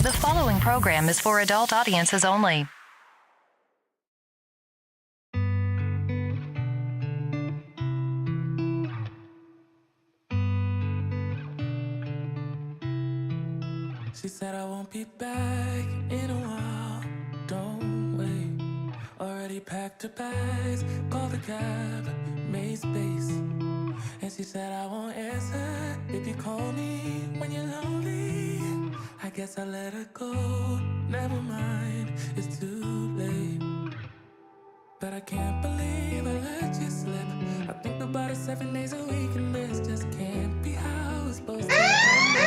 The following program is for adult audiences only. She said I won't be back in a while, don't wait. Already packed her bags, called a cab, made space. And she said I won't answer if you call me when you're lonely. I guess I let her go, never mind, it's too late. But I can't believe I let you slip. I think about it 7 days a week and this just can't be how it's supposed to end.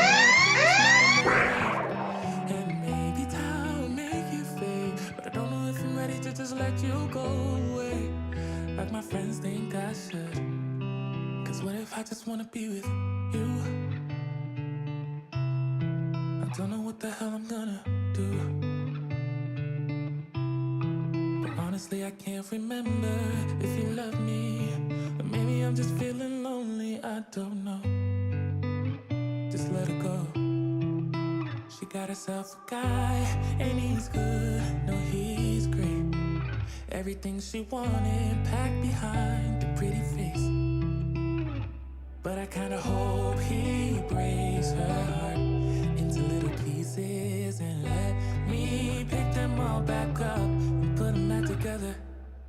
And maybe time will make you fade, but I don't know if I'm ready to just let you go away like my friends think I should. Cause what if I just wanna be with you? I don't know what the hell I'm gonna do, but honestly I can't remember if you love me, or maybe I'm just feeling lonely, I don't know. Just let her go. She got herself a guy, and he's good, no he's great. Everything she wanted packed behind the pretty face. But I kinda hope he breaks her heart into little pieces and let me pick them all back up and put them back together.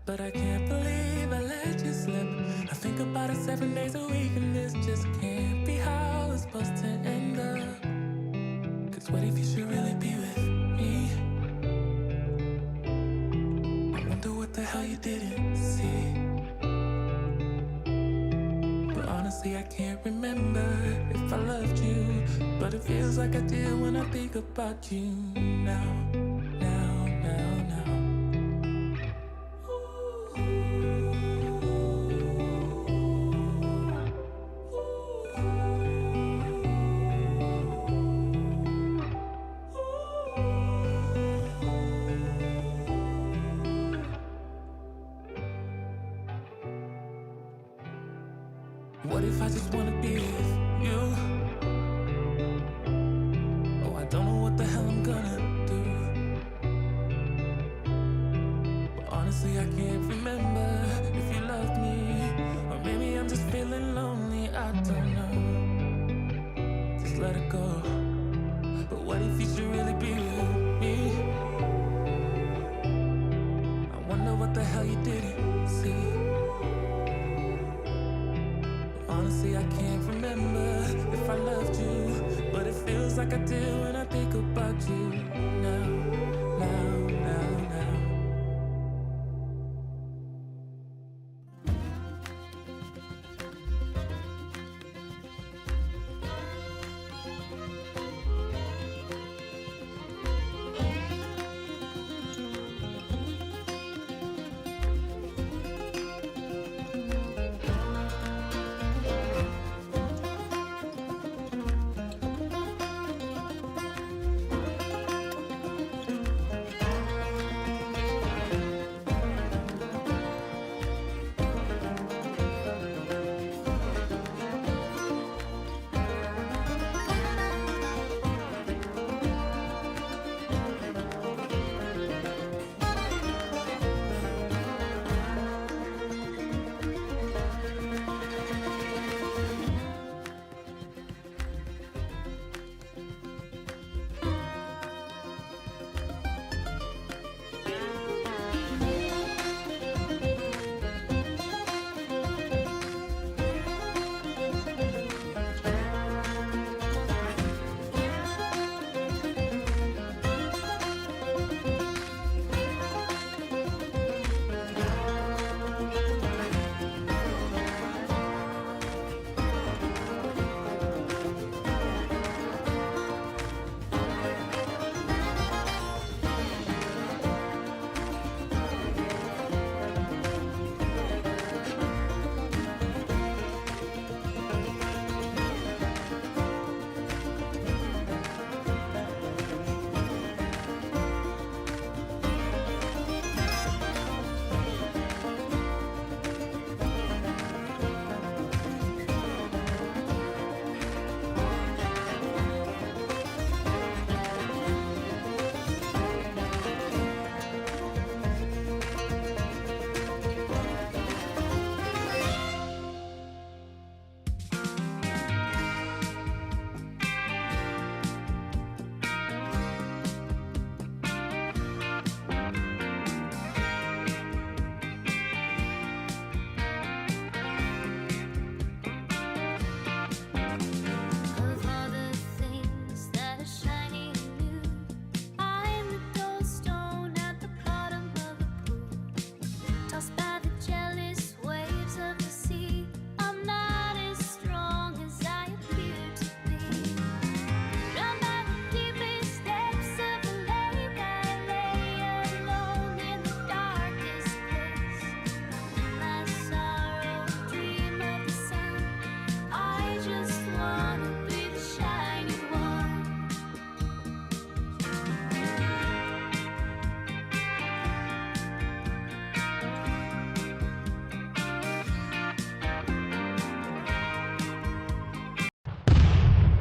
But I can't believe I let you slip. I think about it 7 days a week and this just can't be how it's supposed to end up. Cause what if you should really be with me? I wonder what the hell you didn't see. But honestly I can't remember if I loved you, but it feels like I did when I think about you now. What if I just wanna be with you? Oh, I don't know what the hell I'm gonna do, but honestly I can't remember if you loved me, or maybe I'm just feeling lonely, I don't know. Just let it go. But what if you should really be with me? I wonder what the hell you didn't see. Honestly, I can't remember if I loved you, but it feels like I do when I think about you now.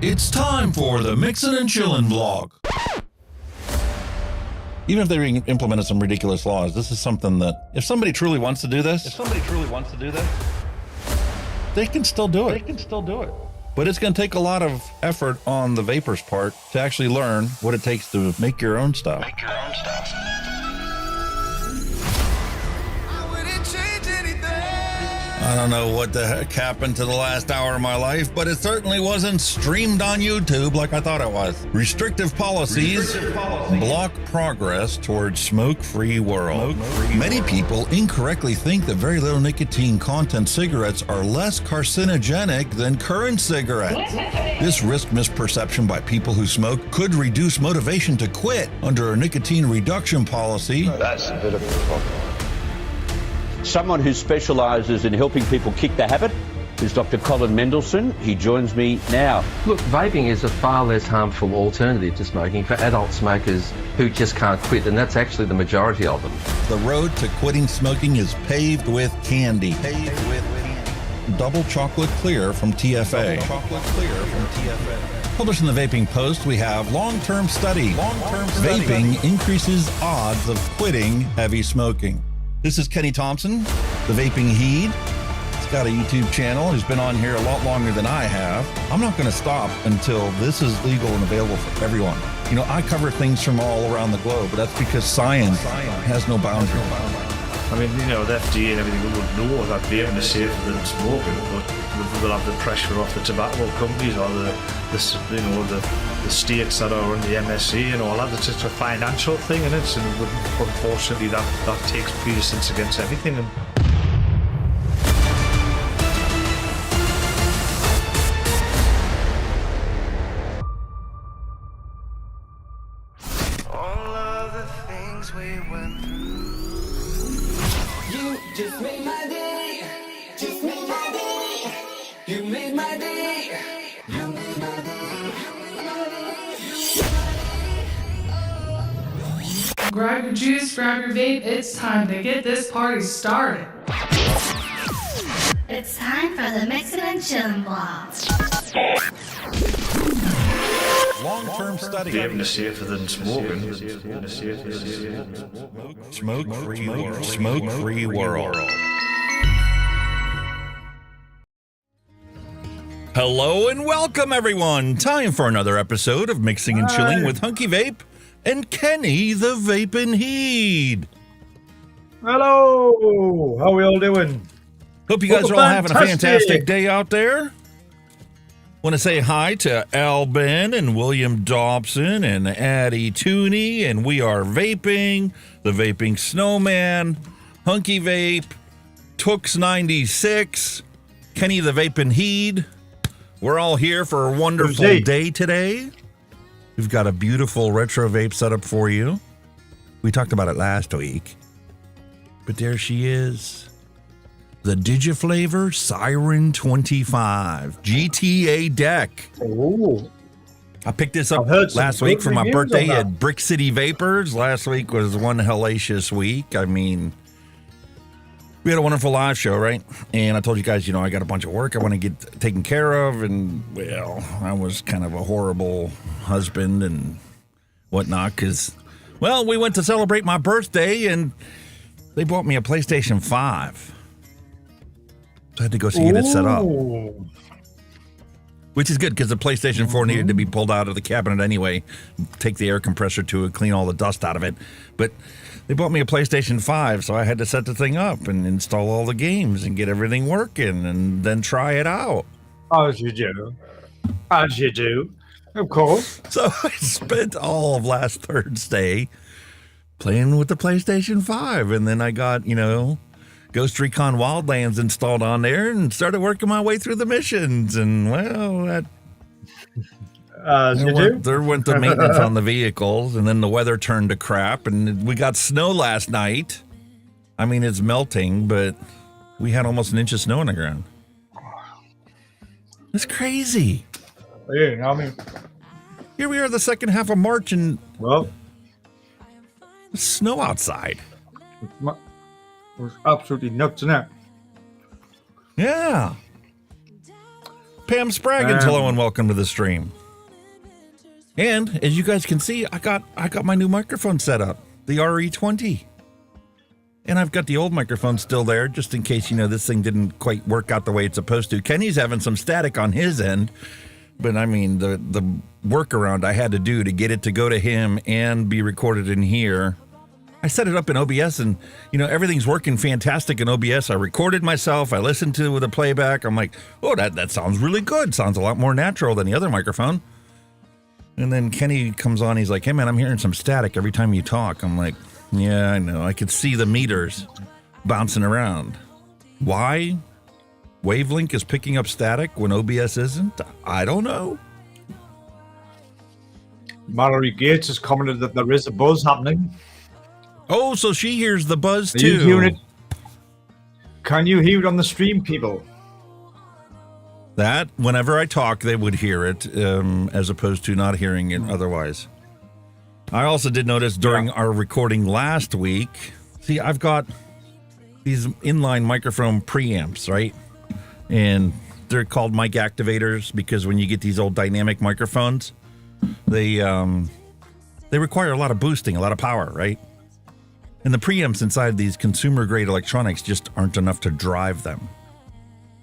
It's time for the Mixin and Chillin vlog. Even if they implemented some ridiculous laws, this is something that if somebody truly wants to do this, they can still do it. But it's going to take a lot of effort on the vapers part to actually learn what it takes to make your own stuff. I don't know what the heck happened to the last hour of my life, but it certainly wasn't streamed on YouTube like I thought it was. Restrictive policies block progress towards smoke-free world. Many people incorrectly think that very little nicotine content cigarettes are less carcinogenic than current cigarettes. This risk misperception by people who smoke could reduce motivation to quit under a nicotine reduction policy. That's a bit of a problem. Someone who specialises in helping people kick the habit is Dr. Colin Mendelsohn. He joins me now. Look, vaping is a far less harmful alternative to smoking for adult smokers who just can't quit, and that's actually the majority of them. The road to quitting smoking is paved with candy. Double chocolate clear from TFA. Published in the Vaping Post, we have long-term study. Vaping increases odds of quitting heavy smoking. This is Kenny Thompson, the Vaping Heed. He's got a YouTube channel. He's been on here a lot longer than I have. I'm not going to stop until this is legal and available for everyone. You know, I cover things from all around the globe, but that's because science has no boundary. I mean, you know, the FDA and everything would know that vaping is safer than smoking, but they'll have the pressure off the tobacco companies or the states that are on the MSA and all that. It's just a financial thing, and unfortunately that takes precedence against everything. And All of the things we went through. You just made my day. Just made my day. You made my day. You made my day. Grab your juice, grab your vape. It's time to get this party started. It's time for the Mixin and Chillin vlog. Long-term study. vaping is safer than smoking. Smoke-free world. Hello and welcome, everyone. Time for another episode of Mixing and Chilling with Hunky Vape and Kenny the Vaping Heed. Hello, how are we all doing? Hope you guys are all having a fantastic day out there. Want to say hi to Al Ben and William Dobson and Addie Tooney, and we are vaping, the Vaping Snowman, Hunky Vape, Tooks 96, Kenny the Vaping Heed. We're all here for a wonderful day today. We've got a beautiful retro vape setup for you. We talked about it last week, but there she is. The DIGIFLAVOR Siren 25 GTA deck. Oh, I picked this up last week for my birthday at Brick City Vapers. Last week was one hellacious week. I mean, we had a wonderful live show, right? And I told you guys, you know, I got a bunch of work I want to get taken care of. And, well, I was kind of a horrible husband and whatnot because, well, we went to celebrate my birthday and they bought me a PlayStation 5. So I had to go get it set up. Which is good because the PlayStation 4 needed to be pulled out of the cabinet anyway. Take the air compressor to it, clean all the dust out of it. But they bought me a PlayStation 5, so I had to set the thing up and install all the games and get everything working and then try it out. As you do. As you do. Of course. So I spent all of last Thursday playing with the PlayStation 5. And then I got, you know, Ghost Recon Wildlands installed on there and started working my way through the missions. And, well, that there went the maintenance on the vehicles, and then the weather turned to crap, and we got snow last night. I mean, it's melting, but we had almost an inch of snow on the ground. It's crazy. Yeah, I mean, here we are the second half of March, and, well, there's snow outside. It was absolutely nuts, isn't it? Yeah. Pam Spraggins, hello and welcome to the stream. And as you guys can see, I got my new microphone set up, the RE20. And I've got the old microphone still there, just in case, this thing didn't quite work out the way it's supposed to. Kenny's having some static on his end, but I mean, the workaround I had to do to get it to go to him and be recorded in here. I set it up in OBS and, everything's working fantastic in OBS. I recorded myself. I listened to the playback. I'm like, oh, that sounds really good. Sounds a lot more natural than the other microphone. And then Kenny comes on. He's like, hey, man, I'm hearing some static every time you talk. I'm like, yeah, I know. I could see the meters bouncing around. Why Wavelink is picking up static when OBS isn't? I don't know. Mallery Gates has commented that there is a buzz happening. Oh, so she hears the buzz Are too. you hearing it? Can you hear it on the stream, people? That, whenever I talk, they would hear it, as opposed to not hearing it otherwise. I also did notice during our recording last week, see, I've got these inline microphone preamps, right? And they're called mic activators because when you get these old dynamic microphones, they require a lot of boosting, a lot of power, right? And the preamps inside these consumer-grade electronics just aren't enough to drive them.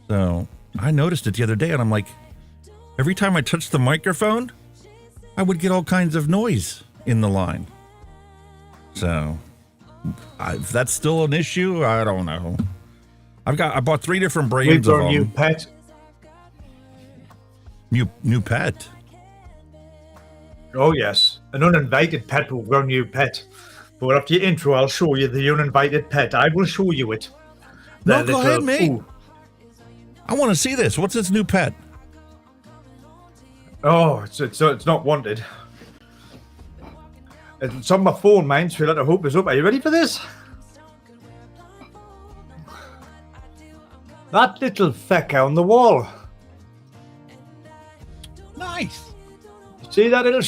So I noticed it the other day, and I'm like, every time I touched the microphone, I would get all kinds of noise in the line. So if that's still an issue, I don't know. I bought 3 different brands of them. New pet. New pet. Oh yes, an uninvited pet will grow new pet. But after your intro, I'll show you the uninvited pet. I will show you it. No, go ahead, mate. I want to see this. What's this new pet? Oh, it's not wanted. It's on my phone, mine, so you'll have to hope it's up. Are you ready for this? That little fecker on the wall. Nice. See that little...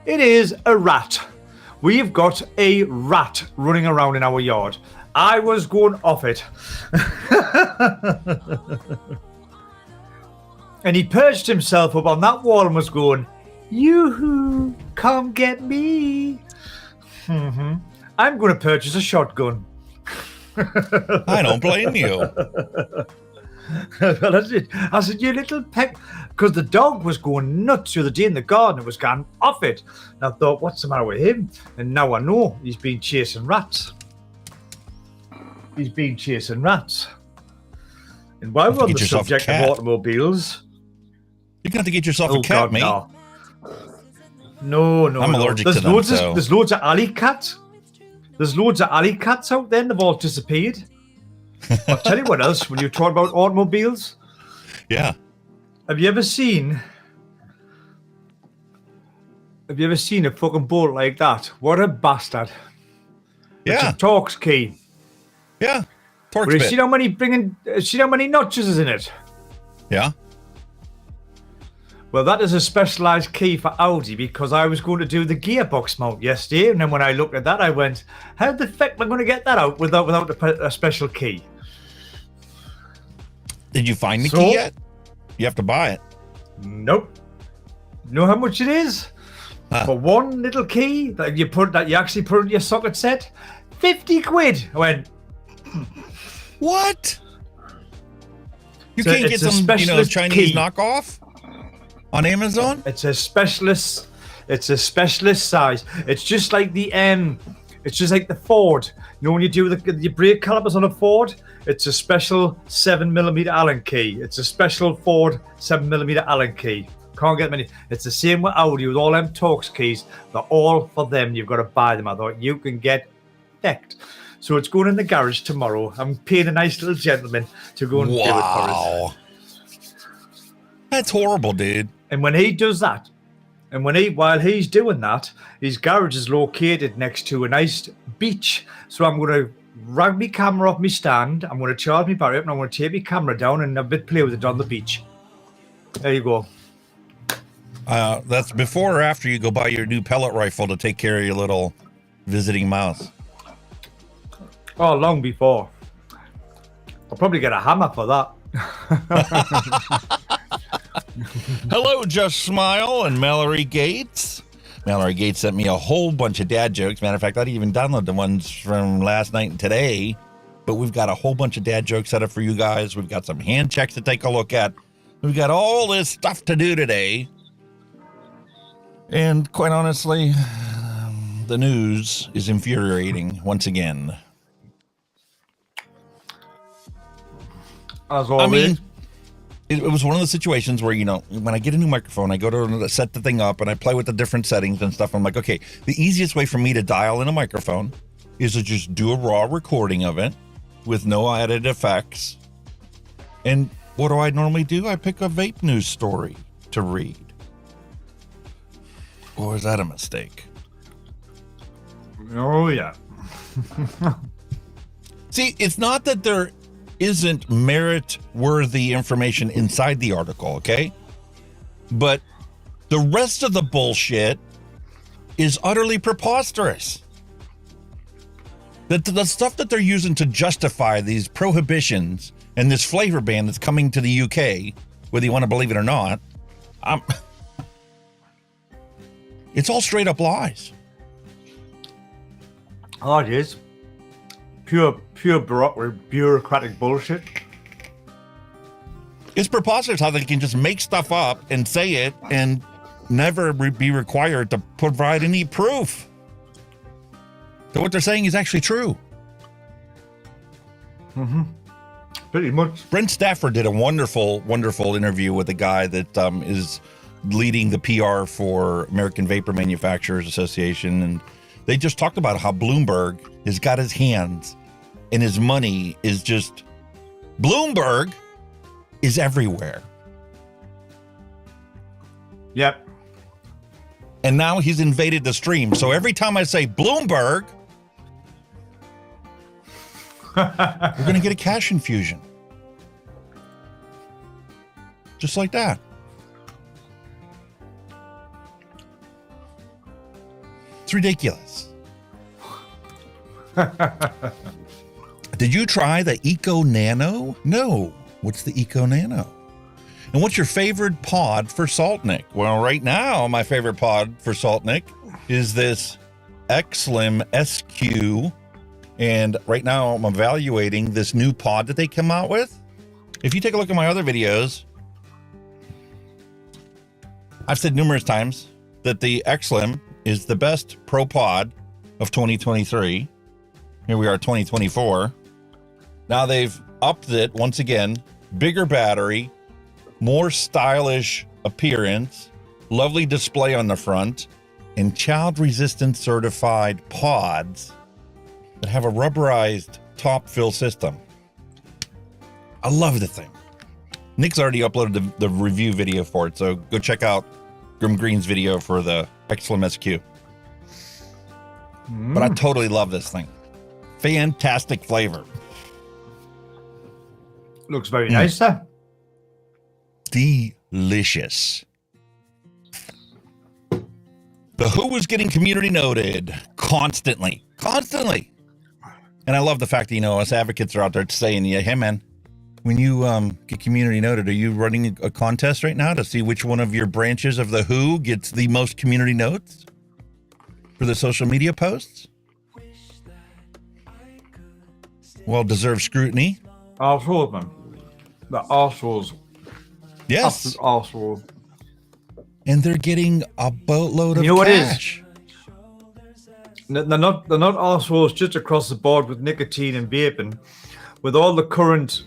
It is a rat. We've got a rat running around in our yard. I was going off it. And he perched himself up on that wall and was going, yoo-hoo, come get me. I'm going to purchase a shotgun. I don't blame you. I said, you little peck, because the dog was going nuts the other day in the garden. It was going off it. And I thought, what's the matter with him? And now I know he's been chasing rats. He's been chasing rats. And while we're on the subject of automobiles, you're going to have to get yourself a cat, mate. No. I'm allergic to them. There's loads of alley cats. There's loads of alley cats out there, and they've all disappeared. I'll tell you what else, when you talk about automobiles. Yeah. Have you ever seen a fucking bolt like that? What a bastard. Yeah. It's a Torx key. Yeah. Torx bit. bit. See how many notches is in it? Yeah. Well, that is a specialised key for Audi because I was going to do the gearbox mount yesterday, and then when I looked at that, I went, how the fuck am I going to get that out without a special key? Did you find the key yet? You have to buy it. Nope. Know how much it is? For one little key that you actually put in your socket set? 50 quid. I went, what? You can't get some Chinese key knockoff on Amazon? It's a specialist size. It's just like the Ford. You know when you do the brake calipers on a Ford? It's a special 7mm Allen key. It's a special Ford 7mm Allen key. Can't get many. It's the same with Audi with all them Torx keys. They're all for them. You've got to buy them. I thought you can get decked. So it's going in the garage tomorrow. I'm paying a nice little gentleman to go and do it for us. That's horrible, dude. And when he does that, while he's doing that, his garage is located next to a nice beach. So I'm going to rag my camera off my stand. I'm going to charge my battery up, and I'm going to take my camera down and a bit play with it on the beach. There you go. That's before or after you go buy your new pellet rifle to take care of your little visiting mouse? Oh, long before. I'll probably get a hammer for that. Hello, Just Smile and Mallery Gates. Mallery Gates sent me a whole bunch of dad jokes. Matter of fact, I didn't even download the ones from last night and today. But we've got a whole bunch of dad jokes set up for you guys. We've got some hand checks to take a look at. We've got all this stuff to do today. And quite honestly, the news is infuriating once again. As always. I mean, it was one of the situations where, you know, when I get a new microphone, I go to set the thing up and I play with the different settings and stuff. I'm like, okay, the easiest way for me to dial in a microphone is to just do a raw recording of it with no added effects. And what do I normally do? I pick a vape news story to read. Or is that a mistake? Oh, yeah. See, it's not that there isn't merit-worthy information inside the article, okay? But the rest of the bullshit is utterly preposterous. The stuff that they're using to justify these prohibitions and this flavor ban that's coming to the UK, whether you want to believe it or not, it's all straight up lies. Oh, it is. Pure bureaucratic bullshit. It's preposterous how they can just make stuff up and say it and never be required to provide any proof that what they're saying is actually true. Mm-hmm. Pretty much. Brent Stafford did a wonderful, wonderful interview with a guy that is leading the PR for American Vapor Manufacturers Association, and they just talked about how Bloomberg has got his hands and his money is just... Bloomberg is everywhere. Yep. And now he's invaded the stream. So every time I say Bloomberg, we're going to get a cash infusion. Just like that. It's ridiculous. Did you try the Eco Nano? No. What's the Eco Nano? And what's your favorite pod for Saltnik? Well, right now, my favorite pod for Saltnik is this X-Slim SQ. And right now, I'm evaluating this new pod that they come out with. If you take a look at my other videos, I've said numerous times that the X-Slim is the best pro pod of 2023. Here we are, 2024. Now they've upped it once again. Bigger battery, more stylish appearance, lovely display on the front, and child-resistant certified pods that have a rubberized top fill system. I love the thing. Nick's already uploaded the review video for it, so go check out Grim Green's video for the X-Slim SQ. But I totally love this thing. Fantastic flavor. Looks very nice, sir. Delicious. The Who is getting community noted constantly. And I love the fact that, you know, us advocates are out there saying, yeah, hey, man, when you get community noted, are you running a contest right now to see which one of your branches of the Who gets the most community notes for the social media posts? Well-deserved scrutiny. Arseholes, man. The arseholes. Yes. Arseholes. And they're getting a boatload of you know cash. What it is? They're not arseholes just across the board with nicotine and vaping. With all the current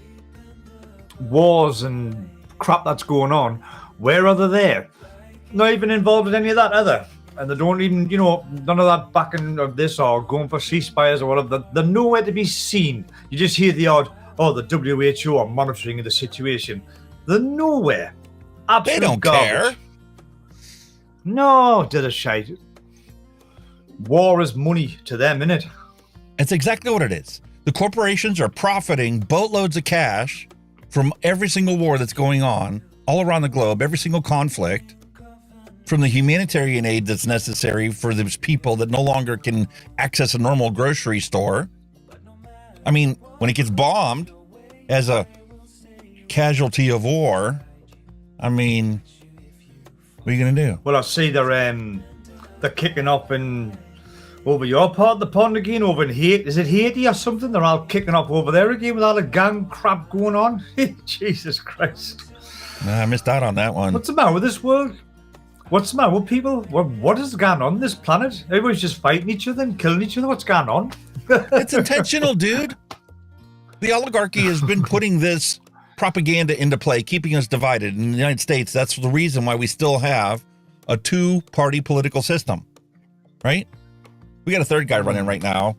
wars and crap that's going on, where are they there? Not even involved in any of that either. And they don't even, you know, none of that backing of this or going for ceasefires or whatever. They're nowhere to be seen. You just hear the odd, oh, the WHO are monitoring the situation. They're nowhere. Absolute They don't garbage. care. No, did a shite. War is money to them, innit? It's exactly what it is. The corporations are profiting boatloads of cash from every single war that's going on all around the globe, every single conflict, from the humanitarian aid that's necessary for those people that no longer can access a normal grocery store. I mean, when it gets bombed as a casualty of war, I mean, what are you going to do? Well, I see they're kicking up in over your part of the pond again, over in Haiti. Is it Haiti or something? They're all kicking up over there again with all the gang crap going on. Jesus Christ. Nah, I missed out on that one. What's the matter with this world? What's the matter with people? What is going on this planet? Everybody's just fighting each other and killing each other. What's going on? It's intentional, dude. The oligarchy has been putting this propaganda into play, keeping us divided. In the United States, that's the reason why we still have a two-party political system, right? We got a third guy running right now,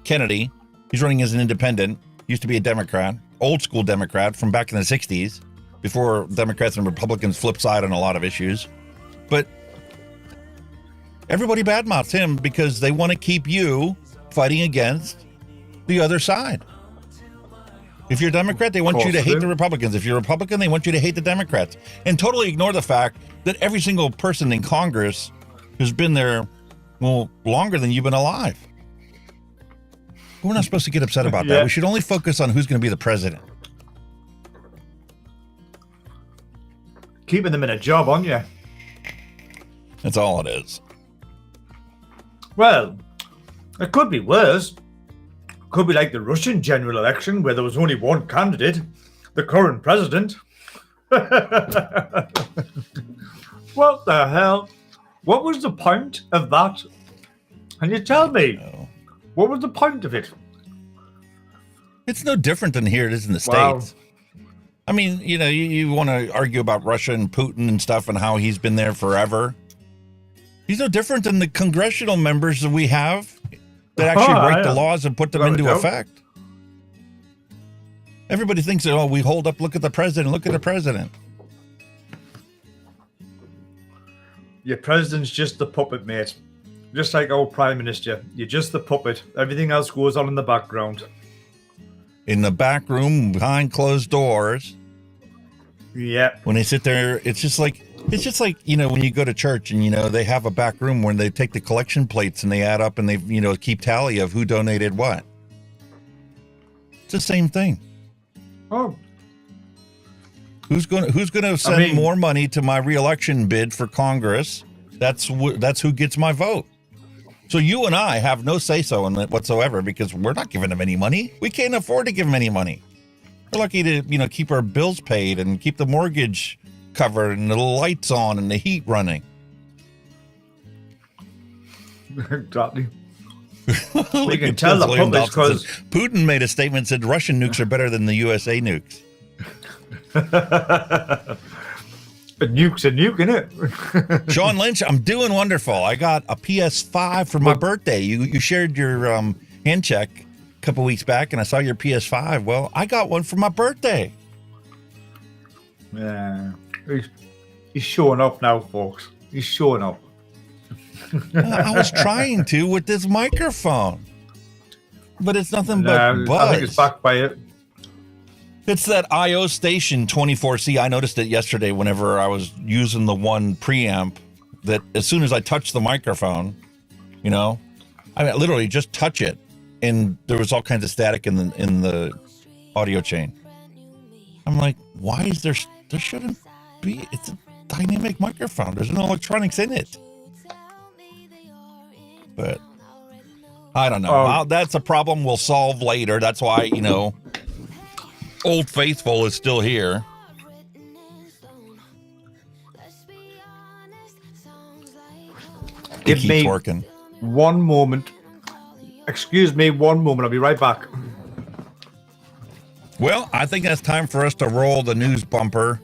Kennedy. He's running as an independent. Used to be a Democrat, old school Democrat from back in the 60s, before Democrats and Republicans flipped side on a lot of issues. But everybody badmouths him because they want to keep you fighting against the other side. If you're a Democrat, they want you to hate the Republicans. If you're a Republican, they want you to hate the Democrats. And totally ignore the fact that every single person in Congress has been there, well, longer than you've been alive. We're not supposed to get upset about that. We should only focus on who's going to be the president. Keeping them in a job, aren't you? That's all it is. Well, it could be worse. Could be like the Russian general election where there was only one candidate, the current president. What the hell? What was the point of that? Can you tell me? What was the point of it? It's no different than here it is in the States. I mean, you know, you want to argue about Russia and Putin and stuff and how he's been there forever. He's no different than the congressional members that we have that actually write the laws and put them into effect. Everybody thinks that, oh, we hold up, look at the president, look at the president. Your president's just the puppet, mate. Just like our prime minister. You're just the puppet. Everything else goes on in the background. In the back room, behind closed doors. Yeah. When they sit there, it's just like, you know, when you go to church and, you know, they have a back room where they take the collection plates and they add up and they, you know, keep tally of who donated what. It's the same thing. Oh. Who's going to send more money to my reelection bid for Congress? That's who gets my vote. So you and I have no say-so in it whatsoever because we're not giving them any money. We can't afford to give them any money. We're lucky to, you know, keep our bills paid and keep the mortgage covered and the lights on and the heat running. Exactly. We can tell the public because Putin made a statement said Russian nukes are better than the USA nukes. A nuke's a nuke, innit? Sean Lynch, I'm doing wonderful. I got a PS5 for my birthday. You shared your hand check a couple weeks back, and I saw your PS5. Well, I got one for my birthday. Yeah. He's showing up now, folks. He's showing up. I was trying to with this microphone, but it's nothing but buzz. I think it's backed by it. It's that I/O station 24C. I noticed it yesterday whenever I was using the one preamp that as soon as I touched the microphone, you know, I mean, literally just touch it, and there was all kinds of static in the audio chain. I'm like, why is there shouldn't be? It's a dynamic microphone. There's no electronics in it. But I don't know. Well, that's a problem we'll solve later. That's why, you know, Old Faithful is still here. Give me working. One moment. Excuse me, one moment. I'll be right back. Well, I think that's time for us to roll the news bumper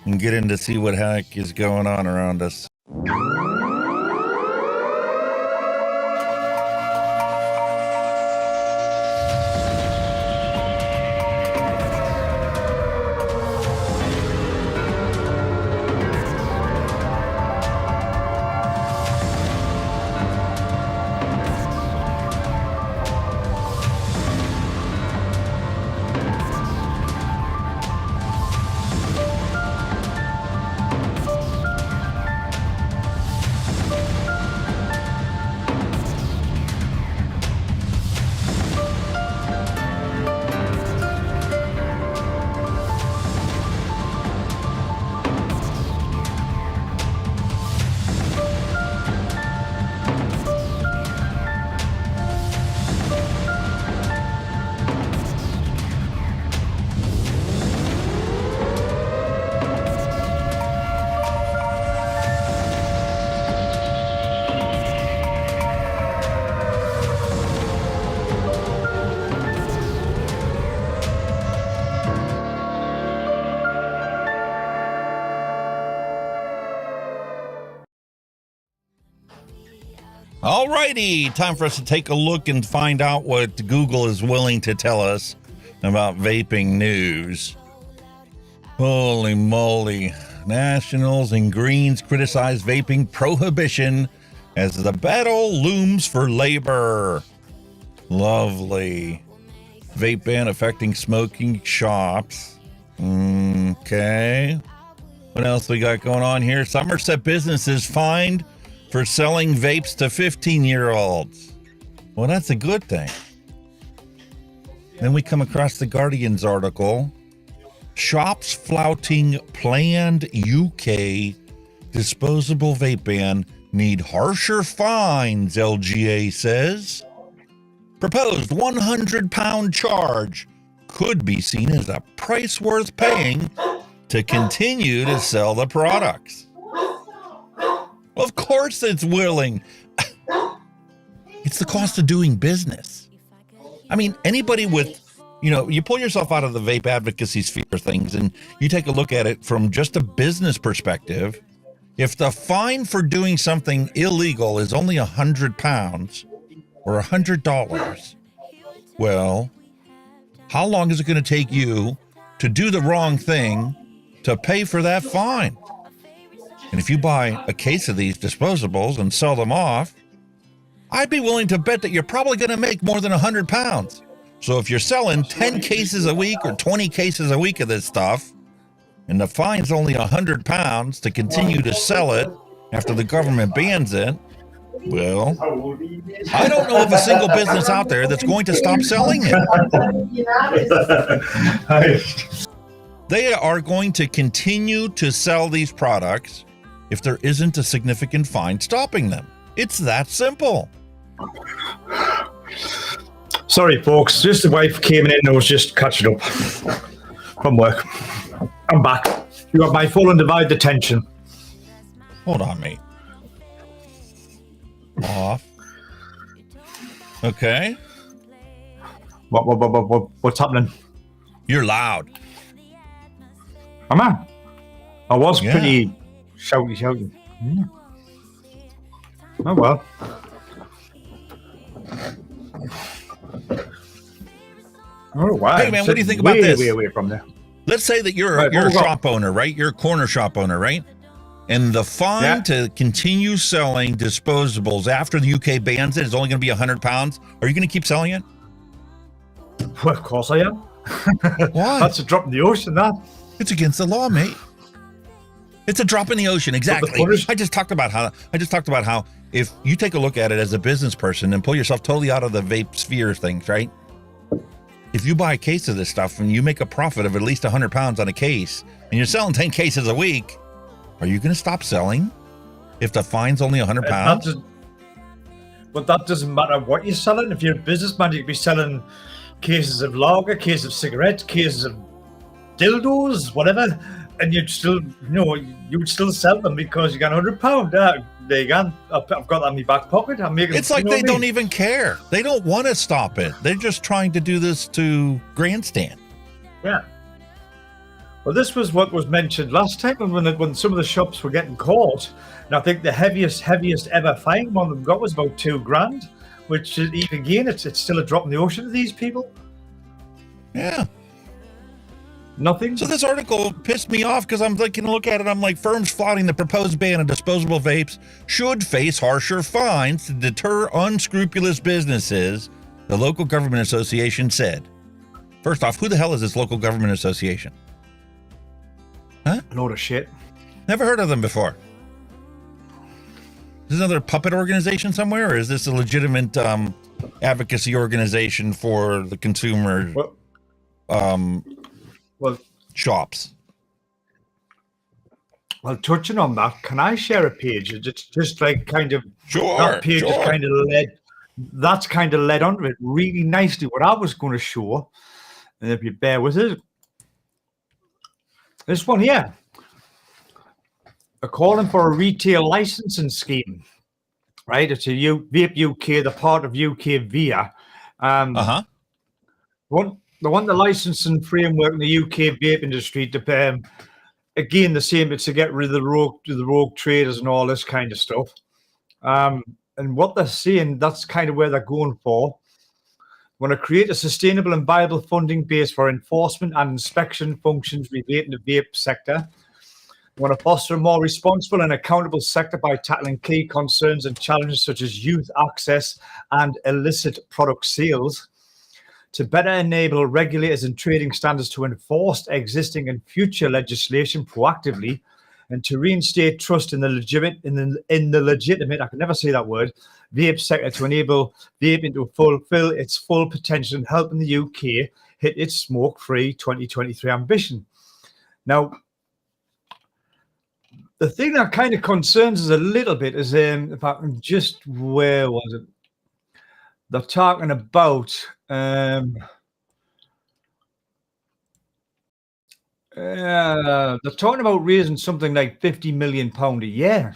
and get in to see what heck is going on around us. All righty, time for us to take a look and find out what Google is willing to tell us about vaping news. Holy moly. Nationals and Greens criticize vaping prohibition as the battle looms for labor. Lovely. Vape ban affecting smoking shops. Okay. What else we got going on here? Somerset businesses fined for selling vapes to 15-year-olds. Well, that's a good thing. Then we come across the Guardian's article. Shops flouting planned UK disposable vape ban need harsher fines, LGA says. Proposed £100 charge could be seen as a price worth paying to continue to sell the products. Of course it's willing. It's the cost of doing business. I mean, anybody with, you pull yourself out of the vape advocacy sphere of things and you take a look at it from just a business perspective. If the fine for doing something illegal is only £100 or $100, well, how long is it going to take you to do the wrong thing to pay for that fine? And if you buy a case of these disposables and sell them off, I'd be willing to bet that you're probably going to make more than £100. So if you're selling 10 cases a week or 20 cases a week of this stuff, and the fine's only £100 to continue to sell it after the government bans it, well, I don't know of a single business out there that's going to stop selling it. They are going to continue to sell these products if there isn't a significant fine stopping them. It's that simple. Sorry, folks. Just the wife came in and was just catching up from work. I'm back. You got my full undivided attention. Hold on, mate. Off. Okay. What's happening? You're loud. Am I? I was pretty shouty. Oh, well. Oh, wow. Hey, man, what do you think about this? Way away from there. Let's say that you're a shop owner, right? You're a corner shop owner, right? And the fine to continue selling disposables after the UK bans it is only going to be £100. Are you going to keep selling it? Well, of course I am. Why? That's a drop in the ocean, that. It's against the law, mate. It's a drop in the ocean, exactly. I just talked about how if you take a look at it as a business person and pull yourself totally out of the vape sphere of things, right? If you buy a case of this stuff and you make a profit of at least £100 on a case and you're selling 10 cases a week, are you going to stop selling if the fine's only £100? But that doesn't matter what you're selling. If you're a businessman, you could be selling cases of lager, cases of cigarettes, cases of dildos, whatever, and you'd still, you would still sell them because you got £100. There you go. I've got that in my back pocket. I'm making. It's like they don't even care. They don't want to stop it. They're just trying to do this to grandstand. Yeah. Well, this was what was mentioned last time when some of the shops were getting caught, and I think the heaviest ever fine one of them got was about £2,000, which is, even again, it's still a drop in the ocean to these people. Yeah. Nothing. So this article pissed me off because I'm taking a look at it. I'm like, firms flouting the proposed ban on disposable vapes should face harsher fines to deter unscrupulous businesses, the local government association said. First off, who the hell is this local government association? Huh? A load of shit. Never heard of them before. Is this another puppet organization somewhere, or is this a legitimate advocacy organization for the consumer shops? Well, touching on that, can I share a page? It's just like kind of that page is kind of led onto it really nicely. What I was going to show, and if you bear with it, this one here, are calling for a retail licensing scheme, right? It's a Vape UK, the part of UK VIA. They want the licensing framework in the UK vape industry to, again, the same. It's to get rid of the rogue traders and all this kind of stuff. And what they're saying, that's kind of where they're going for. Want to create a sustainable and viable funding base for enforcement and inspection functions relating to the vape sector. Want to foster a more responsible and accountable sector by tackling key concerns and challenges such as youth access and illicit product sales. To better enable regulators and trading standards to enforce existing and future legislation proactively, and to reinstate trust in the legitimate, I can never say that word, vape sector, to enable vaping to fulfill its full potential and helping the UK hit its smoke-free 2023 ambition. Now, the thing that kind of concerns us a little bit is, if I can just, where was it? They're talking about they're talking about raising something like £50 million a year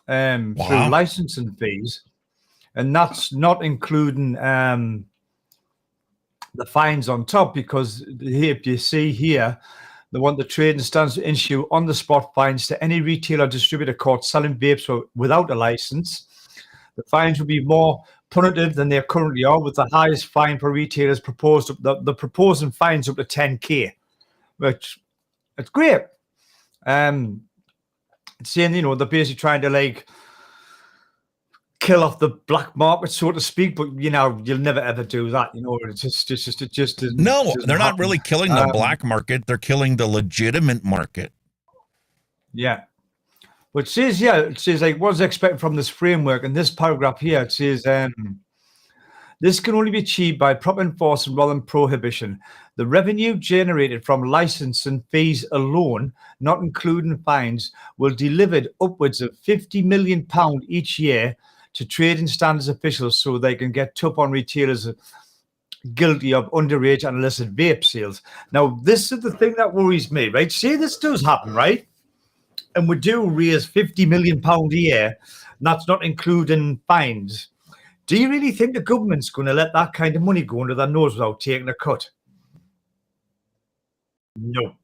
through licensing fees, and that's not including the fines on top, because here, if you see here, they want the trading stands to issue on-the-spot fines to any retailer or distributor caught selling vapes without a license. The fines will be more punitive than they currently are, with the highest fine for retailers proposed. The proposing fines up to 10k, which it's great. It's saying, you know, they're basically trying to like kill off the black market, so to speak, but you know, you'll never ever do that. You know, it just no, they're not really killing the black market. They're killing the legitimate market. Yeah. But it says like what's expected from this framework, and this paragraph here, it says this can only be achieved by proper enforcement rather than prohibition. The revenue generated from licensing fees alone, not including fines, will deliver upwards of £50 million each year to trading standards officials, so they can get tough on retailers guilty of underage and illicit vape sales. Now, this is the thing that worries me, right? Say this does happen, right? And we do raise £50 million a year, and that's not including fines. Do you really think the government's going to let that kind of money go under their nose without taking a cut? Nope.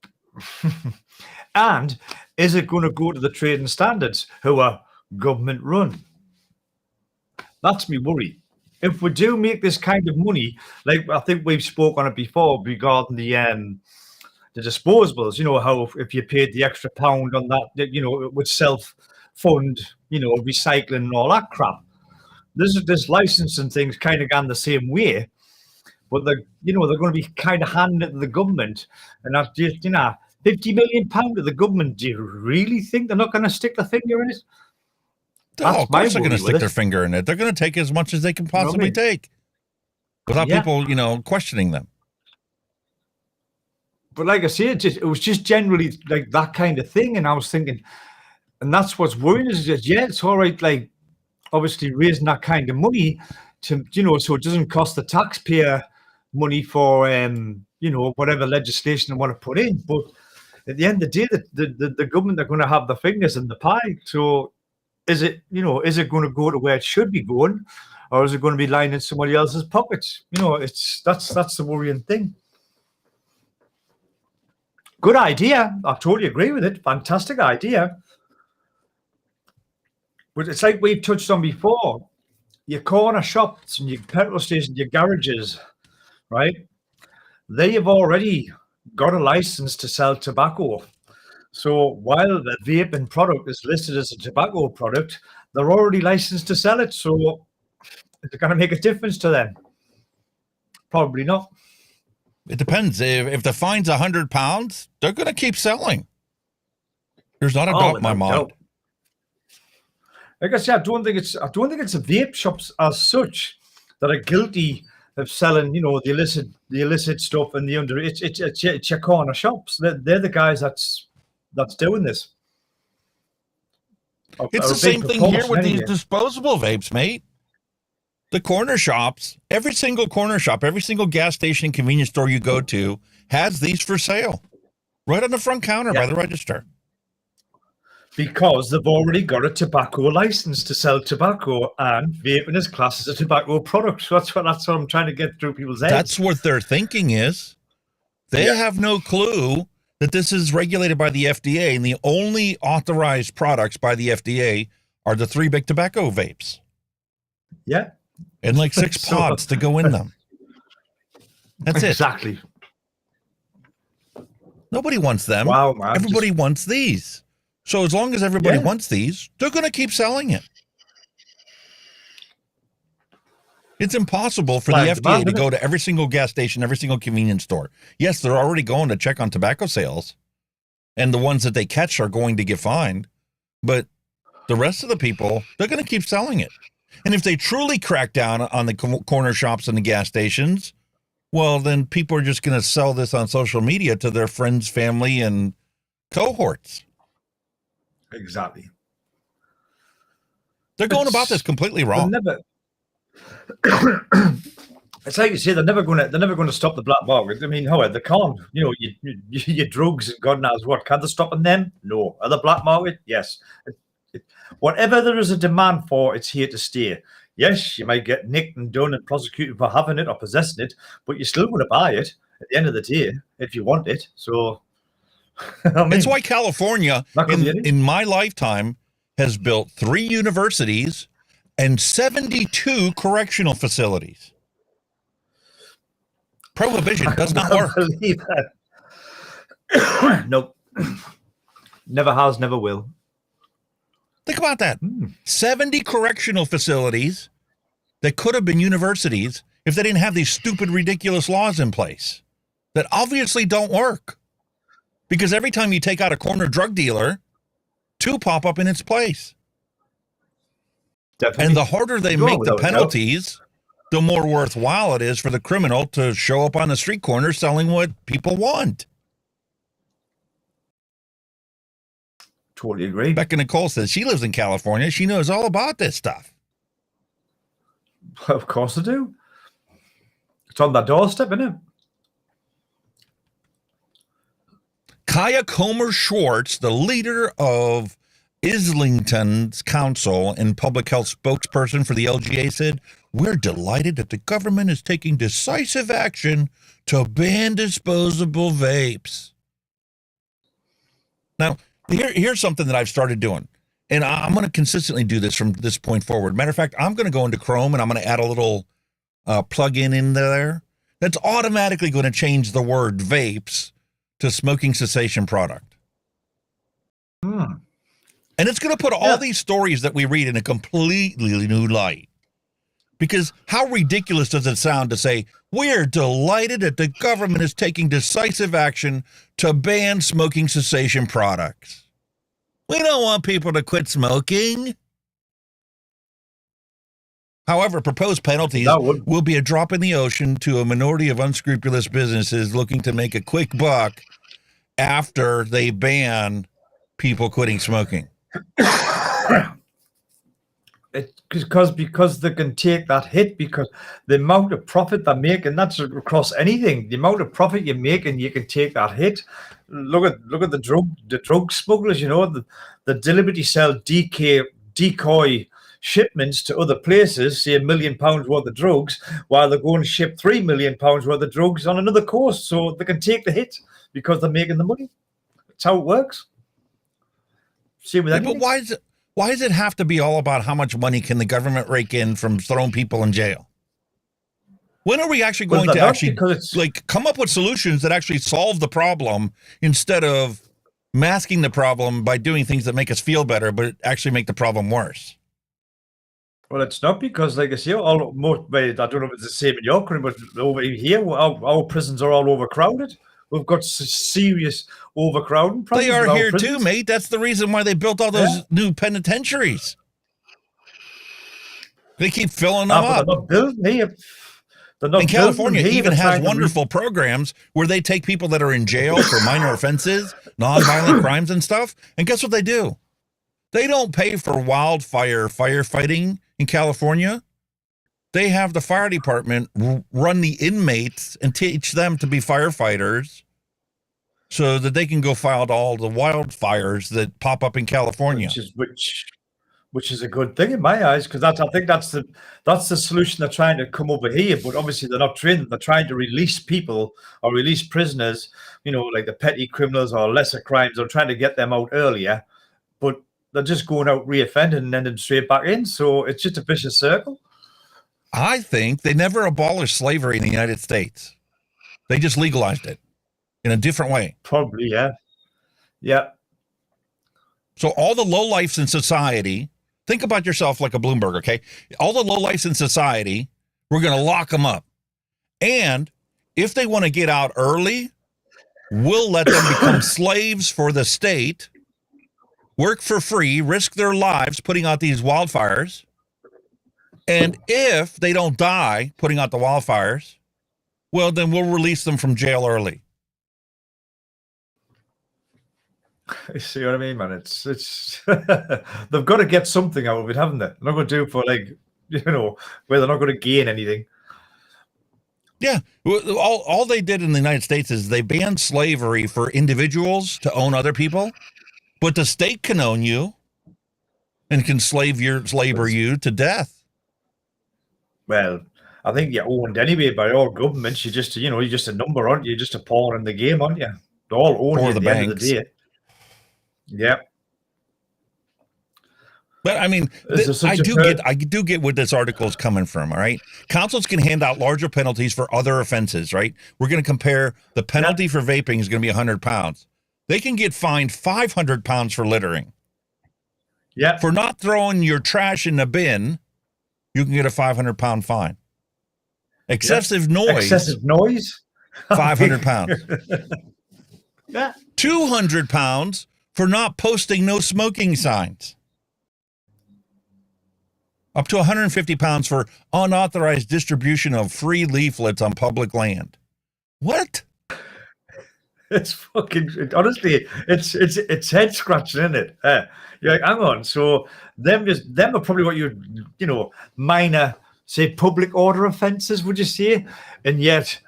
And is it going to go to the trading standards, who are government run? That's me worry. If we do make this kind of money, like I think we've spoke on it before regarding the disposables, you know, how if you paid the extra pound on that, you know, it would self-fund, you know, recycling and all that crap. This licensing thing's kind of gone the same way, but they're going to be kind of handing it to the government, and that's just, you know, £50 million to the government. Do you really think they're not going to stick their finger in it? Oh, of course they're going to stick their finger in it. They're going to take as much as they can possibly take without people, you know, questioning them. But like I say, it was just generally like that kind of thing. And I was thinking, and that's what's worrying is that, yeah, it's all right, like obviously raising that kind of money to, you know, so it doesn't cost the taxpayer money for, you know, whatever legislation they want to put in. But at the end of the day, the government are going to have the fingers in the pie. So is it going to go to where it should be going, or is it going to be lining somebody else's pockets? You know, that's the worrying thing. Good idea. I totally agree with it. Fantastic idea. But it's like we've touched on before. Your corner shops and your petrol stations, your garages, right? They have already got a license to sell tobacco. So while the vaping product is listed as a tobacco product, they're already licensed to sell it. So is it going to make a difference to them? Probably not. It depends. If the fine's £100, they're going to keep selling. There's not a doubt in my mind. Like I said, I don't think it's the vape shops as such that are guilty of selling, you know, the illicit stuff and the under. It's your corner shops. They're the guys that's doing this. It's the same thing here with these disposable vapes, mate. The corner shops, every single corner shop, every single gas station, convenience store you go to has these for sale, right on the front counter by the register. Because they've already got a tobacco license to sell tobacco, and vaping is classed as a tobacco product. So that's what I'm trying to get through people's heads. That's what their thinking is. They have no clue that this is regulated by the FDA, and the only authorized products by the FDA are the 3 big tobacco vapes. Yeah. And like 6 pods to go in them. That's it. Exactly. Nobody wants them. Wow, man. Everybody wants these. So as long as everybody wants these, they're going to keep selling it. It's impossible for the FDA to go to every single gas station, every single convenience store. Yes, they're already going to check on tobacco sales, and the ones that they catch are going to get fined. But the rest of the people, they're going to keep selling it. And if they truly crack down on the corner shops and the gas stations, well, then people are just going to sell this on social media to their friends, family, and cohorts. Exactly. They're going about this completely wrong. It's like you say, they're never going to stop the black market. I mean, however, they can't. You know, your drugs and God knows what. Can they stop them? No. Are the black market? Yes. Whatever there is a demand for, it's here to stay. Yes, you might get nicked and done and prosecuted for having it or possessing it, but you're still going to buy it at the end of the day if you want it. So, I mean, it's why California, in my lifetime, has built 3 universities and 72 correctional facilities. Prohibition does not work. Believe that. Nope. Never has, never will. Think about that. 70 correctional facilities that could have been universities if they didn't have these stupid, ridiculous laws in place that obviously don't work. Because every time you take out a corner drug dealer, 2 pop up in its place. Definitely. And the harder they make the penalties, the more worthwhile it is for the criminal to show up on the street corner selling what people want. Totally agree. Becca Nicole says she lives in California. She knows all about this stuff. Of course they do. It's on that doorstep, isn't it? Kaya Comer Schwartz, the leader of Islington's council and public health spokesperson for the LGA, said, "We're delighted that the government is taking decisive action to ban disposable vapes." Now, here's something that I've started doing, and I'm going to consistently do this from this point forward. Matter of fact, I'm going to go into Chrome and I'm going to add a little plug-in in there that's automatically going to change the word vapes to smoking cessation product. And it's going to put all these stories that we read in a completely new light. Because how ridiculous does it sound to say, we're delighted that the government is taking decisive action to ban smoking cessation products. We don't want people to quit smoking. However, proposed penalties will be a drop in the ocean to a minority of unscrupulous businesses looking to make a quick buck after they ban people quitting smoking. Because they can take that hit, because the amount of profit they're making, that's across anything. The amount of profit you make, and you can take that hit. Look at the drug smugglers. You know, the deliberately sell decoy shipments to other places, say £1 million worth of drugs, while they're going to ship £3 million worth of drugs on another coast, so they can take the hit because they're making the money. That's how it works. See with anything. But why does it have to be all about how much money can the government rake in from throwing people in jail? When are we actually going to actually come up with solutions that actually solve the problem instead of masking the problem by doing things that make us feel better, but actually make the problem worse? Well, it's not, because, like I say, I don't know if it's the same in your country, but over here, our prisons are all overcrowded. We've got serious overcrowding problems. They are here too, mate. That's the reason why they built all those new penitentiaries. They keep filling them up. They're not building here. And California even has wonderful programs where they take people that are in jail for minor offenses, nonviolent crimes and stuff. And guess what they do? They don't pay for wildfire firefighting in California. They have the fire department run the inmates and teach them to be firefighters so that they can go fight all the wildfires that pop up in California. Which is a good thing in my eyes, because I think that's the solution they're trying to come over here. But obviously they're not trained. They're trying to release people or release prisoners, you know, like the petty criminals or lesser crimes. They're trying to get them out earlier, but they're just going out reoffending and then straight back in. So it's just a vicious circle. I think they never abolished slavery in the United States. They just legalized it in a different way. Probably, yeah. Yeah. So all the lowlifes in society, think about yourself like a Bloomberg, okay? All the lowlifes in society, we're going to lock them up. And if they want to get out early, we'll let them become slaves for the state, work for free, risk their lives putting out these wildfires. And if they don't die putting out the wildfires, well, then we'll release them from jail early. You see what I mean, man? It's they've got to get something out of it, haven't they? They're not going to do it for, like, you know, where they're not going to gain anything. Yeah. All they did in the United States is they banned slavery for individuals to own other people, but the state can own you and can labor you to death. Well, I think you're owned anyway by all governments. You're just a number, aren't you? You're just a pawn in the game, aren't you? They all own you at the end of the day. Yeah. But I mean, I do get where this article is coming from. All right. Councils can hand out larger penalties for other offenses, right? We're going to compare the penalty for vaping is going to be 100 pounds. They can get fined 500 pounds for littering. Yeah. For not throwing your trash in the bin, you can get a 500-pound fine. Excessive noise. 500 pounds. Yeah. 200 pounds for not posting no smoking signs. Up to 150 pounds for unauthorized distribution of free leaflets on public land. What? It's fucking, honestly, it's head scratching, isn't it? You're like, hang on. So them are probably what minor, say, public order offences, would you say? And yet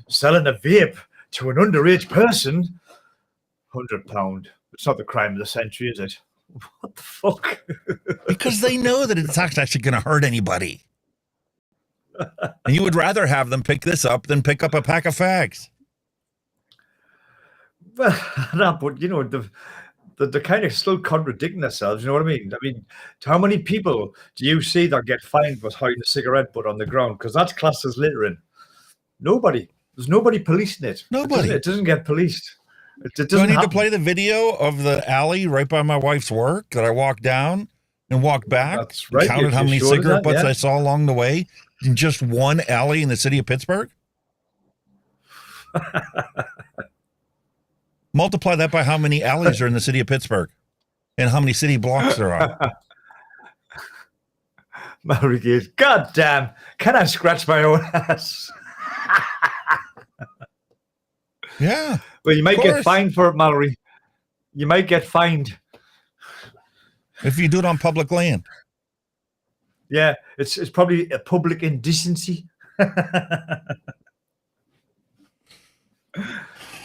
selling a vape to an underage person, £100. It's not the crime of the century, is it? What the fuck? Because they know that it's not actually going to hurt anybody. And you would rather have them pick this up than pick up a pack of fags. Well, no, but they're kind of still contradicting themselves. You know what I mean? I mean, how many people do you see that get fined for hiding a cigarette butt on the ground? Because that's classed as littering. Nobody. There's nobody policing it. Nobody. It doesn't get policed. Do I need to play the video of the alley right by my wife's work that I walked down and walked back? That's right. Counted how many cigarette butts I saw along the way in just one alley in the city of Pittsburgh? Multiply that by how many alleys are in the city of Pittsburgh and how many city blocks there are. Mallery goes, God damn, can I scratch my own ass? Yeah. Well, you might get fined for it, Mallery. You might get fined. If you do it on public land. Yeah, it's probably a public indecency.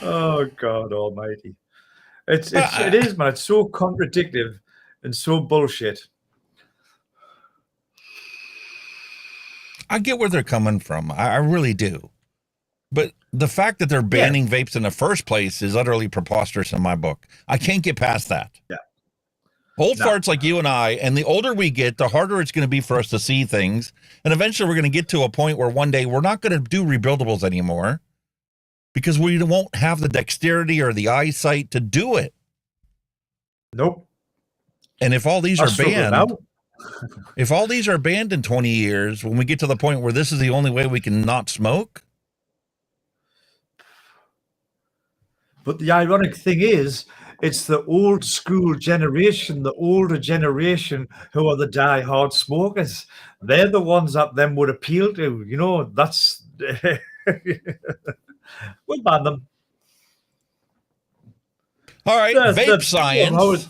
Oh, God almighty. It is, man. It's so contradictive and so bullshit. I get where they're coming from. I really do. But the fact that they're banning vapes in the first place is utterly preposterous in my book. I can't get past that. Yeah. Old farts like you and I, and the older we get, the harder it's going to be for us to see things. And eventually we're going to get to a point where one day we're not going to do rebuildables anymore because we won't have the dexterity or the eyesight to do it. Nope. And if all these are banned, if all these are banned in 20 years, when we get to the point where this is the only way we can not smoke. But the ironic thing is, it's the old school generation, the older generation who are the die-hard smokers. They're the ones that them would appeal to. You know, that's... we'll ban them. All right, Vape Science.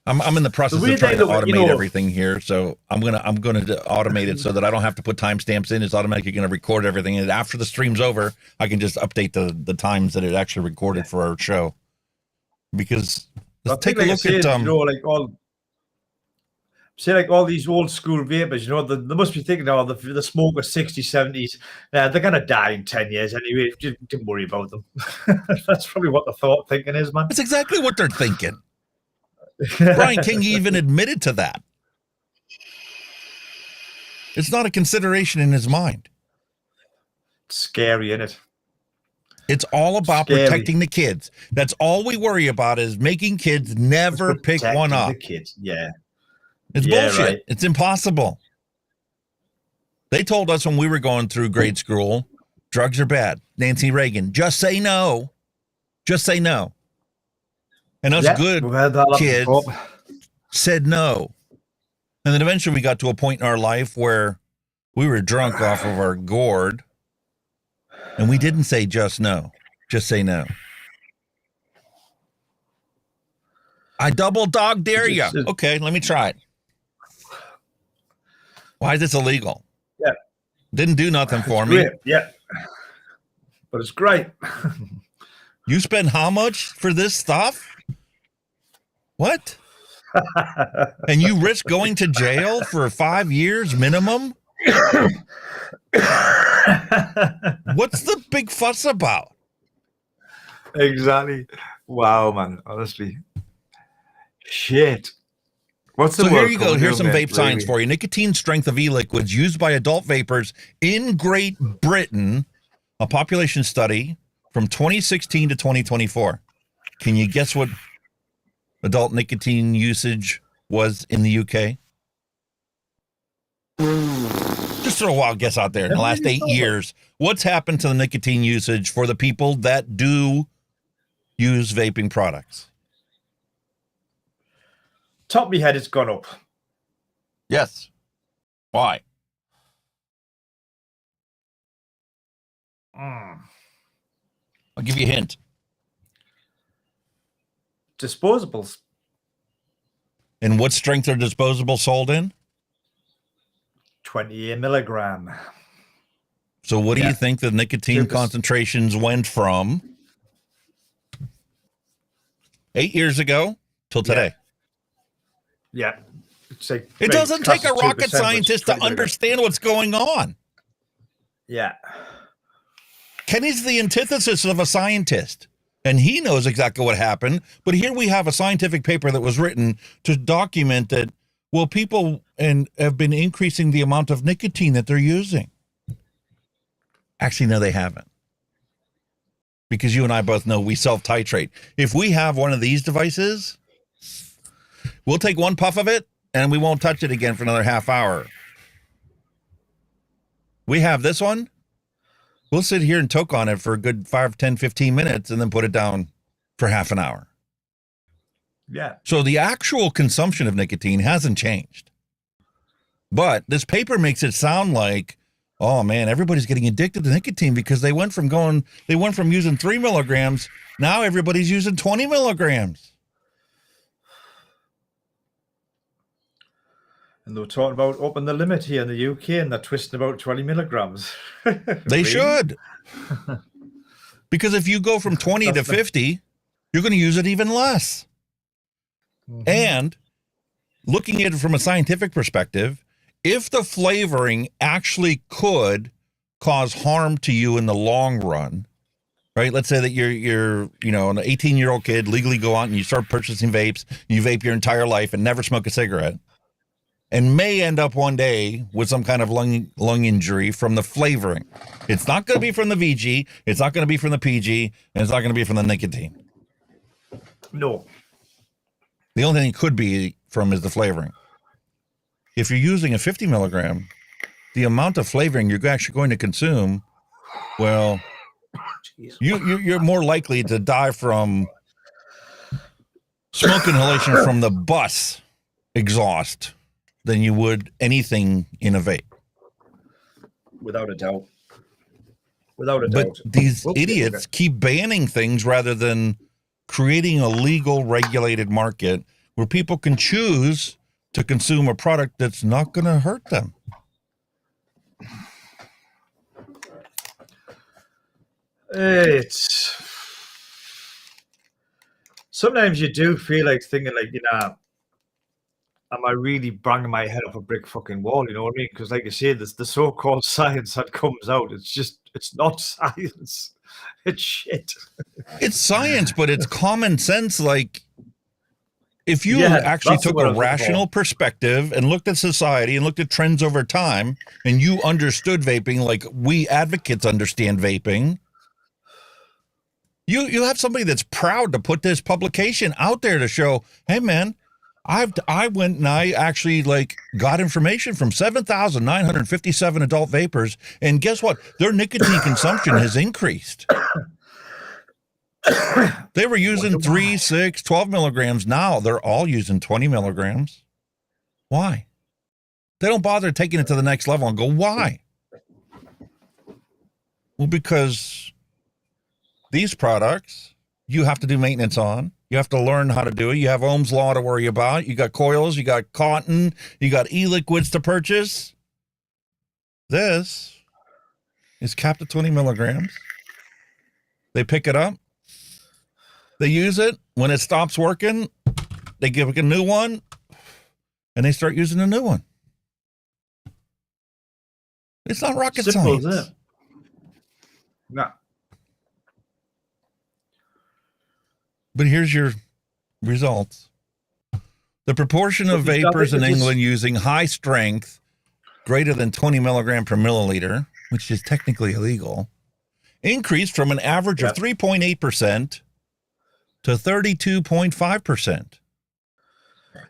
I'm in the process of trying to automate everything here, so I'm gonna automate it so that I don't have to put timestamps in. It's automatically going to record everything, and after the stream's over, I can just update the times that it actually recorded for our show. Because let's take a look at all these old school vapors. You know, they must be thinking, oh, the smokers 60s, 70s, they're gonna die in 10 years anyway. Don't worry about them. That's probably what the thinking is, man. That's exactly what they're thinking. Brian King even admitted to that. It's not a consideration in his mind. It's scary, isn't it? It's all about Scary. protecting the kids. That's all we worry about is making kids never pick one Protecting up. The kids, yeah. It's Yeah, bullshit. right. It's impossible. They told us when we were going through grade school, drugs are bad. Nancy Reagan, just say no. Just say no. And us Yeah, good we've had that up kids before. said no. And then eventually we got to a point in our life where we were drunk off of our gourd and we didn't say just no. Just say no. I double dog dare you. Okay, let me try it. Why is this illegal? Yeah. Didn't do nothing for It's me. great, yeah. But it's great. You spend how much for this stuff? What? And you risk going to jail for 5 years minimum? What's the big fuss about? Exactly. Wow, man. Honestly. Shit. What's the So here word you go. called? Here's some Man, vape science really? for you. Nicotine strength of e-liquids used by adult vapers in Great Britain. A population study from 2016 to 2024. Can you guess what adult nicotine usage was in the UK? Just throw a wild guess out there. In the last 8 years, what's happened to the nicotine usage for the people that do use vaping products? Top of my head, it's gone up. Yes. Why? I'll give you a hint. Disposables. And what strength are disposable sold in? 28 milligram. So what do you think the nicotine Super- concentrations went from 8 years ago till today? Yeah. It's like, It doesn't take a class of rocket 2%, but scientist to 20 milligram. understand what's going on. Yeah. Kenny's the antithesis of a scientist, and he knows exactly what happened. But here we have a scientific paper that was written to document that, well, people have been increasing the amount of nicotine that they're using. Actually, no, they haven't. Because you and I both know we self-titrate. If we have one of these devices, we'll take one puff of it, and we won't touch it again for another half hour. We have this one. We'll sit here and toke on it for a good 5, 10, 15 minutes and then put it down for half an hour. Yeah. So the actual consumption of nicotine hasn't changed. But this paper makes it sound like, oh man, everybody's getting addicted to nicotine because they went from using 3 milligrams. Now everybody's using 20 milligrams. And they were talking about upping the limit here in the UK, and they're twisting about 20 milligrams. They should. Because if you go from 20 to 50, you're going to use it even less. Mm-hmm. And looking at it from a scientific perspective, if the flavoring actually could cause harm to you in the long run, right? Let's say that you're an 18-year-old kid, legally go out and you start purchasing vapes, you vape your entire life and never smoke a cigarette, and may end up one day with some kind of lung injury from the flavoring. It's not going to be from the VG, it's not going to be from the PG, and it's not going to be from the nicotine. No. The only thing it could be from is the flavoring. If you're using a 50 milligram, the amount of flavoring you're actually going to consume, well, you're more likely to die from smoke inhalation from the bus exhaust than you would anything in a vape. Without a doubt. Without a doubt. But these idiots keep banning things rather than creating a legal regulated market where people can choose to consume a product that's not going to hurt them. It's sometimes you do feel like thinking like, am I really banging my head off a brick fucking wall? You know what I mean? Because like you say, the so-called science that comes out, it's not science. It's shit. It's science, but it's common sense. Like, If you actually took a rational perspective and looked at society and looked at trends over time, and you understood vaping like we advocates understand vaping, you have somebody that's proud to put this publication out there to show, hey man, I went and I actually got information from 7,957 adult vapers, and guess what? Their nicotine consumption has increased. They were using 3, 6, 12 milligrams. Now they're all using 20 milligrams. Why? They don't bother taking it to the next level and go, why? Well, because these products, you have to do maintenance on. You have to learn how to do it. You have Ohm's Law to worry about. You got coils, you got cotton, you got e-liquids to purchase. This is capped at 20 milligrams. They pick it up. They use it. When it stops working, they give it a new one, and they start using a new one. It's not rocket science. Isn't it? No. But here's your results. The proportion of vapers in England using high strength, greater than 20 milligram per milliliter, which is technically illegal, increased from an average of 3.8% to 32.5%.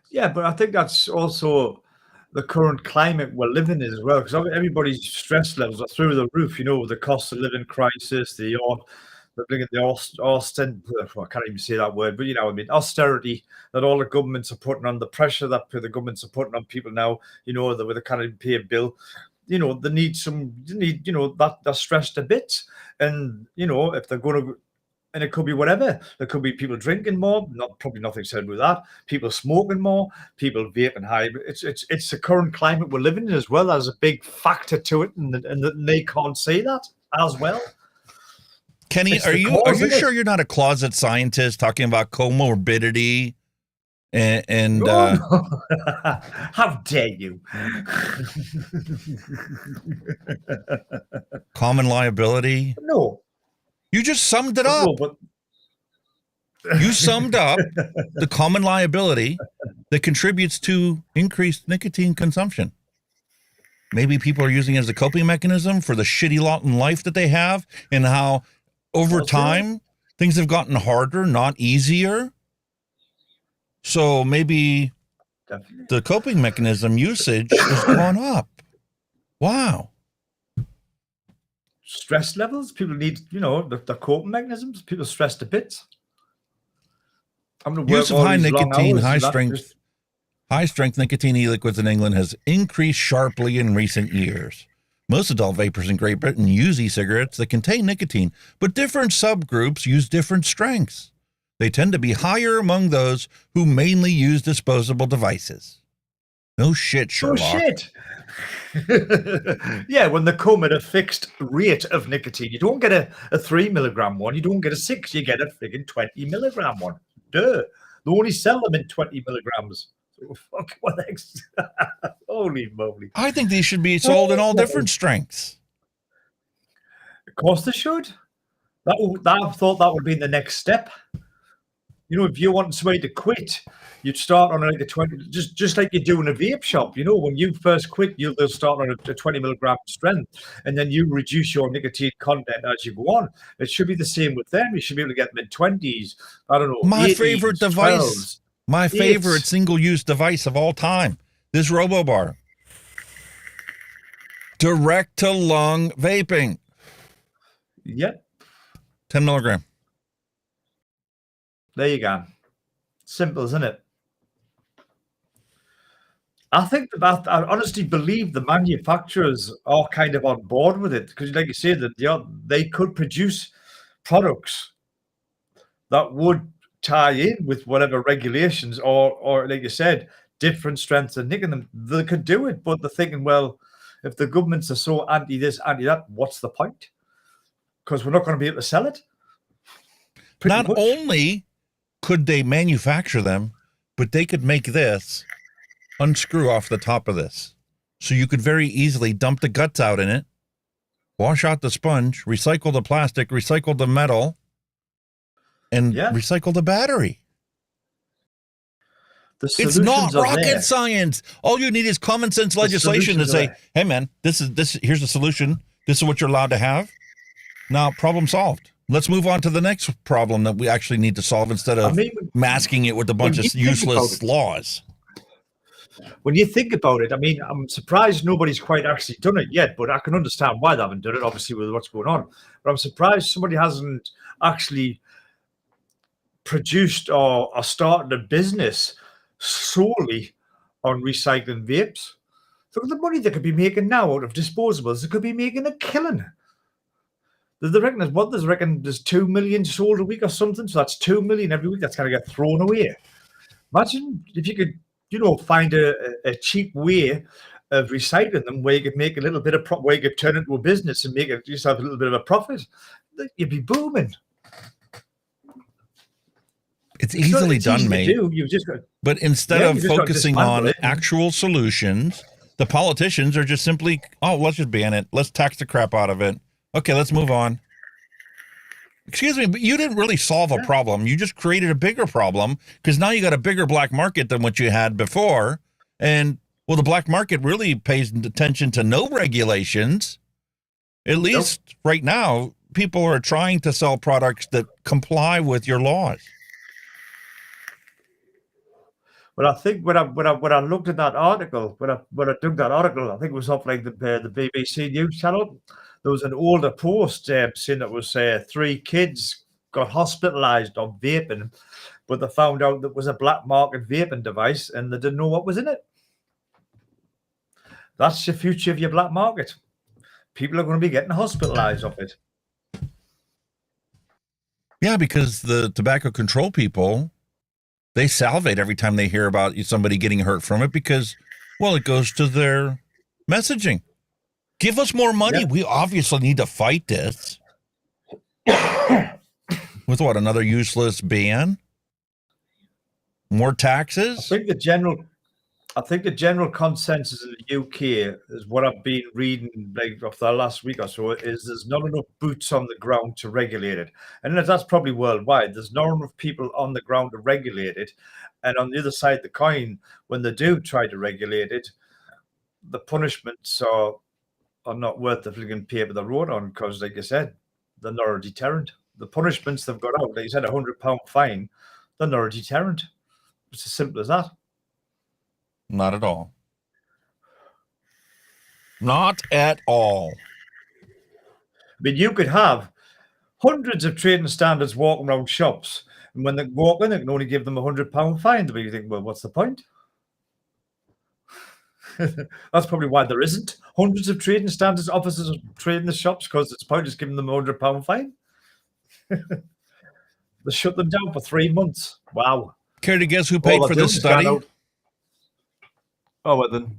Yeah, but I think that's also the current climate we're living in as well, because everybody's stress levels are through the roof. You know, the cost of living crisis, the I can't even say that word, but you know what I mean, austerity that all the governments are putting on, the pressure that the governments are putting on people now, you know, that they can't even pay a bill. You know, they need, you know, that they're stressed a bit. And, you know, if they're going to, and it could be whatever. There could be people drinking more, probably nothing said with that. People smoking more, people vaping high. It's the current climate we're living in as well. There's a big factor to it, and they can't say that as well. Kenny, are you sure you're not a closet scientist talking about comorbidity and no. How dare you? Common liability? No. You just summed it up. You summed up the common liability that contributes to increased nicotine consumption. Maybe people are using it as a coping mechanism for the shitty lot in life that they have, and how over time things have gotten harder, not easier. So maybe the coping mechanism usage has gone up. Wow. Stress levels, people need, you know, the coping mechanisms. People stressed a bit. Use of high nicotine, high strength nicotine e-liquids in England has increased sharply in recent years. Most adult vapers in Great Britain use e-cigarettes that contain nicotine, but different subgroups use different strengths. They tend to be higher among those who mainly use disposable devices. No shit, Sherlock. Oh shit. Yeah, when they come at a fixed rate of nicotine, you don't get a 3 milligram one, you don't get a 6, you get a friggin' 20 milligram one. Duh. They only sell them in 20 milligrams. So fuck what next? Holy moly. I think these should be sold in all different strengths. Of course they should. I thought that would be the next step. You know, if you want somebody to quit, you'd start on like a 20, just like you do in a vape shop. You know, when you first quit, they'll start on a 20 milligram strength, and then you reduce your nicotine content as you go on. It should be the same with them. You should be able to get them in 20s. I don't know. My 80s, favorite device, 12s, my favorite single-use device of all time, this RoboBar. Direct-to-lung vaping. Yep. 10 milligram. There you go. Simple, isn't it? I think I honestly believe the manufacturers are kind of on board with it, because, like you say, that they could produce products that would tie in with whatever regulations, or like you said, different strengths of nicotine. They could do it, but they're thinking, well, if the governments are so anti this, anti that, what's the point? Because we're not going to be able to sell it. Not only could they manufacture them, but they could make this, unscrew off the top of this. So you could very easily dump the guts out in it, wash out the sponge, recycle the plastic, recycle the metal, and recycle the battery. It's not rocket science. All you need is common sense legislation to say, hey man, here's the solution. This is what you're allowed to have. Now, problem solved. Let's move on to the next problem that we actually need to solve instead of masking it with a bunch of useless laws. When you think about it, I mean, I'm surprised nobody's quite actually done it yet, but I can understand why they haven't done it, obviously, with what's going on. But I'm surprised somebody hasn't actually produced or started a business solely on recycling vapes. Look at the money they could be making now out of disposables. They could be making a killing. They reckon there's 2 million sold a week or something, so that's 2 million every week that's going to get thrown away. Imagine if you could, find a cheap way of recycling them where you could make a little bit of where you could turn it into a business and make it just have a little bit of a profit. You'd be booming. It's easily done, mate. But instead of focusing on actual solutions, the politicians are just simply, let's just ban it. Let's tax the crap out of it. Okay, let's move on. Excuse me, but you didn't really solve a problem. You just created a bigger problem because now you got a bigger black market than what you had before. And, well, the black market really pays attention to no regulations. At least right now, people are trying to sell products that comply with your laws. But I think when I looked at that article, when I took that article, I think it was off like the BBC News channel. There was an older post saying that was 3 kids got hospitalized on vaping, but they found out that it was a black market vaping device and they didn't know what was in it. That's the future of your black market. People are going to be getting hospitalized off it. Yeah, because the tobacco control people, they salivate every time they hear about somebody getting hurt from it because, well, it goes to their messaging. Give us more money. Yep. We obviously need to fight this. With what, another useless ban? More taxes? I think the general consensus in the UK is what I've been reading like of the last week or so is there's not enough boots on the ground to regulate it. And that's probably worldwide. There's not enough people on the ground to regulate it. And on the other side of the coin, when they do try to regulate it, the punishments are not worth the flipping paper they wrote on because, like I said, they're not a deterrent. The punishments they've got out, like you said, £100 fine, they're not a deterrent. It's as simple as that. Not at all. Not at all. I mean, you could have hundreds of trading standards walking around shops, and when they walk in, they can only give them £100 fine. But you think, well, what's the point? That's probably why there isn't hundreds of trading standards officers trading the shops, because it's pointless giving them £100 fine. They shut them down for 3 months. Wow. Care to guess who paid for this study? Oh, well then.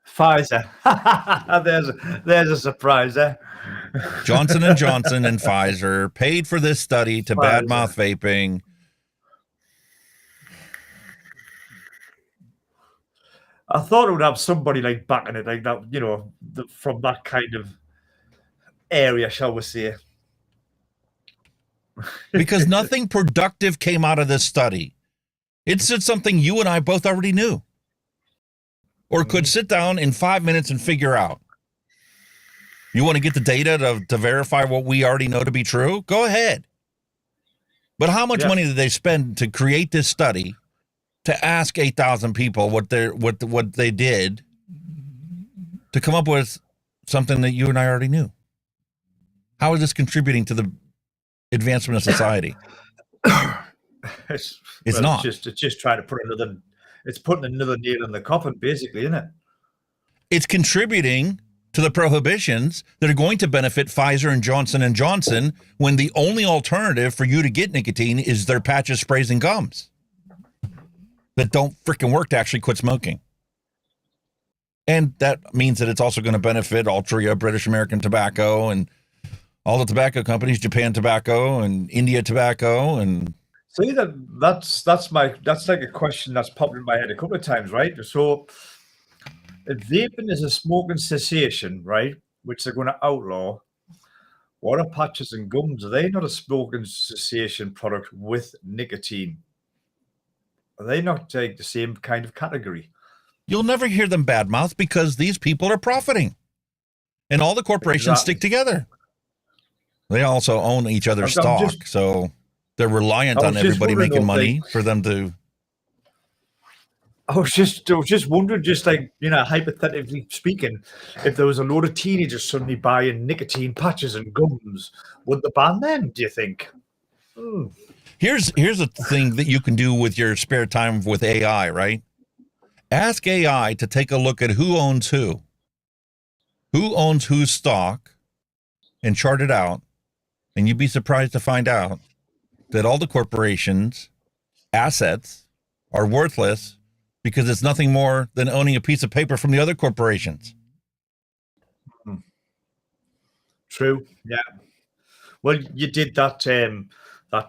Pfizer. there's a surprise there. Johnson & Johnson and Pfizer paid for this study to badmouth vaping. I thought it would have somebody like backing it, like that, from that kind of area, shall we say. Because nothing productive came out of this study. It's just something you and I both already knew. Or could sit down in 5 minutes and figure out. You want to get the data to verify what we already know to be true? Go ahead. But how much money did they spend to create this study, to ask 8,000 people what they did, to come up with something that you and I already knew? How is this contributing to the advancement of society? It's not. It's just trying to put it's putting another nail in the coffin, basically, isn't it? It's contributing to the prohibitions that are going to benefit Pfizer and Johnson & Johnson when the only alternative for you to get nicotine is their patches, sprays, and gums that don't freaking work to actually quit smoking. And that means that it's also going to benefit Altria, British American Tobacco, and all the tobacco companies, Japan Tobacco and India Tobacco. And see, that's like a question that's popped in my head a couple of times, right? So if vaping is a smoking cessation, right, which they're going to outlaw, What are patches and gums? Are they not a smoking cessation product with nicotine? Are they not like the same kind of category? You'll never hear them badmouth because these people are profiting. And all the corporations stick together. They also own each other's stock, so they're reliant on everybody making money for them to. I was just wondering, just like, you know, hypothetically speaking, if there was a load of teenagers suddenly buying nicotine patches and gums, would they ban them, do you think? Here's a thing that you can do with your spare time with AI, right? Ask AI to take a look at who owns whose stock, and chart it out. And you'd be surprised to find out that all the corporations' assets are worthless because it's nothing more than owning a piece of paper from the other corporations. True. Yeah. Well, you did that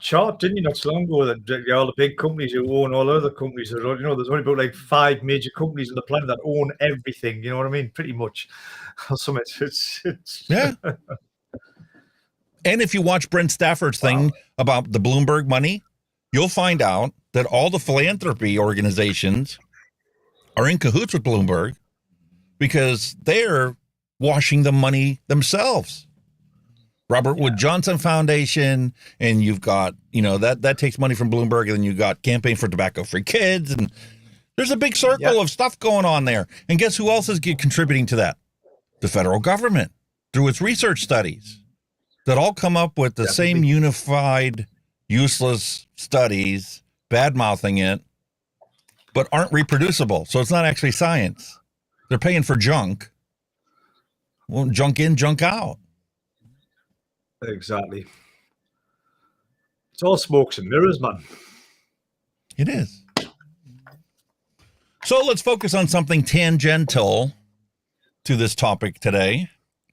chart, didn't you, not so long ago? That all the big companies who own all other companies. You know, there's only about like 5 major companies on the planet that own everything. You know what I mean? Pretty much. Yeah. And if you watch Brent Stafford's thing about the Bloomberg money, you'll find out that all the philanthropy organizations are in cahoots with Bloomberg because they're washing the money themselves. Robert Wood Johnson Foundation, and you've got, you know, that takes money from Bloomberg, and then you've got Campaign for Tobacco-Free Kids, and there's a big circle of stuff going on there. And guess who else is contributing to that? The federal government through its research studies that all come up with the same unified, useless studies, bad-mouthing it, but aren't reproducible. So it's not actually science. They're paying for junk. Well, junk in, junk out. Exactly. It's all smokes and mirrors, man. It is. So let's focus on something tangential to this topic today.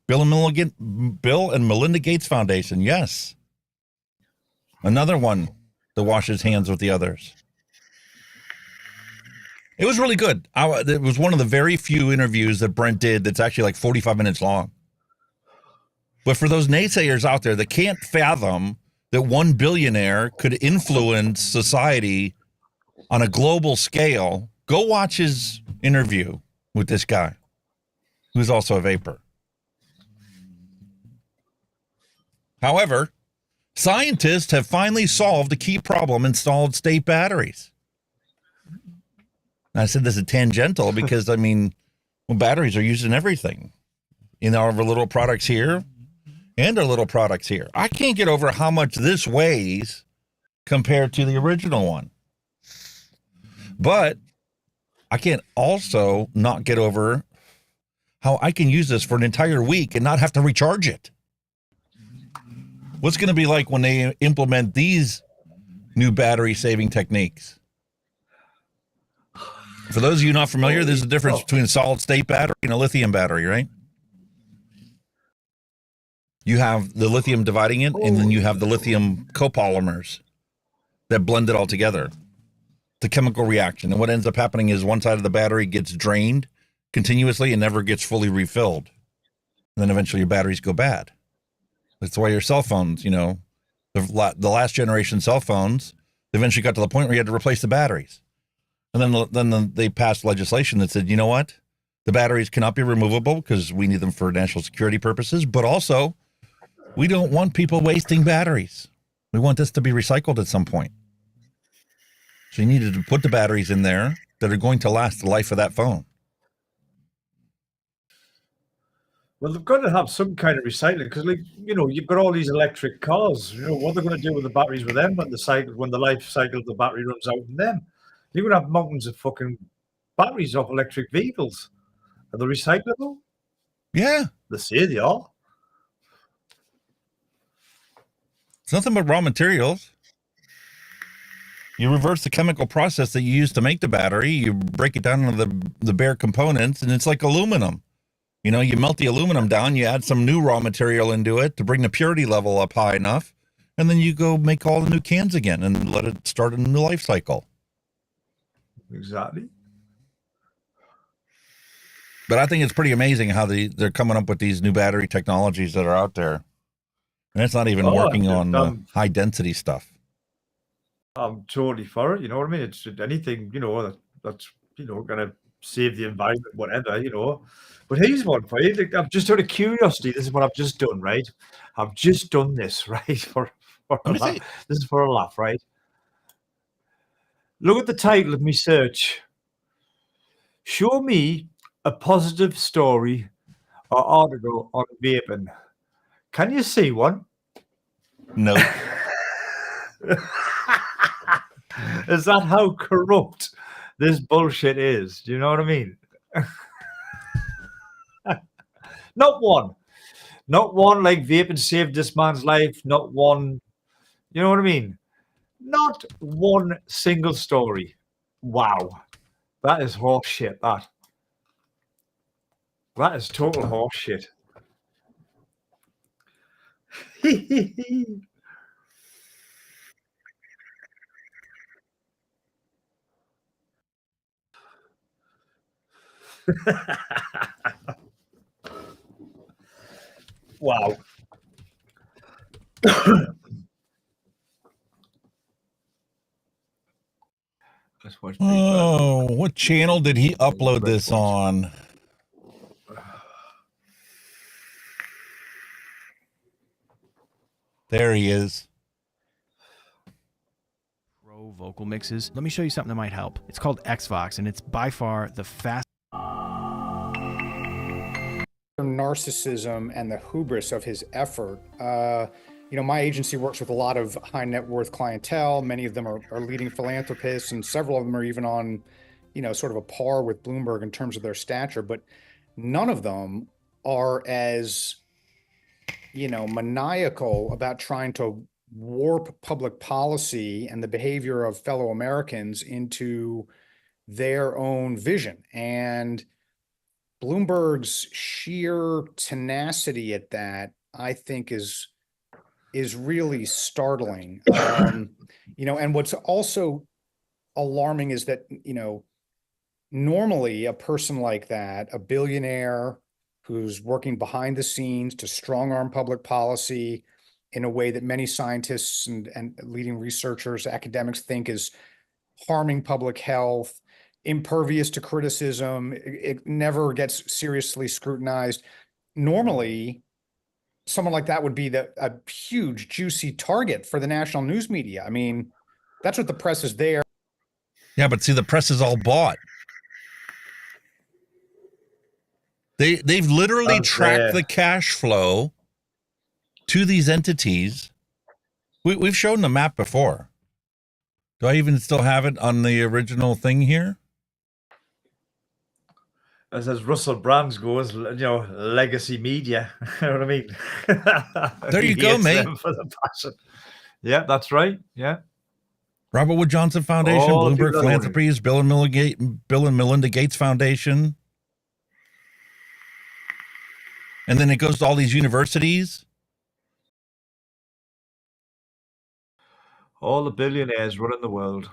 Bill and Melinda Gates Foundation. Yes. Another one that washes hands with the others. It was really good. It was one of the very few interviews that Brent did that's actually like 45 minutes long. But for those naysayers out there that can't fathom that one billionaire could influence society on a global scale, go watch his interview with this guy, who's also a vapor. However, scientists have finally solved a key problem in solid-state batteries. And I said this is tangential because, I mean, well, batteries are used in everything. In our little products here and our little products here. I can't get over how much this weighs compared to the original one. But I can't also not get over how I can use this for an entire week and not have to recharge it. What's going to be like when they implement these new battery saving techniques? For those of you not familiar, there's a difference between a solid state battery and a lithium battery, right? You have the lithium dividing it, and then you have the lithium copolymers that blend it all together. The chemical reaction. And what ends up happening is one side of the battery gets drained continuously and never gets fully refilled. And then eventually your batteries go bad. That's why your cell phones, you know, the last generation cell phones, eventually got to the point where you had to replace the batteries. And then they passed legislation that said, you know what? The batteries cannot be removable because we need them for national security purposes, but also we don't want people wasting batteries. We want this to be recycled at some point. So you needed to put the batteries in there that are going to last the life of that phone. Well, they've got to have some kind of recycling because, like, you know, you've got all these electric cars. You know, what they're going to do with the batteries with them when the life cycle of the battery runs out in them? You're going to have mountains of fucking batteries off electric vehicles. Are they recyclable? Yeah. They say they are. It's nothing but raw materials. You reverse the chemical process that you use to make the battery. You break it down into the bare components, and it's like aluminum. You know, you melt the aluminum down, you add some new raw material into it to bring the purity level up high enough, and then you go make all the new cans again and let it start a new life cycle. Exactly. But I think it's pretty amazing how they're coming up with these new battery technologies that are out there. And that's not even working on high density stuff. I'm totally for it. You know what I mean? It's anything, that's going to save the environment, whatever, But here's one for you. I've just out of curiosity, this is what I've just done, right? I've just done this, right? For a laugh. This is for a laugh, right? Look at the title of my search. Show me a positive story or article on vaping. Can you see one? No. Is that how corrupt this bullshit is? Do you know what I mean? Not one. Not one like vaping saved this man's life. Not one. You know what I mean? Not one single story. Wow. That is horse shit, that. That is total horse shit. Wow. Oh, what channel did he upload this on? There he is. Pro vocal mixes. Let me show you something that might help. It's called Xvox, and it's by far the fastest. Narcissism and the hubris of his effort. My agency works with a lot of high net worth clientele. Many of them are leading philanthropists, and several of them are even on, sort of a par with Bloomberg in terms of their stature, but none of them are as, maniacal about trying to warp public policy and the behavior of fellow Americans into their own vision. And Bloomberg's sheer tenacity at that, I think, is really startling. And what's also alarming is that, normally a person like that, a billionaire who's working behind the scenes to strong-arm public policy in a way that many scientists and leading researchers, academics think is harming public health, impervious to criticism, it never gets seriously scrutinized. Normally, someone like that would be a huge, juicy target for the national news media. I mean, that's what the press is there. Yeah, but see, the press is all bought. They've literally tracked the cash flow to these entities. We've shown the map before. Do I even still have it on the original thing here? As Russell Brand goes, legacy media. You know what I mean? There you go, mate. For the passion. Yeah, that's right. Yeah. Robert Wood Johnson Foundation, Bloomberg Philanthropies, Bill and Melinda Gates Foundation. And then it goes to all these universities. All the billionaires running the world.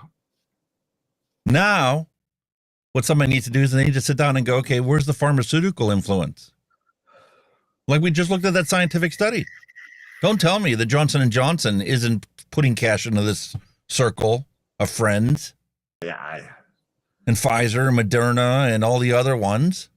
Now, what somebody needs to do is they need to sit down and go, okay, where's the pharmaceutical influence? Like we just looked at that scientific study. Don't tell me that Johnson & Johnson isn't putting cash into this circle of friends. Yeah. And Pfizer and Moderna and all the other ones.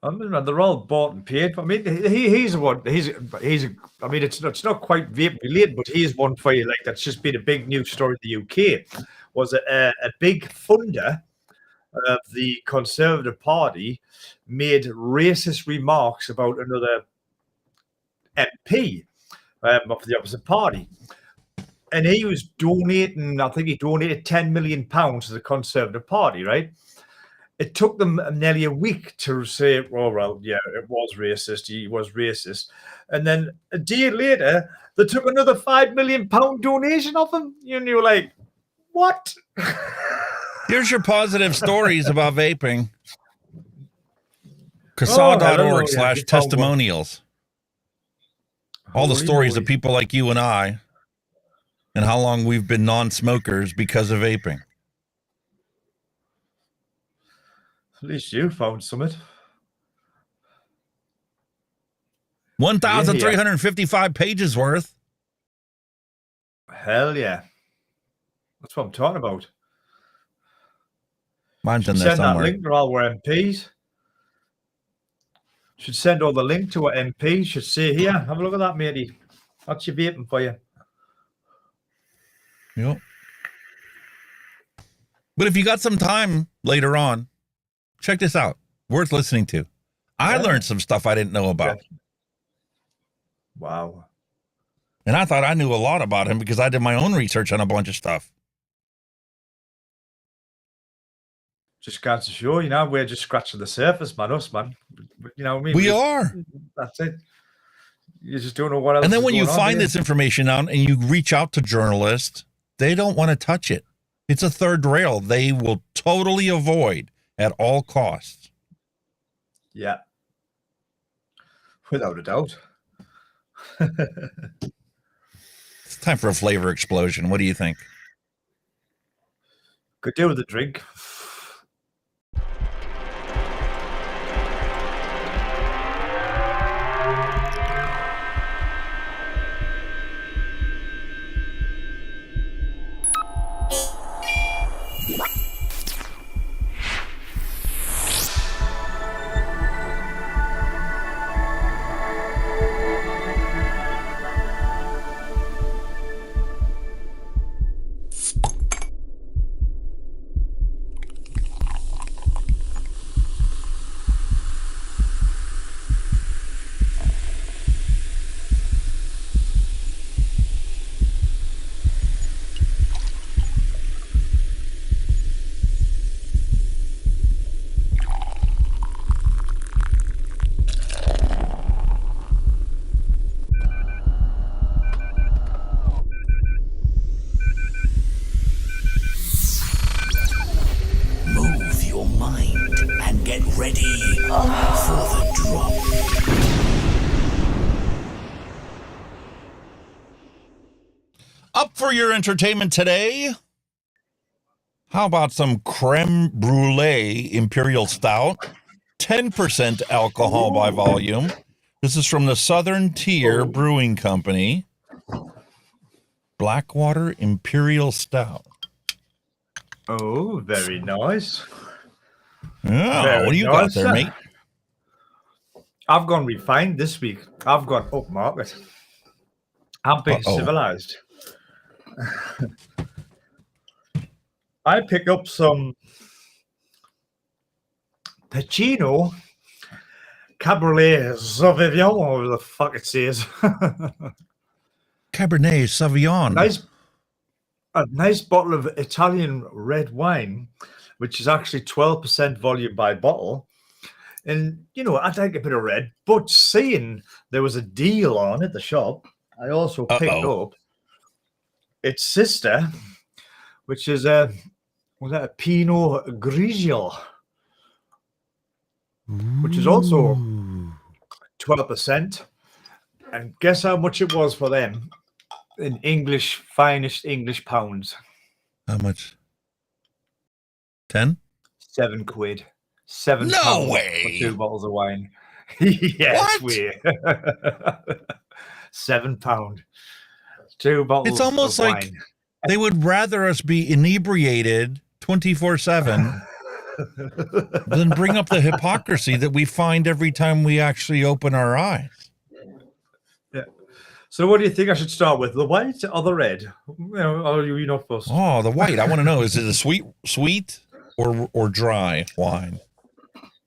I mean, they're all bought and paid. I mean, he's one. I mean, it's not quite vape related, but he's one for you. Like that's just been a big news story in the UK. Was a big funder of the Conservative Party made racist remarks about another MP of the opposite party, and he was donating. I think he donated £10 million to the Conservative Party, right? It took them nearly a week to say, oh, well, yeah, it was racist. He was racist. And then a day later, they took another £5 million donation off him. And you were like, what? Here's your positive stories about vaping. CASAW.org/testimonials. All the stories of people like you and I and how long we've been non-smokers because of vaping. At least you found something. 1,355 pages worth. Hell yeah. That's what I'm talking about. Mine's in there Send that somewhere. link to all our MPs. Should send all the link to our MP. Should say, here, have a look at that, matey. That's your vaping for you. Yep. But if you got some time later on, check this out. Worth listening to. I learned some stuff I didn't know about. Wow. And I thought I knew a lot about him because I did my own research on a bunch of stuff. Just goes to show, you know, we're just scratching the surface, man. Us, man. You know what I mean? We are. That's it. You just don't know what else. And then when you going on find here. this information out and you reach out to journalists, they don't want to touch it. It's a third rail they will totally avoid at all costs. Yeah. Without a doubt. It's time for a flavor explosion. What do you think? Could do with a drink. Up for your entertainment today, how about some Crème Brulee Imperial Stout, 10% alcohol by volume. This is from the Southern Tier Brewing Company. Blackwater Imperial Stout. Oh, very nice. Yeah, Very what do you nice, got there, mate? I've gone refined this week. I've gone upmarket. I'm being civilized. I picked up some Pacino Cabernet Sauvignon, whatever the fuck it says. Cabernet Sauvignon. A nice bottle of Italian red wine, which is actually 12% volume by bottle. And, you know, I like a bit of red, but seeing there was a deal on at the shop, I also picked up its sister, which is a Pinot Grigio, which is also 12%. And guess how much it was for them in finest English pounds? How much? 10? £7. £7. No way. For 2 bottles of wine. Yes, we. £7. 2 bottles. It's almost of like wine. they would rather us be inebriated 24/7 than bring up the hypocrisy that we find every time we actually open our eyes. Yeah. So, what do you think I should start with? The white or the red? You know, or you not first? Oh, the white. I want to know: is it a sweet or dry wine?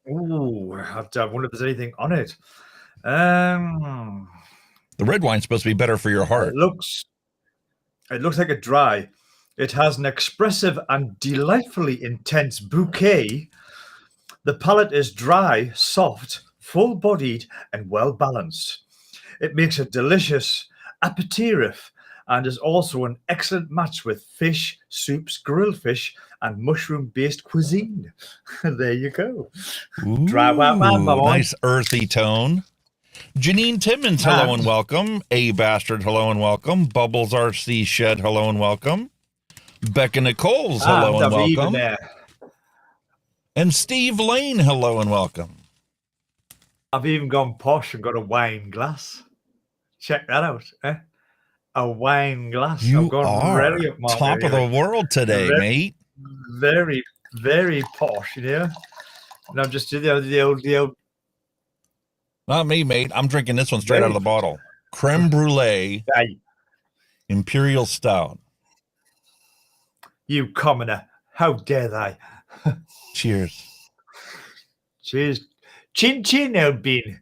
Ooh, I wonder if there's anything on it. The red wine's supposed to be better for your heart. It looks like a dry. It has an expressive and delightfully intense bouquet. The palate is dry, soft, full-bodied, and well-balanced. It makes a delicious aperitif and is also an excellent match with fish, soups, grilled fish, and mushroom-based cuisine. There you go. Ooh, Dry white wine, my boy. nice earthy tone. Janine Timmons, hello and welcome. A Bastard, hello and welcome. Bubbles RC Shed, hello and welcome. Becca Nichols, hello and welcome. There. And Steve Lane, hello and welcome. I've even gone posh and got a wine glass. Check that out, eh? A wine glass. You I've gone are really up top of the world today, mate. Very, very posh, you know. And I'm just the old. Not me, mate. I'm drinking this one straight out of the bottle. Crème Brulee, Imperial Stout. You commoner! How dare they? Cheers. Cheers. Chin chin, old bean.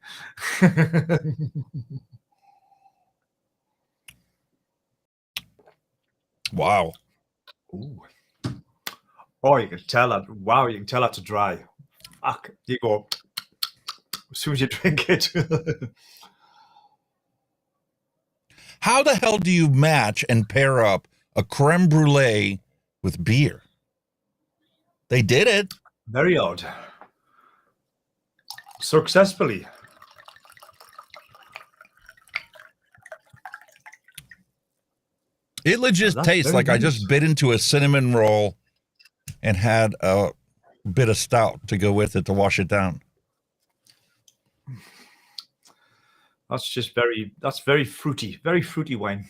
Wow. Ooh. Oh, you can tell that. Wow, you can tell that's dry. Fuck. You go as soon as you drink it. How the hell do you match and pair up a creme brulee with beer? They did it. Very odd. Successfully. It legit tastes like I just bit into a cinnamon roll and had a bit of stout to go with it to wash it down. That's very fruity wine.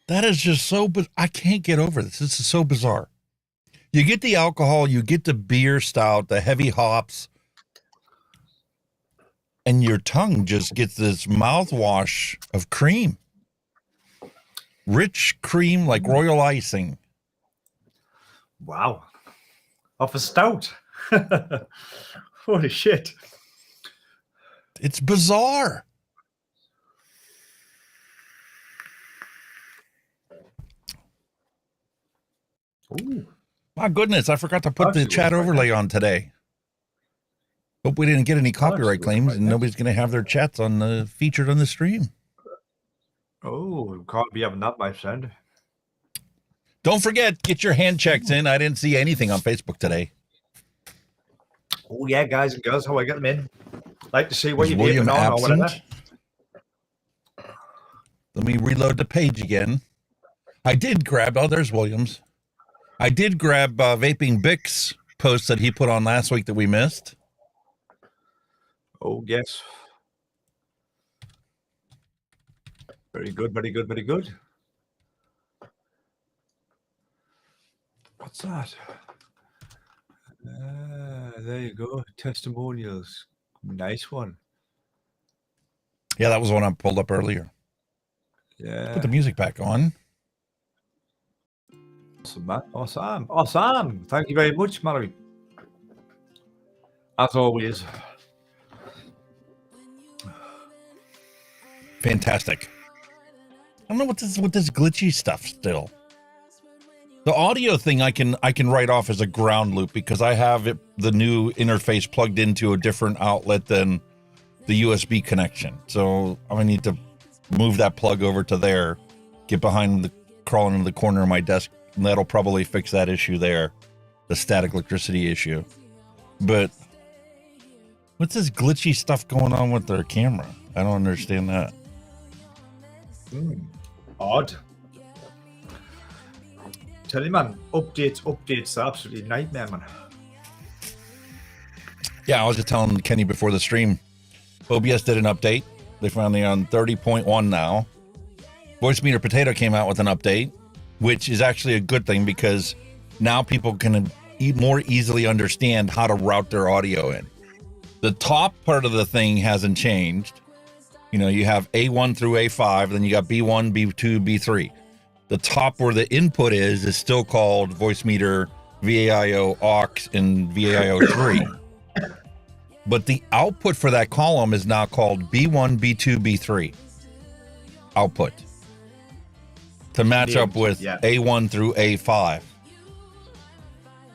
That is just so, I can't get over this. This is so bizarre. You get the alcohol, you get the beer stout, the heavy hops, and your tongue just gets this mouthwash of cream. Rich cream like royal icing. Wow. Off a stout. Holy shit. It's bizarre. Ooh. My goodness, I forgot to put the chat overlay on today. Hope we didn't get any copyright claims and nobody's going to have their chats on featured on the stream. Oh, can't be having that, my friend. Don't forget, get your hand checks in. I didn't see anything on Facebook today. Oh, yeah, guys and girls, how I get them in. Like to see what you're William doing on or whatever. Let me reload the page again. I did grab, oh, there's Williams. I did grab Vaping Bix post that he put on last week that we missed. Oh, yes. Very good, very good, very good. What's that? There you go. Testimonials. Nice one. Yeah, that was one I pulled up earlier. Yeah. Put the music back on. Awesome, man. Awesome. Awesome. Thank you very much, Mallery. As always. Fantastic. I don't know what this glitchy stuff still. The audio thing I can write off as a ground loop because I have the new interface plugged into a different outlet than the USB connection. So I need to move that plug over to there, get behind crawl into the corner of my desk, and that'll probably fix that issue there, the static electricity issue. But what's this glitchy stuff going on with their camera? I don't understand that. Odd. Tell you, man, updates are absolutely nightmare, man. Yeah, I was just telling Kenny before the stream, OBS did an update. They're finally on 30.1 now. Voice Meter Potato came out with an update, which is actually a good thing because now people can more easily understand how to route their audio in. The top part of the thing hasn't changed. You know, you have A1 through A5, then you got B1, B2, B3. The top where the input is still called voice meter, VAIO, aux, and VAIO 3. But the output for that column is now called B1, B2, B3 output to match up with A1 through A5.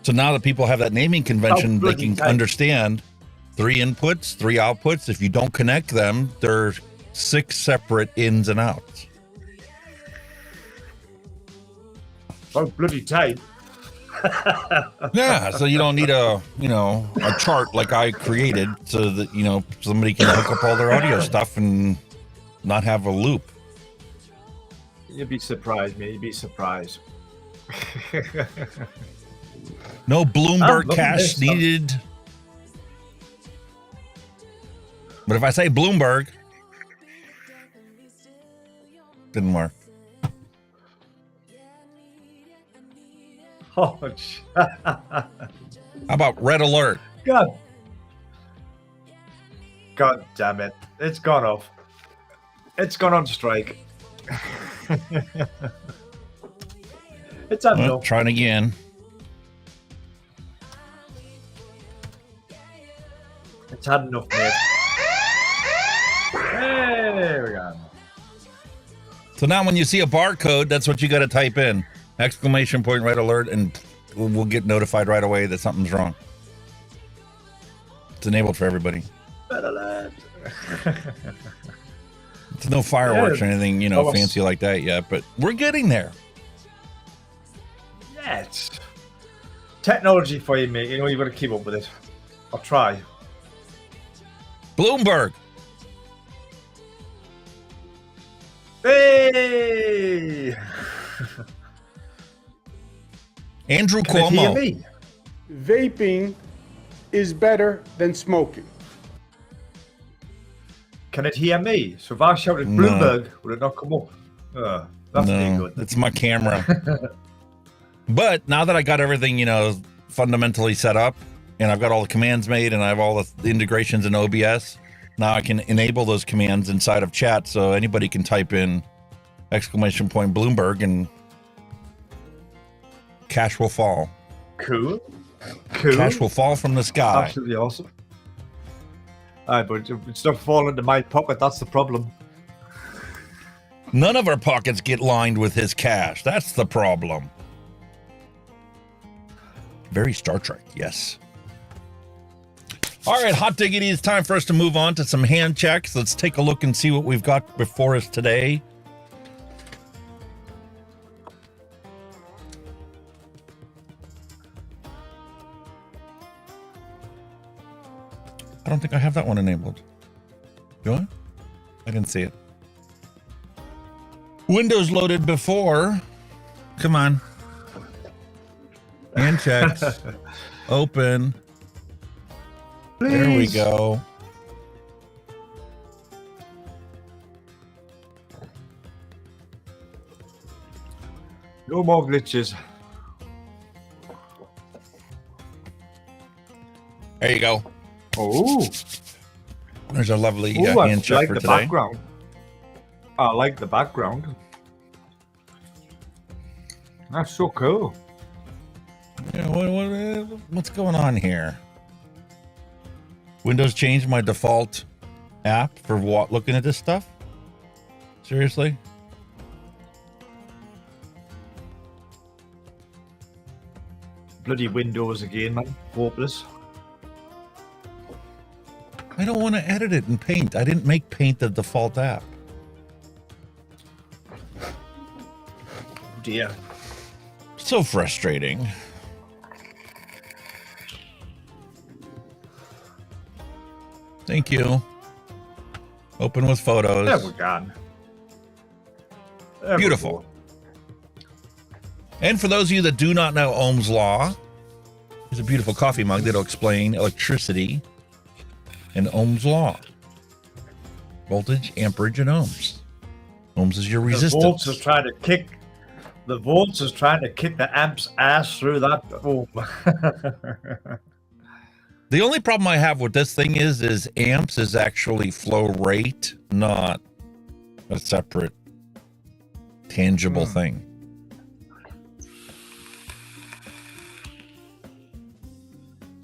So now that people have that naming convention, they can understand 3 inputs, 3 outputs. If you don't connect them, they're 6 separate ins and outs. Oh, bloody tight. Yeah, so you don't need a chart like I created so that, somebody can hook up all their audio stuff and not have a loop. You'd be surprised, mate. You'd be surprised. No Bloomberg loving cash this. needed. But if I say Bloomberg, didn't work. Oh, How about red alert? God damn it. It's gone off. It's gone on strike. It's had enough. Trying again. It's had enough, mate. Hey, we got it. So now when you see a barcode, that's what you got to type in. Exclamation point, red alert, and we'll get notified right away that something's wrong. It's enabled for everybody. Red alert. It's no fireworks or anything, Oh, fancy like that yet, but we're getting there. Yeah, it's technology for you, mate. You've got to keep up with it. I'll try. Bloomberg. Hey! Andrew Can it hear Cuomo. me? Vaping is better than smoking. Can it hear me? So if I shouted Bloomberg, would it not come up? That's pretty good. It's my camera. But now that I got everything, fundamentally set up, and I've got all the commands made, and I have all the integrations in OBS, now I can enable those commands inside of chat, so anybody can type in exclamation point Bloomberg, and cash will fall. Cool. Cash will fall from the sky. Absolutely awesome. But it's not falling into my pocket. That's the problem. None of our pockets get lined with his cash. That's the problem. Very Star Trek, yes. All right, hot diggity, it's time for us to move on to some hand checks. Let's take a look and see what we've got before us today. I don't think I have that one enabled. Do I? I didn't see it. Windows loaded before. Come on. Hand checks. Open. Please. There we go. No more glitches. There you go. Oh. There's a lovely I hand check like for the today. background. I like the background. That's so cool. Yeah, what's going on here? Windows changed my default app for looking at this stuff? Seriously? Bloody Windows again, man. Hopeless. I don't want to edit it in Paint. I didn't make Paint the default app. Dear. So frustrating. Thank you. Open with photos. There we go. Beautiful. And for those of you that do not know Ohm's Law, there's a beautiful coffee mug that'll explain electricity and Ohm's Law. Voltage, amperage, and ohms. Ohms is your resistance. The volts is trying to kick the amp's ass through that ohm. The only problem I have with this thing is amps is actually flow rate, not a separate tangible thing.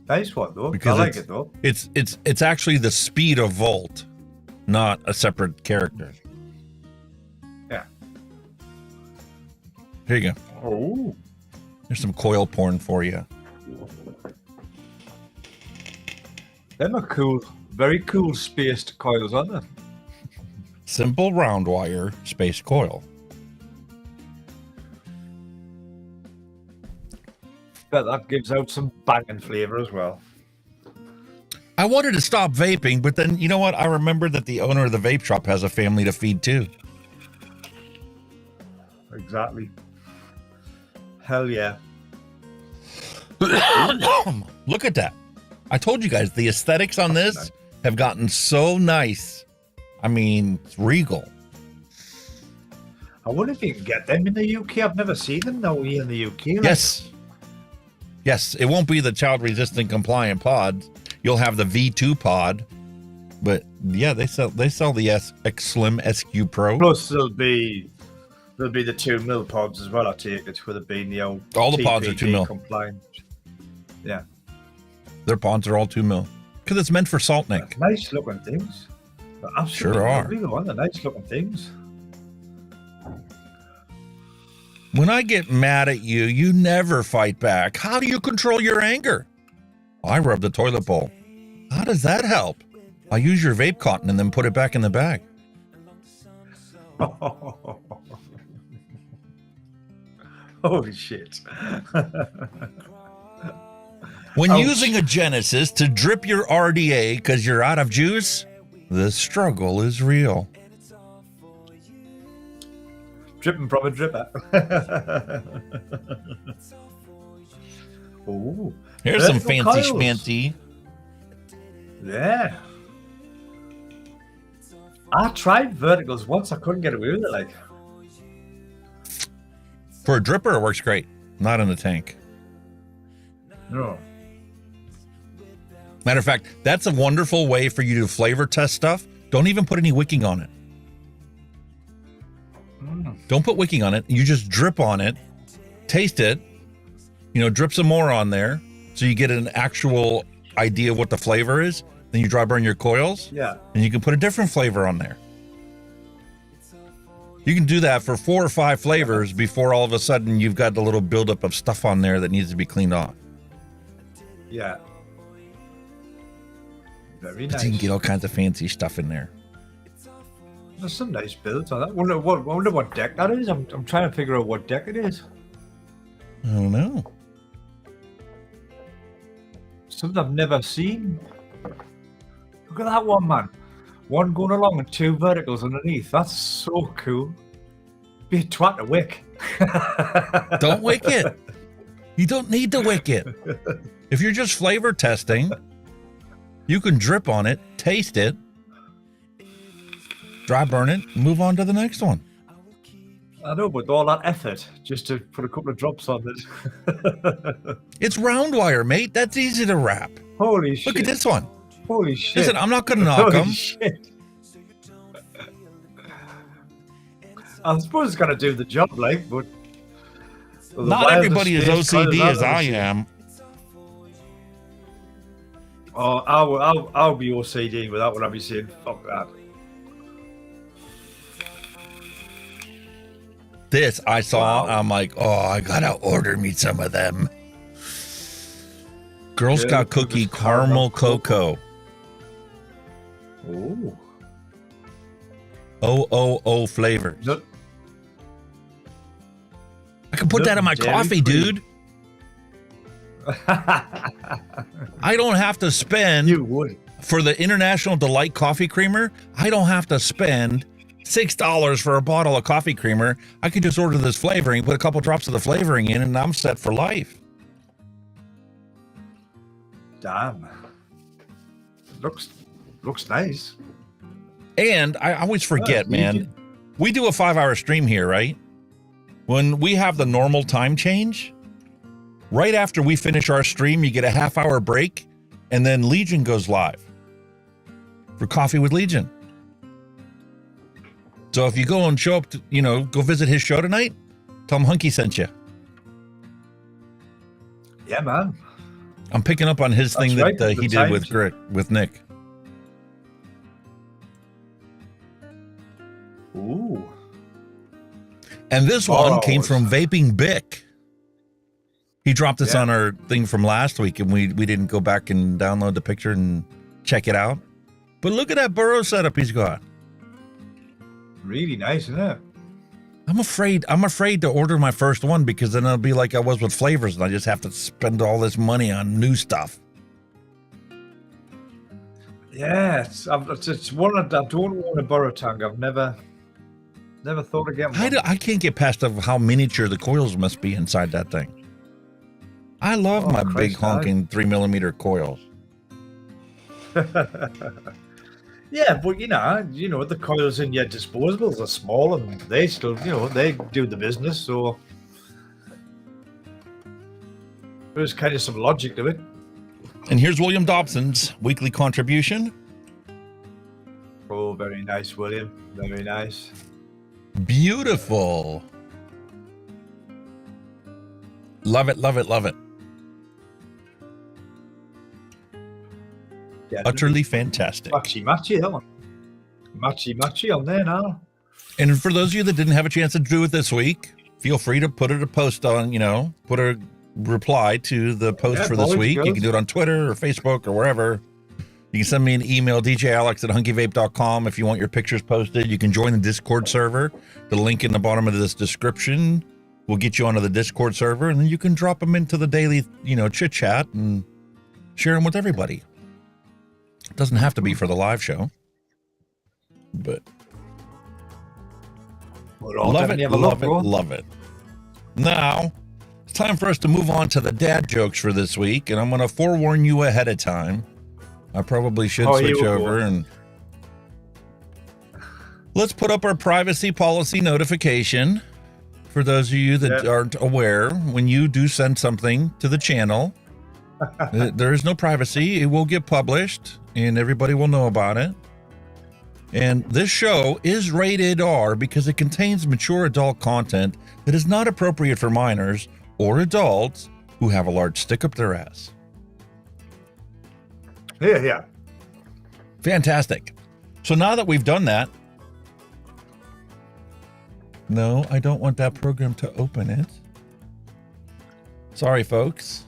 Nice one though. Because I like it though. It's actually the speed of volt, not a separate character. Yeah. Here you go. Oh. There's some coil porn for you. Them are cool, very cool spaced coils, aren't they? Simple round wire space coil. Bet that gives out some banging flavor as well. I wanted to stop vaping, but then, you know what? I remembered that the owner of the vape shop has a family to feed too. Exactly. Hell yeah. Look at that. I told you guys, the aesthetics on this have gotten so nice. I mean, it's regal. I wonder if you can get them in the UK. I've never seen them though here in the UK. Yes. Yes, it won't be the child-resistant compliant pods. You'll have the V2 pod. But yeah, they sell the X-Slim SQ Pro. Plus there'll be the 2 mil pods as well, I take it, with it being the old all the pods are TPD 2 mil compliant. Yeah. Their pods are all 2 mil. Because it's meant for salt, Nick. Nice looking things. They're absolutely Sure are. lovely, they're nice looking things. When I get mad at you, you never fight back. How do you control your anger? I rub the toilet bowl. How does that help? I use your vape cotton and then put it back in the bag. Holy shit. When Ouch. using a Genesis to drip your RDA because you're out of juice, the struggle is real. Dripping from a dripper. Ooh. Here's some vertical fancy coils. schmancy. Yeah. I tried verticals once. I couldn't get away with it. Like, For a dripper, it works great. Not in the tank. no. Matter of fact, that's a wonderful way for you to flavor test stuff. Don't even put any wicking on it. Don't put wicking on it. You just drip on it, taste it, drip some more on there so you get an actual idea of what the flavor is. Then you dry burn your coils. Yeah. And you can put a different flavor on there. You can do that for 4 or 5 flavors before all of a sudden you've got a little buildup of stuff on there that needs to be cleaned off. Yeah. Very But nice. you can get all kinds of fancy stuff in there. There's some nice builds on that. I wonder what deck that is. I'm trying to figure out what deck it is. I don't know. Something I've never seen. Look at that one, man. One going along and 2 verticals underneath. That's so cool. Be a twat to wick. Don't wick it. You don't need to wick it. If you're just flavor testing, you can drip on it, taste it, dry burn it, and move on to the next one. I know, but all that effort just to put a couple of drops on it. It's round wire, mate. That's easy to wrap. Holy shit. Look at this one. Holy shit. Listen, I'm not going to knock Holy them. shit. I suppose it's going to do the job, like, but... Not everybody is OCD as I am. Oh, I'll be OCD with that one. I'll be saying, fuck that. This I saw, I'm like, oh, I gotta order me some of them. Girl Scout cookie caramel cocoa. Ooh. OOO flavors. I can put that in my coffee, dude. I don't have to spend for the International Delight Coffee Creamer. I don't have to spend $6 for a bottle of coffee creamer. I could just order this flavoring, put a couple drops of the flavoring in, and I'm set for life. Damn. Looks nice. And I always forget, man. We do a 5-hour stream here, right? When we have the normal time change, right after we finish our stream, you get a half-hour break, and then Legion goes live for Coffee with Legion. So if you go and show up, to, go visit his show tonight, tell him Hunky sent you. Yeah, man. I'm picking up on his thing right, that he did with Nick. Ooh. And this one came from Vaping Bic. He dropped this on our thing from last week, and we didn't go back and download the picture and check it out. But look at that burrow setup he's got. Really nice, isn't it? I'm afraid to order my first one because then it'll be like I was with flavors, and I just have to spend all this money on new stuff. Yeah, it's one I don't want a burrow tank. I've never Never thought of getting one. I can't get past of how miniature the coils must be inside that thing. I love my big honking 3mm coils. Yeah, but you know, the coils in your disposables are small, and they still, they do the business. So there's kind of some logic to it. And here's William Dobson's weekly contribution. Oh, very nice, William. Very nice. Beautiful. Love it, love it, love it. Yeah, utterly fantastic. Matchy, that one. Matchy on there now. And for those of you that didn't have a chance to do it this week, feel free to put a post on, put a reply to the post for this week. You can do it on Twitter or Facebook or wherever. You can send me an email, djalex@hunkyvape.com, if you want your pictures posted. You can join the Discord server. The link in the bottom of this description will get you onto the Discord server, and then you can drop them into the daily, chit chat and share them with everybody. It doesn't have to be for the live show, but love it, love it. Now, it's time for us to move on to the dad jokes for this week, and I'm going to forewarn you ahead of time. I probably should switch over and let's put up our privacy policy notification for those of you that aren't aware. When you do send something to the channel, there is no privacy. It will get published and everybody will know about it. And this show is rated R because it contains mature adult content that is not appropriate for minors or adults who have a large stick up their ass. Yeah. Fantastic. So now that we've done that, no, I don't want that program to open it. Sorry, folks.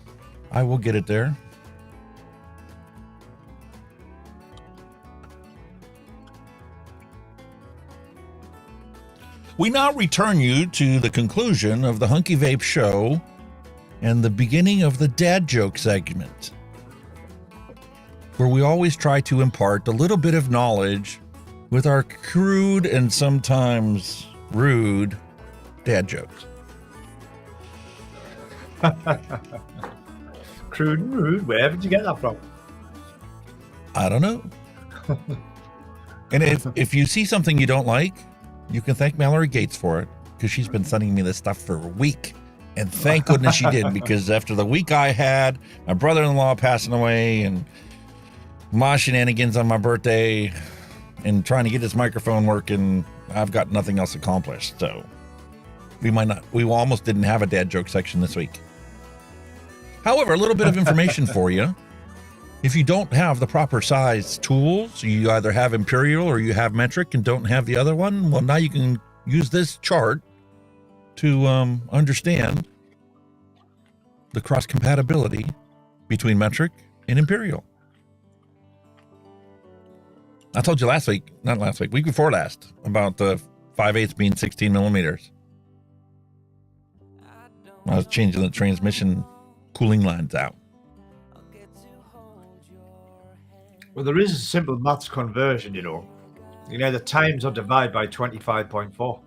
I will get it there. We now return you to the conclusion of the Hunky Vape show and the beginning of the dad joke segment, where we always try to impart a little bit of knowledge with our crude and sometimes rude dad jokes. Crude and rude, where did you get that from? I don't know. And if you see something you don't like, you can thank Mallery Gates for it, because she's been sending me this stuff for a week. And thank goodness she did, because after the week I had, my brother-in-law passing away, and my shenanigans on my birthday, and trying to get this microphone working, I've got nothing else accomplished. So we almost didn't have a dad joke section this week. However, a little bit of information for you. If you don't have the proper size tools, you either have Imperial or you have metric and don't have the other one, well, now you can use this chart to understand the cross compatibility between metric and Imperial. I told you week before last, about the 5/8 being 16 millimeters. I was changing the transmission cooling lines out. Well, there is a simple maths conversion, the times are divided by 25.4.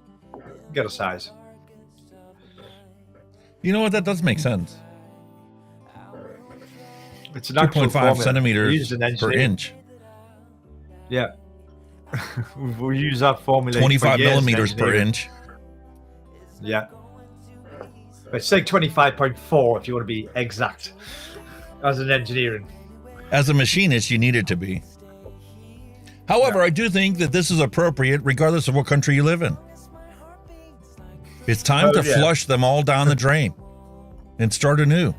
Get a size. You know what? That does make sense. It's an actual 2.5 centimeters per inch. Yeah. We use that formula. 25 millimeters per inch. Yeah. It's like 25.4 if you want to be exact as an engineering. As a machinist, you need it to be. However, I do think that this is appropriate regardless of what country you live in. It's time to flush them all down the drain and start anew.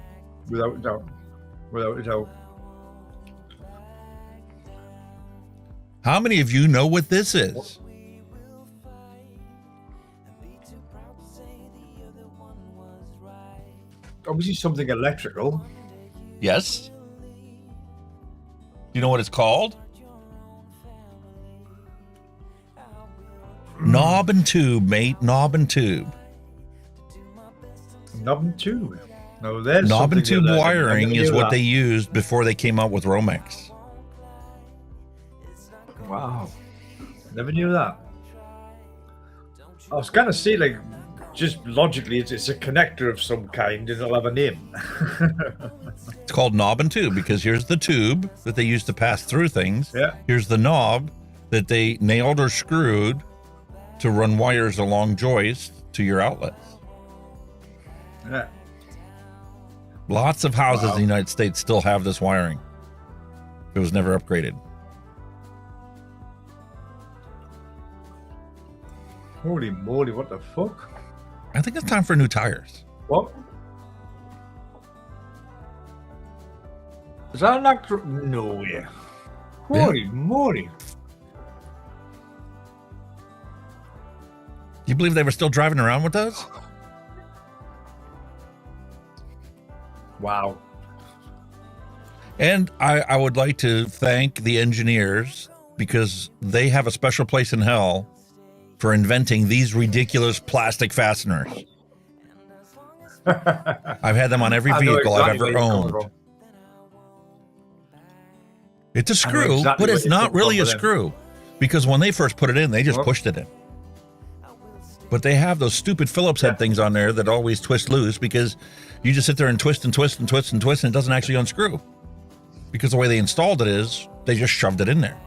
Without a doubt. Without a doubt. How many of you know what this is? Obviously something electrical. Yes. Do you know what it's called? Knob and tube, mate. Knob and tube. Knob and tube. No, there's knob and tube wiring is what they used before they came out with Romex. Wow. Never knew that. I was gonna say, like, just logically, it's a connector of some kind, and it'll have a name. It's called knob and tube because here's the tube that they use to pass through things. Yeah. Here's the knob that they nailed or screwed to run wires along joists to your outlets. Yeah. Lots of houses in the United States still have this wiring. It was never upgraded. Holy moly, what the fuck? I think it's time for new tires. What? Is that an actual? No way. Holy moly. Do you believe they were still driving around with those? Wow. And I would like to thank the engineers because they have a special place in hell for inventing these ridiculous plastic fasteners. I've had them on every vehicle I've ever owned. It's a screw, but it's not really a screw because when they first put it in, they just pushed it in. But they have those stupid Phillips head things on there that always twist loose because you just sit there and twist and twist and twist and twist and it doesn't actually unscrew. Because the way they installed it is, they just shoved it in there.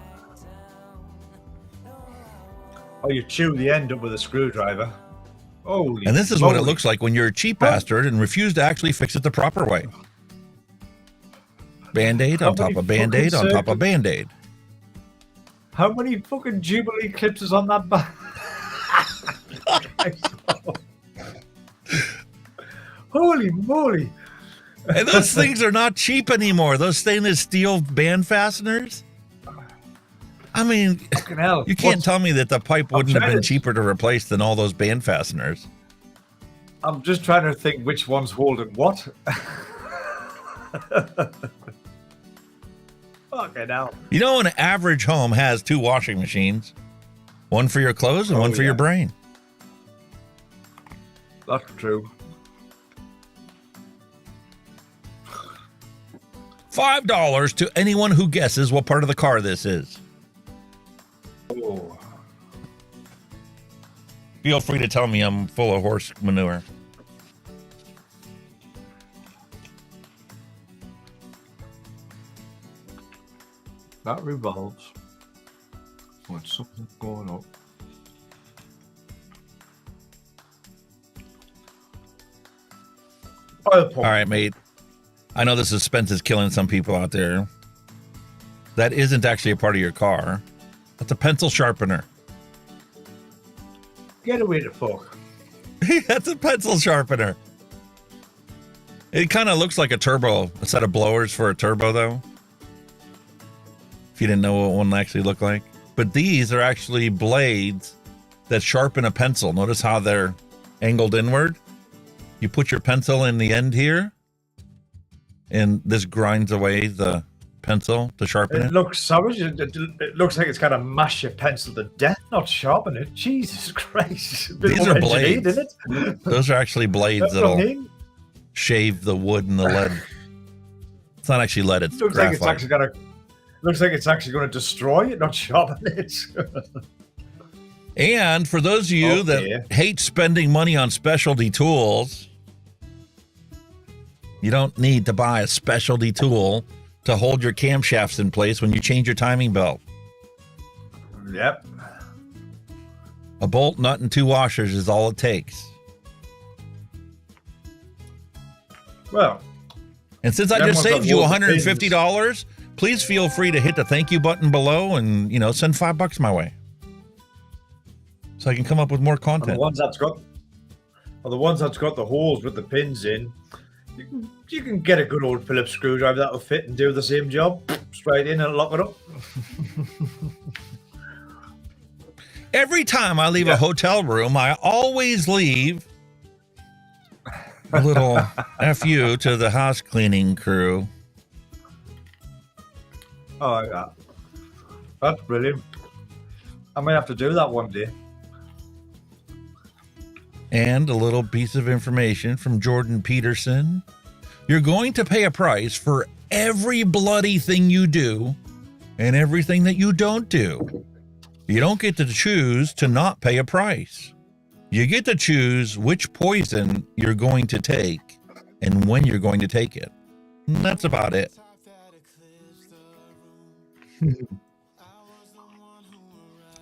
Oh, you chew the end up with a screwdriver. Holy And this is what it looks like when you're a cheap bastard and refuse to actually fix it the proper way. Band-Aid on top of Band-Aid on top of Band-Aid. How many fucking Jubilee clips is on that back? Holy moly. And those things are not cheap anymore. Those stainless steel band fasteners. I mean, fucking hell. You can't tell me that the pipe wouldn't have been cheaper to replace than all those band fasteners. I'm just trying to think which one's holding what. Fucking hell. You know, an average home has 2 washing machines. One for your clothes and one for your brain. That's true. $5 to anyone who guesses what part of the car this is. Oh. Feel free to tell me I'm full of horse manure. That revolves. What's something going up? Oil pump. All right, mate. I know the suspense is killing some people out there. That isn't actually a part of your car. That's a pencil sharpener. Get away the fuck. That's a pencil sharpener. It kind of looks like a turbo, a set of blowers for a turbo, though. If you didn't know what one actually looked like. But these are actually blades that sharpen a pencil. Notice how they're angled inward. You put your pencil in the end here, and this grinds away the pencil to sharpen it. It looks savage. It looks like it's going to mash your pencil to death, not sharpen it. Jesus Christ. These are blades. Isn't it? Those are actually blades that'll shave the wood and the lead. It's not actually lead, it's looks graphite. like it's actually going to. Looks like it's actually going to destroy it, not sharpen it. And for those of you that hate spending money on specialty tools, you don't need to buy a specialty tool to hold your camshafts in place when you change your timing belt. Yep. A bolt, nut, and 2 washers is all it takes. Well. And since I just saved you $150, please feel free to hit the thank you button below and, you know, send $5 my way. So I can come up with more content. And the ones that's got the holes with the pins in, you can get a good old Phillips screwdriver that'll fit and do the same job. Straight in and lock it up. Every time I leave a hotel room, I always leave a little FU to the house cleaning crew. Oh, yeah. That's brilliant. I might have to do that one day. And a little piece of information from Jordan Peterson. You're going to pay a price for every bloody thing you do and everything that you don't do. You don't get to choose to not pay a price. You get to choose which poison you're going to take and when you're going to take it. And that's about it.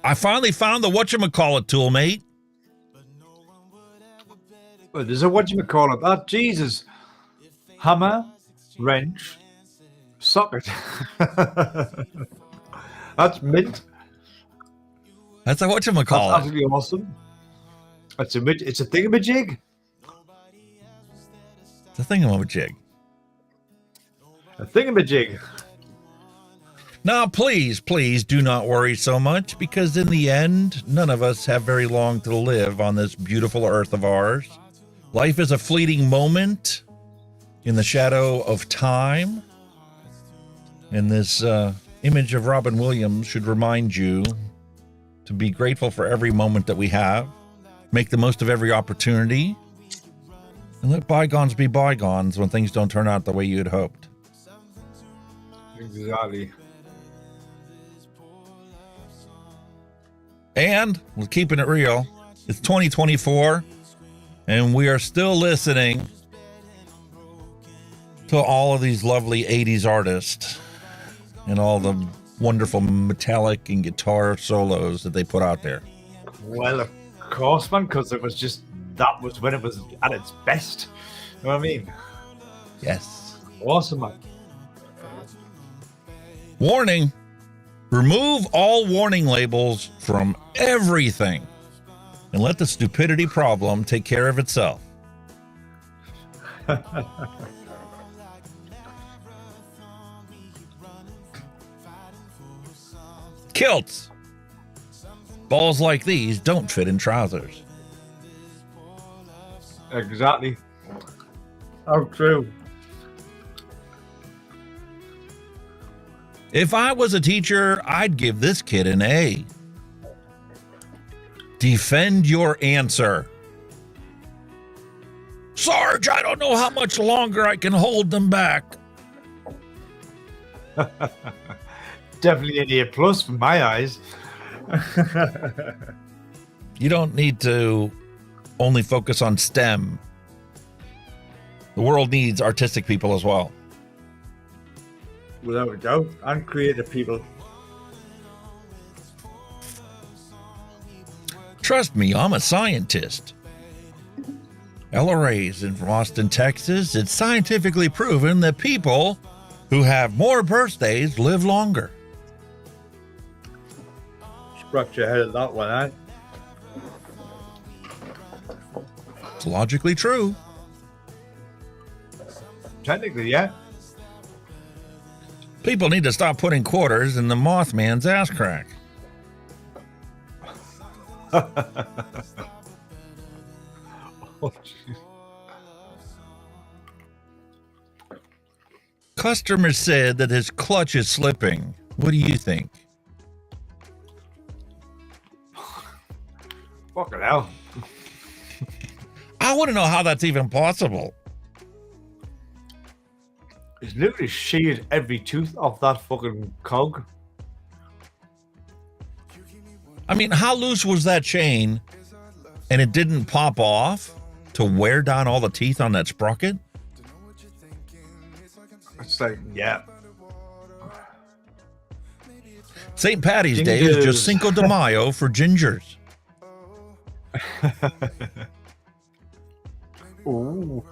I finally found the whatchamacallit tool, mate. Well, there's a whatchamacallit. Oh, Jesus. Hammer, wrench, socket. That's mint. That's a whatchamacallit. That's absolutely awesome. It's a thingamajig. It's a thingamajig. A thingamajig. Now, please do not worry so much, because in the end, none of us have very long to live on this beautiful earth of ours. Life is a fleeting moment in the shadow of time. And this image of Robin Williams should remind you to be grateful for every moment that we have. Make the most of every opportunity. And let bygones be bygones when things don't turn out the way you had hoped. Exactly. And we're keeping it real. It's 2024, and we are still listening to all of these lovely 80s artists and all the wonderful metallic and guitar solos that they put out there. Well, of course, man, because that was when it was at its best. You know what I mean? Yes. Awesome, man. Warning. Remove all warning labels from everything and let the stupidity problem take care of itself. Kilts. Balls like these don't fit in trousers. Exactly. Oh, true. If I was a teacher, I'd give this kid an A. Defend your answer. Sarge, I don't know how much longer I can hold them back. Definitely an A plus from my eyes. You don't need to only focus on STEM. The world needs artistic people as well. Without a doubt, and creative people. Trust me, I'm a scientist. LRA's in Austin, Texas. It's scientifically proven that people who have more birthdays live longer. Scratch your head at that one, eh? It's logically true. Technically, yeah. People need to stop putting quarters in the Mothman's ass crack. Oh, Customer said that his clutch is slipping. What do you think? fucking hell. I want to know how that's even possible. It's literally sheared every tooth off that fucking cog. I mean, how loose was that chain and it didn't pop off to wear down all the teeth on that sprocket? It's like, yeah. St. Patty's Day is just Cinco de Mayo for gingers. Ooh.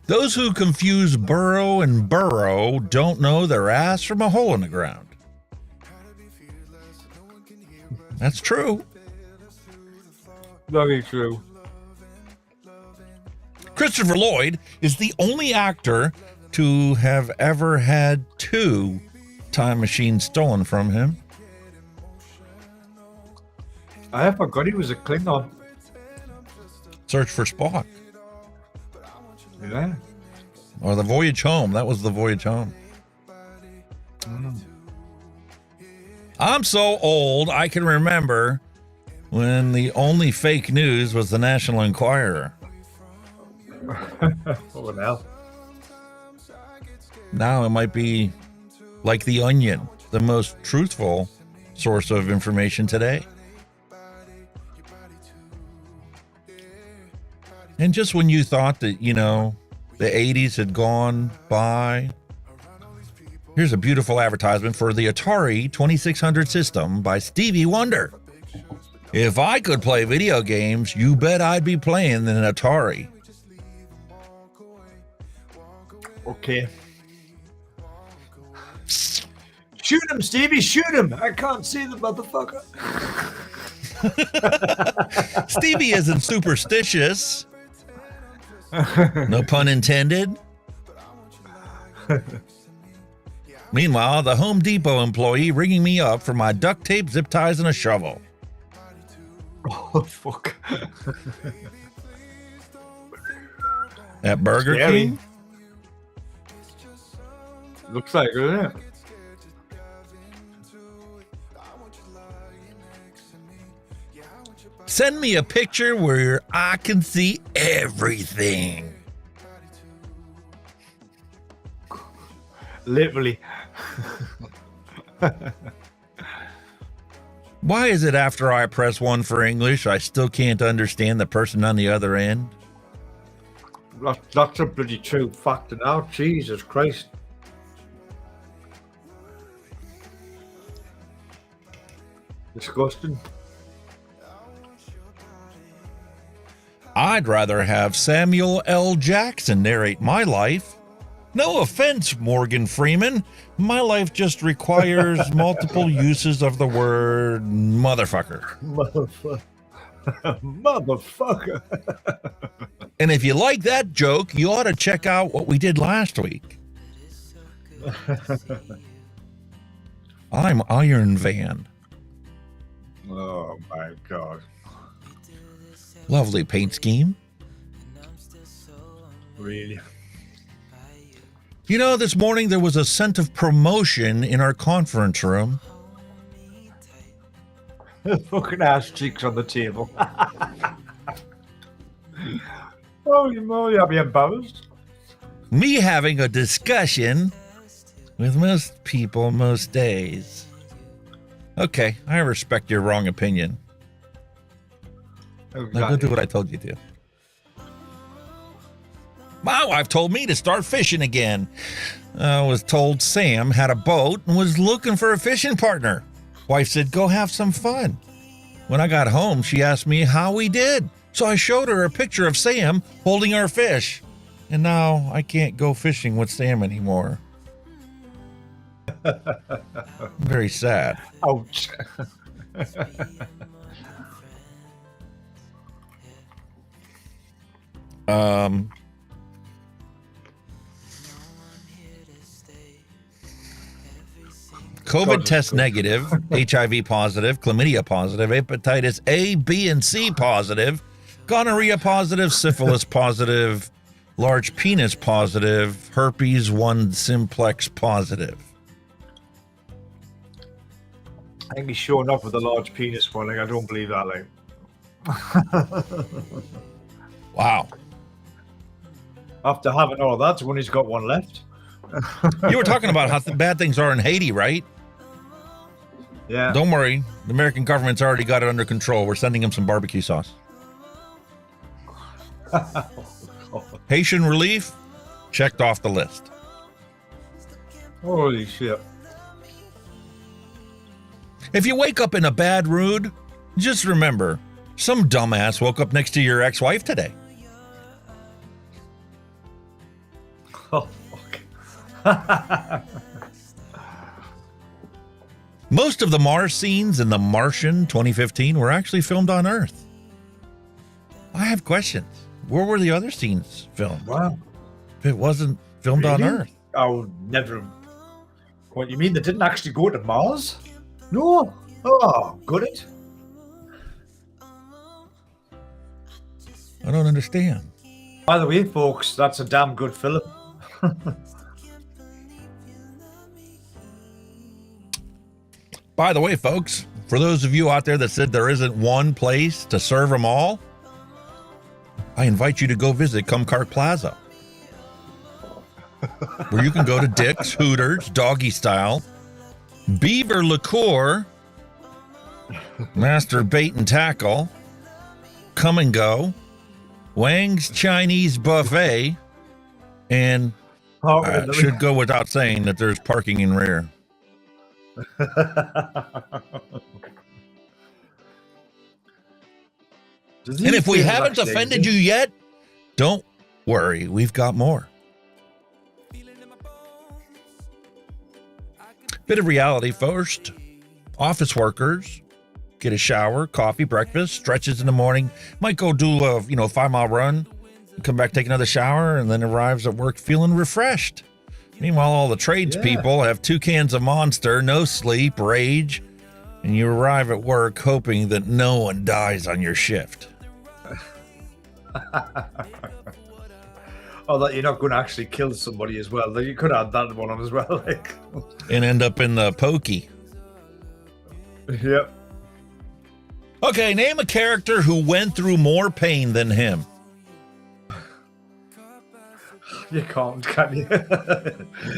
Those who confuse burrow and burrow don't know their ass from a hole in the ground. That's true. Very true. Christopher Lloyd is the only actor to have ever had 2 time machines stolen from him. I forgot he was a Klingon. Search for Spock. Yeah. Or the Voyage Home. That was the Voyage Home. I'm so old, I can remember when the only fake news was the National Enquirer. Oh, hell. Now it might be like The Onion, the most truthful source of information today. And just when you thought that, you know, the 80s had gone by, here's a beautiful advertisement for the Atari 2600 system by Stevie Wonder. If I could play video games, you bet I'd be playing an Atari. Okay. Shoot him, Stevie, shoot him. I can't see the motherfucker. Stevie isn't superstitious. No pun intended. Meanwhile, the Home Depot employee ringing me up for my duct tape, zip ties, and a shovel. Oh, fuck. At Burger King? Looks like it, isn't it? Send me a picture where I can see everything. Literally. Why is it after I press 1 for English, I still can't understand the person on the other end? That's a bloody true fact now. Jesus Christ. Disgusting. I'd rather have Samuel L. Jackson narrate my life. No offense, Morgan Freeman. My life just requires multiple uses of the word motherfucker. Motherfucker. Motherfucker. And if you like that joke, you ought to check out what we did last week. I'm Iron Van. Oh my God. Lovely paint scheme. Really? You know, this morning there was a scent of promotion in our conference room. Fucking ass cheeks on the table. Holy moly, I'll be embarrassed. Me having a discussion with most people most days. Okay, I respect your wrong opinion. Now go do what I told you to. My wife told me to start fishing again. I was told Sam had a boat and was looking for a fishing partner. Wife said, go have some fun. When I got home, she asked me how we did. So I showed her a picture of Sam holding our fish. And now I can't go fishing with Sam anymore. Very sad. Ouch. COVID test negative, HIV positive, chlamydia positive, hepatitis A, B, and C positive, gonorrhea positive, syphilis positive, large penis positive, herpes 1 simplex positive. I think he's showing up with a large penis one. Like, I don't believe that. Like, wow. After having all of that, when he's got one left. You were talking about how bad things are in Haiti, right? Yeah. Don't worry. The American government's already got it under control. We're sending him some barbecue sauce. Haitian relief, checked off the list. Holy shit. If you wake up in a bad mood, just remember, some dumbass woke up next to your ex-wife today. Oh, fuck. Most of the Mars scenes in The Martian 2015 were actually filmed on Earth. I have questions. Where were the other scenes filmed? Wow. If it wasn't filmed on Earth. I would never. What, you mean they didn't actually go to Mars? No. Oh, got it. I don't understand. By the way, folks, that's a damn good film. By the way, folks, for those of you out there that said there isn't one place to serve them all, I invite you to go visit Cumcart Plaza, where you can go to Dick's, Hooters, Doggy Style, Beaver Liqueur, Master Bait and Tackle, Come and Go, Wang's Chinese Buffet, and should go without saying that there's parking in rear. And if we haven't offended you yet, don't worry, we've got more. Bit of reality first. Office workers get a shower, coffee, breakfast, stretches in the morning, might go do a 5-mile run, come back, take another shower, and then arrives at work feeling refreshed. Meanwhile, all the tradespeople have 2 cans of Monster, no sleep, rage, and you arrive at work hoping that no one dies on your shift. Oh, that you're not going to actually kill somebody as well. You could add that one on as well. And end up in the pokey. Yep. Okay, name a character who went through more pain than him. You can't, can you?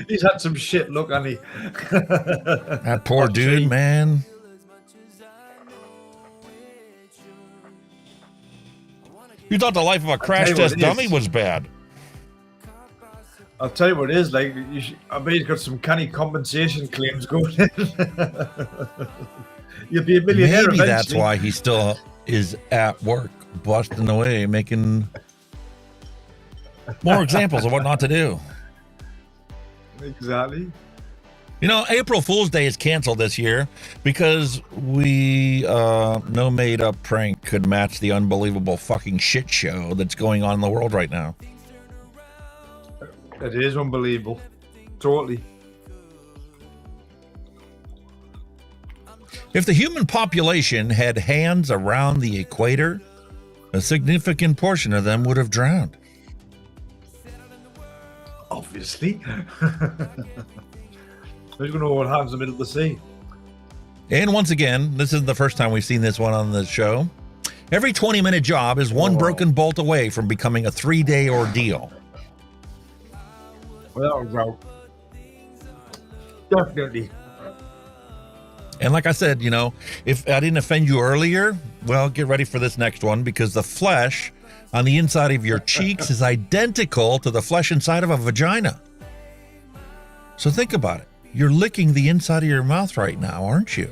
He's had some shit look, hasn't he? That poor dude, man. You thought the life of a crash test dummy was bad. I'll tell you what it is like. I bet he's got some canny compensation claims going in. You'll be a millionaire Maybe eventually. that's why he still is at work, busting away, making more examples of what not to do. Exactly. April Fool's Day is canceled this year because no made-up prank could match the unbelievable fucking shit show that's going on in the world right now. It is unbelievable. Totally. If the human population had hands around the equator, a significant portion of them would have drowned. Obviously. Who's going to hold hands in the middle of the sea? And once again, this isn't the first time we've seen this one on the show. Every 20-minute job is one broken bolt away from becoming a 3-day ordeal. Well, definitely. And like I said, if I didn't offend you earlier, well, get ready for this next one because the flesh on the inside of your cheeks is identical to the flesh inside of a vagina. So think about it. You're licking the inside of your mouth right now, aren't you?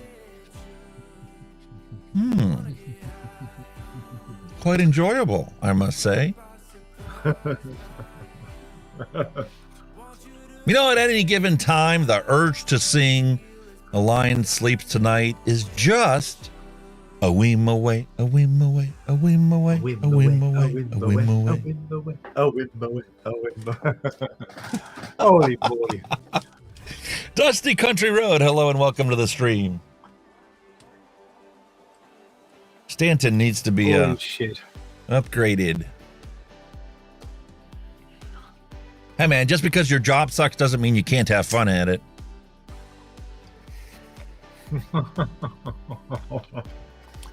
Quite enjoyable, I must say. At any given time, the urge to sing "A Lion Sleeps Tonight" is just a whim away, a whim away, a whim away, a whim away, a whim away, a whim away, a whim away. Holy moly. Dusty Country Road, hello and welcome to the stream. Stanton needs to be upgraded. Hey man, just because your job sucks doesn't mean you can't have fun at it.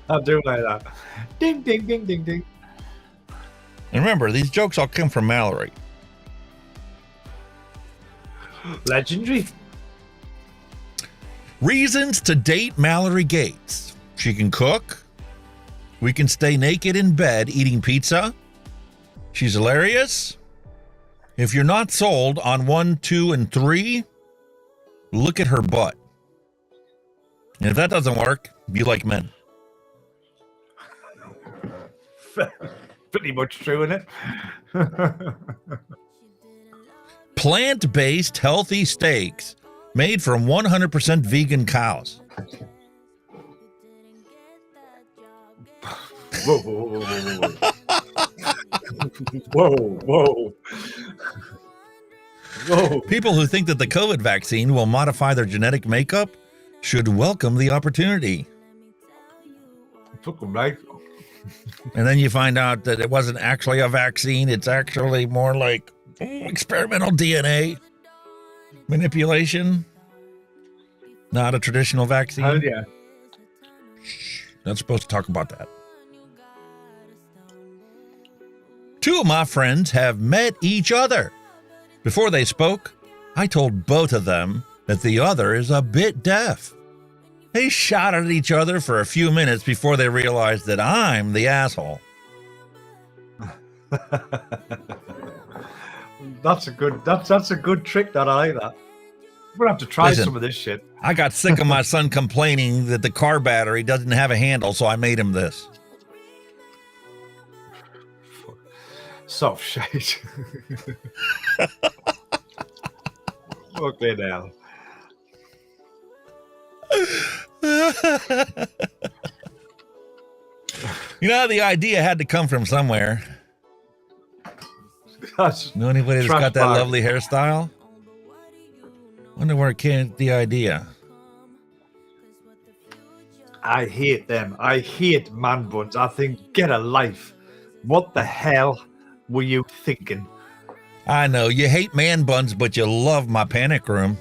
I'll do like that. Ding, ding, ding, ding, ding. And remember, these jokes all come from Mallery. Legendary. Reasons to date Mallory Gates. She can cook. We can stay naked in bed eating pizza. She's hilarious. If you're not sold on 1, 2, and 3, look at her butt. And if that doesn't work, you like men. Pretty much true, isn't it? Plant-based healthy steaks made from 100% vegan cows. Whoa, whoa, whoa, whoa, whoa. Whoa, whoa. Whoa. People who think that the COVID vaccine will modify their genetic makeup should welcome the opportunity. Took them right. And then you find out that it wasn't actually a vaccine. It's actually more like experimental DNA manipulation. Not a traditional vaccine. Oh, yeah. Shh, not supposed to talk about that. 2 of my friends have met each other. Before they spoke, I told both of them that the other is a bit deaf. They shot at each other for a few minutes before they realized that I'm the asshole. That's a good trick. That I like that. We're gonna have to try some of this shit. I got sick of my son complaining that the car battery doesn't have a handle, so I made him this. Soft shade. Okay, now. You know, the idea had to come from somewhere. Know anybody that's got that lovely hairstyle? Wonder where it came the idea. I hate them. I hate man buns. I think, get a life. What the hell were you thinking? I know you hate man buns, but you love my panic room.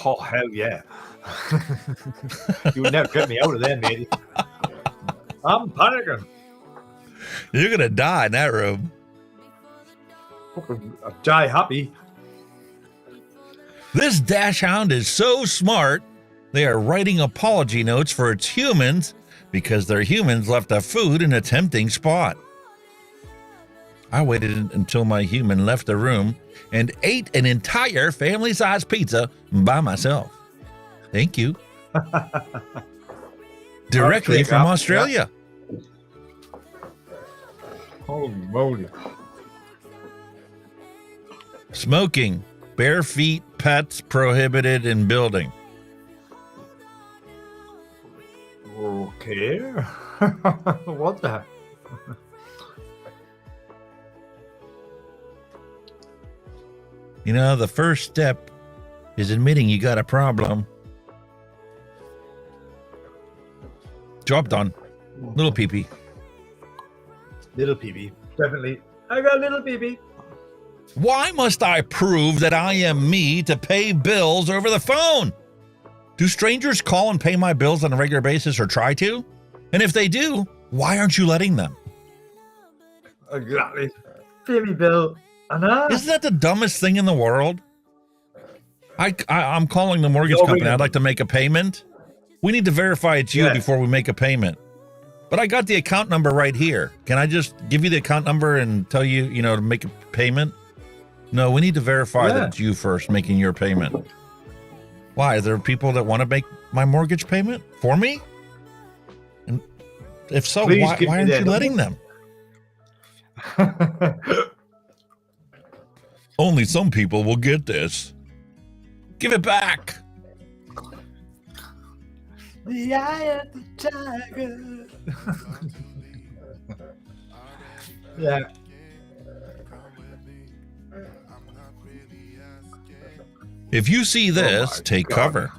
Oh, hell yeah. You would never get me out of there, matey. I'm panicking. You're going to die in that room. I'll die happy. This dash hound is so smart, they are writing apology notes for its humans because their humans left a food in a tempting spot. I waited until my human left the room and ate an entire family-sized pizza by myself. Thank you. Directly from Australia. Yeah. Holy moly. Smoking. Bare feet, pets prohibited in building. Okay. What the heck? You know, the first step is admitting you got a problem. Job done. Little peepee. Little peepee. Definitely. I got a little peepee. Why must I prove that I am me to pay bills over the phone? Do strangers call and pay my bills on a regular basis or try to? And if they do, why aren't you letting them? Exactly. Pay me bill. Isn't that the dumbest thing in the world? I'm calling the mortgage company. I'd like to make a payment. We need to verify it's you before we make a payment. But I got the account number right here. Can I just give you the account number and tell you, to make a payment? No, we need to verify that it's you first making your payment. Why? Are there people that want to make my mortgage payment for me? And if so, why aren't you letting them? Only some people will get this. Give it back. The eye of the tiger. Yeah. If you see this, take cover.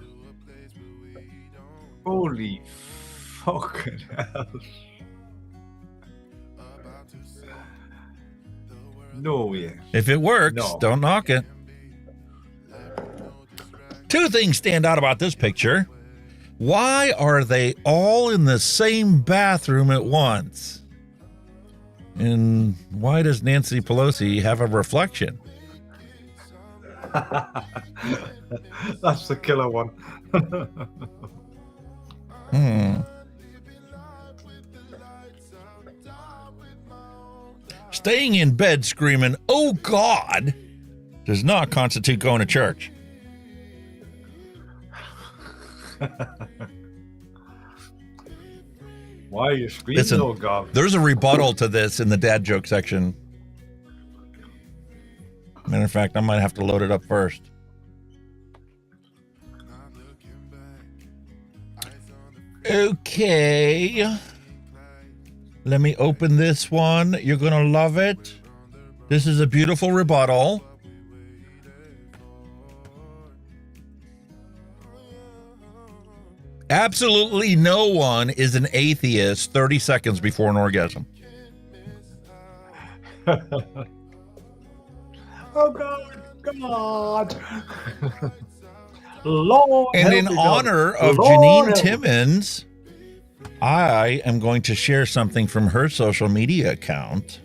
Holy fucking hell. No way. If it works, don't knock it. Two things stand out about this picture. Why are they all in the same bathroom at once? And why does Nancy Pelosi have a reflection? That's the killer one. Staying in bed screaming, "Oh God," does not constitute going to church. Why are you screaming? Listen, oh God? There's a rebuttal to this in the dad joke section. Matter of fact, I might have to load it up first. Okay. Let me open this one. You're going to love it. This is a beautiful rebuttal. Absolutely no one is an atheist 30 seconds before an orgasm. Oh God. Lord. And in honor of Janine Timmons, I am going to share something from her social media account.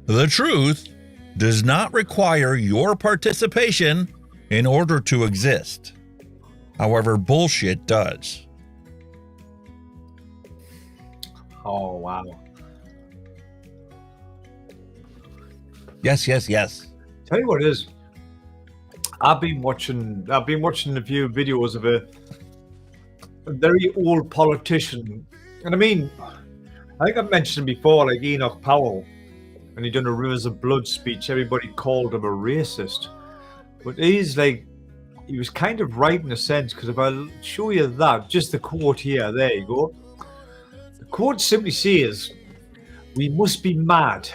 The truth does not require your participation in order to exist. However, bullshit does. Oh, wow. Yes, yes, yes. Tell you what it is. I've been watching a few videos of a very old politician. And I mean, I think I've mentioned before, like Enoch Powell, when he done a Rivers of Blood speech, everybody called him a racist. But he's like, he was kind of right in a sense, because if I show you that, just the quote here, there you go. The quote simply says, "We must be mad,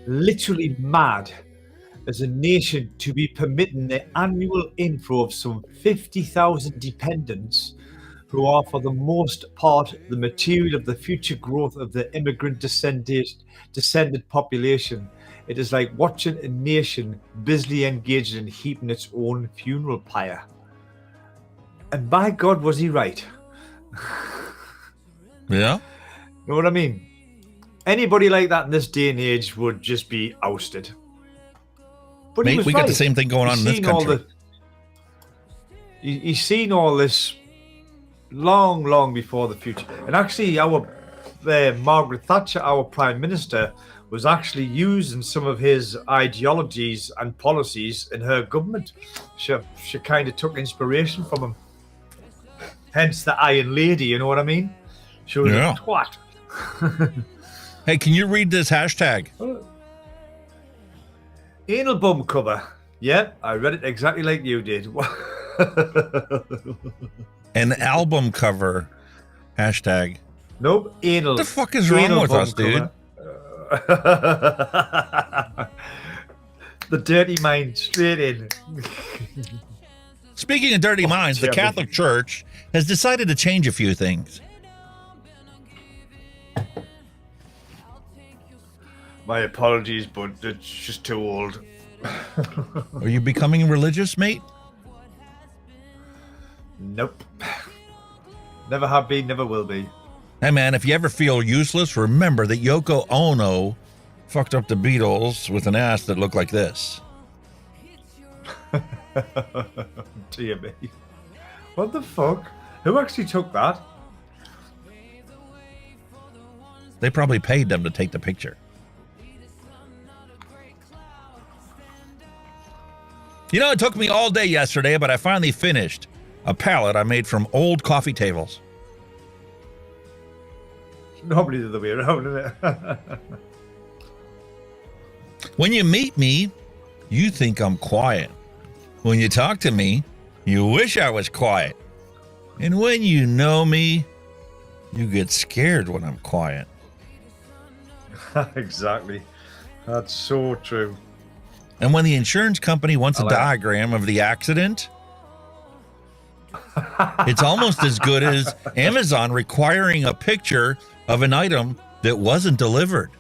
literally mad, as a nation to be permitting the annual inflow of some 50,000 dependents who are for the most part the material of the future growth of the immigrant descended population. It is like watching a nation busily engaged in heaping its own funeral pyre." And by God, was he right? Yeah. Know what I mean? Anybody like that in this day and age would just be ousted. But Mate, we got the same thing going on in this country. He's seen all this long before the future. And actually, our Margaret Thatcher, our Prime Minister, was actually using some of his ideologies and policies in her government. She kind of took inspiration from him. Hence the Iron Lady, you know what I mean? She was a twat. Hey, can you read this hashtag? Anal bum cover. Yeah, I read it exactly like you did. An album cover hashtag. Nope, anal. What the fuck is wrong with us, dude? The dirty mind straight in. Speaking of dirty minds, the Catholic Church has decided to change a few things. My apologies, but it's just too old. Are you becoming religious, mate? Nope. Never have been, never will be. Hey, man, if you ever feel useless, remember that Yoko Ono fucked up the Beatles with an ass that looked like this. Dear me. What the fuck? Who actually took that? They probably paid them to take the picture. You know, it took me all day yesterday, but I finally finished a palette I made from old coffee tables. Normally the other way around, isn't it? When you meet me, you think I'm quiet. When you talk to me, you wish I was quiet. And when you know me, you get scared when I'm quiet. Exactly. That's so true. And when the insurance company wants a diagram of the accident, it's almost as good as Amazon requiring a picture of an item that wasn't delivered.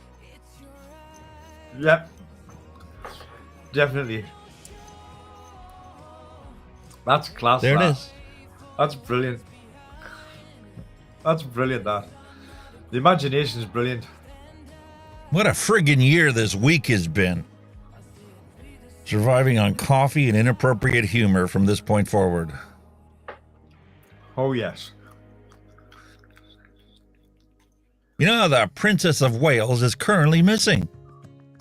Yep. Definitely. That's class. There it is. That's brilliant. That's brilliant, that. The imagination is brilliant. What a friggin' year this week has been. Surviving on coffee and inappropriate humor from this point forward. Oh, yes. You know, the Princess of Wales is currently missing.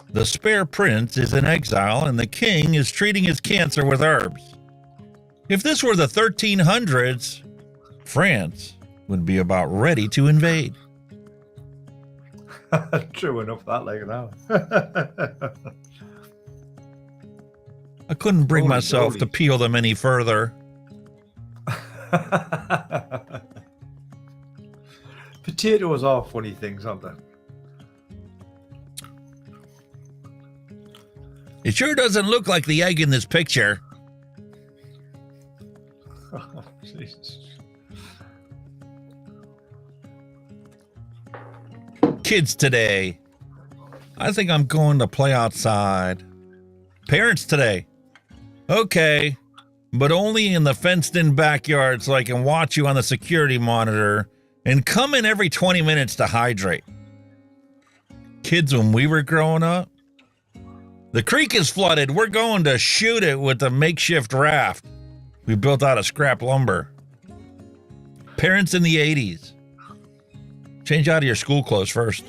The spare prince is in exile and the king is treating his cancer with herbs. If this were the 1300s, France would be about ready to invade. True enough, that like now. I couldn't bring myself to peel them any further. Potatoes are funny things, aren't they? It sure doesn't look like the egg in this picture. Oh, Jesus. Kids today. I think I'm going to play outside. Parents today. Okay, but only in the fenced-in backyard so I can watch you on the security monitor and come in every 20 minutes to hydrate. Kids, when we were growing up, the creek is flooded. We're going to shoot it with a makeshift raft. We built out of scrap lumber. Parents in the 80s. Change out of your school clothes first.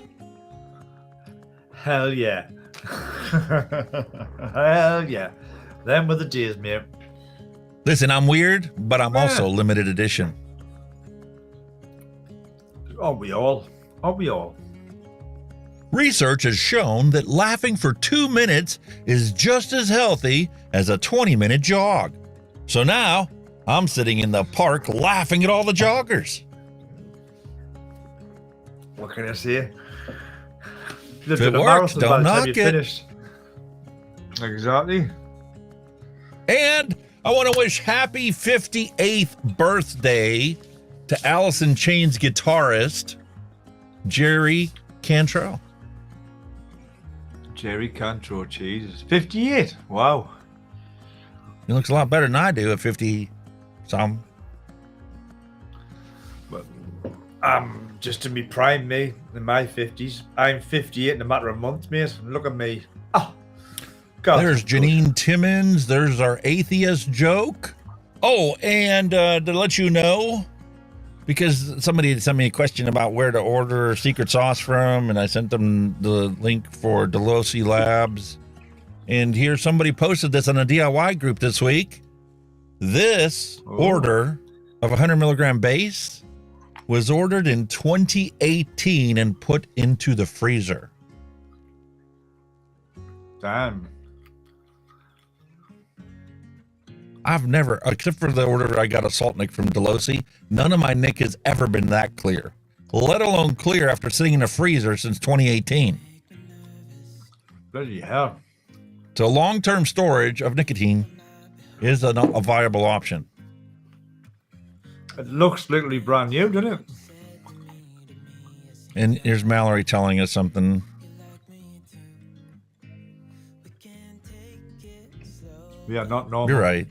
Hell yeah. Hell yeah. Them were the days, mate. Listen, I'm weird, but I'm also limited edition. Aren't we all? Aren't we all? Research has shown that laughing for 2 minutes is just as healthy as a 20-minute jog. So now, I'm sitting in the park laughing at all the joggers. What can I say? If it works, don't knock it. Finished. Exactly. And I want to wish happy 58th birthday to Alice in Chains guitarist, Jerry Cantrell. Jerry Cantrell, Jesus. 58. Wow. He looks a lot better than I do at 50-some. But I'm just in my prime, mate, in my 50s. I'm 58 in a matter of months, mate. Look at me. Oh, God. There's Janine Timmons. There's our atheist joke. Oh, and to let you know, because somebody had sent me a question about where to order secret sauce from, and I sent them the link for Delosi Labs. And here somebody posted this on a DIY group this week. This order of 100 milligram base was ordered in 2018 and put into the freezer. Damn. I've never, except for the order I got a salt nick from Delosi, none of my nick has ever been that clear, let alone clear after sitting in a freezer since 2018. Bloody hell. So long-term storage of nicotine is a viable option. It looks literally brand new, doesn't it? And here's Mallery telling us something. We are not normal. You're right.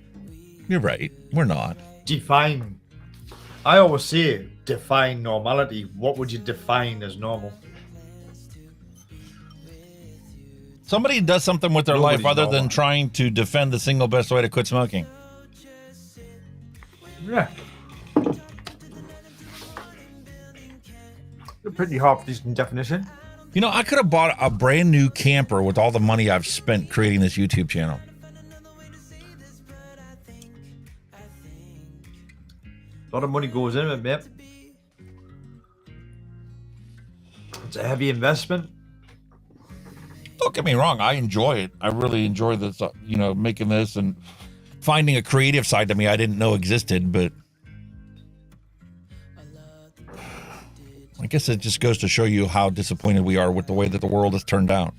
You're right. We're not. Define. I always say define normality. What would you define as normal? Somebody does something with their Nobody's life other normal. than trying to defend the single best way to quit smoking. Yeah. A pretty half decent definition. You know, I could have bought a brand new camper with all the money I've spent creating this YouTube channel. A lot of money goes in it, mate. It's a heavy investment. Don't get me wrong, I enjoy it. I really enjoy this, making this and finding a creative side to me I didn't know existed, but I guess it just goes to show you how disappointed we are with the way that the world has turned out.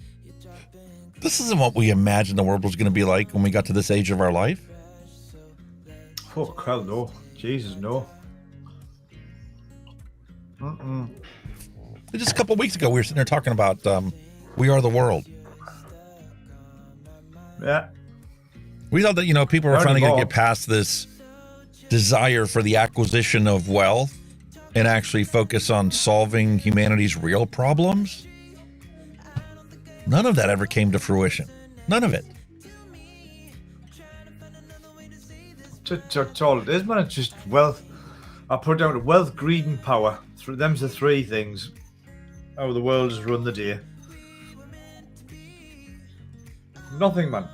This isn't what we imagined the world was going to be like when we got to this age of our life. Fuck hell no. Jesus, no. Just a couple of weeks ago, we were sitting there talking about We Are the World. Yeah. We thought that, people were finally going to get past this desire for the acquisition of wealth and actually focus on solving humanity's real problems. None of that ever came to fruition. None of it. That's all it is, man. It's just wealth. I put down to wealth, greed, and power. Them's the three things. How the world has run the day. Nothing, man.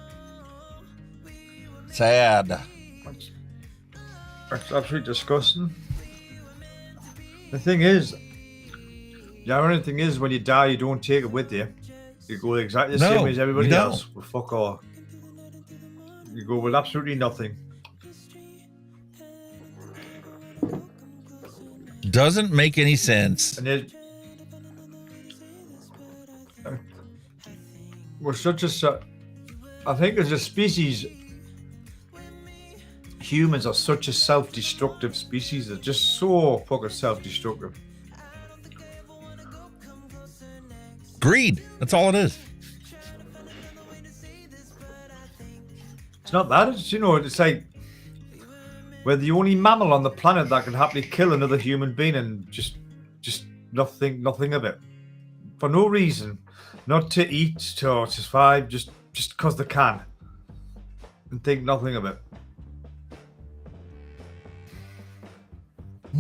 Sad. That's absolutely disgusting. The thing is, the ironic thing is, when you die, you don't take it with you. You go exactly the same way as everybody else. Well, fuck all. You go with absolutely nothing. Doesn't make any sense. And we're such a... I think as a species, humans are such a self-destructive species. They're just so fucking self-destructive. Greed. That's all it is. It's not that. It's, it's like we're the only mammal on the planet that can happily kill another human being and just nothing of it. For no reason. Not to eat, to survive, just because they can. And think nothing of it.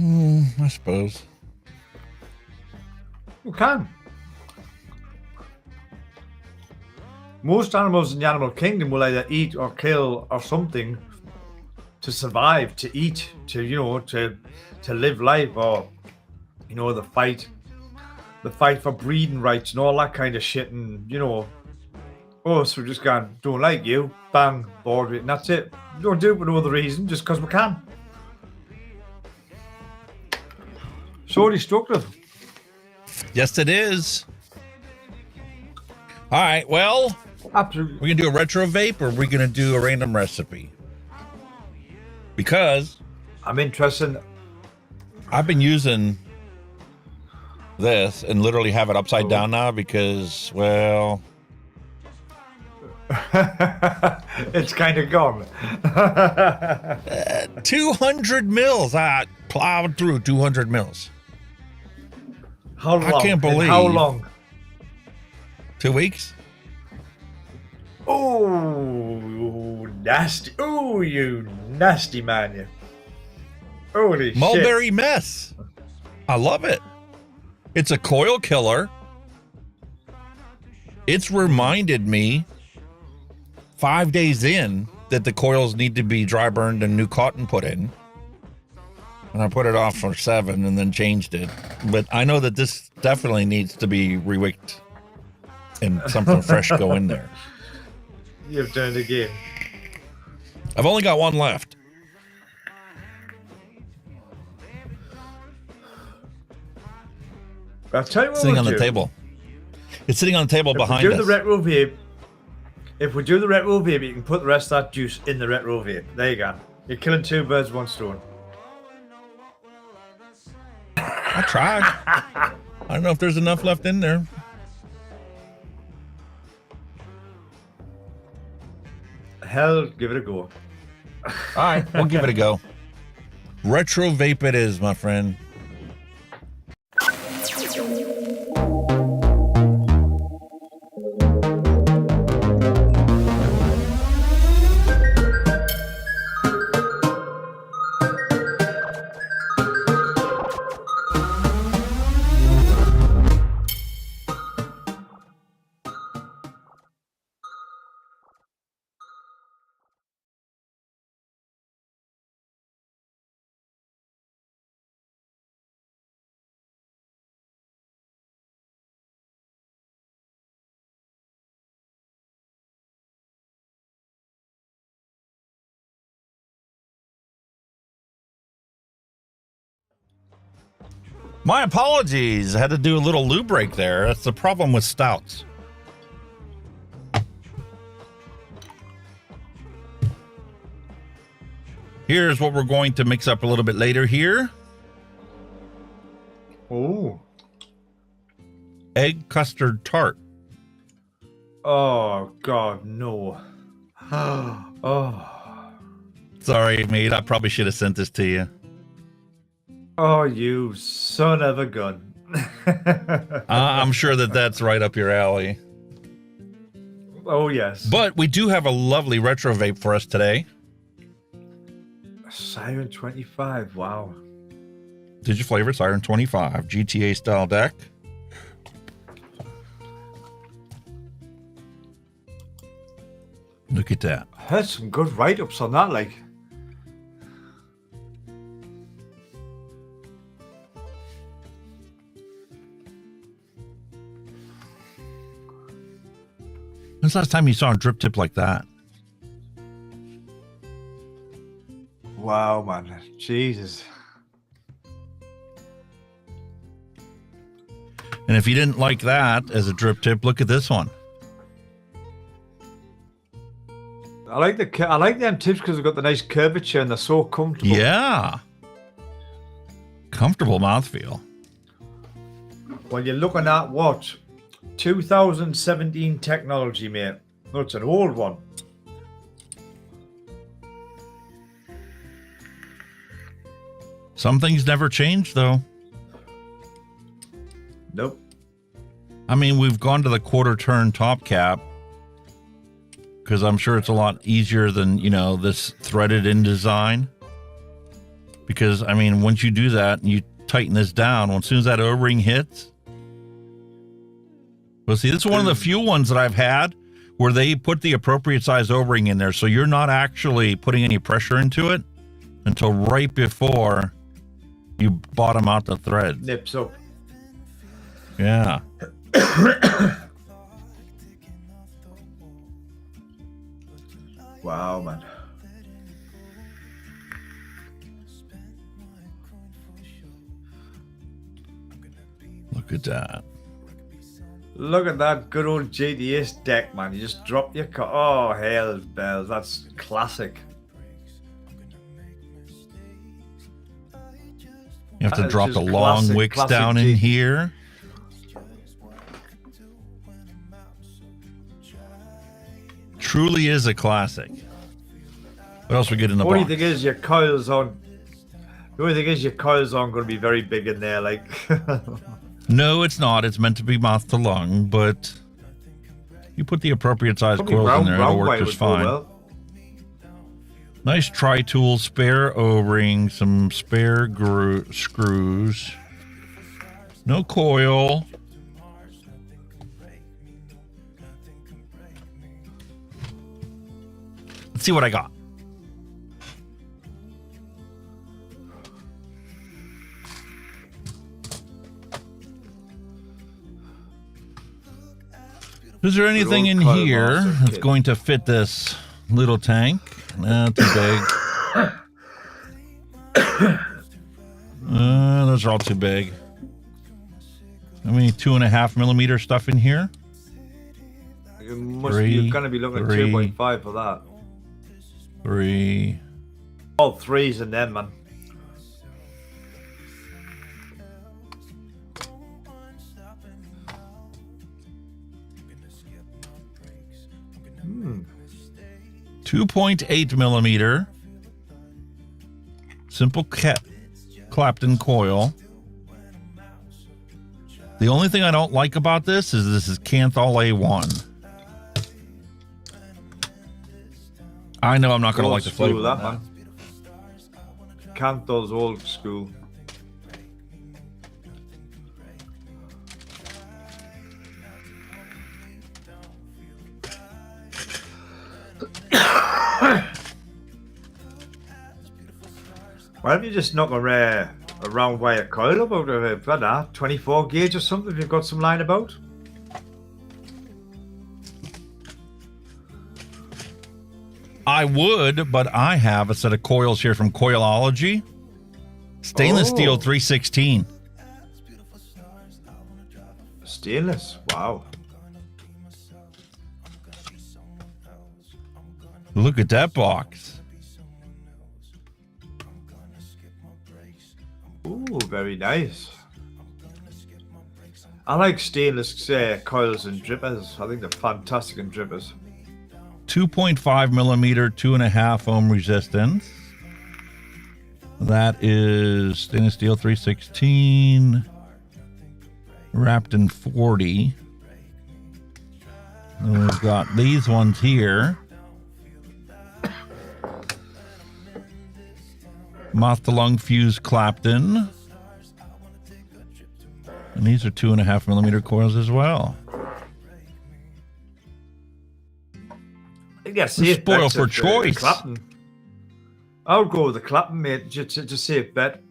I suppose. You can. Most animals in the animal kingdom will either eat or kill or something to survive, to eat, to, you know, to live life, or, you know, the fight for breeding rights and all that kind of shit. And, you know, so we're just going, don't like you, bang, bored with it, and that's it. Don't do it for no other reason, just because we can. So destructive. Yes, it is. All right, well, absolutely. We're going to do a retro vape, or we're going to do a random recipe? Because I'm interested. I've been using this and literally have it upside down now because, well, it's kind of gone. 200 mils. I plowed through 200 mils. How long? I can't believe. How long? 2 weeks. Oh, nasty. Oh, you nasty man, you. Holy Mulberry shit. mess. I love it. It's a coil killer. It's reminded me 5 days in that the coils need to be dry burned and new cotton put in. And I put it off for 7 and then changed it. But I know that this definitely needs to be rewicked and something fresh go in there. You've done it again. I've only got one left. I'll tell you what Sitting we'll on the do. table. It's sitting on the table behind us. If we do the retro vape, you can put the rest of that juice in the retro vape. There you go. You're killing 2 birds with 1 stone. I tried. I don't know if there's enough left in there. Hell, give it a go. All right, we'll give it a go. Retro vape it is, my friend. My apologies. I had to do a little lube break there. That's the problem with stouts. Here's what we're going to mix up a little bit later here. Oh. Egg custard tart. Oh, God, no. Oh. Sorry, mate. I probably should have sent this to you. Oh, you son of a gun. I'm sure that that's right up your alley. Oh, yes. But we do have a lovely retro vape for us today. Siren 25, wow. DIGIFLAVOR Siren 25, GTA style deck. Look at that. I heard some good write-ups on that, like. When's the last time you saw a drip tip like that? Wow, man. Jesus. And if you didn't like that as a drip tip, look at this one. I like them tips because they've got the nice curvature and they're so comfortable. Yeah. Comfortable mouthfeel. Well, you're looking at what? 2017 technology, mate. No, it's an old one. Some things never change, though. Nope. I mean, we've gone to the quarter turn top cap because I'm sure it's a lot easier than, you know, this threaded in design. Because, I mean, once you do that and you tighten this down, as soon as that O-ring hits. Well, see, this is one of the few ones that I've had where they put the appropriate size O-ring in there. So you're not actually putting any pressure into it until right before you bottom out the thread. Nips up. Yeah. Wow, man. Look at that. Look at that good old GTS deck, man. You just drop your oh, hell bells. That's classic. You have to drop the long wicks down in here. Truly is a classic. What else we get in the box? The only thing is your coils on. The only thing is your coils aren't going to be very big in there, like. No, it's not. It's meant to be mouth to lung, but you put the appropriate size coils in there, it'll work just fine. Well. Nice tri-tool, spare O-ring, some spare screws. No coil. Let's see what I got. Is there anything in here that's going to fit this little tank? Too big. Those are all too big. How many 2.5 millimeter stuff in here? You're going to be looking at 2.5 for that. 3. All threes in them, man. Hmm. 2.8 millimeter. Simple Clapton coil. The only thing I don't like about this is Canthal A1. I know I'm not going to like the flavor. That, man. Canthal's old school. Why don't you just knock a round wire coil about a 24 gauge or something if you've got some line about? I would, but I have a set of coils here from Coilology. Stainless steel 316. Stainless, wow. Look at that box. Ooh, very nice. I like stainless coils and drippers. I think they're fantastic in drippers. 2.5 millimeter, 2.5 ohm resistance. That is stainless steel 316 wrapped in 40. And we've got these ones here. Mouth to lung fuse Clapton. And these are 2.5 millimeter coils as well. Yes, spoil for choice. Clapton. I would go with the Clapton, mate. Just safe bet.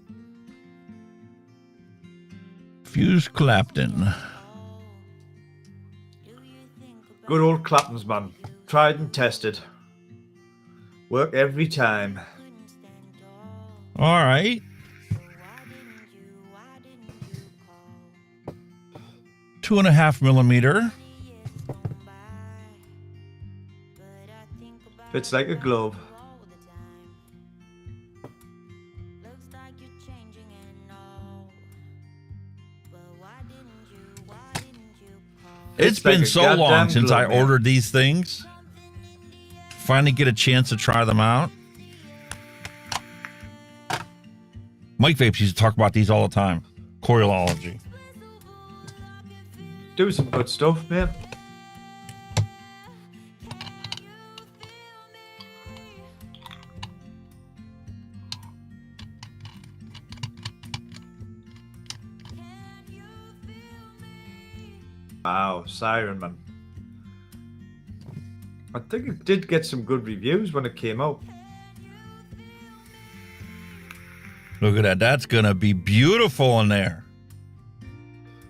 Fuse Clapton. Good old Claptons, man. Tried and tested. Work every time. All right. Two 2.5 millimeter. Fits like a glove. It's been so long since I ordered these things. Finally get a chance to try them out. Mike Vapes used to talk about these all the time. Coilology. Do some good stuff, man. Wow, Siren, man. I think it did get some good reviews when it came out. Look at that. That's going to be beautiful in there.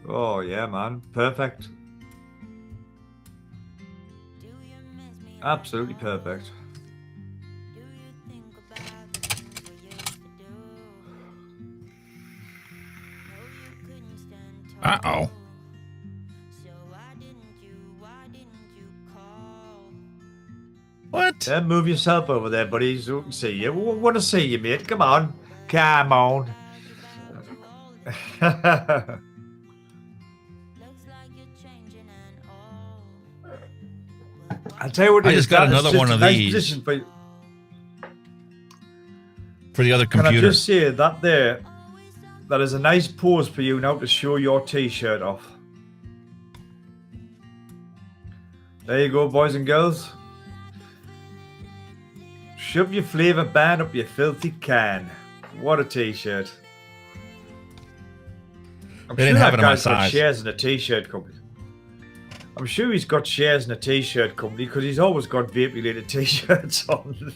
Oh, yeah, man. Perfect. Absolutely perfect. Uh-oh. What? Yeah, move yourself over there, buddy, so we can see you. We want to see you, mate. Come on. Come on. I'll tell you what. I just got another one of these for the other computer. Can I just say that there? That is a nice pose for you now to show your t-shirt off. There you go, boys and girls. Shove your flavour ban up your filthy can. What a t-shirt. They didn't have it in my guy's got size. shares in a t-shirt company. I'm sure he's got shares in a t-shirt company because he's always got vape-related t-shirts on.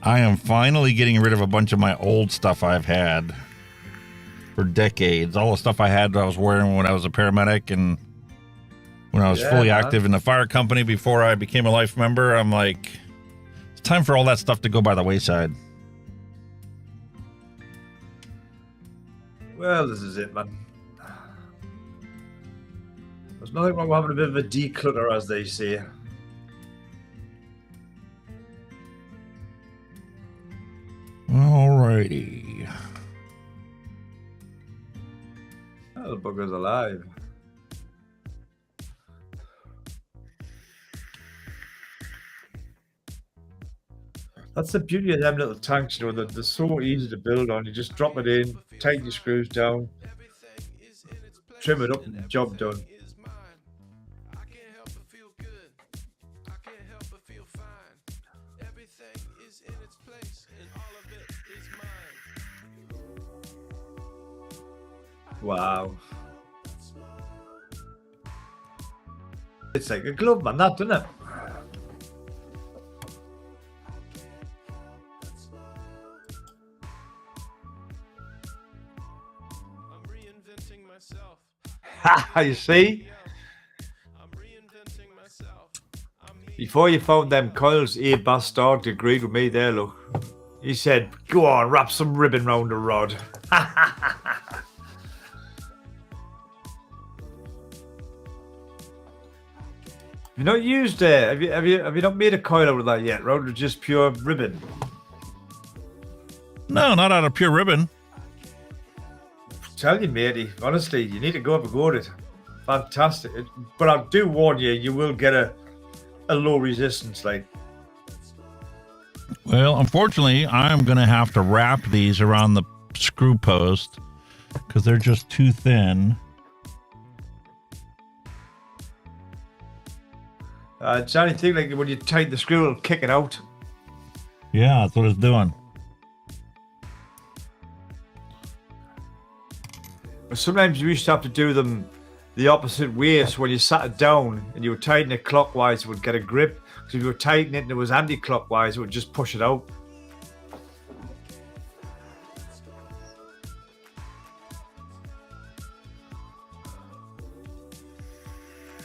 I am finally getting rid of a bunch of my old stuff I've had for decades. All the stuff I had I was wearing when I was a paramedic and when I was fully active in the fire company before I became a life member. I'm like, it's time for all that stuff to go by the wayside. Well, this is it, man. There's nothing wrong with having a bit of a declutter, as they say. Alrighty. Oh, the bugger's alive. That's the beauty of them little tanks, you know, they're so easy to build on. You just drop it in, tighten your screws down, trim it up, and job done. Wow. It's like a glove, man, that, doesn't it? Ha! You see? Before you found them coils, bastard agreed with me there, look. He said, go on, wrap some ribbon round the rod. Have you not used have you not made a coil out of that yet, rather than just pure ribbon? No, not out of pure ribbon. Tell you, matey, honestly, you need to go up and go at it. Fantastic. But I do warn you, you will get a low resistance, like. Well, unfortunately, I'm going to have to wrap these around the screw post because they're just too thin. It's the only thing, like when you tighten the screw, it'll kick it out. Yeah, that's what it's doing. But sometimes you used to have to do them the opposite way. So when you sat it down and you were tightening it clockwise, it would get a grip. So if you were tightening it and it was anti-clockwise, it would just push it out.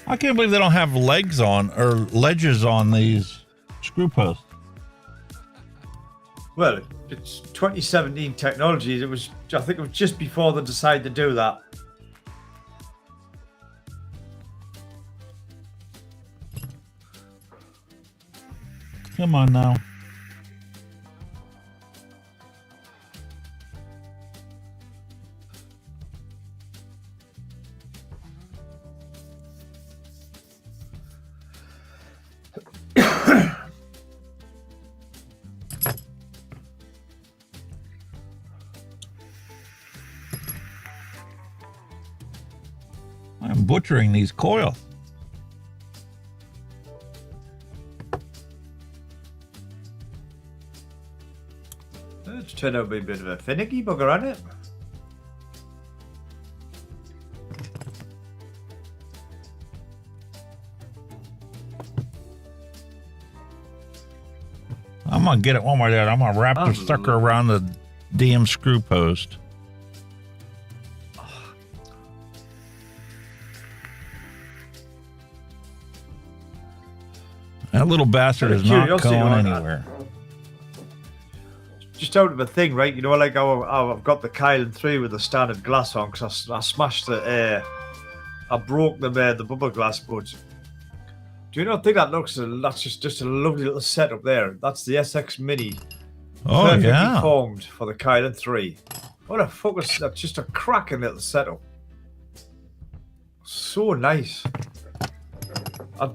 I can't believe they don't have legs on or ledges on these screw posts. Well, it's 2017 technology. It was, I think it was just before they decided to do that. Come on now. I'm butchering these coils. It's turned out to be a bit of a finicky bugger, hasn't it? I'm gonna get it one more day. I'm gonna wrap the sucker around the damn screw post. That little bastard is not going anywhere. Just out of a thing, right? You know, like I've got the Chillin 3 with the standard glass on because I smashed the, I broke the bubble glass, but do you not think that looks, that's just a lovely little setup there? That's the SX Mini. Oh, perfectly yeah. formed for the Chillin 3. What a fuck is that? Just a cracking little setup. So nice.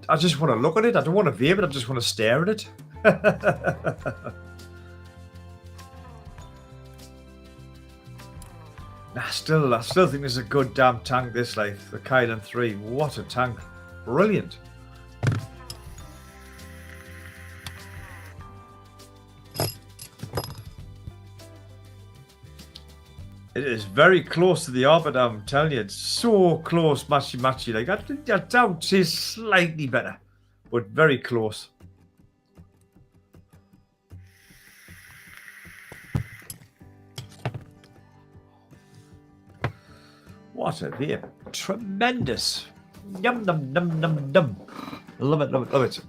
I just want to look at it. I don't want to vape it. I just want to stare at it. I still think this is a good damn tank, this, like, the Chillin 3. What a tank. Brilliant. It is very close to the orbit, I'm telling you. It's so close, matchy. Like, I doubt it's slightly better, but very close. What a vape. Tremendous. Yum, num, num, num, num. Love it.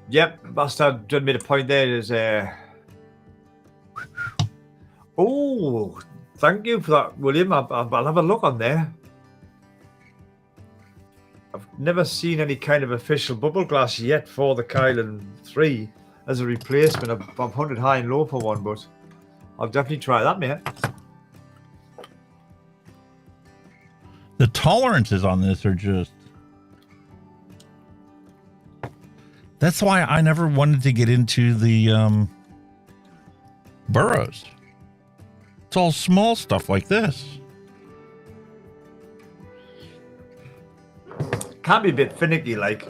Yep, Bastard done made a point there. Is oh, thank you for that, William. I'll have a look on there. I've never seen any kind of official bubble glass yet for the Chillin 3 as a replacement. I've hunted high and low for one, but I'll definitely try that, mate. The tolerances on this are just... That's why I never wanted to get into the burrows. It's all small stuff like this. Can be a bit finicky, like.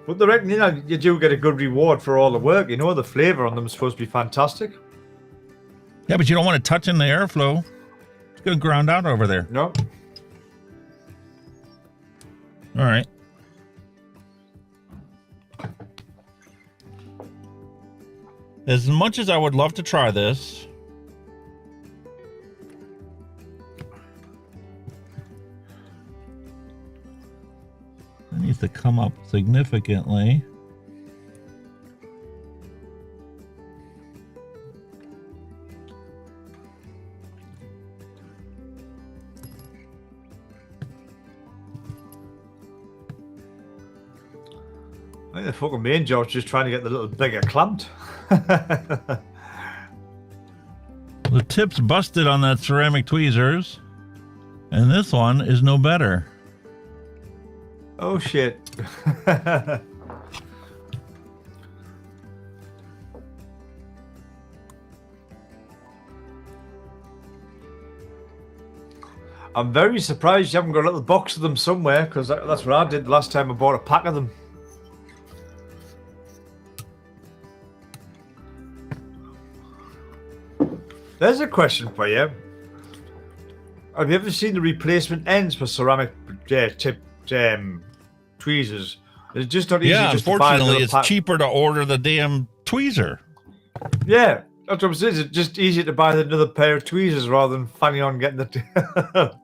But I reckon, you know, you do get a good reward for all the work. You know, the flavour on them is supposed to be fantastic. Yeah, but you don't want it touching the airflow. It's going to ground out over there. No. All right. As much as I would love to try this, it needs to come up significantly. I think the fucking main job's just trying to get the little bigger clamped. The tip's busted on that ceramic tweezers, and this one is no better. Oh shit. I'm very surprised you haven't got a little box of them somewhere, because that's what I did the last time I bought a pack of them. There's a question for you. Have you ever seen the replacement ends for ceramic tip tweezers? It's just not easy. Yeah, just unfortunately, to find it's cheaper to order the damn tweezer. Yeah, that's what I'm saying. It's just easier to buy another pair of tweezers rather than fanning on getting the.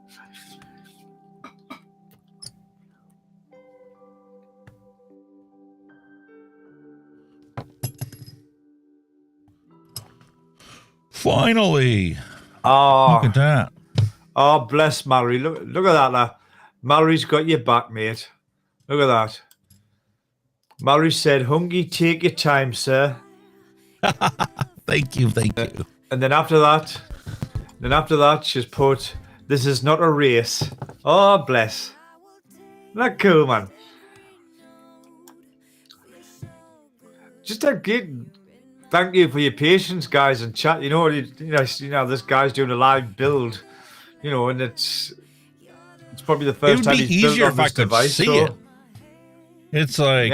Finally. Oh, look at that. Oh, bless Mallery. Look at that now. Mallery's got your back, mate. Look at that. Mallery said, Hunky, take your time, sir. Thank you. And then after that, she's put, this is not a race. Oh, bless. Isn't that cool, man? Just a good... Thank you for your patience, guys, and chat. You know, this guy's doing a live build, you know, and it's probably the first time he's built on this device. See it. It's like,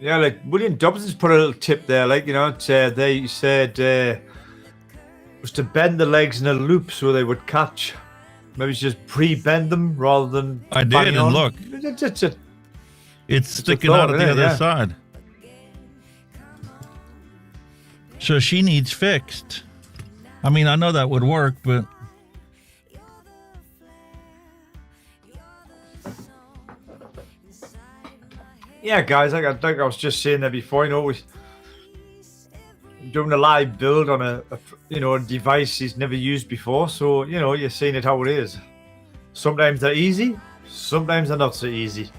yeah, like William Dobson's put a little tip there, like, you know, they said was to bend the legs in a loop so they would catch. Maybe just pre-bend them rather than. I did, and look, it's sticking out of the other side. So she needs fixed. I mean, I know that would work, but yeah, guys, like I was just saying there before, you know, we're doing a live build on a device he's never used before, so you know, you're seeing it how it is. Sometimes they're easy, sometimes they're not so easy.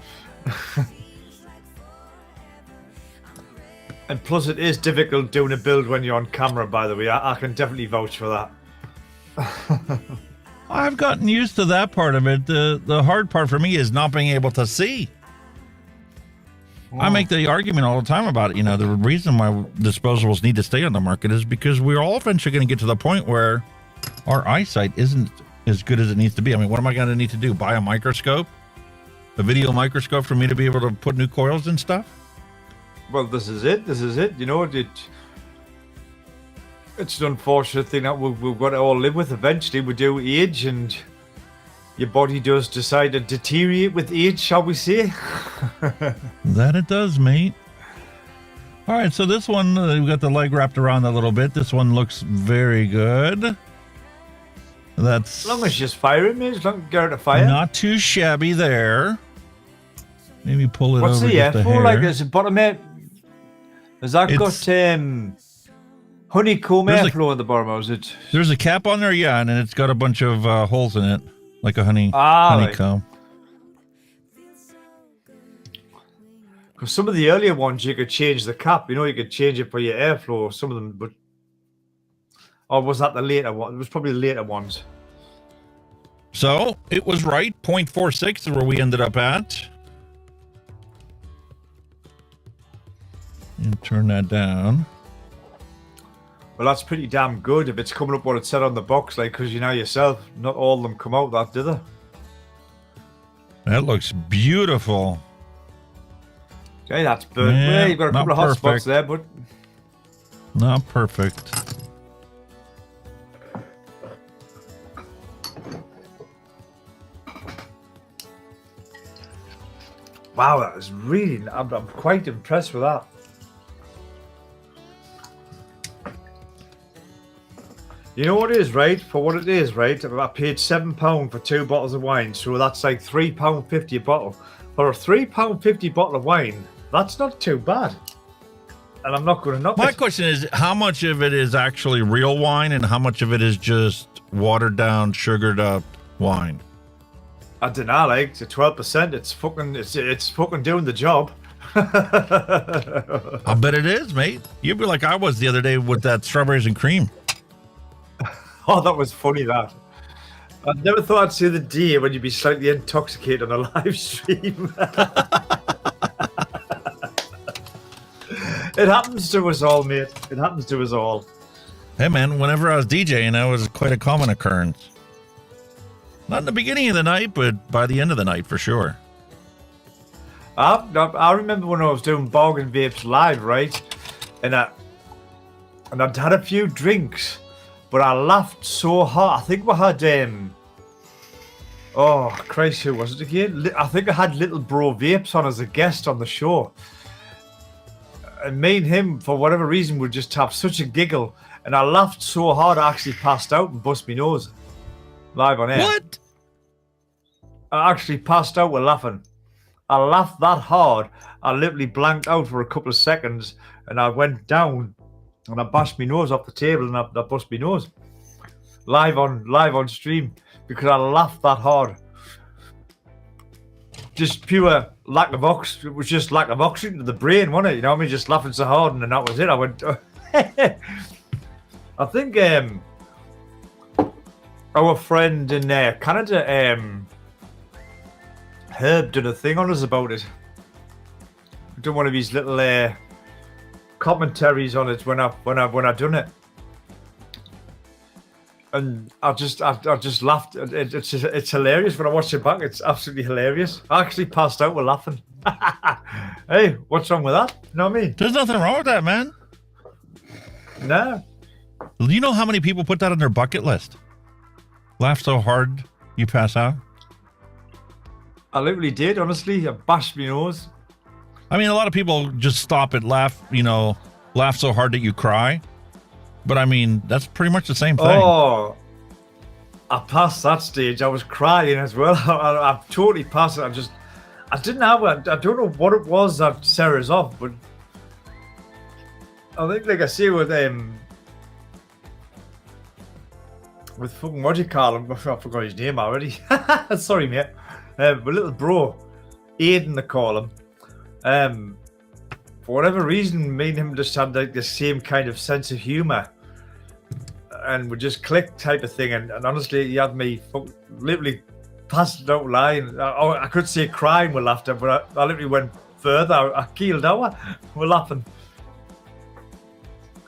And plus, it is difficult doing a build when you're on camera, by the way. I can definitely vouch for that. I've gotten used to that part of it. The hard part for me is not being able to see. I make the argument all the time about it. You know, the reason why disposables need to stay on the market is because we're all eventually going to get to the point where our eyesight isn't as good as it needs to be. I mean, what am I going to need to do? Buy a microscope? A video microscope for me to be able to put new coils and stuff? Well, this is it. This is it. You know, it's an unfortunate thing that we've got to all live with. Eventually, we do age, and your body does decide to deteriorate with age, shall we say? That it does, mate. All right, so this one, we've got the leg wrapped around a little bit. This one looks very good. That's as long as you just fire it, mate. As long as you get it to fire. Not too shabby there. Maybe pull it What's over the just a for? hair. Like, there's a bottom, mate. Has that got honeycomb airflow at the bottom, or is it? There's a cap on there, yeah, and it's got a bunch of holes in it, like a honeycomb. Because some of the earlier ones, you could change the cap. You know, you could change it for your airflow. Some of them, but or was that the later one? It was probably the later ones. So it was right. 0.46 is where we ended up at. And turn that down. Well, that's pretty damn good if it's coming up what it said on the box, like, because you know yourself, not all of them come out that, do they? That looks beautiful. Okay, that's burnt. Yeah, Well, you've got a couple of hot spots there, but not perfect. wow, that is really. I'm quite impressed with that. You know what it is, right? For what it is, right? I paid £7 for 2 bottles of wine, so that's like £3.50 a bottle. For a £3.50 bottle of wine, that's not too bad. And I'm not going to knock it. My question is, how much of it is actually real wine and how much of it is just watered down, sugared up wine? I don't know, like, to 12%, it's fucking doing the job. I bet it is, mate. You'd be like I was the other day with that strawberries and cream. Oh, that was funny, that. I never thought I'd see the day when you'd be slightly intoxicated on a live stream. It happens to us all, mate. It happens to us all. Hey, man, whenever I was DJing, that was quite a common occurrence. Not in the beginning of the night, but by the end of the night, for sure. I remember when I was doing Bargain Vapes live, right? And I'd had a few drinks. But I laughed so hard. I think we had, oh, Christ, who was it again? I think I had Little Bro Vapes on as a guest on the show. And me and him, for whatever reason, would just have such a giggle. And I laughed so hard, I actually passed out and bust my nose. Live on air. What? I actually passed out with laughing. I laughed that hard, I literally blanked out for a couple of seconds. And I went down. And I bashed my nose off the table and I bust my nose. Live on stream. Because I laughed that hard. Just pure lack of oxygen. It was just lack of oxygen to the brain, wasn't it? You know what I mean? Just laughing so hard and then that was it. I went... I think our friend in Canada, Herb, did a thing on us about it. We done one of these little... commentaries on it when I done it, and I just laughed. It's hilarious when I watch it back. It's absolutely hilarious. I actually passed out with laughing. Hey, what's wrong with that? You know what I mean? There's nothing wrong with that, man. No. Do you know how many people put that on their bucket list? Laugh so hard you pass out? I literally did, honestly. I bashed my nose. I mean, a lot of people just stop at laugh so hard that you cry. But I mean, that's pretty much the same thing. Oh, I passed that stage. I was crying as well. I've totally passed it. I didn't have it. I don't know what it was that set us off, but I think, like I say, with fucking, what do you call him? I forgot his name already. Sorry, mate. My little bro, Aiden, they call him. For whatever reason, me and him just had like the same kind of sense of humor, and we just clicked type of thing. And honestly, he had me literally passed out lying. I could say crying with laughter, but I literally went further. I keeled out. We're laughing.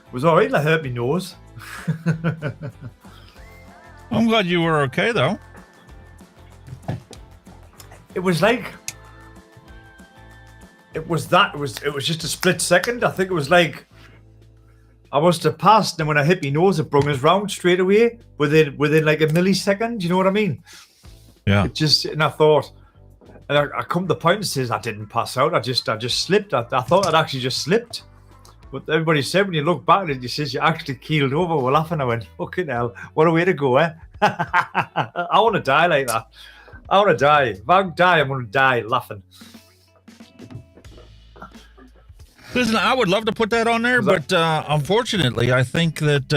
It was all right. I hurt my nose. I'm glad you were okay, though. It was like, it was just a split second. I think it was like, I must have passed, and when I hit my nose, it brung us round straight away within like a millisecond. You know what I mean? Yeah. It just, and I thought, and I come to the point and says I didn't pass out. I just slipped. I thought I'd actually just slipped. But everybody said when you look back at it, you says you actually keeled over. We're laughing. I went, fucking hell, what a way to go, eh? I want to die like that. I want to die. If I die, I'm going to die laughing. Listen, I would love to put that on there, but unfortunately, I think that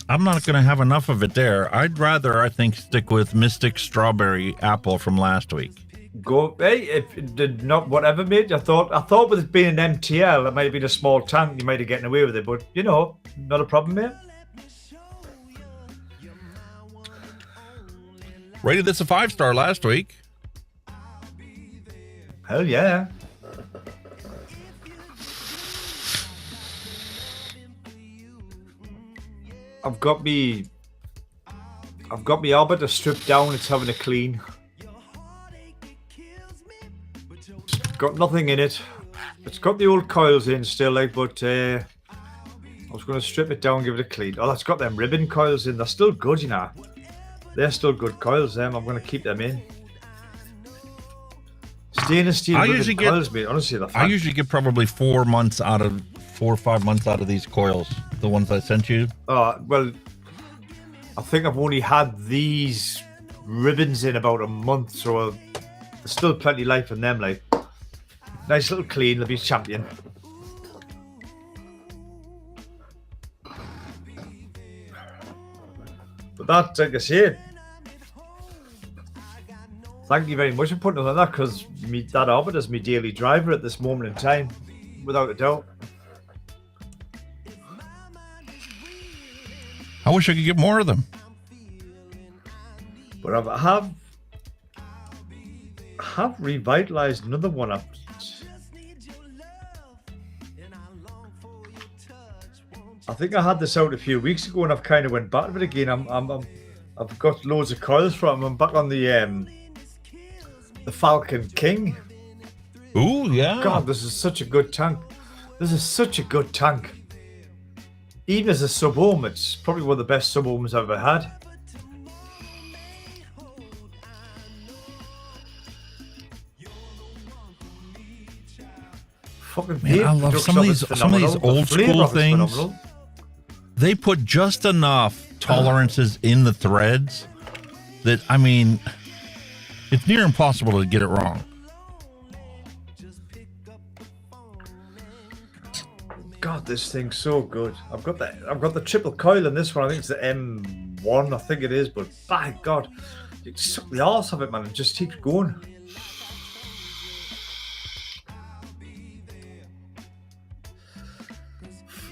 I'm not going to have enough of it there. I'd rather, I think, stick with Mystic Strawberry Apple from last week. Go, hey, if it did not, whatever, mate. I thought with it being an MTL, it might have been a small tank, you might have gotten away with it, but you know, not a problem, mate. Rated this a 5-star last week. Hell yeah. I've got me arbiter stripped down. It's having a clean. It's got nothing in it. It's got the old coils in still, like, but I was going to strip it down, give it a clean. Oh, that's got them ribbon coils in. They're still good, you know. They're still good coils, them. I'm going to keep them in. Stainless steel ribbon coils, mate. Honestly, they're fun. I usually get probably 4 or 5 months out of these coils. The ones I sent you. Well, I think I've only had these ribbons in about a month, so there's still plenty of life in them. Like, nice little clean. They'll be champion. But that, like I said, thank you very much for putting on that, because that arbiter is my daily driver at this moment in time, without a doubt. I wish I could get more of them. But I have revitalized another one. I think I had this out a few weeks ago, and I've kind of went back to it again. I've got loads of coils from. I'm back on the Falcon King. Ooh, yeah. God, this is such a good tank. This is such a good tank. Even as a sub-ohm, it's probably one of the best sub-ohms I've ever had. Fucking man, I love some of these old school things. They put just enough tolerances in the threads that, I mean, it's near impossible to get it wrong. God, this thing's so good. I've got the triple coil in this one. I think it's the M1. I think it is, but by God, you suck the arse of it, man. It just keeps going.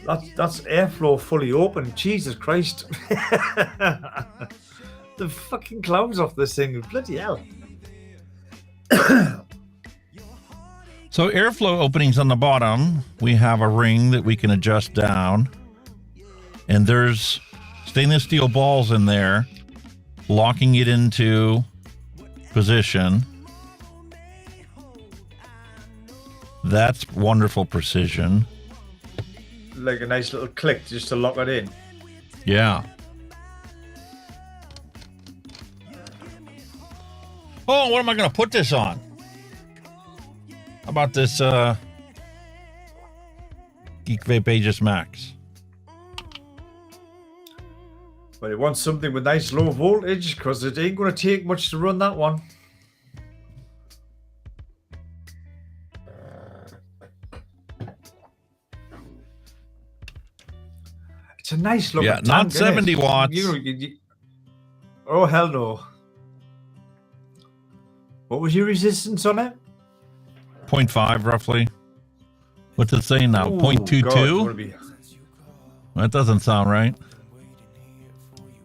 That's airflow fully open. Jesus Christ. The fucking clouds off this thing. Bloody hell. So airflow openings on the bottom, we have a ring that we can adjust down. And there's stainless steel balls in there, locking it into position. That's wonderful precision. like a nice little click just to lock it in. Yeah. Oh, what am I going to put this on? How about this Geek Vape Aegis Max? But it wants something with nice low voltage because it ain't going to take much to run that one. It's a nice looking tank, not 70 watts. Oh, hell no. What was your resistance on it? 0.5 roughly. What's it saying now? 0.22? That doesn't sound right.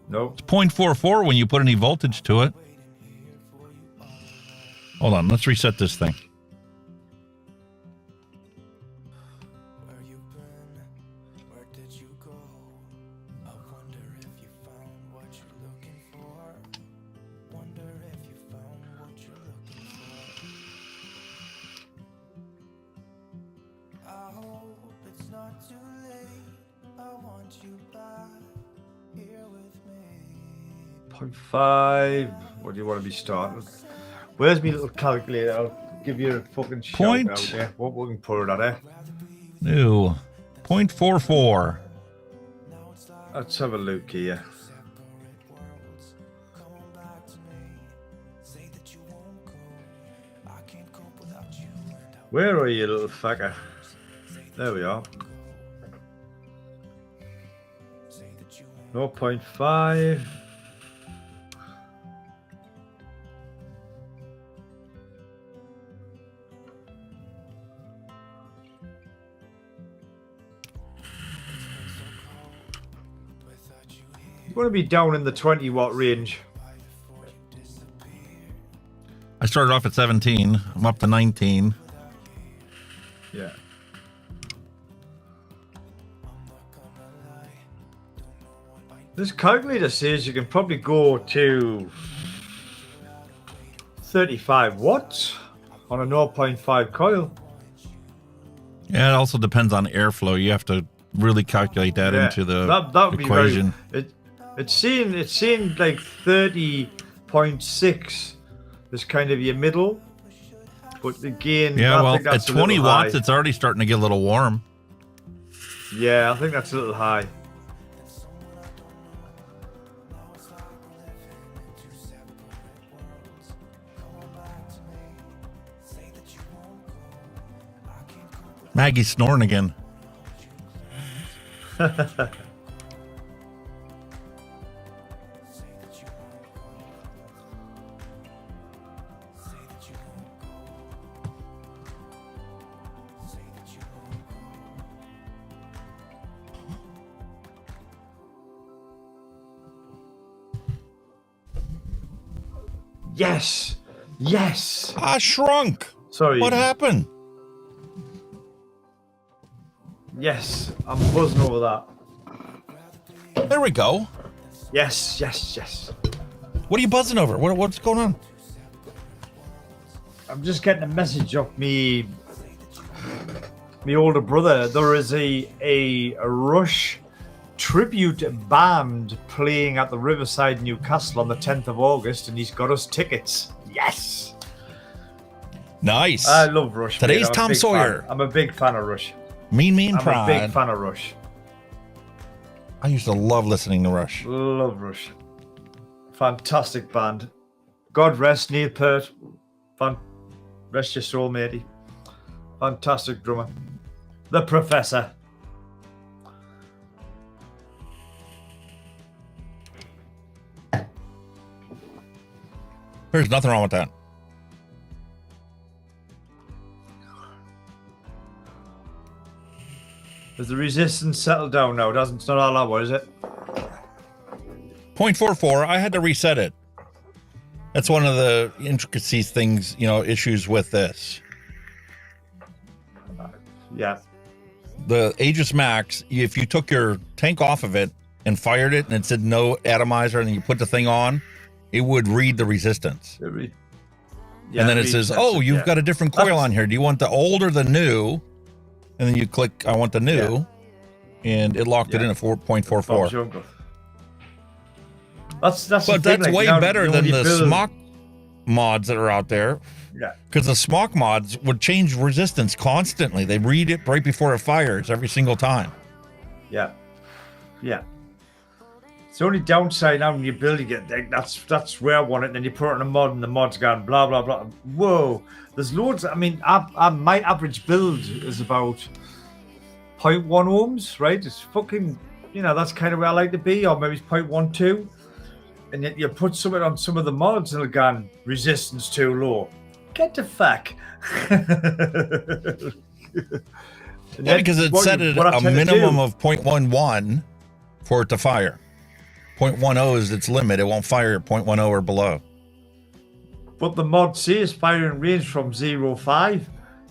Nope. It's 0.44 when you put any voltage to it. Hold on, let's reset this thing. .5. What do you want to be starting? Where's my little calculator? I'll give you a fucking shout out there. What we can put it at, eh? No. 0.44. Let's have a look here. Where are you, little fucker? There we are. 0.5. You want to be down in the 20 watt range. I started off at 17. I'm up to 19. Yeah. This calculator says you can probably go to 35 watts on a 0.5 coil. Yeah, it also depends on airflow. You have to really calculate that into the that would equation. Be very, it's saying like 30.6 is kind of your middle. But again, yeah, well, I think that's at 20 watts, high. it's already starting to get a little warm. Yeah, I think that's a little high. Maggie's snoring again. Yes. Yes. I shrunk. Sorry. What happened? Yes, I'm buzzing over that. There we go. Yes, yes, yes. What are you buzzing over? What's going on? I'm just getting a message off me older brother. There is a Rush tribute band playing at the Riverside Newcastle on the 10th of August, and he's got us tickets. Yes. Nice. I love Rush. Today's mate. Tom Sawyer. I'm a big fan of Rush. Mean I'm Pride. a big fan of Rush. I used to love listening to Rush. Love Rush. Fantastic band. God rest Neil Peart. Rest your soul, matey. Fantastic drummer. The Professor. There's nothing wrong with that. Has the resistance settled down now? It's not all that one, is it? 0.44. I had to reset it. That's one of the intricacies things, issues with this. Yeah. The Aegis Max, if you took your tank off of it and fired it and it said no atomizer and then you put the thing on, it would read the resistance. Yeah, and then it says, you've got a different coil on here. Do you want the old or the new? And then you click, I want the new. and it locked it in at 4.44. That's way better than the smock mods that are out there. Yeah. Because the smock mods would change resistance constantly. They read it right before it fires every single time. Yeah. Yeah. It's the only downside now when you're building it. That's where I want it. And then you put it on a mod and the mod's gone blah, blah, blah. Whoa. There's loads. I mean, my average build is about 0.1 ohms, right? It's fucking, that's kind of where I like to be. Or maybe it's 0.12. And yet you put something on some of the mods and it'll go resistance too low. Get the fuck. Yeah, because it set it a minimum of 0.11 for it to fire. 0.10 is its limit. It won't fire at 0.10 or below. But the mod says firing range from 0.5.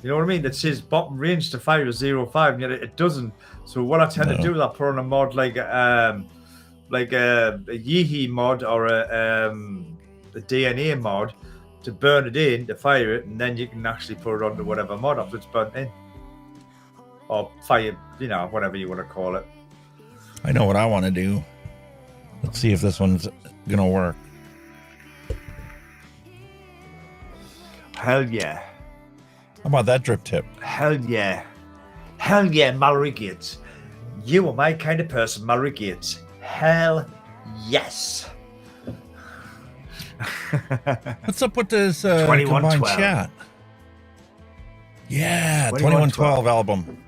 You know what I mean? That says bottom range to fire is 0.5, and yet it doesn't. So what I tend to do is I put on a mod like a Yeehee mod or a DNA mod to burn it in, to fire it, and then you can actually put it onto whatever mod after it's burnt in. Or fire, whatever you want to call it. I know what I want to do. Let's see if this one's going to work. Hell yeah. How about that drip tip? Hell yeah. Hell yeah, Mallery Gates. You are my kind of person, Mallery Gates. Hell yes. What's up with this combined chat? Yeah, 2112 album.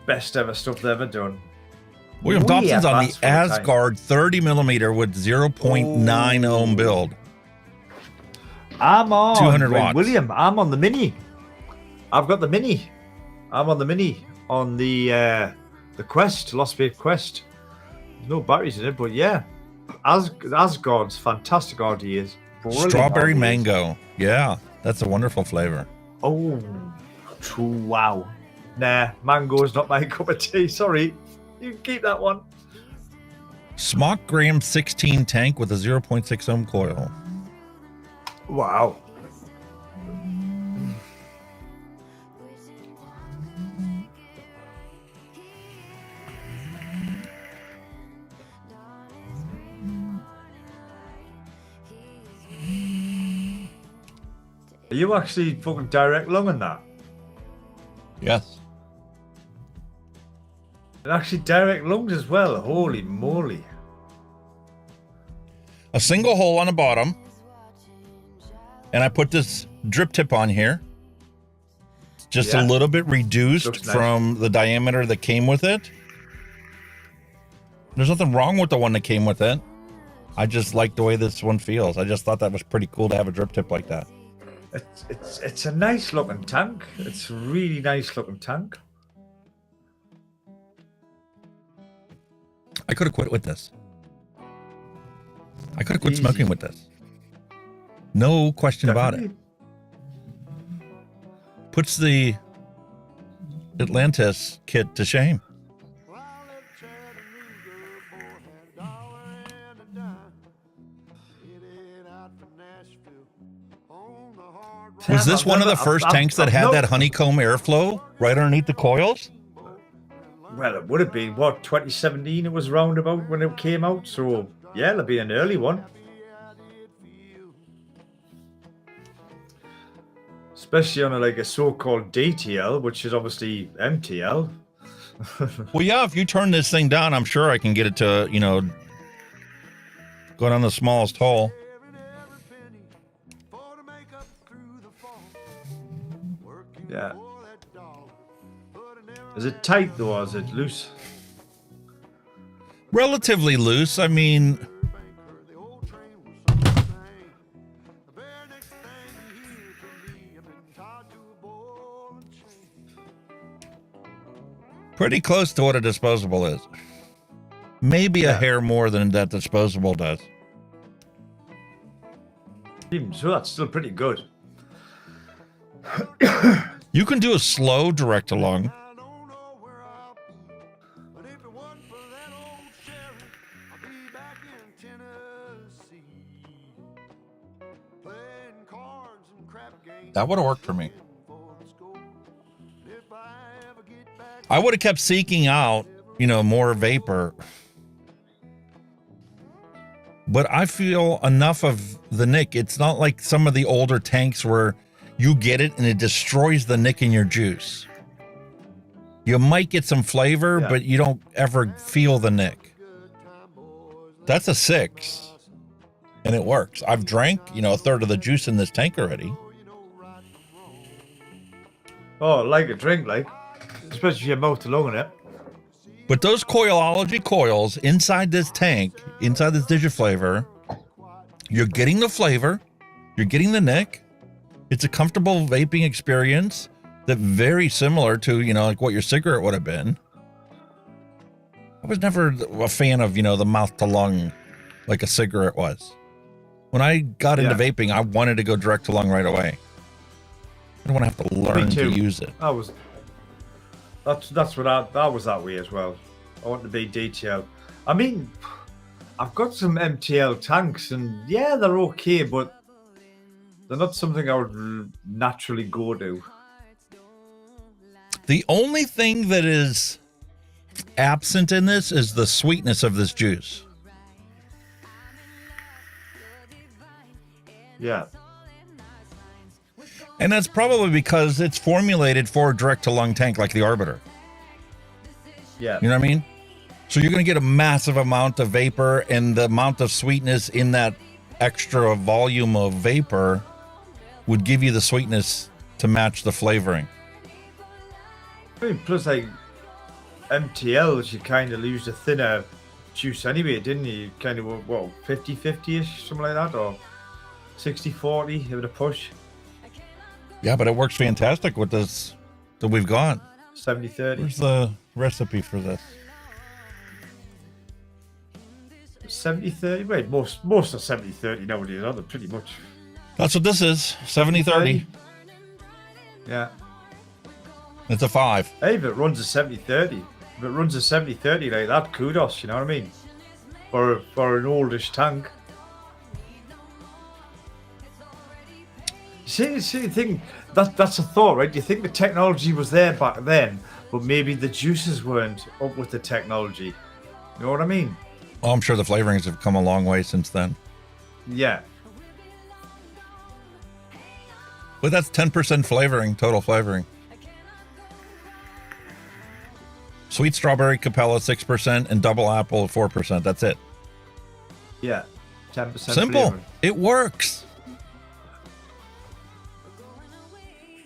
Best ever stuff they've ever done. William Dobson's on the Asgard 30 millimeter with 0.9 ohm build. I'm on 200 watts. William, I'm on the mini. I've got the mini. I'm on the mini on the Quest, Lost Vape Quest. There's no batteries in it, but yeah. Asgard's fantastic RDAs. Strawberry mango. Yeah, that's a wonderful flavor. Oh, wow. Nah, mango's not my cup of tea. Sorry. You can keep that one. Smock Graham 16 tank with a 0.6 ohm coil. Wow. Are you actually fucking direct lunging that? Yes. And actually direct lungs as well. Holy moly. A single hole on the bottom. And I put this drip tip on here. It's just a little bit reduced from the diameter that came with it. There's nothing wrong with the one that came with it. I just like the way this one feels. I just thought that was pretty cool to have a drip tip like that. It's a nice looking tank. It's a really nice looking tank. I could have quit with this. I could have quit smoking with this. No question about it. Puts the Atlantis kit to shame. Was this one of the first tanks that had that honeycomb airflow right underneath the coils? Well, it would have been, 2017 it was roundabout when it came out. So, yeah, it'll be an early one. Especially on a so-called DTL, which is obviously MTL. Well, yeah, if you turn this thing down, I'm sure I can get it to, go down the smallest hole. Yeah. Is it tight though, or is it loose? Relatively loose. I mean, pretty close to what a disposable is. Maybe a hair more than that disposable does. Even so, that's still pretty good. You can do a slow direct along. That would have worked for me. I would have kept seeking out, more vapor. But I feel enough of the nick. It's not like some of the older tanks where you get it and it destroys the nick in your juice. You might get some flavor, but you don't ever feel the nick. That's a 6. And it works. I've drank, a third of the juice in this tank already. Oh, like a drink, especially if your mouth alone in it. But those Coilology coils inside this tank, inside this DigiFlavor, you're getting the flavor, you're getting the nick. It's a comfortable vaping experience that's very similar to, like what your cigarette would have been. I was never a fan of, the mouth to lung like a cigarette was. When I got into vaping, I wanted to go direct to lung right away. I don't want to have to learn to use it. That was that way as well. I want to be detailed. I mean, I've got some MTL tanks, and yeah, they're okay, but they're not something I would naturally go to. The only thing that is absent in this is the sweetness of this juice. Yeah. And that's probably because it's formulated for a direct-to-lung tank like the Arbiter. Yeah. You know what I mean? So you're going to get a massive amount of vapor, and the amount of sweetness in that extra volume of vapor would give you the sweetness to match the flavoring. I mean, plus, MTLs, you kind of lose the thinner juice anyway, didn't you? Kind of, 50-50-ish, something like that, or 60-40, give it a push. Yeah, but it works fantastic with this that we've got. 70-30. Where's the recipe for this? 70-30? Wait, most are 70-30 nowadays, aren't they? Pretty much. That's what this is, 70-30. Yeah. It's a 5. Hey, if it runs a 70-30, if it runs a 70-30 like that, kudos, you know what I mean? For an oldish tank. See the thing, that's a thought, right? You think the technology was there back then, but maybe the juices weren't up with the technology. You know what I mean? Oh, I'm sure the flavorings have come a long way since then. Yeah. But that's 10% flavoring, total flavoring. Sweet strawberry Capella 6% and double apple 4%. That's it. Yeah. 10% Simple. flavoring. It works.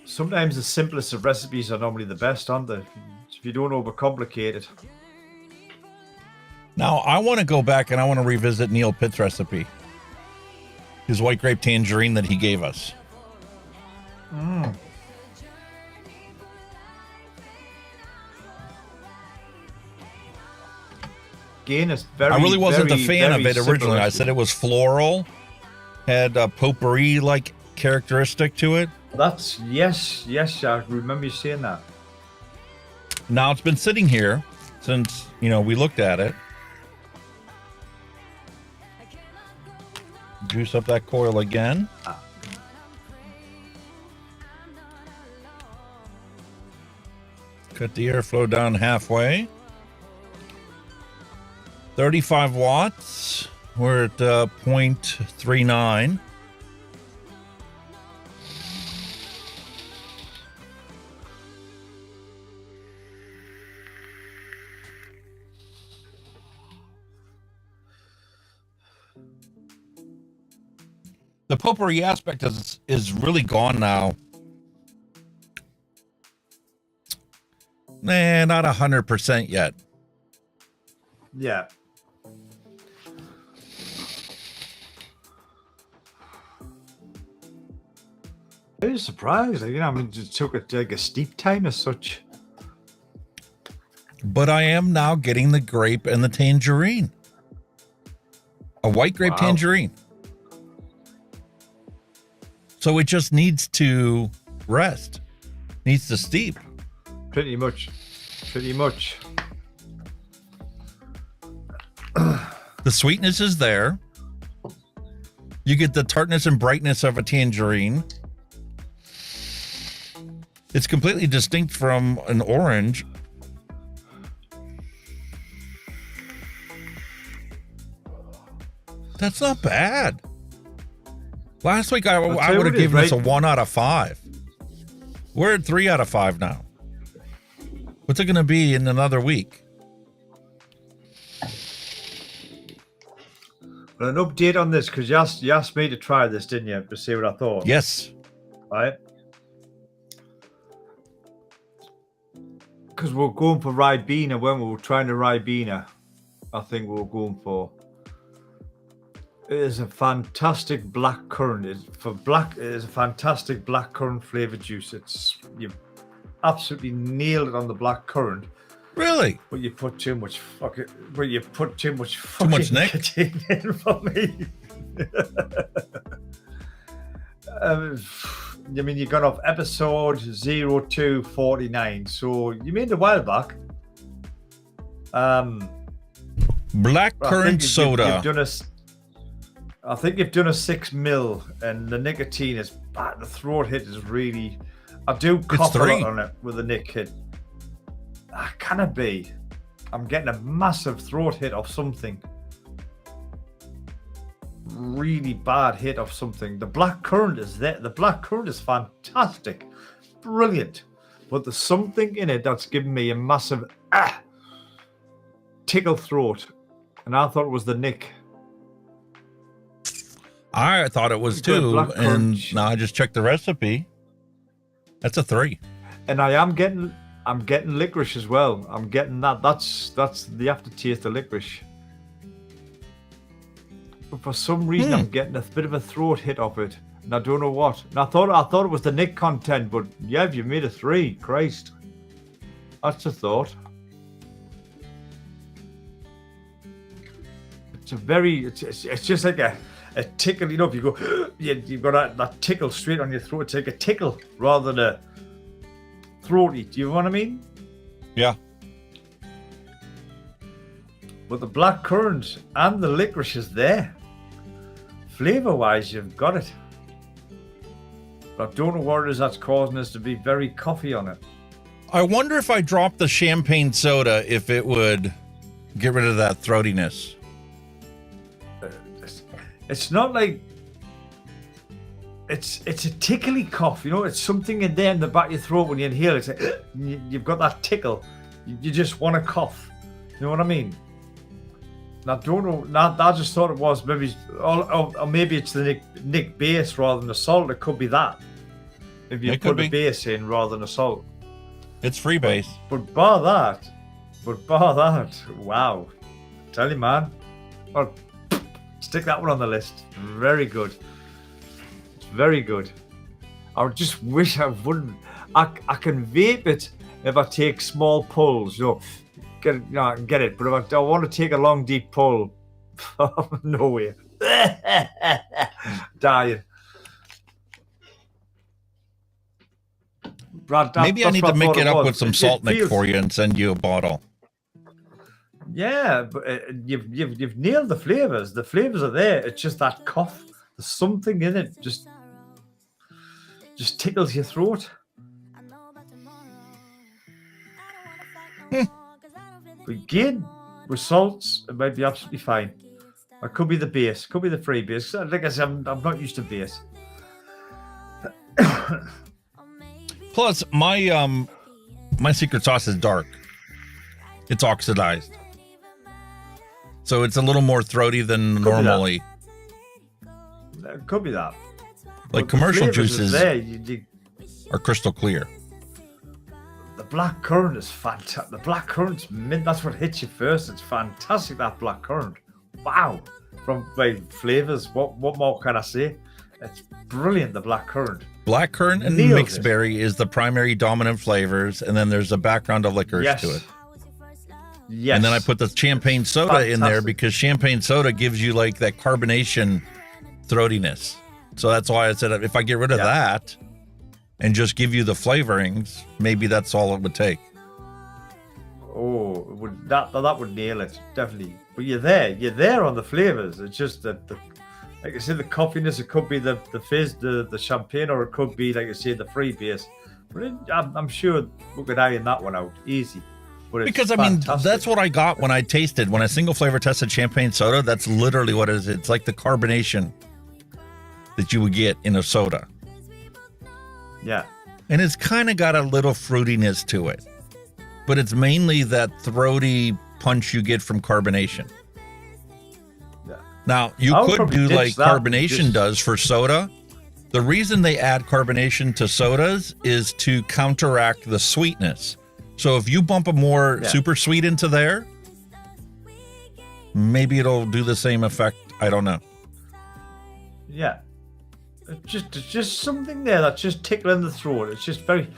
Sometimes the simplest of recipes are normally the best, aren't they? If you don't overcomplicate it. Now, I want to go back and I want to revisit Neil Pitt's recipe. His white grape tangerine that he gave us. Mm. Again, it's very, I really wasn't a fan of it originally. Recipe. I said it was floral, had a potpourri-like characteristic to it. That's, yes, I remember you saying that. Now it's been sitting here since, we looked at it. Juice up that coil again. Cut the airflow down halfway. 35 watts. We're at 0.39. The potpourri aspect is really gone now. Nah, not 100% yet. Yeah. I was surprised. It took a steep time as such. But I am now getting the grape and the tangerine. A white grape tangerine. So it just needs to rest. Needs to steep. Pretty much. The sweetness is there. You get the tartness and brightness of a tangerine. It's completely distinct from an orange. That's not bad. Last week I would have given right? this a 1 out of 5. We're at 3 out of 5 now. What's it going to be in another week? Well, an update on this, because you asked me to try this, didn't you? To see what I thought. Yes. Right. Because we're going for Ribena, when we were trying to Ribena, I think we were going for. It is a fantastic black currant. It is a fantastic black currant flavored juice. You've absolutely nailed it on the black currant. Really? But you put too much fucking. But you put too much Too much nicotine in for me. I mean, you got off episode 0249, so you made a while back. Black currant soda. I think you've done a 6 mil, and the nicotine is bad. The throat hit is really. I do cough a lot on it with a nick hit. Can it be? I'm getting a massive throat hit of something. Really bad hit of something. The black currant is there. The black currant is fantastic, brilliant, but there's something in it that's giving me a massive tickle throat, and I thought it was the nick. I thought it was too, and now I just checked the recipe. That's a 3. And I'm getting licorice as well. I'm getting that. That's the aftertaste of licorice. But for some reason, I'm getting a bit of a throat hit off it, and I don't know what. And I thought it was the nick content, but yeah, you made a 3. Christ, that's a thought. It's just like a tickle. You know, if you go, you've got that tickle straight on your throat. It's like a tickle rather than a throaty. Do you know what I mean? Yeah. But the black currant and the licorice is there. Flavor-wise, you've got it. But I don't know what it is that's causing us to be very coffee on it. I wonder if I dropped the champagne soda, if it would get rid of that throatiness. It's not like it's a tickly cough, you know. It's something in there in the back of your throat when you inhale. It's like you've got that tickle. You just want to cough. You know what I mean? And I don't know. I just thought it was maybe, or maybe it's the Nick base rather than the salt. It could be that. If you put the base in rather than the salt. It's free base. But bar that, wow! Tell you, man. Well, stick that one on the list. Very good. It's very good. I just wish I wouldn't. I can vape it if I take small pulls. You know, I can get it. But if I want to take a long, deep pull, no way. Dying. Brad, maybe I need to make it up with some salt, Nick, for you and send you a bottle. Yeah, but you've nailed the flavors. The flavors are there. It's just that cough. There's something in it. Just tickles your throat. But again, with salts, it might be absolutely fine. It could be the base. Could be the free base. Like I said, I'm not used to base. Plus, my secret sauce is dark. It's oxidized. So it's a little more throaty than normally. It could be that. Like but commercial juices there, are crystal clear. The black currant is fantastic. The black currant's mint. That's what hits you first. It's fantastic, that black currant. Wow. From flavors, what more can I say? It's brilliant, the black currant. Black currant and mixed berry is the primary dominant flavors, and then there's a background of licorice to it. Yes. And then I put the champagne soda in there because champagne soda gives you like that carbonation throatiness. So that's why I said if I get rid of that and just give you the flavorings, maybe that's all it would take. Oh, that would nail it, definitely. But you're there on the flavors. It's just that like I said, the coffiness, it could be the fizz, the champagne, or it could be, like I say, the free base. But I'm sure we could iron that one out easy. But it's Because I mean, fantastic. that's what I got when I tasted when a single flavor tested champagne soda. That's literally what it is. It's like the carbonation that you would get in a soda. Yeah. And it's kind of got a little fruitiness to it, but it's mainly that throaty punch you get from carbonation. Yeah. Now, you I would could probably do ditch like that and carbonation just- does for soda. The reason they add carbonation to sodas is to counteract the sweetness. So if you bump a more super sweet into there, maybe it'll do the same effect. I don't know. Yeah. It's just something there that's just tickling the throat. It's just very,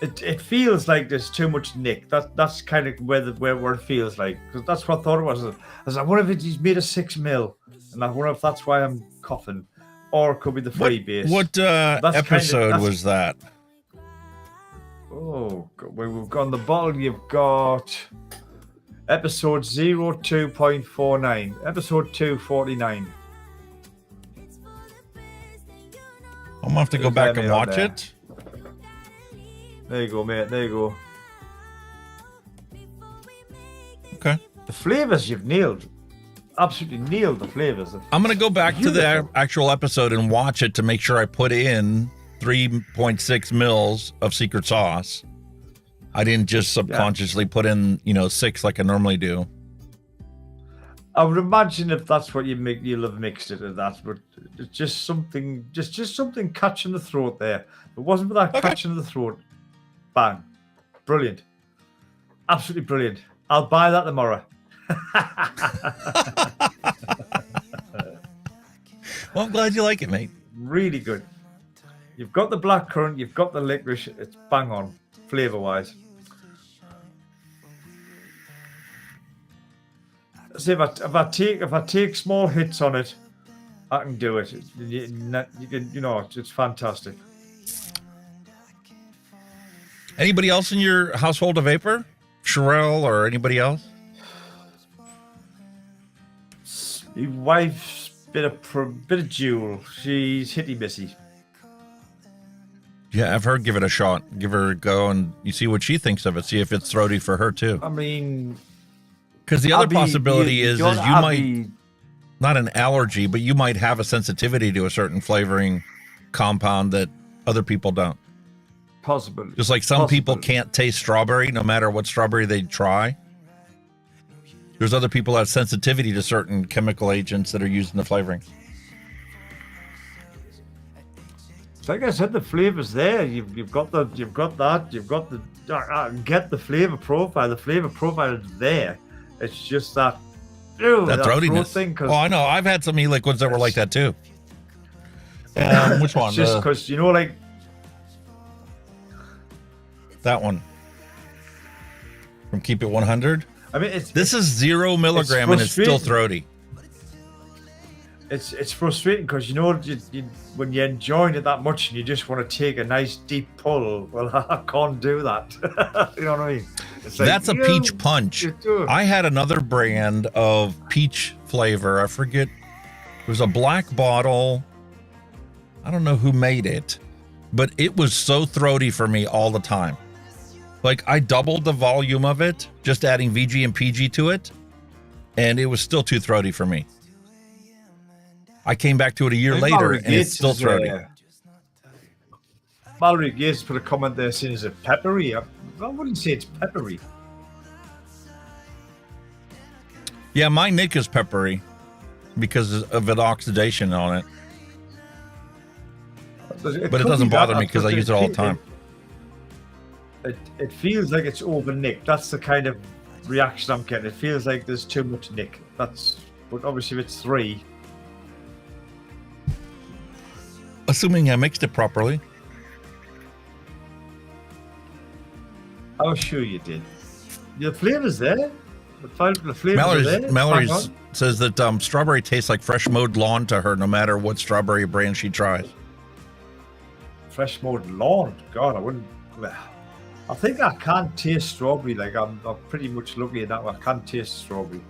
it feels like there's too much nick. That's kind of where it feels like, because that's what I thought it was. I was like, what if he's made a 6 mil, and I wonder if that's why I'm coughing, or it could be the free base. What episode was that? Oh, we've got on the bottle. You've got episode 02.49, episode 249. I'm gonna have to go back and watch it. There you go, mate. There you go. Okay. The flavors you've nailed. Absolutely nailed the flavors. I'm gonna go back to the actual episode and watch it to make sure I put in 3.6 mils of secret sauce. I didn't just subconsciously put in, 6 like I normally do. I would imagine if that's what you'll have mixed it with that, but it's just something, just something catching the throat there. If it wasn't for that catching the throat, bang, brilliant, absolutely brilliant. I'll buy that tomorrow. Well, I'm glad you like it, mate. Really good. You've got the blackcurrant, you've got the licorice. It's bang on, flavor-wise. See, if I take small hits on it, I can do it. You can, it's fantastic. Anybody else in your household a vapor? Sherelle or anybody else? Your wife's bit of jewel. She's hitty missy. Yeah, I've heard give it a shot. Give her a go and you see what she thinks of it. See if it's throaty for her too. I mean, because the other possibility is you might not an allergy, but you might have a sensitivity to a certain flavoring compound that other people don't. Possible. Just like some people can't taste strawberry no matter what strawberry they try. There's other people that have sensitivity to certain chemical agents that are used in the flavoring. Like I said, the flavors there. You've got that. You've got the. Get the flavor profile. The flavor profile is there. It's just that. That throatiness. Thing, oh, I know. I've had some e-liquids that were like that too. Which one? Just because like that one from Keep It 100. I mean, this is 0 milligram and it's still throaty. It's frustrating because when you're enjoying it that much and you just want to take a nice deep pull. Well, I can't do that. You know what I mean? It's like, that's a peach punch. I had another brand of peach flavor. I forget. It was a black bottle. I don't know who made it, but it was so throaty for me all the time. Like I doubled the volume of it, just adding VG and PG to it, and it was still too throaty for me. I came back to it a year later, and it's still throaty. Mallery Gates put a comment there saying, is it peppery? I wouldn't say it's peppery. Yeah, my nick is peppery because of an oxidation on it. But it doesn't bother me because I use it all the time. It feels like it's over nick. That's the kind of reaction I'm getting. It feels like there's too much nick. But obviously if it's 3. Assuming I mixed it properly. I'm sure you did. The flavor's there. The flavors are there. Mallery says that strawberry tastes like fresh mowed lawn to her, no matter what strawberry brand she tries. Fresh mowed lawn? God, I wouldn't. I think I can taste strawberry. Like I'm pretty much lucky in that one. I can taste strawberry.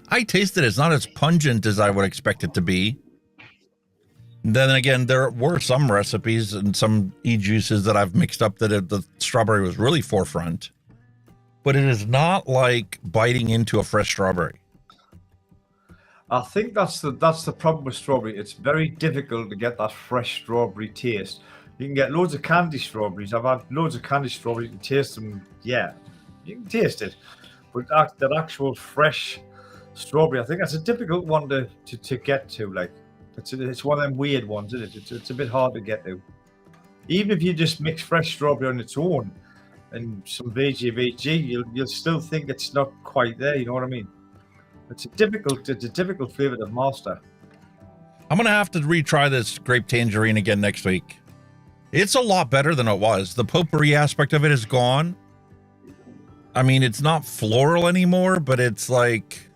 I taste it. It's not as pungent as I would expect it to be. Then again, there were some recipes and some e-juices that I've mixed up that the strawberry was really forefront. But it is not like biting into a fresh strawberry. I think that's the problem with strawberry. It's very difficult to get that fresh strawberry taste. You can get loads of candy strawberries. I've had loads of candy strawberries. You can taste them. Yeah, you can taste it. But that actual fresh strawberry, I think that's a difficult one to get to. Like, it's one of them weird ones, isn't it? It's a bit hard to get to. Even if you just mix fresh strawberry on its own and some VG, you'll still think it's not quite there. You know what I mean? It's a difficult flavor to master. I'm gonna have to retry this grape tangerine again next week. It's a lot better than it was. The potpourri aspect of it is gone. I mean, it's not floral anymore, but it's like,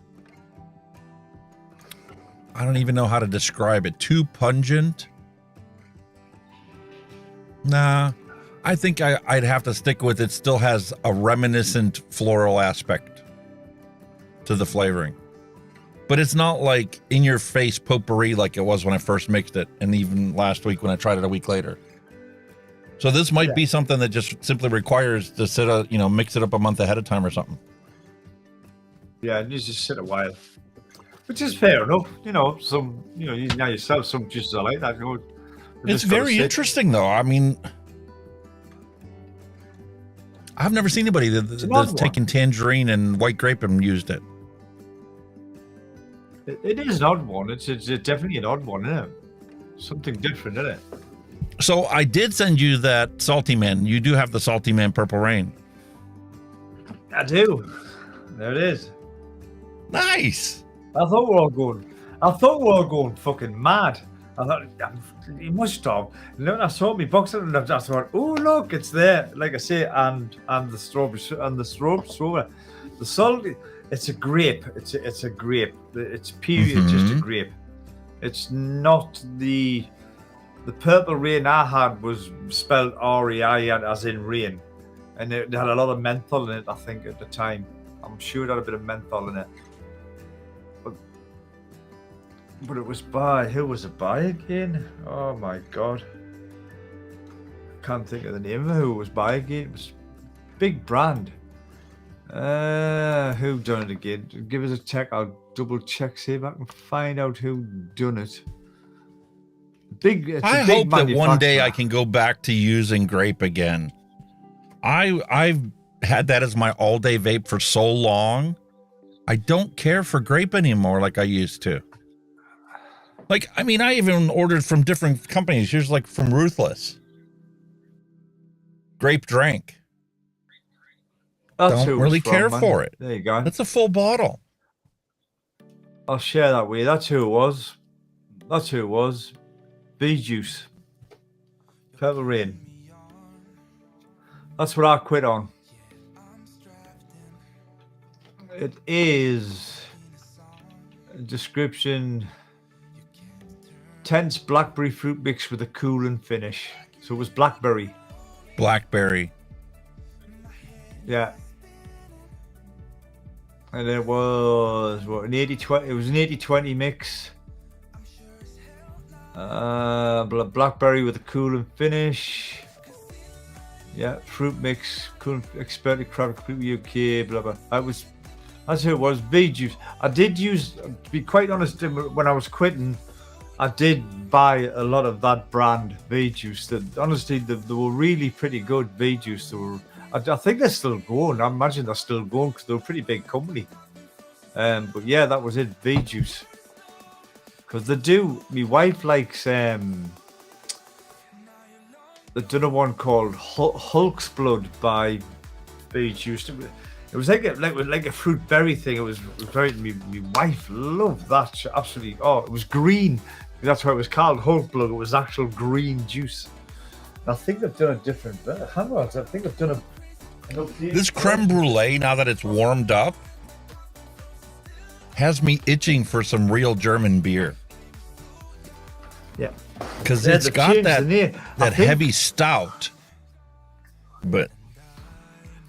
I don't even know how to describe it. Too pungent. Nah, I think I'd have to stick with it. Still has a reminiscent floral aspect to the flavoring. But it's not like in your face potpourri like it was when I first mixed it, and even last week when I tried it a week later. So this might be something that just simply requires to mix it up a month ahead of time or something. Yeah, it needs to sit a while, which is fair enough. You know, you know yourself, some juices are like that. You know, it's very interesting, though. I mean, I've never seen anybody that's taken tangerine and white grape and used it. It is an odd one. It's definitely an odd one, isn't it? Something different, isn't it? So I did send you that Salty Man. You do have the Salty Man Purple Rain. I do. There it is. Nice. I thought we were all going fucking mad. I thought you must have. And then I saw me box it and I thought, oh look, it's there. Like I say, and the strawberry the salty. It's a grape. It's a grape. It's period just a grape. It's not the purple rain I had was spelled REI as in rain, and it had a lot of menthol in it. I think at the time, I'm sure it had a bit of menthol in it. But it was who was it by again? Oh my god, I can't think of the name of who it was by again. It was big brand. Who done it again? Give us a check. I'll double check, see if I can find out who done it. I hope that one day I can go back to using grape again. I've had that as my all-day vape for so long. I don't care for grape anymore like I used to. Like, I mean, I even ordered from different companies. Here's like from Ruthless. Grape drink. Don't really care for it. There you go. It's a full bottle. I'll share that with you. That's who it was. Bee juice. Purple rain. That's what I quit on. It is description: tense blackberry fruit mix with a cooling finish. So it was blackberry. Blackberry. Yeah. And it was an 80-20. It was an 80-20 mix. Blackberry with a cooling finish. Yeah, fruit mix, cooling, expertly crafted fruit UK. Blah blah. That's who it was. Bee juice. I did use. To be quite honest, when I was quitting, I did buy a lot of that brand bee juice. That honestly, they were really pretty good bee juice. They were. I think they're still going. I imagine they're still going because they're a pretty big company. But yeah, that was it. Bee juice. Because they do. My wife likes. They've done a one called Hulk's Blood by Bee Juice. It was like a fruit berry thing. It was very. My wife loved that. She absolutely. Oh, it was green. That's why it was called Hulk Blood. It was actual green juice. I think they've done a different. Hang on, I think they've done a. This creme brulee, now that it's warmed up, has me itching for some real German beer. Yeah, because it's got that heavy stout. But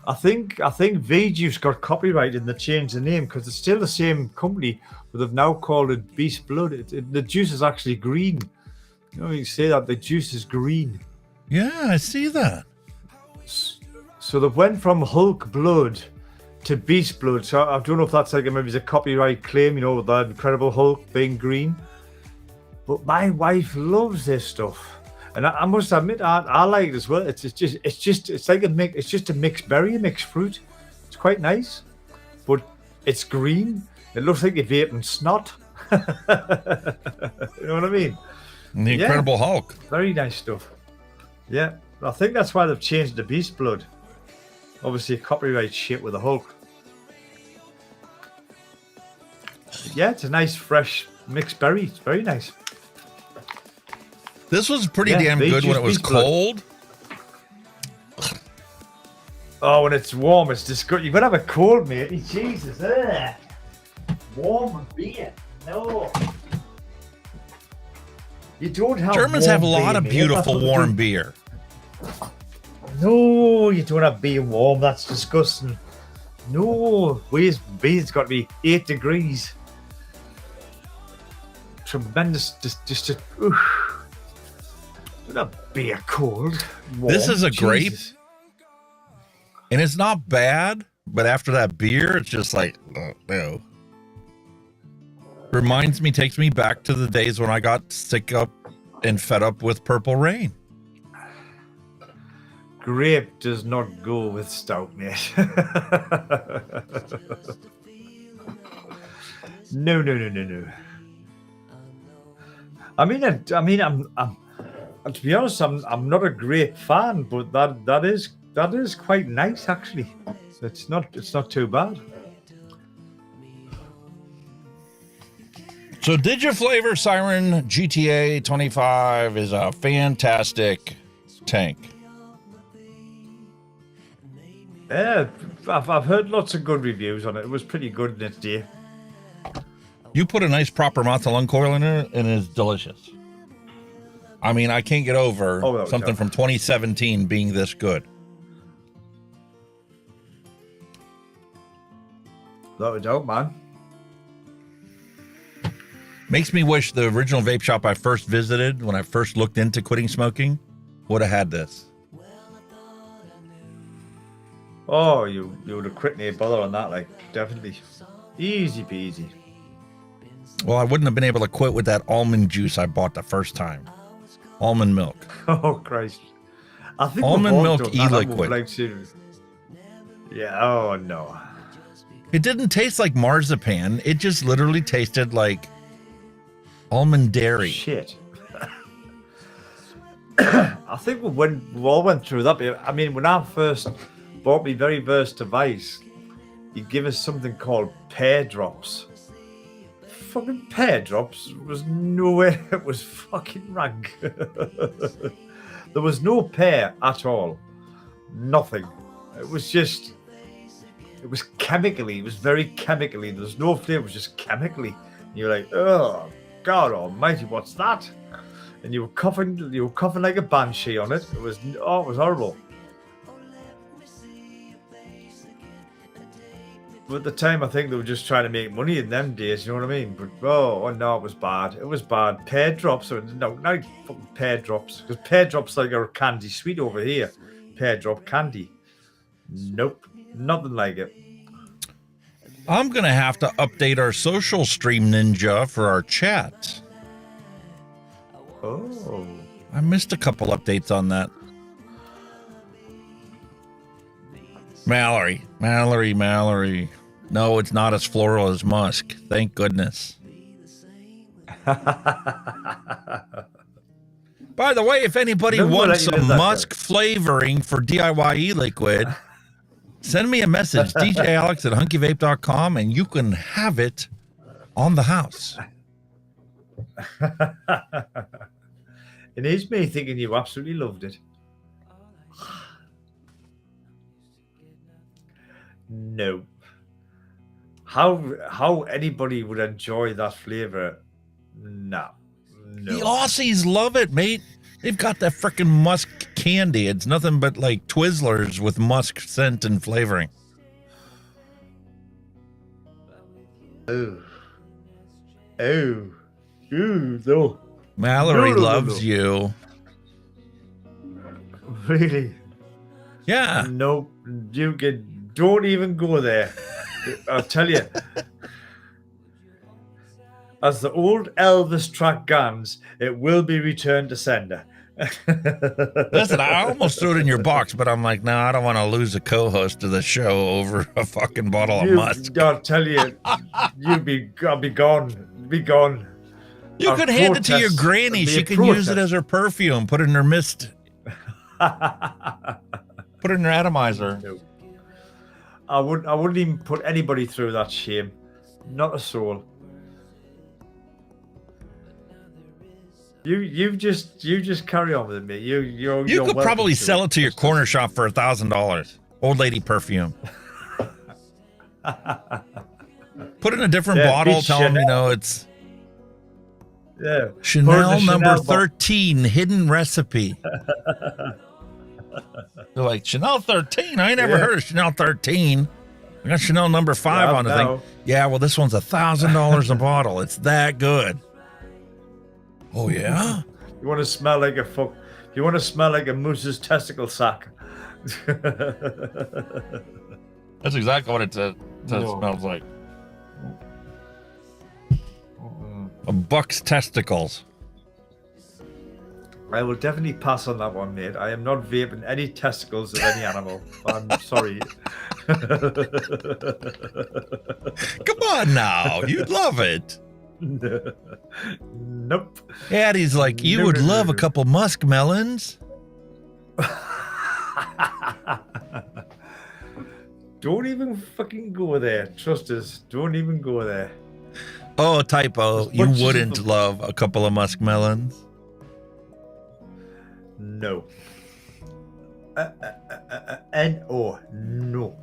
I think V Juice got copyright and they changed the name because it's still the same company, but they've now called it Beast Blood. The juice is actually green. You know, you say that the juice is green. Yeah, I see that. So they went from Hulk blood to beast blood. So I don't know if that's like maybe it's a copyright claim, you know, with that Incredible Hulk being green. But my wife loves this stuff, and I must admit I like it as well. It's like it's just a mixed berry, a mixed fruit. It's quite nice, but it's green. It looks like you're vaping snot. You know what I mean? The Incredible Hulk. Very nice stuff. Yeah, I think that's why they've changed the beast blood. Obviously, copyright shit with the Hulk. Yeah, it's a nice, fresh mixed berry. It's very nice. This was pretty damn good when it was cold. Oh, when it's warm, it's disgusting. You've got to have a cold, mate. Jesus. Ugh. Warm beer. No. You don't have Germans have a lot of beautiful warm beer. No, you don't have beer warm. That's disgusting. No, where's beer's got to be 8 degrees. Tremendous. Just not beer cold. Warm. This is a grape, Jesus. and it's not bad. But after that beer, it's just like, no. Takes me back to the days when I got sick up and fed up with Purple Rain. Grape does not go with stout, mate. No. I mean, I'm to be honest, I'm not a grape fan, but that is quite nice actually. It's not too bad. So DIGIFLAVOR Siren GTA 25 is a fantastic tank. Yeah, I've heard lots of good reviews on it. It was pretty good in its day. You put a nice proper mouth to lung coil in it, and it's delicious. I mean, I can't get over something from 2017 being this good. That was dope, man. Makes me wish the original vape shop I first visited when I first looked into quitting smoking would have had this. Oh, you would have quit me bother on that, like, definitely. Easy peasy. Well, I wouldn't have been able to quit with that almond juice I bought the first time. Almond milk. Oh, Christ. I think almond milk e-liquid. Yeah, oh, no. It didn't taste like marzipan. It just literally tasted like almond dairy. Shit. I think when we all went through that, I mean, when I first bought me very first device, he'd give us something called pear drops. Fucking pear drops was nowhere. It was fucking rank. There was no pear at all. Nothing. It was just, it was chemically. It was very chemically. There was no flavor. It was just chemically. And you're like, oh God Almighty, what's that? And you were coughing like a banshee on it. It was horrible. But at the time, I think they were just trying to make money in them days, you know what I mean? But, oh no, it was bad. It was bad. Pear drops, no, not fucking pear drops. Because pear drops like a candy sweet over here. Pear drop candy. Nope, nothing like it. I'm going to have to update our social stream ninja for our chat. Oh. I missed a couple updates on that. Mallery. No, it's not as floral as musk. Thank goodness. By the way, if anybody wants some musk flavoring for DIY e-liquid, send me a message, djalex@hunkyvape.com, and you can have it on the house. It is me thinking you absolutely loved it. No. How anybody would enjoy that flavor? No. The Aussies love it, mate. They've got that freaking musk candy. It's nothing but like Twizzlers with musk scent and flavoring. Oh, no. Mallery loves you. Really? Yeah. No, don't even go there. I'll tell you. As the old Elvis track guns, it will be returned to sender. Listen, I almost threw it in your box, but I'm like, no, I don't want to lose a co-host of the show over a fucking bottle of musk. I'll tell you, I'll be gone. Be gone. You could hand it to your granny. She can use it as her perfume. Put it in her mist. Put it in her atomizer. No. I wouldn't even put anybody through that shame. Not a soul. You just carry on with me. You could probably sell it to your corner shop for $1,000. Old lady perfume. Put it in a different bottle. Tell them, it's Chanel number 13 hidden recipe. They're like, Chanel 13? I ain't never heard of Chanel 13. I got Chanel number 5 on the thing. Yeah, well, this one's $1,000 a bottle. It's that good. Oh yeah. You want to smell like you want to smell like a moose's testicle sack. That's exactly what it smells like. A buck's testicles. I will definitely pass on that one, mate. I am not vaping any testicles of any animal. I'm sorry. Come on now. You'd love it. Nope. Addie's like, you would love a couple muskmelons. Don't even fucking go there. Trust us. Don't even go there. Oh, typo. You wouldn't love a couple of muskmelons? No. N-O. No.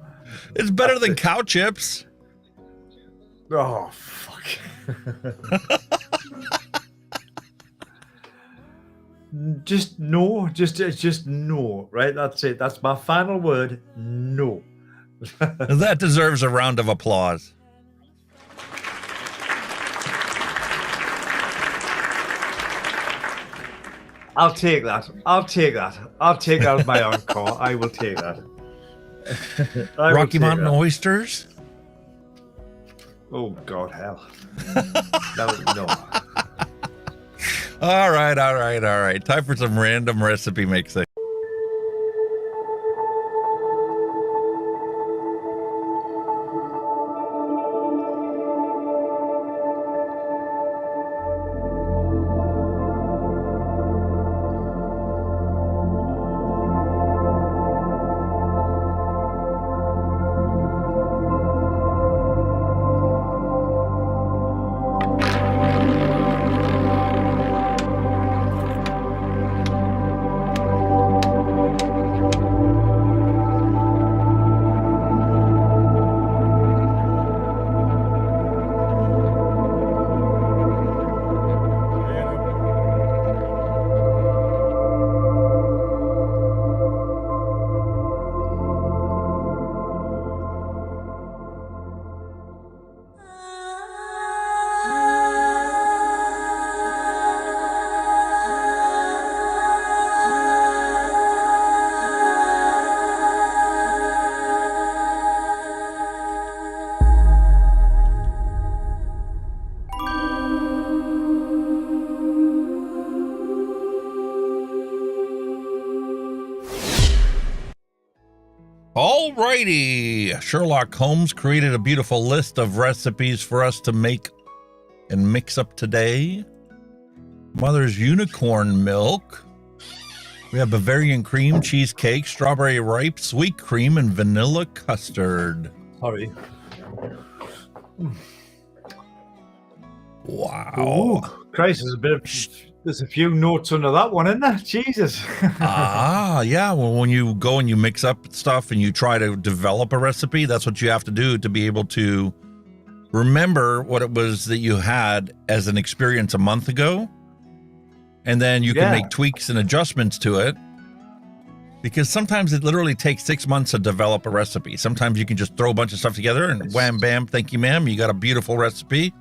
It's better than cow chips. Oh, fuck. Just no. Just no. Right? That's it. That's my final word. No. That deserves a round of applause. I'll take that. I'll take out my encore. I will take that. Rocky Mountain oysters? Oh, God, hell. No. All right. Time for some random recipe mixing. Alrighty, Sherlock Holmes created a beautiful list of recipes for us to make and mix up today. Mother's unicorn milk. We have Bavarian cream, cheesecake, strawberry ripe, sweet cream, and vanilla custard. Sorry. Wow. Ooh, Christ, there's a few notes under that one, isn't there? Jesus. Yeah. Well, when you go and you mix up stuff and you try to develop a recipe, that's what you have to do to be able to remember what it was that you had as an experience a month ago. And then you can make tweaks and adjustments to it. Because sometimes it literally takes 6 months to develop a recipe. Sometimes you can just throw a bunch of stuff together and wham, bam, thank you, ma'am. You got a beautiful recipe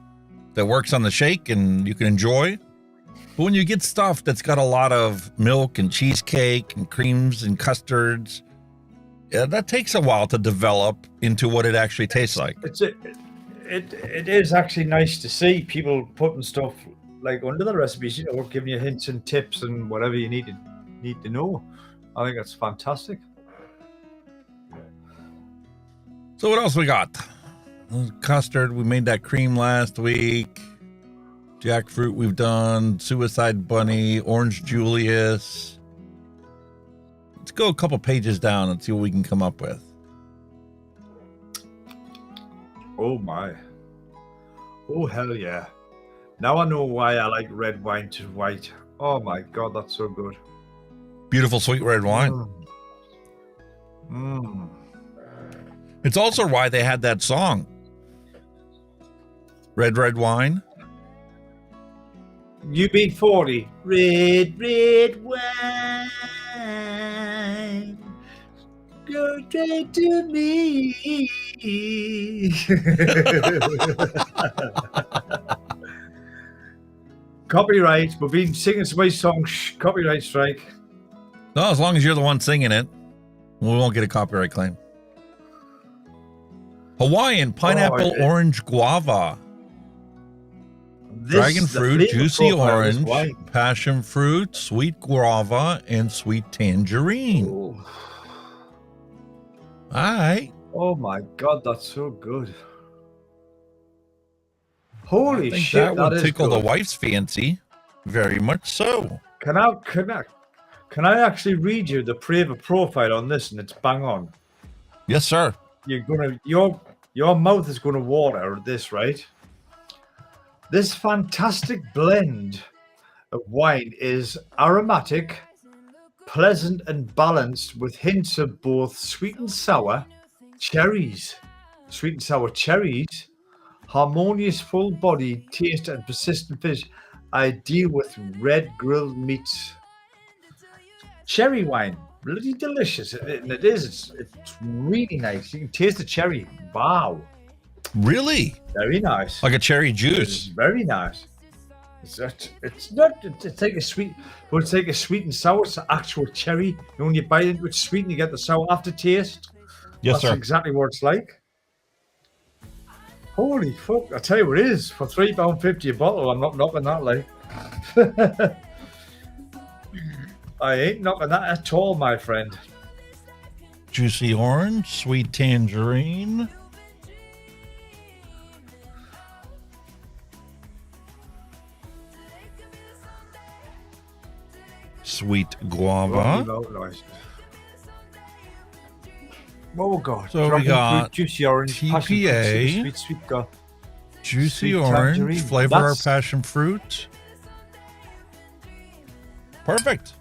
that works on the shake and you can enjoy. But when you get stuff that's got a lot of milk and cheesecake and creams and custards, that takes a while to develop into what it actually tastes like. It is actually nice to see people putting stuff like under the recipes, giving you hints and tips and whatever you need to know. I think that's fantastic. So what else we got? Custard, we made that cream last week. Jackfruit we've done. Suicide Bunny, Orange Julius. Let's go a couple pages down and see what we can come up with. Oh my. Oh hell yeah. Now I know why I like red wine to white. Oh my God, that's so good. Beautiful sweet red wine. It's also why they had that song. Red, red wine. UB40. Red, red wine. Go straight to me. Copyright. We've been singing my song. Copyright strike. No, as long as you're the one singing it, we won't get a copyright claim. Hawaiian pineapple orange guava. Dragon fruit, juicy orange, passion fruit, sweet guava, and sweet tangerine. All right. Oh my God, that's so good. Holy shit, that would is tickle good. the wife's fancy. Very much so. Can I actually read you the flavor profile on this, and it's bang on? Yes, sir. Your mouth is gonna water at this, right? This fantastic blend of wine is aromatic, pleasant and balanced with hints of both sweet and sour cherries, harmonious full-bodied taste and persistent finish, ideal with red grilled meats. Cherry wine, bloody delicious. It is. It's really nice. You can taste the cherry. Wow. Really? Very nice. Like a cherry juice. It's very nice. It's like a sweet, but it's like a sweet and sour. It's actual cherry. When you bite into it, it's sweet and you get the sour aftertaste. Yes, sir. That's exactly what it's like. Holy fuck. I tell you what it is. For £3.50 a bottle, I'm not knocking that, like. I ain't knocking that at all, my friend. Juicy orange, sweet tangerine. Sweet guava. Oh God! So we got fruit, juicy orange, TPA, sweet guava, juicy sweet orange, tangerine. flavor our passion fruit. Perfect.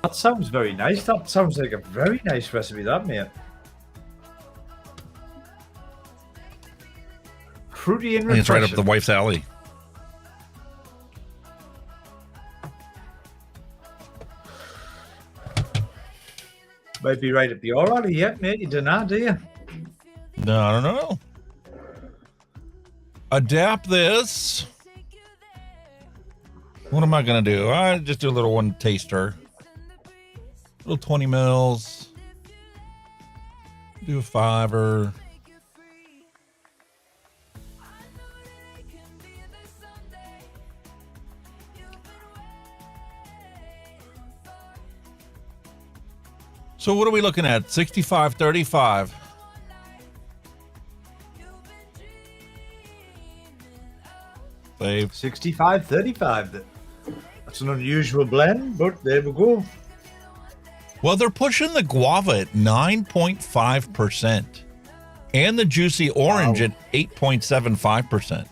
That sounds very nice. That sounds like a very nice recipe, that mate. Fruity and refreshing. It's right up the wife's alley. Might be right up the alley yet, mate. You don't know, do you? No, I don't know. Adapt this. What am I going to do? I just do a little one taster. Little 20 mils. Do a $5. So what are we looking at? 65-35. Save. 65-35. That's an unusual blend, but there we go. Well, they're pushing the guava at 9.5% and the juicy orange at 8.75%.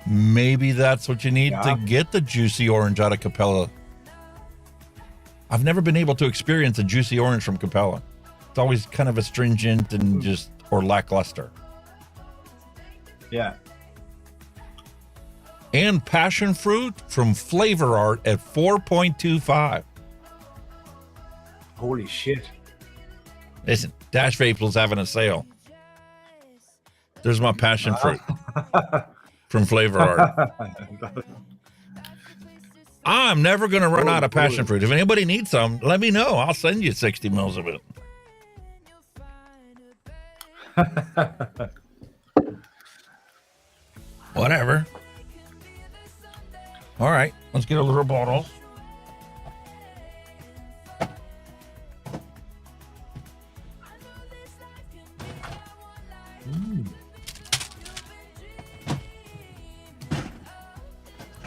Maybe that's what you need to get the juicy orange out of Capella. I've never been able to experience a juicy orange from Capella. It's always kind of astringent and just, or lackluster. Yeah. And passion fruit from Flavor Art at 4.25. Holy shit. Listen, Dash Vapel's having a sale. There's my passion fruit. from Flavor Art. I'm never going to run out of passion fruit. If anybody needs some, let me know. I'll send you 60 mils of it. Whatever. All right, let's get a little bottle.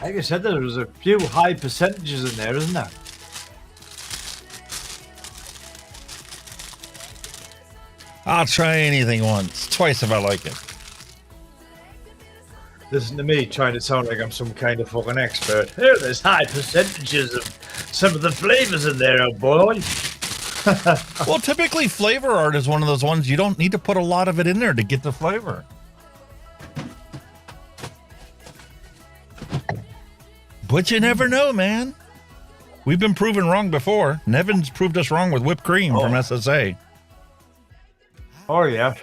Like I said, there was a few high percentages in there, isn't there? I'll try anything once, twice if I like it. Listen to me trying to sound like I'm some kind of fucking expert. Here, there's high percentages of some of the flavors in there, oh boy. Well, typically Flavor Art is one of those ones you don't need to put a lot of it in there to get the flavor. But you never know, man. We've been proven wrong before. Nevin's proved us wrong with whipped cream from SSA. Oh, yeah.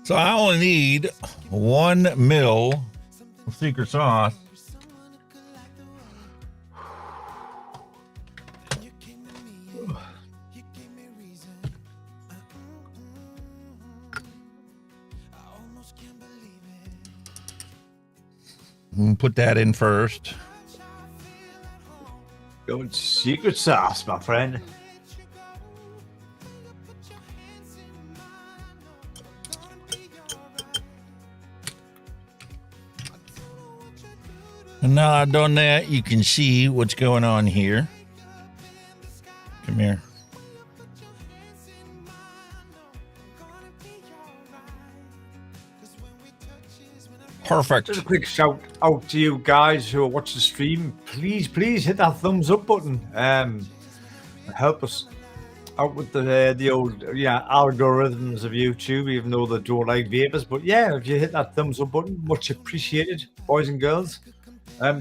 So I only need 1 mil of secret sauce. Put that in first. Going secret sauce, my friend. And now I've done that, you can see what's going on here. Come here. Perfect. Just a quick shout out to you guys who are watching the stream. Please hit that thumbs up button. Help us out with the old algorithms of YouTube, even though they don't like vapors. But yeah, if you hit that thumbs up button, much appreciated, boys and girls.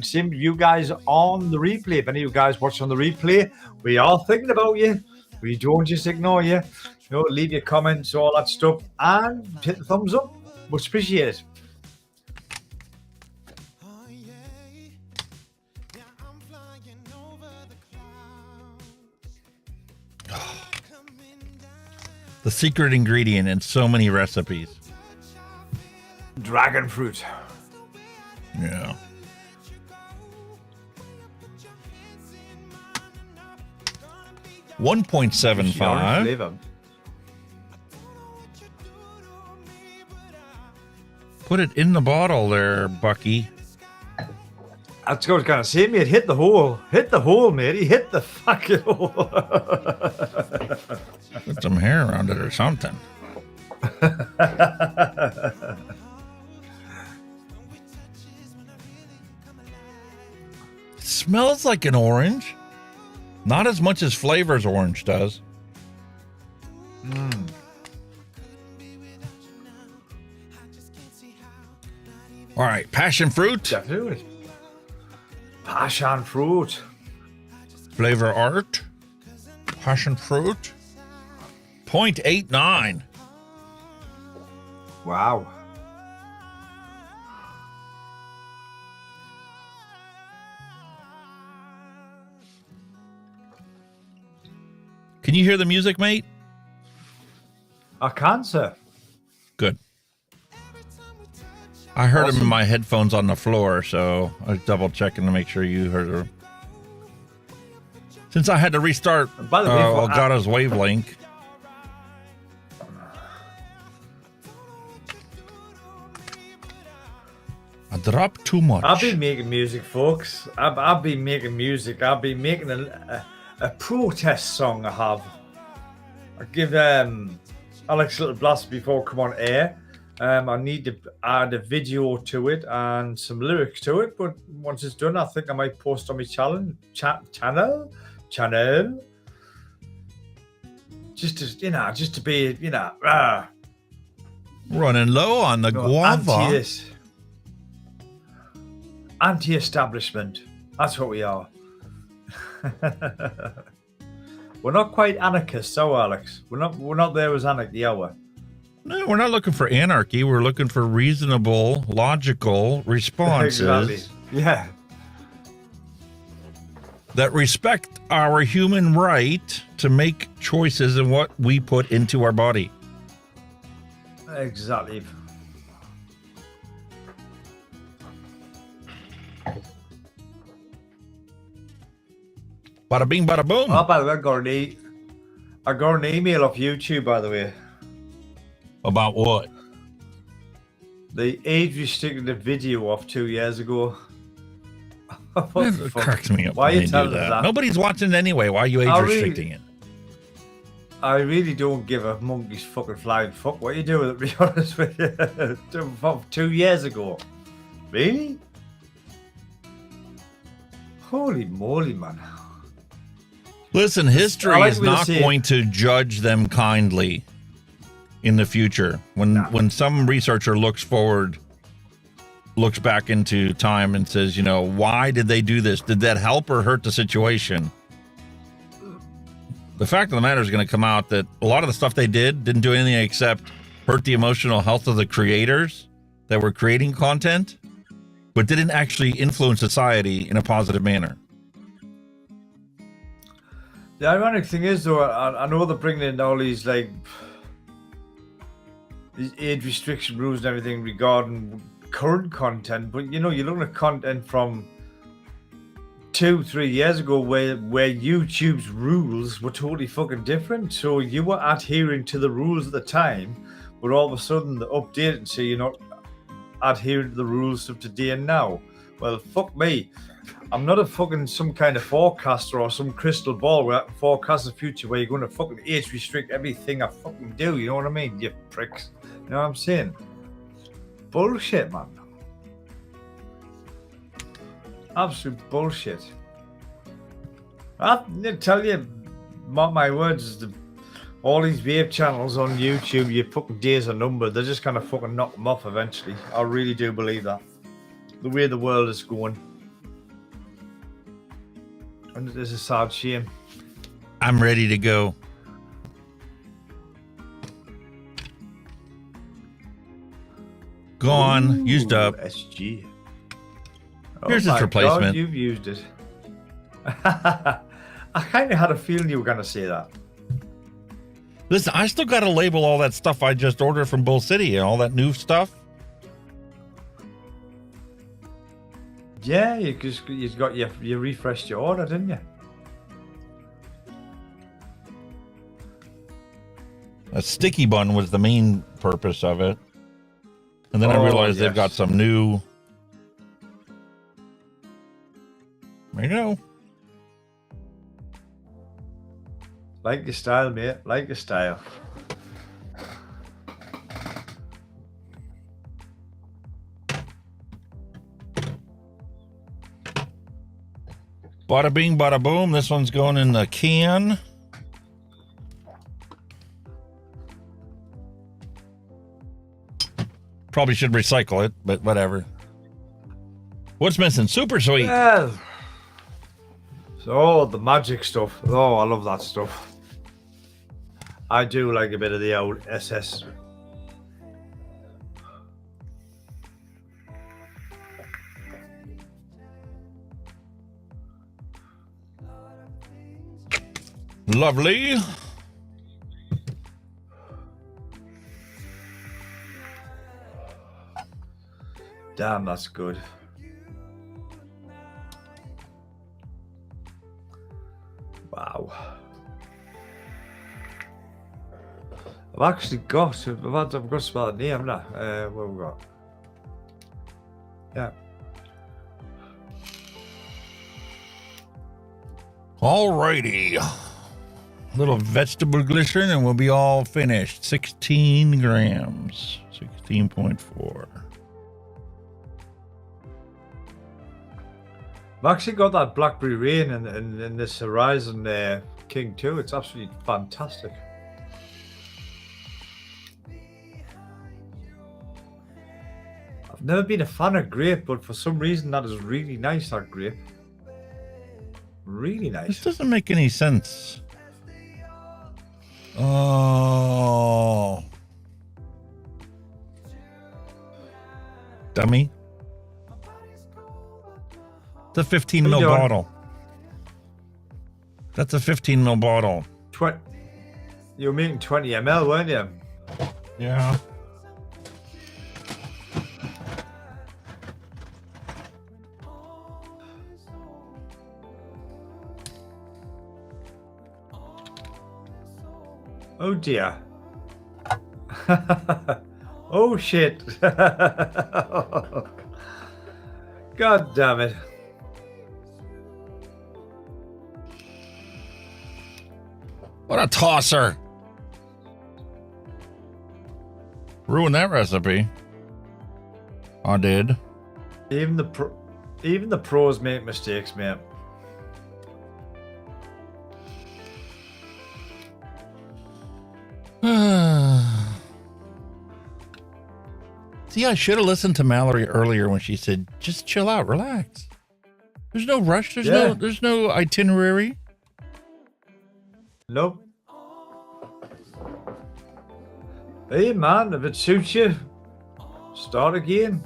Same with you guys on the replay. If any of you guys watch on the replay, we are thinking about you. We don't just ignore you. Leave your comments, all that stuff, and hit the thumbs up. Much appreciated. The secret ingredient in so many recipes. Dragon fruit. Yeah. $1.75. Put it in the bottle there, Bucky. That's what I was going to say, mate. Hit the hole. Hit the hole, mate. He hit the fucking hole. Put some hair around it or something. Smells like an orange. Not as much as Flavor's orange does. All right, passion fruit. Definitely. Passion fruit. Flavor Art. Passion fruit. 0.89. Wow. Can you hear the music, mate? I can, sir. Good. I heard him in my headphones on the floor, so I was double checking to make sure you heard her. Since I had to restart Elgato's wavelength. I dropped too much. I've been making music, folks. I've been making music. I've been making a protest song. I have. I give Alex a little blast before I come on air. I need to add a video to it and some lyrics to it, but once it's done, I think I might post on my channel. Just to be, running low on the guava. Anti-establishment. That's what we are. We're not quite anarchists, are we, Alex? We're not there as anarchy, are we? No, we're not looking for anarchy. We're looking for reasonable, logical responses. Exactly. Yeah. That respect our human right to make choices in what we put into our body. Exactly. Bada bing, bada boom. Oh, by the way, I got an email off YouTube, by the way. About what? They age restricted the video off 2 years ago. It cracks me up. Why are you when they telling do us that? that? Nobody's watching it anyway. Why are you age restricting it? I really don't give a monkey's fucking flying fuck what you do with it, to be honest with you. From 2 years ago. Really? Holy moly, man. Listen, history like is what you're not saying. going to judge them kindly in the future. When some researcher looks back into time and says, you know, why did they do this? Did that help or hurt the situation? The fact of the matter is going to come out that a lot of the stuff they didn't do anything except hurt the emotional health of the creators that were creating content, but didn't actually influence society in a positive manner. The ironic thing is, though, I know they're bringing in all these like these age restriction rules and everything regarding current content, but you know, you're looking at content from 2-3 years ago where YouTube's rules were totally fucking different. So you were adhering to the rules at the time, but all of a sudden they updated and say you're not adhering to the rules of today and now. Well, fuck me. I'm not a fucking some kind of forecaster or some crystal ball where I can forecast the future where you're going to fucking age restrict everything I fucking do. You know what I mean? You pricks. You know what I'm saying? Bullshit, man. Absolute bullshit. I tell you, mark my words, all these vape channels on YouTube, your fucking days are numbered. They're just gonna fucking knock them off eventually. I really do believe that. The way the world is going. And it is a sad shame. I'm ready to go. Gone. Used up. SG. Here's its replacement. God, you've used it. I kind of had a feeling you were going to say that. Listen, I still got to label all that stuff I just ordered from Bull City and all that new stuff. Yeah, you refreshed your order, didn't you? A sticky bun was the main purpose of it. And then I realized they've got some new. There you go. Like your style, mate. Like your style. Bada bing, bada boom. This one's going in the can. Probably should recycle it, but whatever. What's missing? Super sweet. Yeah. So, the magic stuff. Oh, I love that stuff. I do like a bit of the old SS. Lovely. Damn, that's good. Wow. I've actually got, I've got to spell the name, haven't I? What have we got? Yeah. Alrighty. Little vegetable glycerin and we'll be all finished. 16 grams. 16.4. I've actually got that Blackberry Rain and this Horizon King too. It's absolutely fantastic. I've never been a fan of grape, but for some reason that is really nice, that grape. Really nice. This doesn't make any sense. Oh. Dummy. It's a 15 ml bottle. That's a 15 ml bottle. You were making 20 ml, weren't you? Yeah. Oh dear. Oh shit. God damn it. What a tosser. Ruined that recipe. I did. Even the pros make mistakes, mate. See, I should have listened to Mallery earlier when she said, just chill out, relax. There's no rush, there's no itinerary. Nope. Hey man, if it suits you, start again.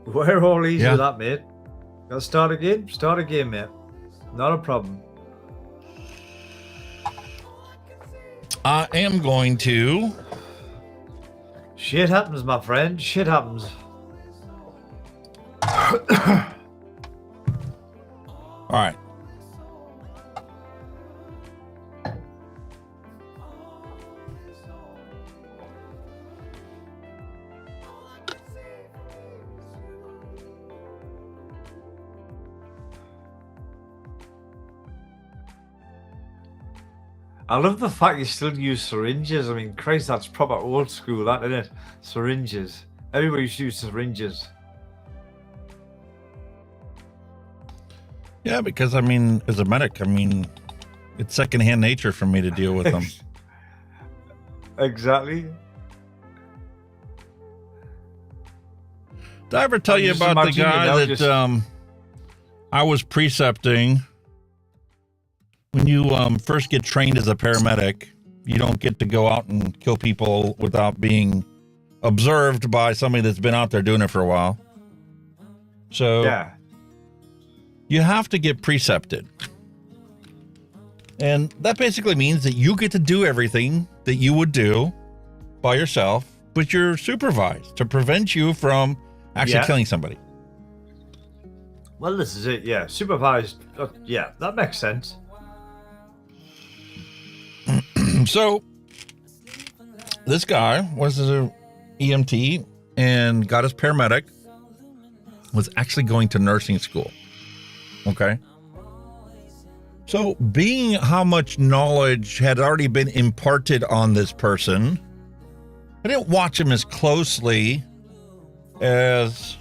We're all easy with that, mate. Gotta start again, mate. Not a problem. I am going to. Shit happens, my friend. Shit happens. All right. I love the fact you still use syringes. I mean, Christ, that's proper old school, that, isn't it? Syringes. Everybody used to use syringes. Yeah, because, I mean, as a medic, I mean, it's secondhand nature for me to deal with them. Exactly. Did I ever tell you about the guy that I was precepting? When you first get trained as a paramedic, you don't get to go out and kill people without being observed by somebody that's been out there doing it for a while. So you have to get precepted. And that basically means that you get to do everything that you would do by yourself, but you're supervised to prevent you from actually killing somebody. Well, this is it, yeah. Supervised. Yeah, that makes sense. So this guy was an EMT and got his paramedic, was actually going to nursing school. Okay. So being how much knowledge had already been imparted on this person, I didn't watch him as closely as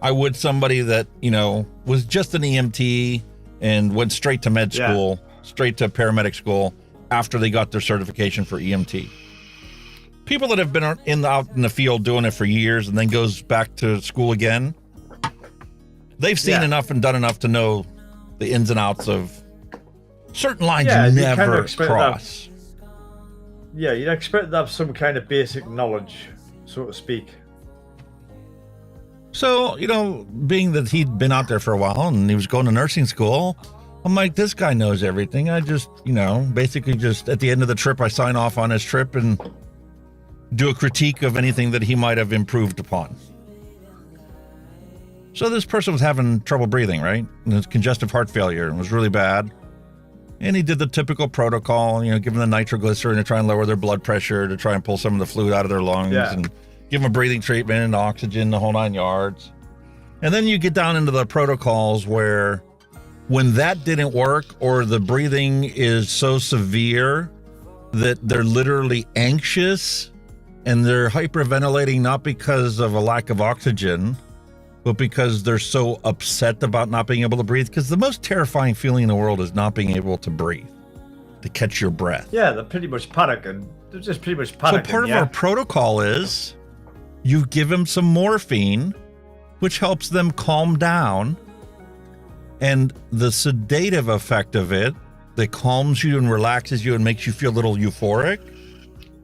I would somebody that, you know, was just an EMT and went straight to med school, straight to paramedic school after they got their certification for EMT. People that have been out in the field doing it for years and then goes back to school again, they've seen enough and done enough to know the ins and outs of certain lines you never cross. Yeah, you'd expect to have some kind of basic knowledge, so to speak. So, you know, being that he'd been out there for a while and he was going to nursing school, I'm like, this guy knows everything. I just, you know, basically just at the end of the trip, I sign off on his trip and do a critique of anything that he might have improved upon. So this person was having trouble breathing, right? And it was congestive heart failure and was really bad. And he did the typical protocol, you know, give them the nitroglycerin to try and lower their blood pressure, to try and pull some of the fluid out of their lungs and give them a breathing treatment and oxygen, the whole 9 yards. And then you get down into the protocols where when that didn't work or the breathing is so severe that they're literally anxious and they're hyperventilating not because of a lack of oxygen, but because they're so upset about not being able to breathe. Because the most terrifying feeling in the world is not being able to breathe, to catch your breath. Yeah, they're pretty much panicking. They're just pretty much panicking. So part of our protocol is you give them some morphine, which helps them calm down. And the sedative effect of it that calms you and relaxes you and makes you feel a little euphoric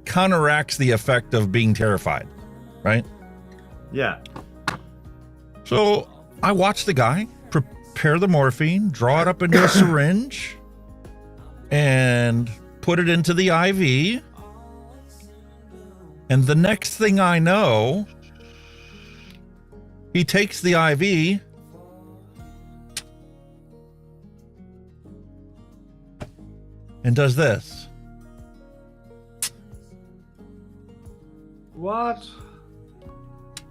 counteracts the effect of being terrified, right? Yeah. So I watched the guy prepare the morphine, draw it up into a syringe, and put it into the IV. And the next thing I know, he takes the IV and does this. What?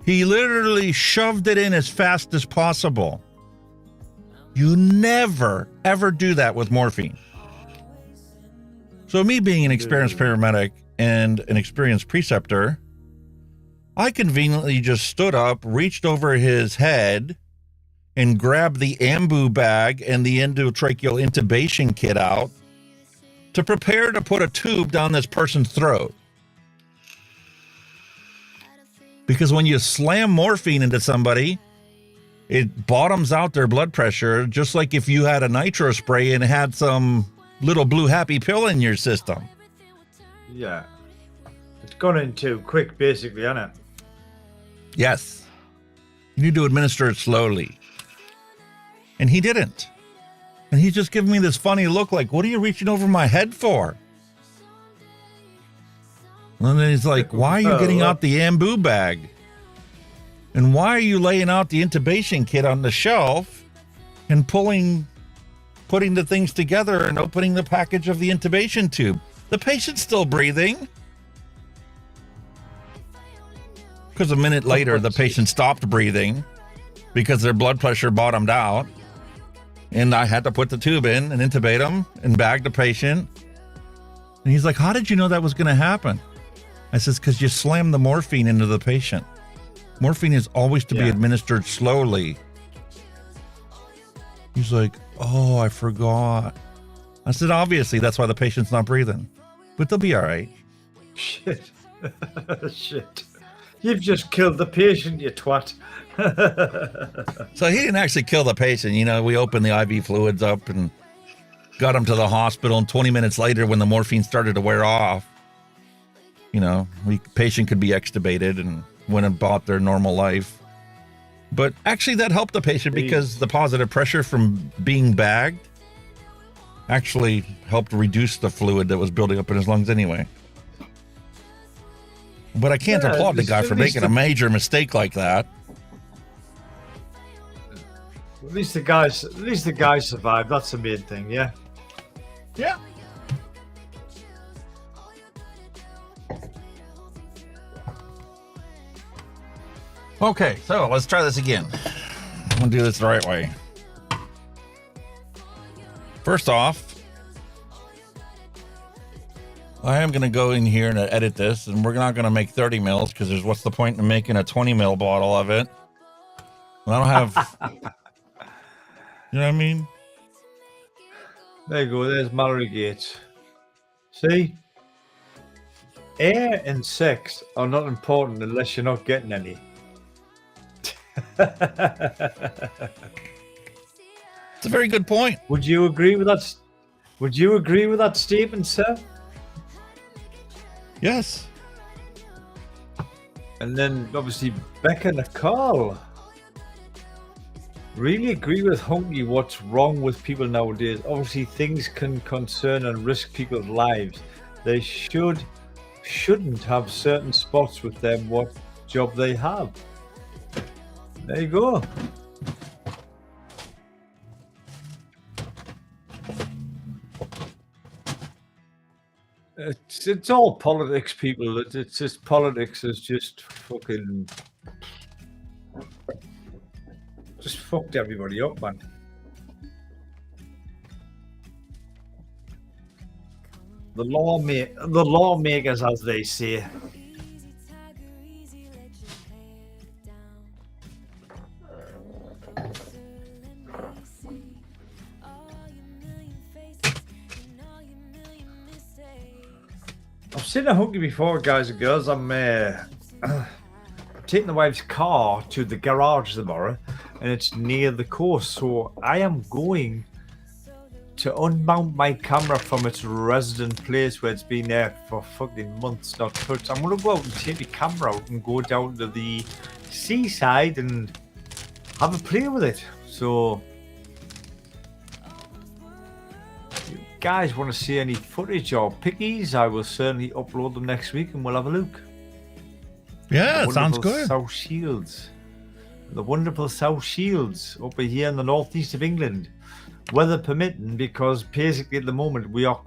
He literally shoved it in as fast as possible. You never, ever do that with morphine. So me being an experienced paramedic and an experienced preceptor, I conveniently just stood up, reached over his head, and grabbed the ambu bag and the endotracheal intubation kit out to prepare to put a tube down this person's throat. Because when you slam morphine into somebody, it bottoms out their blood pressure, just like if you had a nitro spray and had some little blue happy pill in your system. Yeah. It's gone in too quick, basically, isn't it? Yes. You need to administer it slowly. And he didn't. And he's just giving me this funny look like, what are you reaching over my head for? And then he's like, why are you getting out the ambu bag? And why are you laying out the intubation kit on the shelf and putting the things together and opening the package of the intubation tube? The patient's still breathing. Because a minute later, the patient stopped breathing because their blood pressure bottomed out. And I had to put the tube in and intubate him and bag the patient. And he's like, how did you know that was going to happen? I says, because you slammed the morphine into the patient. Morphine is always to be administered slowly. He's like, oh, I forgot. I said, obviously, that's why the patient's not breathing. But they'll be all right. Shit. Shit. You've just killed the patient, you twat. So he didn't actually kill the patient. You know, we opened the IV fluids up and got him to the hospital. And 20 minutes later, when the morphine started to wear off, you know, the patient could be extubated and went about their normal life. But actually that helped the patient because the positive pressure from being bagged actually helped reduce the fluid that was building up in his lungs anyway. But I can't applaud the guy for making a major mistake like that. At least the guy survived. That's the main thing, yeah. Yeah. Okay, so let's try this again. I'm gonna do this the right way. First off, I am gonna go in here and edit this, and we're not gonna make 30 mils because there's what's the point in making a 20 mil bottle of it? I don't have, you know what I mean? There you go. There's Mallery Gates. See, air and sex are not important unless you're not getting any. It's a very good point. Would you agree with that? Would you agree with that statement, sir? Yes. And then obviously Becca Nicole. Really agree with Hunky. What's wrong with people nowadays? Obviously, things can concern and risk people's lives. They shouldn't have certain spots with them. What job they have. There you go. It's all politics, people. It's just politics is just fucking just fucked everybody up, man. The lawmakers, as they say. I've seen a Hunky before, guys and girls. I'm taking the wife's car to the garage tomorrow, and it's near the coast. So I am going to unmount my camera from its resident place where it's been there for fucking months not touched. I'm gonna go out and take my camera out and go down to the seaside and have a play with it. So if you guys want to see any footage or pickies, I will certainly upload them next week and we'll have a look. Yeah, it sounds good. South Shields. The wonderful South Shields over here in the northeast of England. Weather permitting, because basically at the moment we are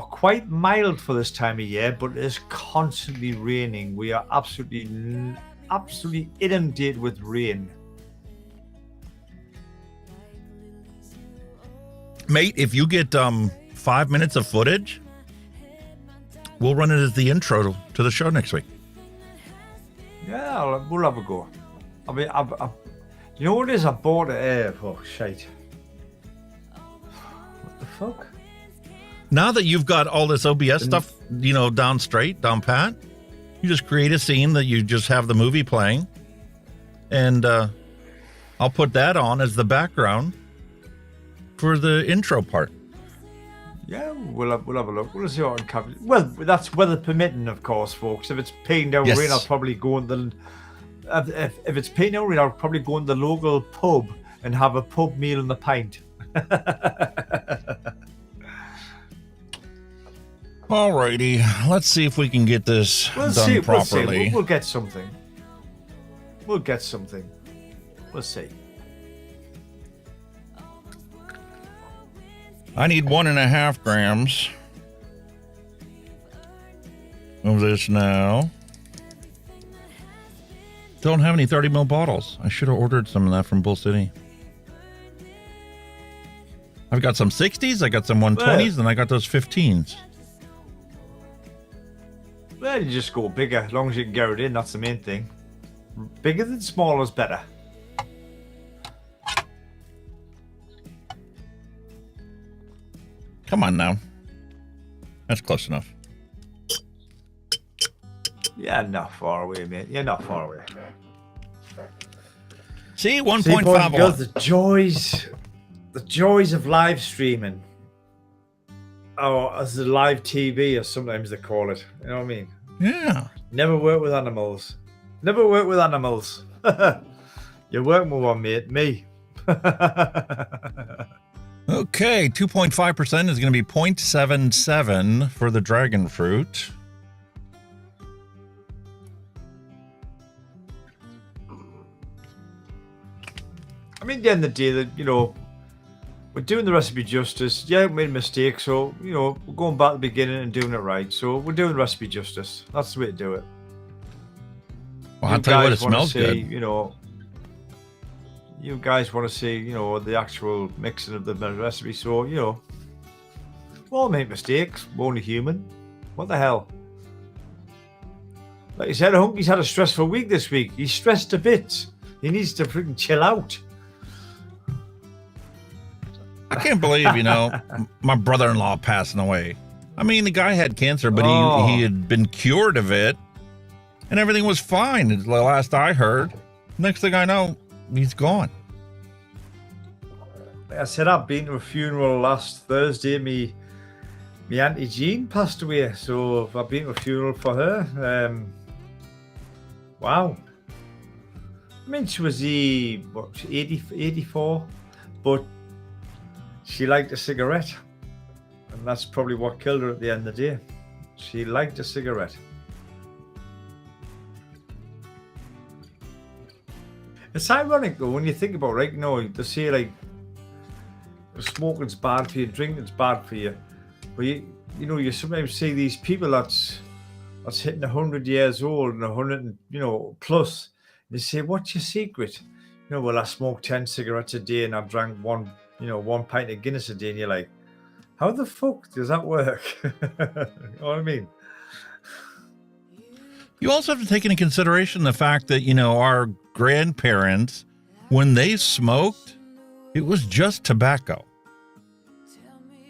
quite mild for this time of year, but it is constantly raining. We are absolutely inundated with rain. Mate, if you get 5 minutes of footage, we'll run it as the intro to the show next week. Yeah, we'll have a go. I mean, you know what it is? I bought it. Oh, shite. What the fuck? Now that you've got all this OBS stuff, down straight, down pat, you just create a scene that you just have the movie playing, and I'll put that on as the background for the intro part. Yeah, we'll have a look. We'll see what can. Well, that's weather permitting, of course, folks. If it's paying down rain, I'll probably go in the. If it's paying down rain, I'll probably go in the local pub and have a pub meal and a pint. Alrighty, let's see if we can get this done properly. We'll get something. We'll see. I need 1.5 grams of this now. Don't have any 30 ml bottles. I should have ordered some of that from Bull City. I've got some 60s, I got some 120s, and I got those 15s. Well, you just go bigger. As long as you can get it in, that's the main thing. Bigger than small is better. Come on now. That's close enough. Yeah, not far away, mate. You're not far away. See, 1.5. The joys of live streaming. Or as the live TV, as sometimes they call it. You know what I mean? Yeah. Never work with animals. You work with one, mate. Me. Okay, 2.5% is going to be 0.77 for the dragon fruit. I mean, at the end of the day, that we're doing the recipe justice. Yeah, we made a mistake, so we're going back to the beginning and doing it right. So we're doing the recipe justice. That's the way to do it. Well, I'll tell you what, it smells good. You guys want to see, the actual mixing of the recipe. So, we all make mistakes. We're only human. What the hell? Like you said, Hunky's had a stressful week this week. He's stressed a bit. He needs to freaking chill out. I can't believe, my brother-in-law passing away. I mean, the guy had cancer, but he had been cured of it, and everything was fine. The last I heard. Next thing I know, he's gone. Like I said, I've been to a funeral last Thursday. Me Auntie Jean passed away, so I've been to a funeral for her. Wow. I mean, she was 84, but she liked a cigarette, and that's probably what killed her at the end of the day. She liked a cigarette. It's ironic though when you think about it, they say like smoking's bad for you, drinking's bad for you, but you sometimes see these people that's hitting 100 years old and 100 plus. They say, "What's your secret?" Well, I smoke 10 cigarettes a day and I've drank one pint of Guinness a day, and you're like, how the fuck does that work? You know what I mean? You also have to take into consideration the fact that, our grandparents, when they smoked, it was just tobacco.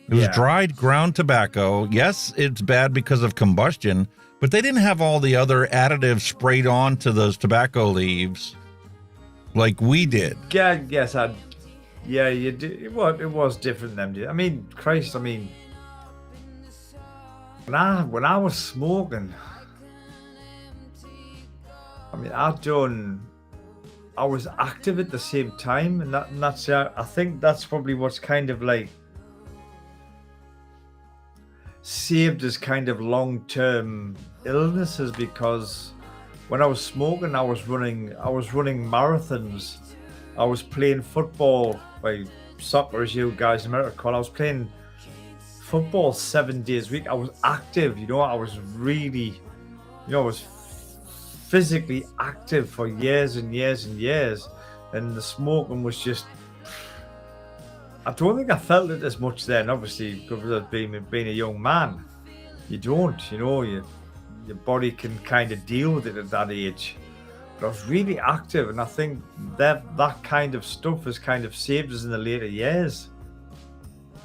It was dried ground tobacco. Yes, it's bad because of combustion, but they didn't have all the other additives sprayed onto those tobacco leaves like we did. Yeah, yes, Yeah, you did. What it was different then. I mean, Christ. I mean, when I was smoking, I mean, I was active at the same time, and that's I think that's probably what's kind of like saved as kind of long-term illnesses, because when I was smoking, I was running marathons. I was playing football, like soccer, as you guys in America call. I was playing football 7 days a week. I was active, you know. I was really, you know, I was physically active for years and years and years. And the smoking was just, I don't think I felt it as much then, obviously, because of being a young man. You don't, you know, your body can kind of deal with it at that age. But I was really active, and I think that kind of stuff has kind of saved us in the later years.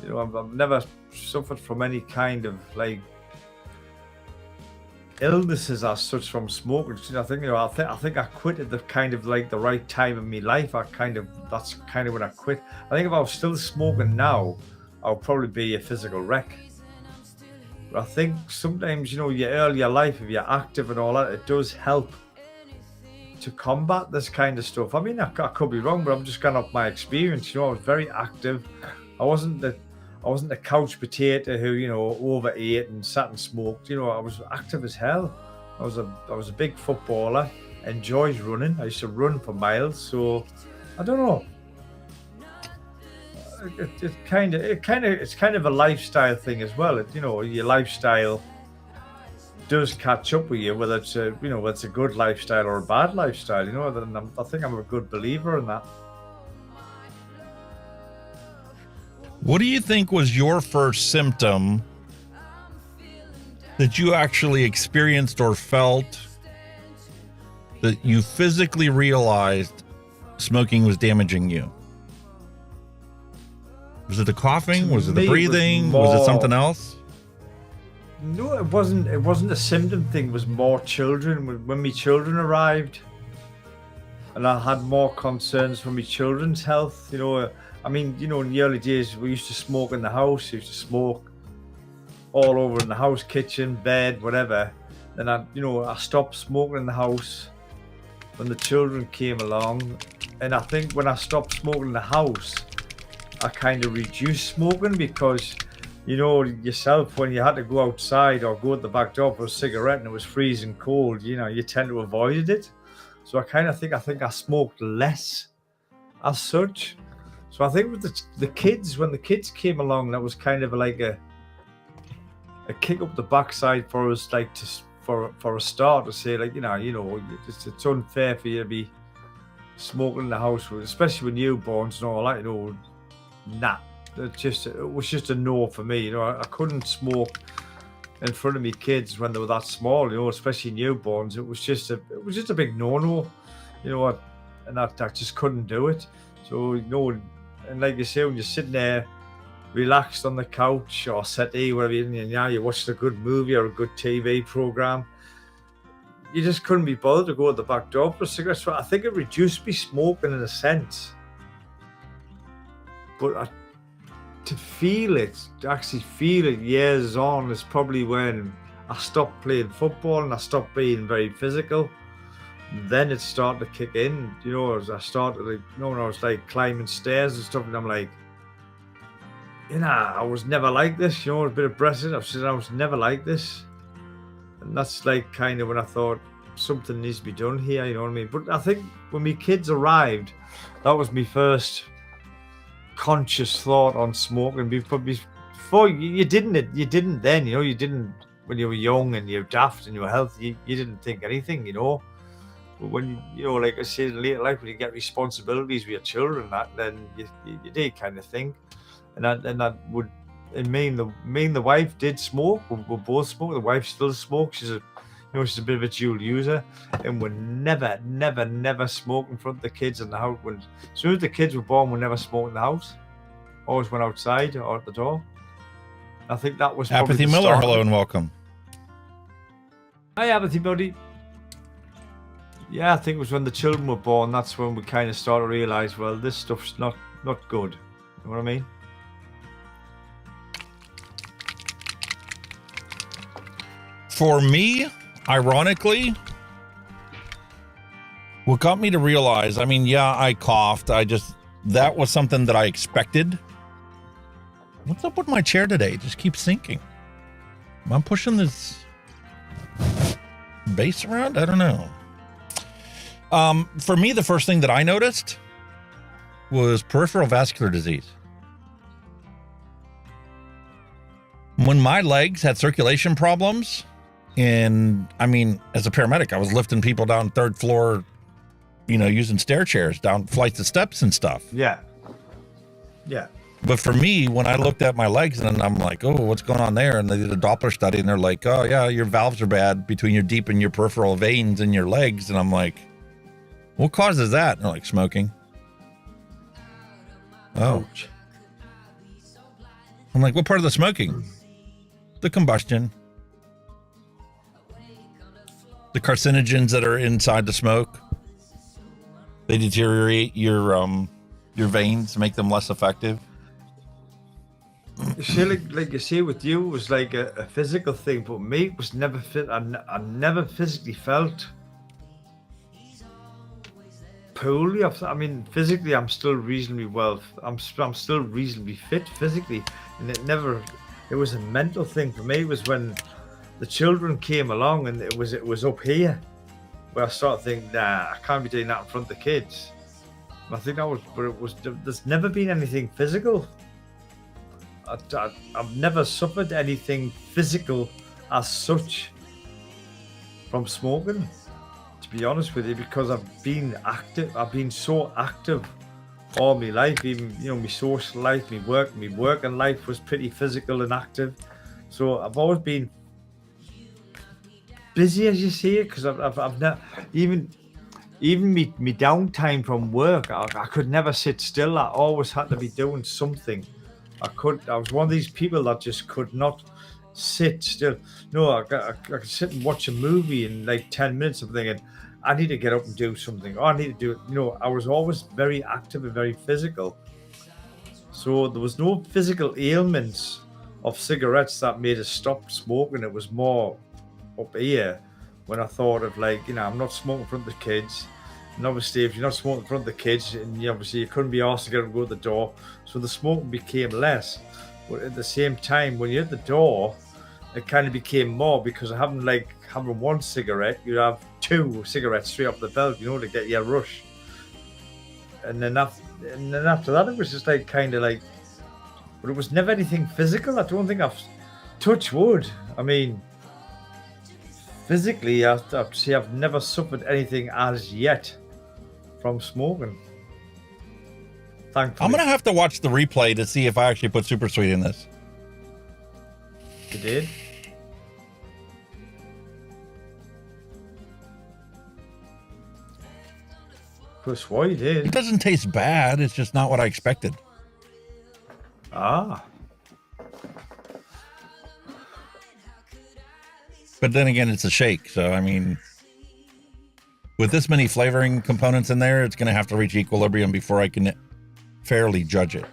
You know, I've never suffered from any kind of like illnesses as such from smoking. I think, you know, I think I quit at the kind of like the right time in my life. That's kind of when I quit. I think if I was still smoking now, I would probably be a physical wreck. But I think sometimes, you know, your earlier life, if you're active and all that, it does help to combat this kind of stuff. I mean, I could be wrong, but I'm just going off my experience. You know, I was very active. I wasn't a couch potato who, you know, overate and sat and smoked. You know, I was active as hell. I was a big footballer. Enjoyed running. I used to run for miles. So I don't know. It's kind of a lifestyle thing as well. You know, your lifestyle does catch up with you, whether it's a good lifestyle or a bad lifestyle. You know, I think I'm a good believer in that. What do you think was your first symptom that you actually experienced or felt that you physically realized smoking was damaging you? Was it the coughing? Was it the breathing? Was it something else? No, it wasn't. It wasn't a symptom thing. It was more children. When my children arrived, and I had more concerns for my children's health. You know, I mean, you know, in the early days, we used to smoke in the house. We used to smoke all over in the house, kitchen, bed, whatever. Then I stopped smoking in the house when the children came along. And I think when I stopped smoking in the house, I kind of reduced smoking because, you know, yourself, when you had to go outside or go at the back door for a cigarette and it was freezing cold, you know, you tend to avoid it. So I think I smoked less as such. So I think with the kids, when the kids came along, that was kind of like a kick up the backside for us, like for a start, to say, like, you know, it's unfair for you to be smoking in the house, especially with newborns and all that. You know, nah, it was just a no for me. You know, I couldn't smoke in front of me kids when they were that small. You know, especially newborns. It was just a big no. You know, and I just couldn't do it. So, you know, and like you say, when you're sitting there relaxed on the couch or settee, whatever, you watched a good movie or a good TV program, you just couldn't be bothered to go at the back door for a cigarette. So I think it reduced me smoking in a sense. But to actually feel it years on is probably when I stopped playing football and I stopped being very physical. Then it started to kick in, you know, as I started, like, you know, when I was like climbing stairs and stuff, and I'm like, you know, I was never like this, you know, a bit of breath. I was never like this. And that's like kind of when I thought something needs to be done here, you know what I mean? But I think when my kids arrived, that was my first conscious thought on smoking. Before you didn't then, you know, you didn't when you were young and you're daft and you were healthy, you didn't think anything, you know. But when you know, like I said, in later life, when you get responsibilities with your children, then you did kind of think. And me and the wife did smoke. We both smoke. The wife still smokes. She's a bit of a dual user, and we never smoked in front of the kids in the house. As soon as the kids were born, we never smoked in the house. Always went outside or at the door. I think that was Apathy Miller. Hello and welcome. Hi, Apathy buddy. Yeah, I think it was when the children were born. That's when we kind of started to realize, well, this stuff's not not good. You know what I mean? For me, ironically, what got me to realize, I mean, yeah, I coughed. That was something that I expected. What's up with my chair today? It just keeps sinking. I'm pushing this base around? I don't know. For me, the first thing that I noticed was peripheral vascular disease. When my legs had circulation problems, and I mean, as a paramedic, I was lifting people down 3rd floor, you know, using stair chairs down flights of steps and stuff. Yeah. Yeah. But for me, when I looked at my legs and I'm like, oh, what's going on there? And they did a Doppler study and they're like, oh yeah, your valves are bad between your deep and your peripheral veins in your legs. And I'm like, what causes that? And they're like, smoking. Oh. Ouch. I'm like, what part of the smoking? The combustion. The carcinogens that are inside the smoke. They deteriorate your veins, make them less effective. You see, like you say with you, it was like a physical thing, but me, it was never I never physically felt poorly. I mean, physically, I'm still reasonably well. I'm still reasonably fit physically, and it was a mental thing for me. It was when the children came along, and it was up here where I started thinking, nah, I can't be doing that in front of the kids. And I think that was, but it was. There's never been anything physical. I've never suffered anything physical as such from smoking, to be honest with you, because I've been active. I've been so active all my life, even, you know, my social life, my working life was pretty physical and active. So I've always been busy, as you say, because I've not even me downtime from work. I could never sit still. I always had to be doing something. I was one of these people that just could not sit still. No, I could sit and watch a movie in like 10 minutes. I'm thinking, I need to get up and do something. Oh, I need to do it. You know, I was always very active and very physical. So there was no physical ailments of cigarettes that made us stop smoking. It was more up here when I thought of, like, you know, I'm not smoking in front of the kids. And obviously, if you're not smoking in front of the kids, and you couldn't be asked to get up and go to the door, so the smoking became less. But at the same time, when you're at the door, it kind of became more, because I having one cigarette, you have 2 cigarettes straight off the belt, you know, to get your rush. And then after that, it was just like kind of like, but it was never anything physical. I don't think I've touched wood. I mean, physically, I'd say I've never suffered anything as yet from smoking. Thankfully. I'm gonna have to watch the replay to see if I actually put super sweet in this. You did? Plus, why you did? It doesn't taste bad. It's just not what I expected. Ah. But then again, it's a shake. So, I mean, with this many flavoring components in there, it's going to have to reach equilibrium before I can fairly judge it.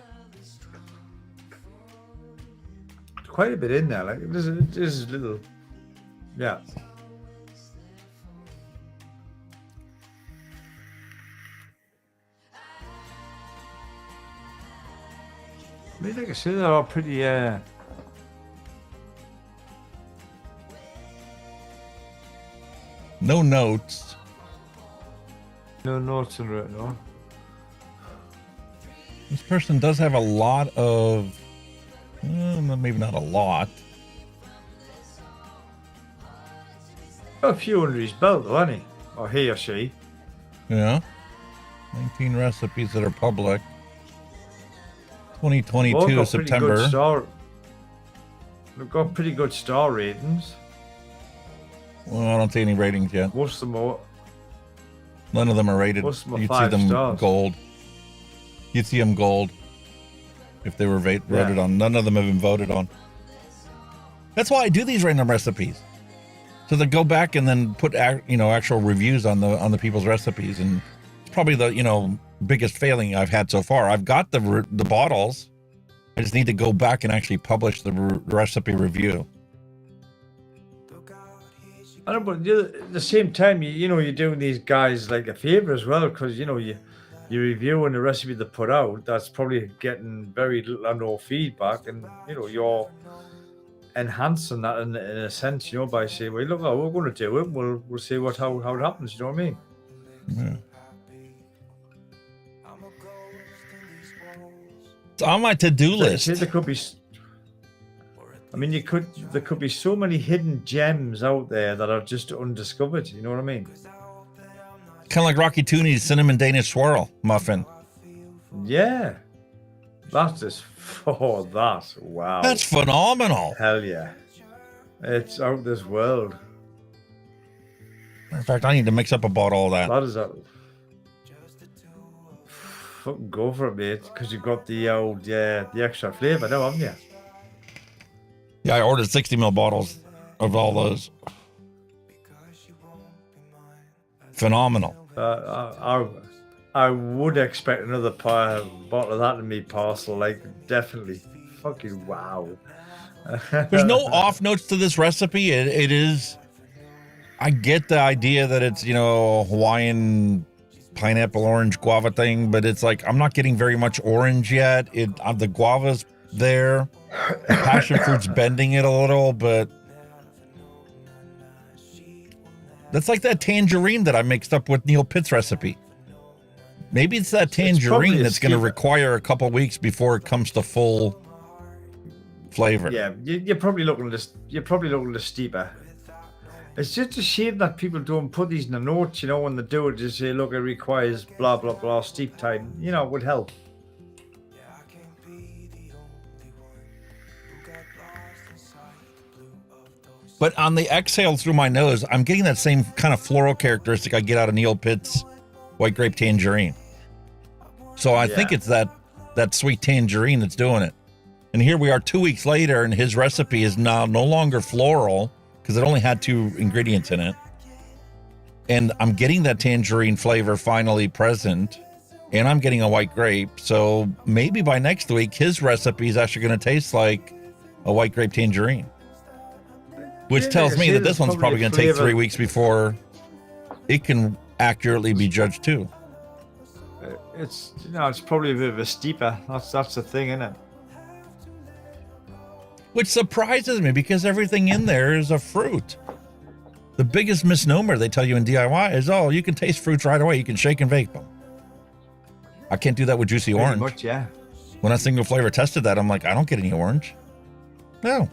Quite a bit in there. Like, there's a little, yeah. I mean, like I said, they're all pretty, no notes. No notes in it, no. This person does have a lot of, maybe not a lot. A few under his belt, though, hasn't he? Or he or she. Yeah. 19 recipes that are public. 2022 September. We've got pretty good star ratings. Well, I don't see any ratings yet. Most of them are. None of them are rated. Most of them are You'd 5 see them stars. gold. You'd see them gold if they were voted on. None of them have been voted on. That's why I do these random recipes, so they go back and then put actual reviews on the people's recipes, and it's probably the biggest failing I've had so far. I've got the bottles. I just need to go back and actually publish the recipe review. I know, but at the same time, you're doing these guys like a favor as well, because you're reviewing the recipe they put out. That's probably getting very little or no feedback, and you're enhancing that in a sense, by saying, "Well, look, we're going to do it. We'll see how it happens." You know what I mean? Yeah. It's on my to-do list. There could be. I mean, there could be so many hidden gems out there that are just undiscovered. You know what I mean? Kind of like Rocky Tooney's cinnamon Danish swirl muffin. Yeah, that is for that. Wow, that's phenomenal. Hell yeah, it's out of this world. In fact, I need to mix up a bottle of that. That is out. Fucking go for it, mate, because you've got the old the extra flavor now, haven't you? Yeah, I ordered 60 ml bottles of all those. Phenomenal. I would expect another bottle of that in me parcel, like definitely. Fucking wow. There's no off notes to this recipe. It is. I get the idea that it's Hawaiian pineapple orange guava thing, but it's like I'm not getting very much orange yet. The guava's there. The passion fruit's bending it a little, but that's like that tangerine that I mixed up with Neil Pitt's recipe. Maybe it's that tangerine that's going to require a couple weeks before it comes to full flavor. Yeah, you're probably looking at this. You're probably looking at a steeper. It's just a shame that people don't put these in the notes. When they do it, just say, "Look, it requires blah blah blah steep time." It would help. But on the exhale through my nose, I'm getting that same kind of floral characteristic I get out of Neil Pitt's white grape tangerine. So I think it's that sweet tangerine that's doing it. And here we are 2 weeks later, and his recipe is now no longer floral because it only had 2 ingredients in it. And I'm getting that tangerine flavor finally present, and I'm getting a white grape. So maybe by next week, his recipe is actually going to taste like a white grape tangerine. Which tells me that this one's probably going to take 3 weeks before it can accurately be judged too. It's it's probably a bit of a steeper. That's the thing, isn't it? Which surprises me because everything in there is a fruit. The biggest misnomer they tell you in DIY is, "Oh, you can taste fruits right away. You can shake and vape them." I can't do that with juicy orange. Much, yeah. When I single flavor tested that, I'm like, I don't get any orange. No.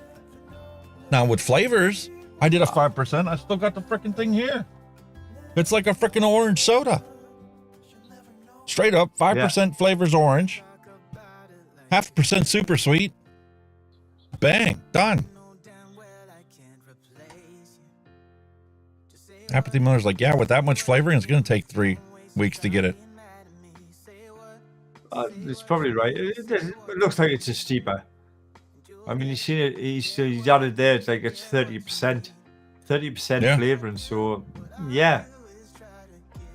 Now with flavors, I did a 5%. I still got the freaking thing here. It's like a freaking orange soda. Straight up, 5% flavors orange. 0.5% super sweet. Bang, done. Apathy Miller's like, yeah, with that much flavoring, it's going to take 3 weeks to get it. It's probably right. It looks like it's a steeper. I mean, you've seen it. He's added there. It's like it's 30%, 30% flavoring. So, yeah,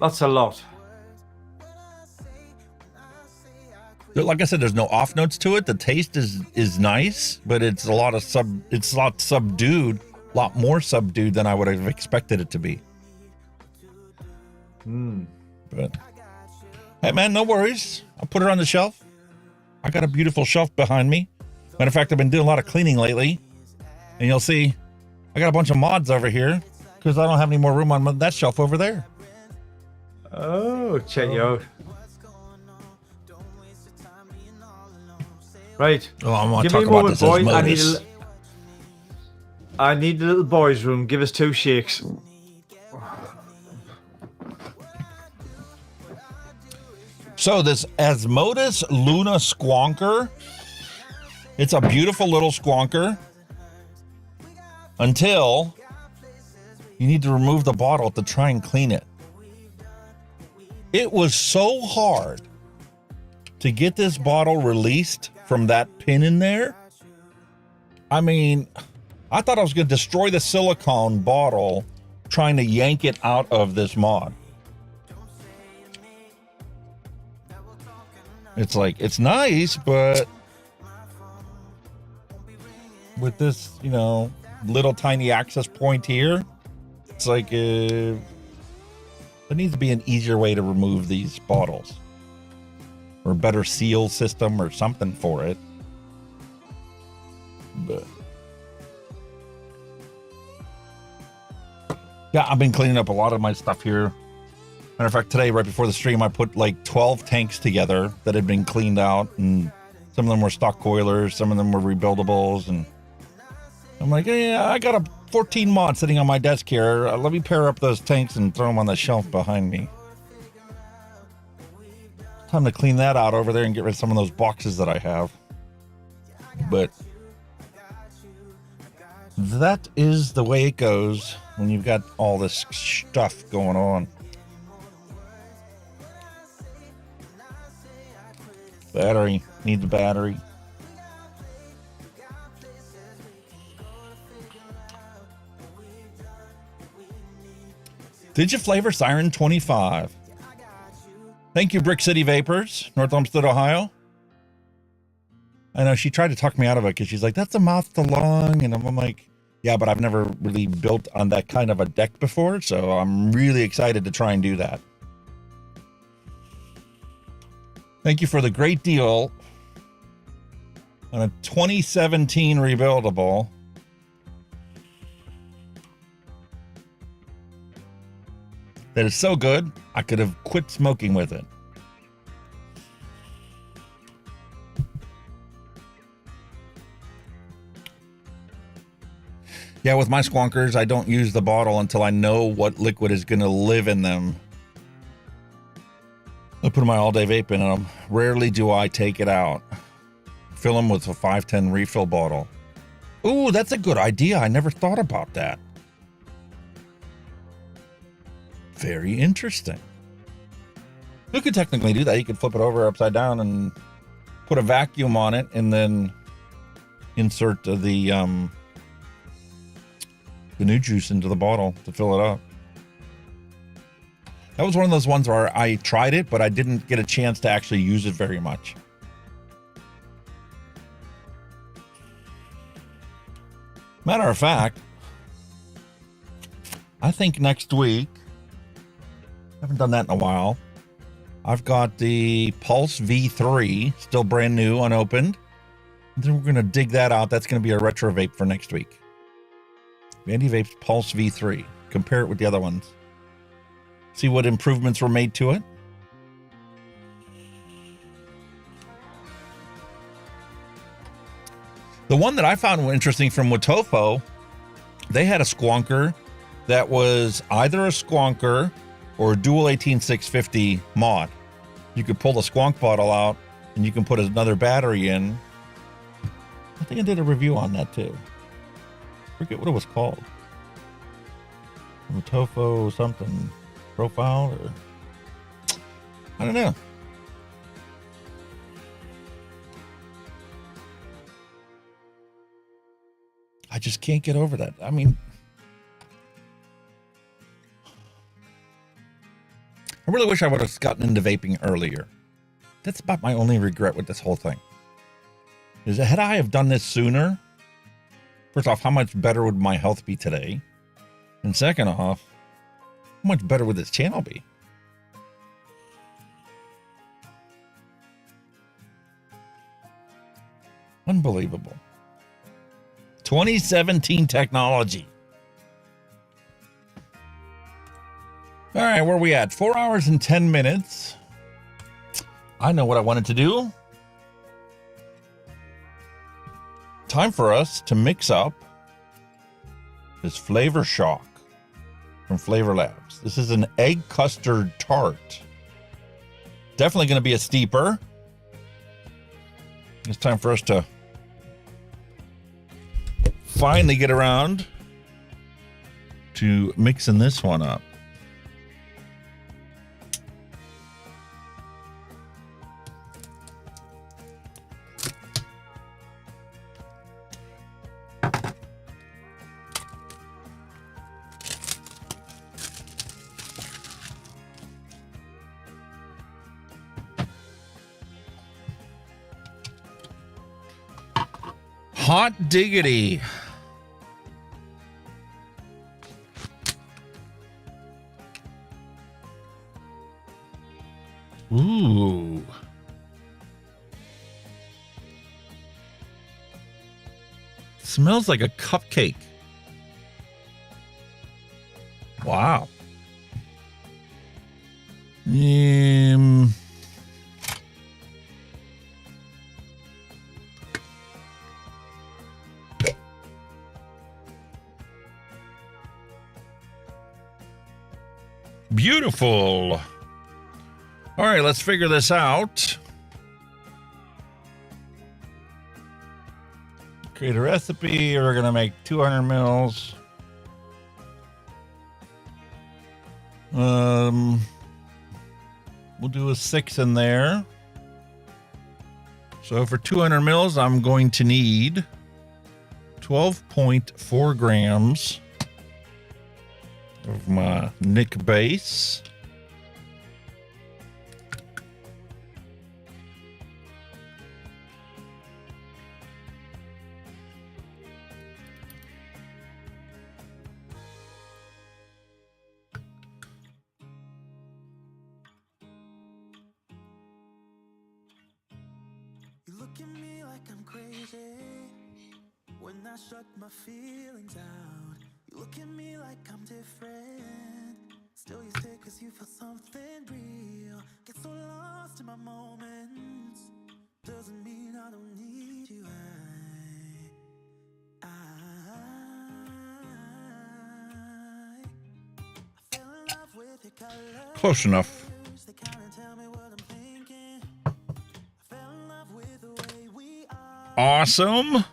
that's a lot. Like I said, there's no off notes to it. The taste is nice, but it's a lot subdued, a lot more subdued than I would have expected it to be. But hey, man, no worries. I'll put it on the shelf. I got a beautiful shelf behind me. Matter of fact, I've been doing a lot of cleaning lately, and you'll see I got a bunch of mods over here because I don't have any more room on that shelf over there. Oh, check you out. Right. Oh, I want to talk about this as modus. I need the little boys' room. Give us 2 shakes. So this Asmodus Luna Squonker, it's a beautiful little squonker until you need to remove the bottle to try and clean it. It was so hard to get this bottle released from that pin in there. I mean, I thought I was going to destroy the silicone bottle trying to yank it out of this mod. It's like, it's nice, but with this, you know, little tiny access point here, it's like there needs to be an easier way to remove these bottles, or a better seal system or something for it. But yeah, I've been cleaning up a lot of my stuff here. Matter of fact, today, right before the stream, I put like 12 tanks together that had been cleaned out, and some of them were stock coilers, some of them were rebuildables, and I'm like, yeah, I got a 14 mod sitting on my desk here. Let me pair up those tanks and throw them on the shelf behind me. Time to clean that out over there and get rid of some of those boxes that I have. But that is the way it goes when you've got all this stuff going on. Battery. Needs a battery. DIGIFLAVOR Siren 25. Thank you, Brick City Vapers, North Olmsted, Ohio. I know she tried to talk me out of it because she's like, that's a mouth to lung. And I'm like, yeah, but I've never really built on that kind of a deck before. So I'm really excited to try and do that. Thank you for the great deal on a 2017 rebuildable. That is so good, I could have quit smoking with it. Yeah, with my squonkers, I don't use the bottle until I know what liquid is going to live in them. I put my all-day vape in them. Rarely do I take it out. Fill them with a 510 refill bottle. Ooh, that's a good idea. I never thought about that. Very interesting. You could technically do that. You could flip it over upside down and put a vacuum on it and then insert the new juice into the bottle to fill it up. That was one of those ones where I tried it, but I didn't get a chance to actually use it very much. Matter of fact, I think next week, I haven't done that in a while, I've got the Pulse V3, still brand new, unopened. And then we're going to dig that out. That's going to be a retro vape for next week. Vandy Vape's Pulse V3. Compare it with the other ones. See what improvements were made to it. The one that I found interesting from Watofo, they had a squonker that was either a squonker or a dual 18650 mod. You could pull the squonk bottle out and you can put another battery in. I think I did a review on that too. I forget what it was called. Watofo something profile, or I don't know. I just can't get over that. I mean, I really wish I would have gotten into vaping earlier. That's about my only regret with this whole thing. Is that had I have done this sooner, first off, how much better would my health be today? And second off, how much better would this channel be? Unbelievable. 2017 technology. All right, where are we at? 4 hours and 10 minutes. I know what I wanted to do. Time for us to mix up this FLAVORSHOC from Flavour Labs. This is an egg custard tart. Definitely going to be a steeper. It's time for us to finally get around to mixing this one up. Hot diggity. Ooh. Smells like a cupcake. Wow. Beautiful. All right, let's figure this out. Create a recipe. We're going to make 200 mils. We'll do a 6 in there. So for 200 mils, I'm going to need 12.4 grams of my Nic base. Shut my feelings out. You look at me like I'm different. Still you stay cause you feel something real. Get so lost in my moments. Doesn't mean I don't need you. I fell in love with your color. Close enough. They kinda tell me what I'm thinking. I fell in love with the way we are. Awesome.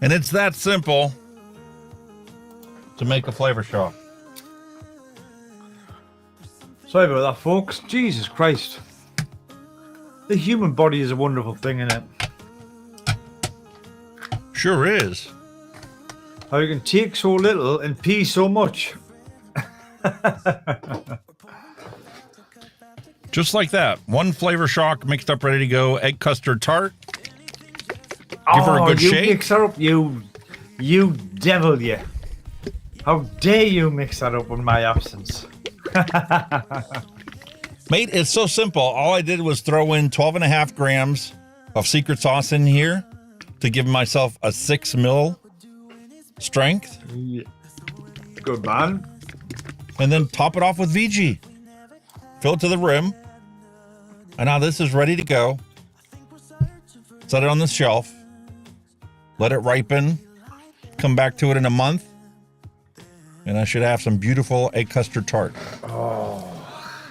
And it's that simple to make a FLAVORSHOC. Sorry about that, folks. Jesus Christ. The human body is a wonderful thing, isn't it? Sure is. How you can take so little and pee so much. Just like that. One FLAVORSHOC mixed up, ready to go. Egg custard tart. Give her a good you shake. Mix her up, you devil, you. How dare you mix that up in my absence? Mate, it's so simple. All I did was throw in 12.5 grams of secret sauce in here to give myself a 6 mil strength. Yeah. Good man. And then top it off with VG. Fill it to the rim. And now this is ready to go. Set it on the shelf. Let it ripen. Come back to it in a month. And I should have some beautiful egg custard tart. Oh,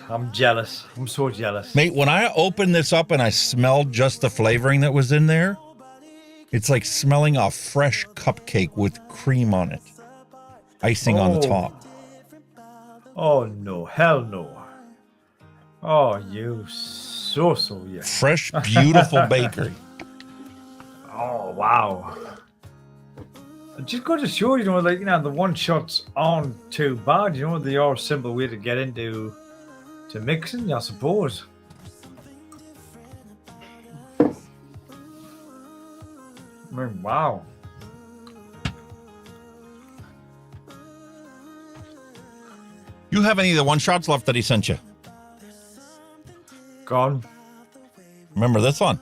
I'm jealous. I'm so jealous. Mate, when I opened this up and I smelled just the flavoring that was in there, it's like smelling a fresh cupcake with cream on it. Icing on the top. Oh, no. Hell no. Oh, you so, yeah. Fresh, beautiful bakery. Oh, wow. I just got to show you, like, the one shots aren't too bad. They are a simple way to get into mixing, I suppose. I mean, wow. You have any of the one shots left that he sent you? Gone. Remember this one?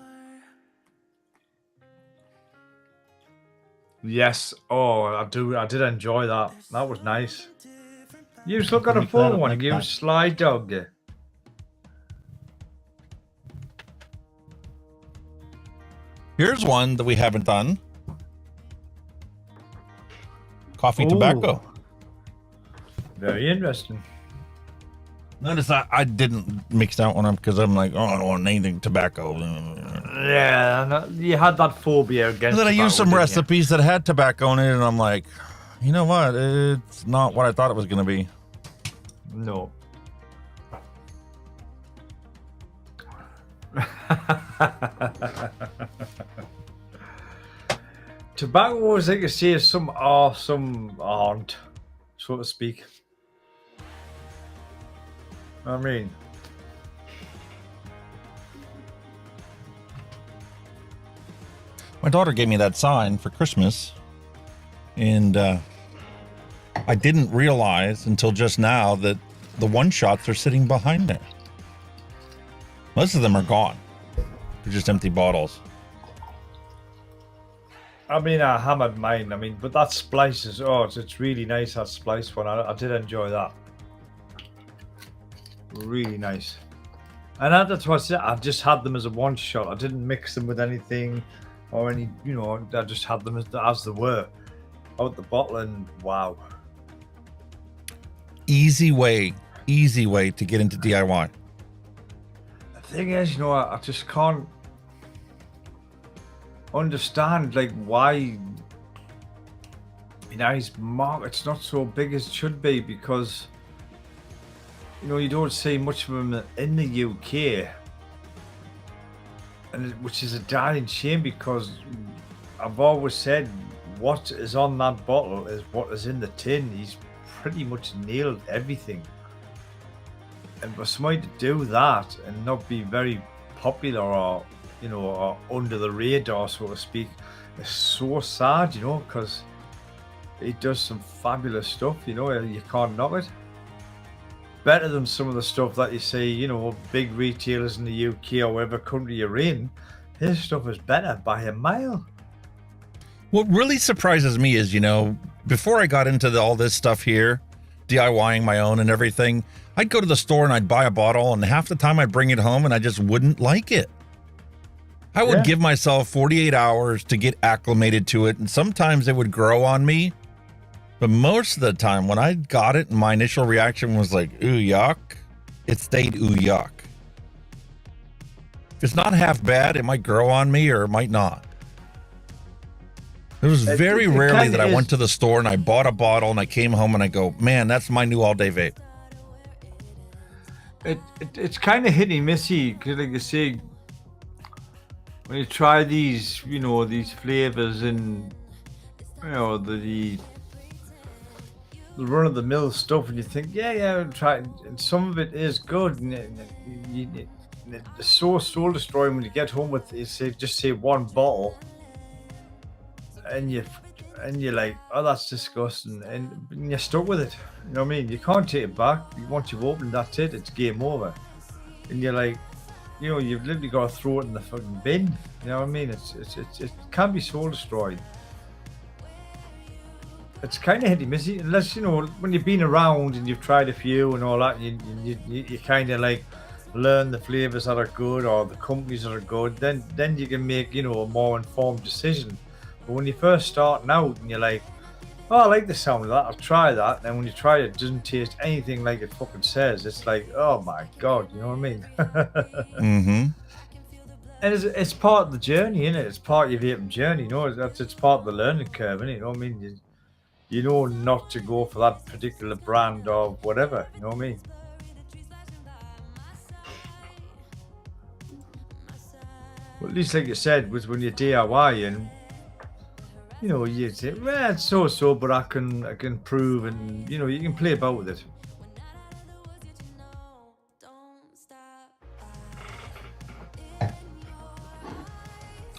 Yes. Oh, I did enjoy that. That was nice. You still got a full one. You sly dog. Here's one that we haven't done. Coffee tobacco. Very interesting. Notice I didn't mix that one up because I'm like, oh, I don't want anything tobacco. Yeah, you had that phobia against. And then I tobacco, used some didn't you? recipes that had tobacco in it, and I'm like, you know what? It's not what I thought it was going to be. No. Tobacco, as I can say, some are, some aren't, so to speak. I mean, my daughter gave me that sign for Christmas, and I didn't realize until just now that the one-shots are sitting behind there. Most of them are gone. They're just empty bottles. I mean, I hammered mine. I mean, but that splice is, it's really nice, that splice one. I did enjoy that. Really nice. And that's what I said. I've just had them as a one shot. I didn't mix them with anything or any, I just had them as they were out the bottle, and wow. Easy way to get into DIY. The thing is, I just can't understand like why his market's not so big as it should be, because you don't see much of them in the UK, and which is a darn shame, because I've always said what is on that bottle is what is in the tin. He's pretty much nailed everything, and for somebody to do that and not be very popular or or under the radar, so to speak, is so sad, because he does some fabulous stuff. You can't knock it. Better than some of the stuff that you see, big retailers in the UK or whatever country you're in. His stuff is better by a mile. What really surprises me is, before I got into all this stuff here, DIYing my own and everything, I'd go to the store and I'd buy a bottle, and half the time I'd bring it home and I just wouldn't like it. I would give myself 48 hours to get acclimated to it, and sometimes it would grow on me. But most of the time, when I got it, my initial reaction was like, ooh, yuck. It stayed ooh, yuck. If it's not half bad, it might grow on me or it might not. It was very rarely that I went to the store and I bought a bottle and I came home and I go, man, that's my new all-day vape. It's kind of hit and missy, because like you say, when you try these, these flavors and, the run-of-the-mill stuff, and you think, yeah, try it. And some of it is good, and it's so soul-destroying when you get home with, just say one bottle, and you're like, oh, that's disgusting, and you're stuck with it. You know what I mean? You can't take it back. Once you've opened, that's it. It's game over. And you're like, you've literally got to throw it in the fucking bin. You know what I mean? It can be soul-destroying. It's kind of hit-and-missy, unless, when you've been around and you've tried a few and all that, you kind of like learn the flavors that are good or the companies that are good, then you can make, a more informed decision. But when you're first starting out and you're like, oh, I like the sound of that, I'll try that, and then when you try it, it doesn't taste anything like it fucking says. It's like, oh my God, you know what I mean? Mm-hmm. And it's part of the journey, isn't it? It's part of your vaping journey, it's part of the learning curve, isn't it? You know what I mean? You know not to go for that particular brand or whatever, you know what I mean? Well, at least like you said, was when you're DIY and you say, well, it's so, but I can improve, and you can play about with it.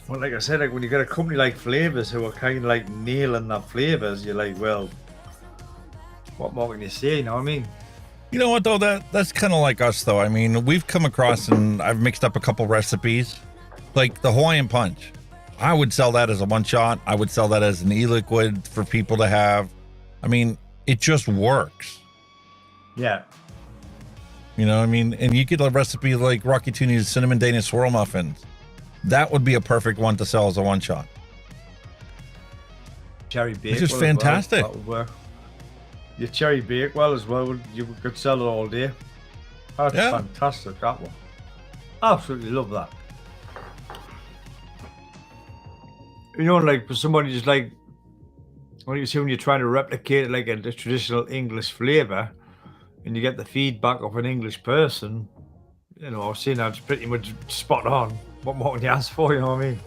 Well, like I said, like when you got a company like Flavors who are kind of like nailing their flavors, you're like, well, what more can you say? You know what I mean? You know what though? That's kind of like us though. I mean, we've come across and I've mixed up a couple recipes, like the Hawaiian Punch. I would sell that as a one shot. I would sell that as an e-liquid for people to have. I mean, it just works. Yeah. You know what I mean? And you get a recipe like Rocky Tooney's Cinnamon Danish Swirl Muffins. That would be a perfect one to sell as a one shot. Cherry Bakewell. Which is fantastic. Well. That would work. Your Cherry Bakewell as well, you could sell it all day. That's fantastic, that one. Absolutely love that. You know, like for somebody just like, when you see when you're trying to replicate like a traditional English flavour and you get the feedback of an English person, you know, I've seen that's pretty much spot on. What more can you ask for, you know what I mean?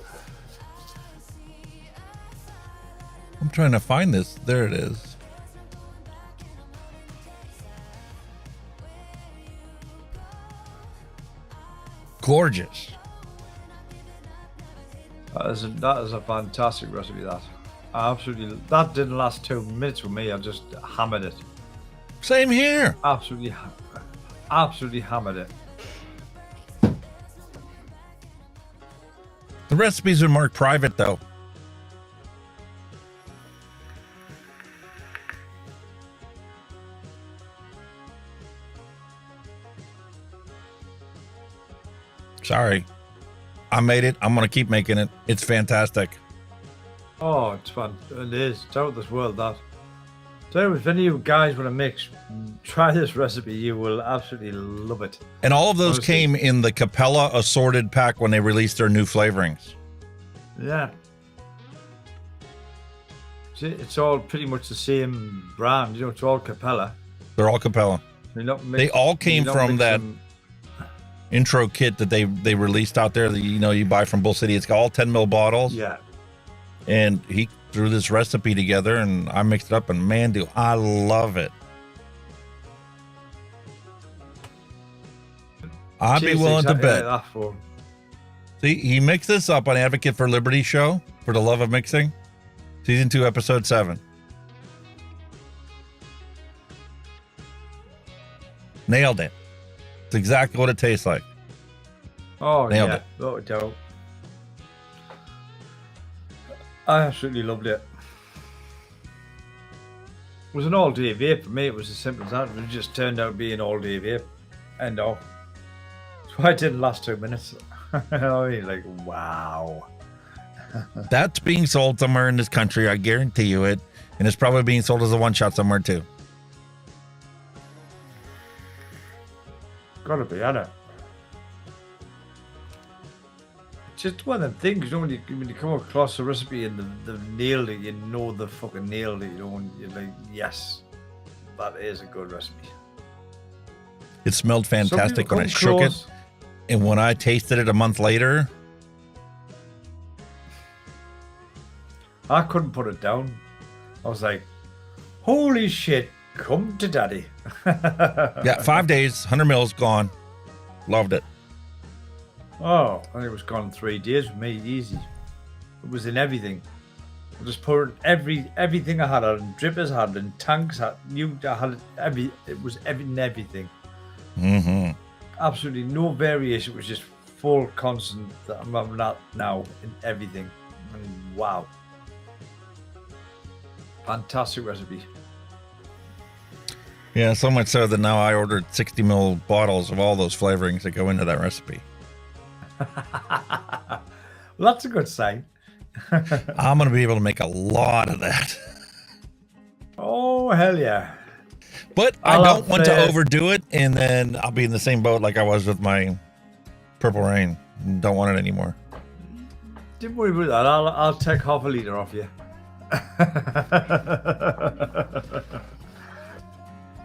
I'm trying to find this. There it is. Gorgeous. That is a fantastic recipe, that. Absolutely. That didn't last 2 minutes with me. I just hammered it. Same here. Absolutely hammered it. The recipes are marked private, though. Sorry. I made it. I'm going to keep making it. It's fantastic. Oh, it's fun. It is. It's out of this world, that. So if any of you guys want to mix, try this recipe. You will absolutely love it. And all of those came in the Capella assorted pack when they released their new flavorings. Yeah. See, it's all pretty much the same brand. You know, it's all Capella. They're all Capella. They all came from that intro kit that they released out there that you buy from Bull City. It's got all 10 ml bottles. Yeah. And he threw this recipe together and I mixed it up, and man, do I love it. I'd be willing to bet. See, he mixed this up on Advocate for Liberty show, For the Love of Mixing, season 2, episode 7. Nailed it. It's exactly what it tastes like. Oh, nailed yeah. it. Oh, dope. I absolutely loved it. It was an all-day vape for me. It was as simple as that. It just turned out being all-day vape. End off. That's why it didn't last 2 minutes. I mean, like, wow. That's being sold somewhere in this country. I guarantee you it. And it's probably being sold as a one-shot somewhere too. Gotta be, hasn't it? Just one of them things, you know, when you come across a recipe and they've nailed it, you know they fucking nailed it, you know, and you're like, yes, that is a good recipe. It smelled fantastic when I shook it. And when I tasted it a month later, I couldn't put it down. I was like, holy shit, come to daddy. yeah, 5 days, 100 mils gone. Loved it. Oh, and it was gone in 3 days for me, easy. It was in everything. I just poured everything I had on drippers, I had in tanks, I had it was everything. Mm-hmm. Absolutely no variation. It was just full constant that I'm at now in everything. And wow. Fantastic recipe. Yeah, so much so that now I ordered 60 ml bottles of all those flavorings that go into that recipe. Well, that's a good sign. I'm going to be able to make a lot of that. Oh, hell yeah. But I don't want to overdo it, and then I'll be in the same boat like I was with my Purple Rain. Don't want it anymore. Don't worry about that. I'll take half a litre off you.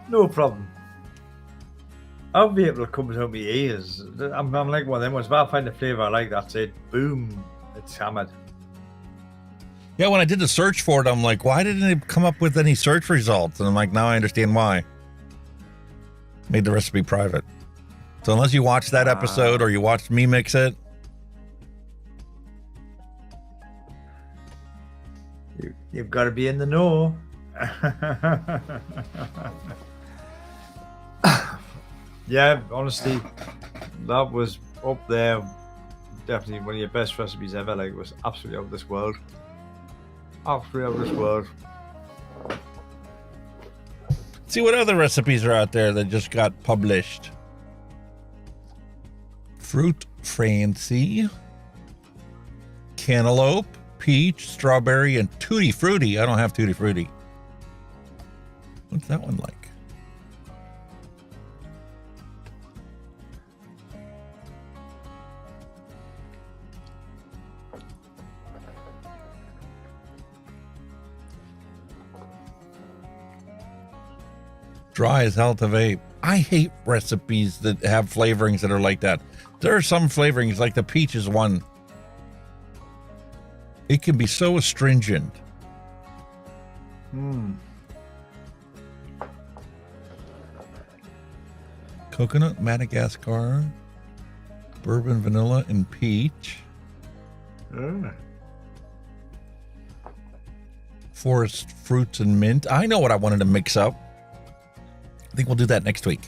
No problem. I'll be able to come out my ears. I'm like one of them ones. If I find a flavour I like, that's it. Boom. It's hammered. Yeah, when I did the search for it, I'm like, why didn't it come up with any search results? And I'm like, now I understand why. Made the recipe private. So unless you watched that episode or you watched me mix it. You've got to be in the know. Yeah, honestly, that was up there. Definitely one of your best recipes ever. Like, it was absolutely out of this world. Absolutely out of this world. See what other recipes are out there that just got published. Fruit Fancy, Cantaloupe, Peach, Strawberry, and Tutti Frutti. I don't have Tutti Frutti. What's that one like? Dry as hell to vape. I hate recipes that have flavorings that are like that. There are some flavorings, like the peach is one. It can be so astringent. Coconut, Madagascar, bourbon, vanilla, and peach. Forest fruits and mint. I know what I wanted to mix up. I think we'll do that next week.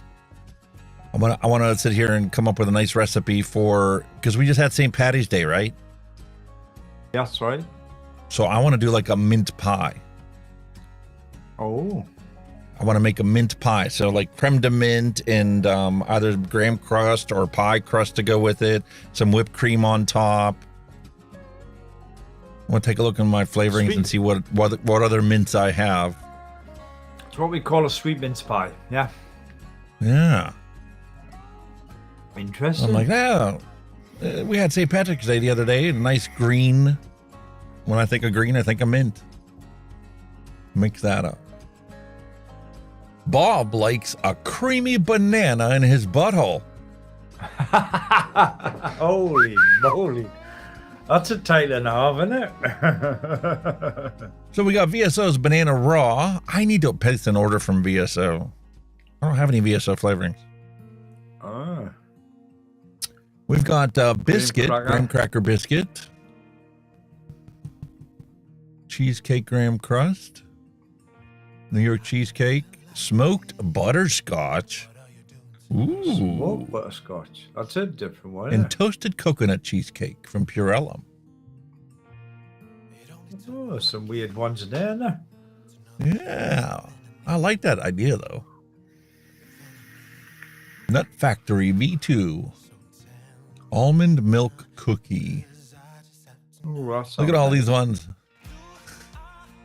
I want to sit here and come up with a nice recipe for, because we just had St. Patty's Day, right? Yeah, that's right. So I want to do like a mint pie. Oh. I want to make a mint pie. So like creme de mint and either graham crust or pie crust to go with it. Some whipped cream on top. I want to take a look at my flavorings and see what other mints I have. It's what we call a sweet mince pie. Yeah. Yeah. Interesting. I'm like, oh, we had St. Patrick's Day the other day. A nice green. When I think of green, I think of mint. Mix that up. Bob likes a creamy banana in his butthole. Holy moly. That's a title and a half, isn't it? So we got VSO's Banana Raw. I need to place an order from VSO. I don't have any VSO flavorings. Oh. We've got biscuit, graham cracker biscuit. Cheesecake graham crust. New York cheesecake. Smoked butterscotch. Ooh. Smoked butterscotch. That's a different one. And toasted coconut cheesecake from Purellum. Oh, some weird ones in there, isn't there? Yeah. I like that idea, though. Nut Factory V2. Almond milk cookie. Ooh, look at all these ones.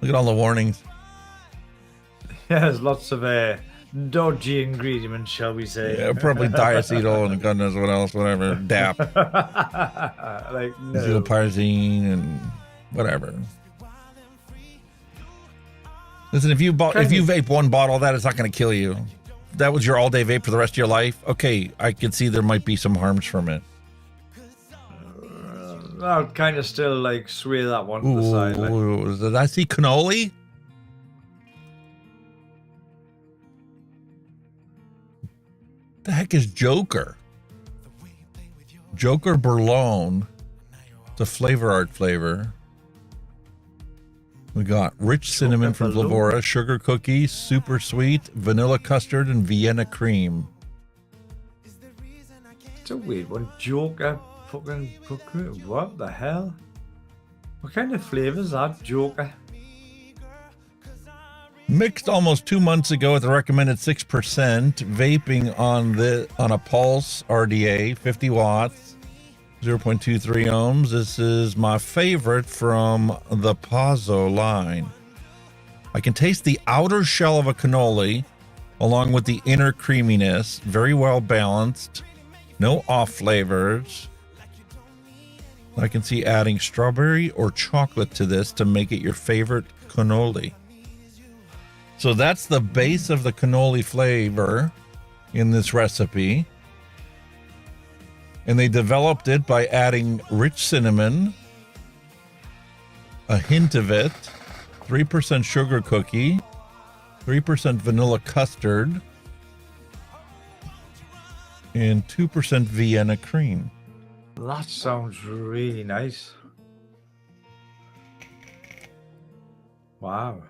Look at all the warnings. Yeah, there's lots of dodgy ingredients, shall we say. Yeah, probably diacetyl and God knows what else, whatever. DAP. Like, no. Zylparzine and whatever. Listen, if you vape one bottle of that, it's not going to kill you. If that was your all-day vape for the rest of your life, okay, I could see there might be some harms from it. I'll kind of still like sway that one to the side. Like. Did I see cannoli? The heck is Joker? Joker Burlone. It's a flavor art flavor. We got rich cinnamon from Flavora, sugar cookies, super sweet, vanilla custard, and Vienna cream. It's a weird one. Joker fucking what the hell? What kind of flavor is that, Joker? Mixed almost 2 months ago at the recommended 6%. Vaping on a Pulse RDA, 50 watts, 0.23 ohms. This is my favorite from the Pazzo line. I can taste the outer shell of a cannoli along with the inner creaminess. Very well balanced. No off flavors. I can see adding strawberry or chocolate to this to make it your favorite cannoli. So that's the base of the cannoli flavor in this recipe. And they developed it by adding rich cinnamon, a hint of it, 3% sugar cookie, 3% vanilla custard, and 2% Vienna cream. That sounds really nice. Wow.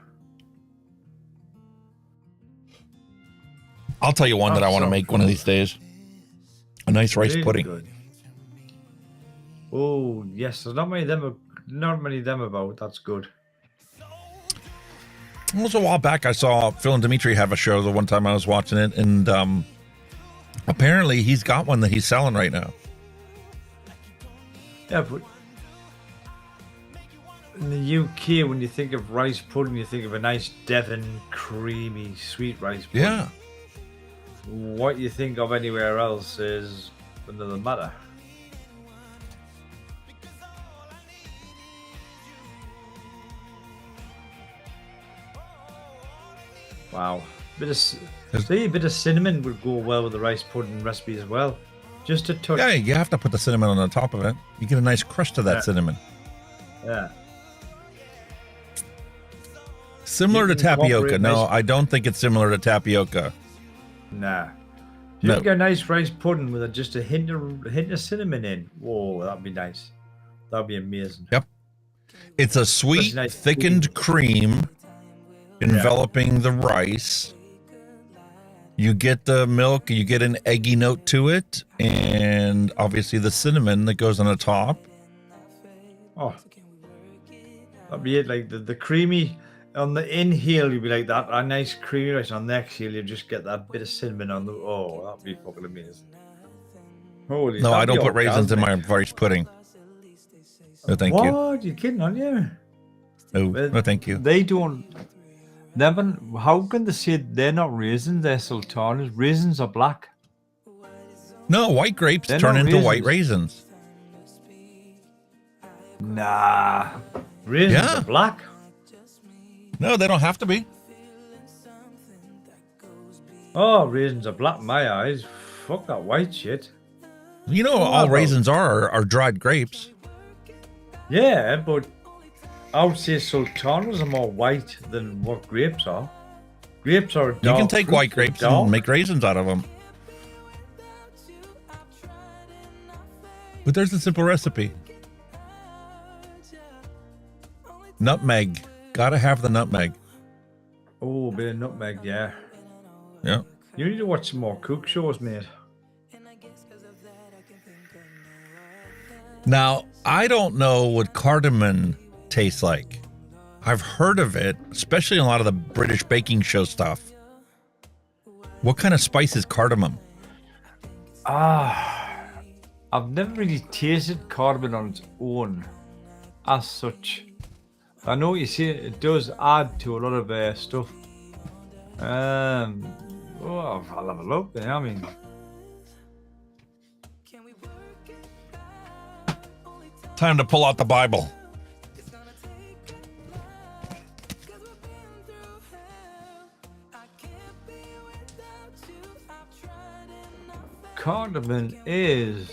I'll tell you one that I want to make one of these days. A nice rice Really pudding. good. Oh yes, there's not many of them about. That's good. It was a while back. I saw Phil and Dimitri have a show the one time I was watching it, and apparently he's got one that he's selling right now. Yeah, but in the UK, when you think of rice pudding, you think of a nice Devon creamy sweet rice pudding. Yeah. What you think of anywhere else is another matter. Wow. A bit of cinnamon would go well with the rice pudding recipe as well. Just a touch. Yeah, you have to put the cinnamon on the top of it. You get a nice crust of that cinnamon. Yeah. Similar to tapioca. No, I don't think it's similar to tapioca. Nah. You can get a nice rice pudding with just a hint of cinnamon in. Whoa, that'd be nice. That'd be amazing. Yep. It's a sweet, thickened cream enveloping the rice. You get the milk, you get an eggy note to it, and obviously the cinnamon that goes on the top. Oh, that'd be it. Like the creamy on the inhale, you'd be like that. A nice creamy rice. On the exhale, you just get that bit of cinnamon on the. Oh, that'd be fucking amazing. Holy. No, I don't put raisins in my rice pudding. No, thank you. What? You kidding on you? No, thank you. They don't. Never. How can they say they're not raisins? They're sultanas. Raisins are black. No, white grapes turn into white raisins. Nah, raisins are black. No, they don't have to be. Oh, raisins are black in my eyes. Fuck that white shit. You know, all raisins are dried grapes. Yeah, but I would say sultanas are more white than what grapes are. Grapes are dark. You can take white grapes and make raisins out of them. But there's a simple recipe. Nutmeg. Gotta have the nutmeg. Oh, a bit of nutmeg, yeah. Yeah. You need to watch some more cook shows, mate. Now, I don't know what cardamom tastes like. I've heard of it, especially in a lot of the British baking show stuff. What kind of spice is cardamom? I've never really tasted cardamom on its own as such. I know what you say, it does add to a lot of stuff. I'll have a look there. I mean, time to pull out the Bible. cardamom is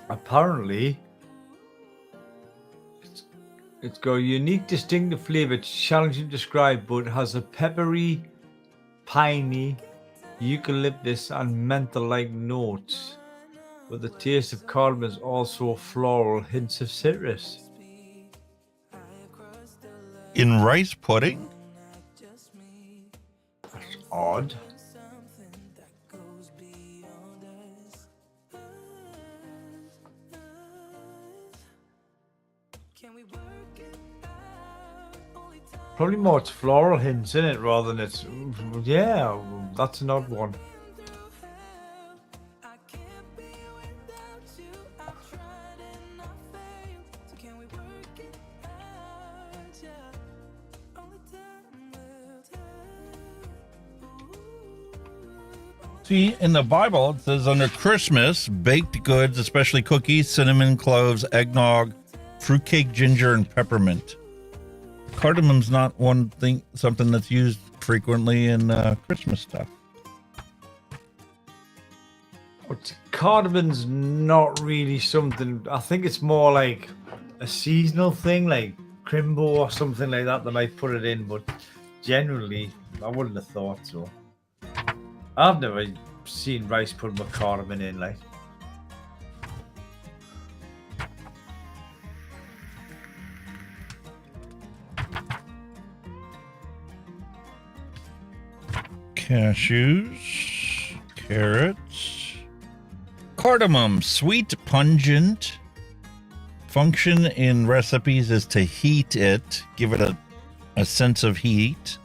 apparently it's got a unique distinctive flavor. It's challenging to describe, but has a peppery, piney, eucalyptus and menthol-like notes, but the taste of cardamom is also floral, hints of citrus. In rice pudding? That's odd. Probably more it's floral hints in it rather than it's... Yeah, that's an odd one. See, in the Bible, it says under Christmas, baked goods, especially cookies, cinnamon, cloves, eggnog, fruitcake, ginger, and peppermint. Cardamom's not something that's used frequently in Christmas stuff. Cardamom's not really something. I think it's more like a seasonal thing, like Crimbo or something like that. They might put it in, but generally, I wouldn't have thought so. I've never seen rice pudding with cardamom in, like. Cashews, carrots, cardamom, sweet, pungent. Function in recipes is to heat it, give it a sense of heat.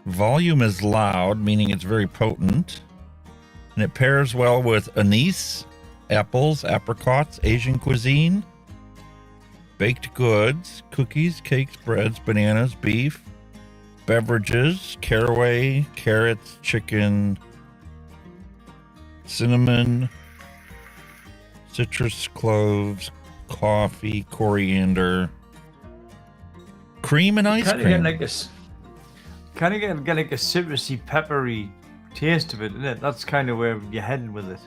Volume is loud, meaning it's very potent. And it pairs well with anise, apples, apricots, Asian cuisine, baked goods, cookies, cakes, breads, bananas, beef, beverages, caraway, carrots, chicken, cinnamon, citrus, cloves, coffee, coriander, cream, and ice Kind of cream. get like a, kind of get like a citrusy, peppery taste of it, isn't it? That's kind of where you're heading with it.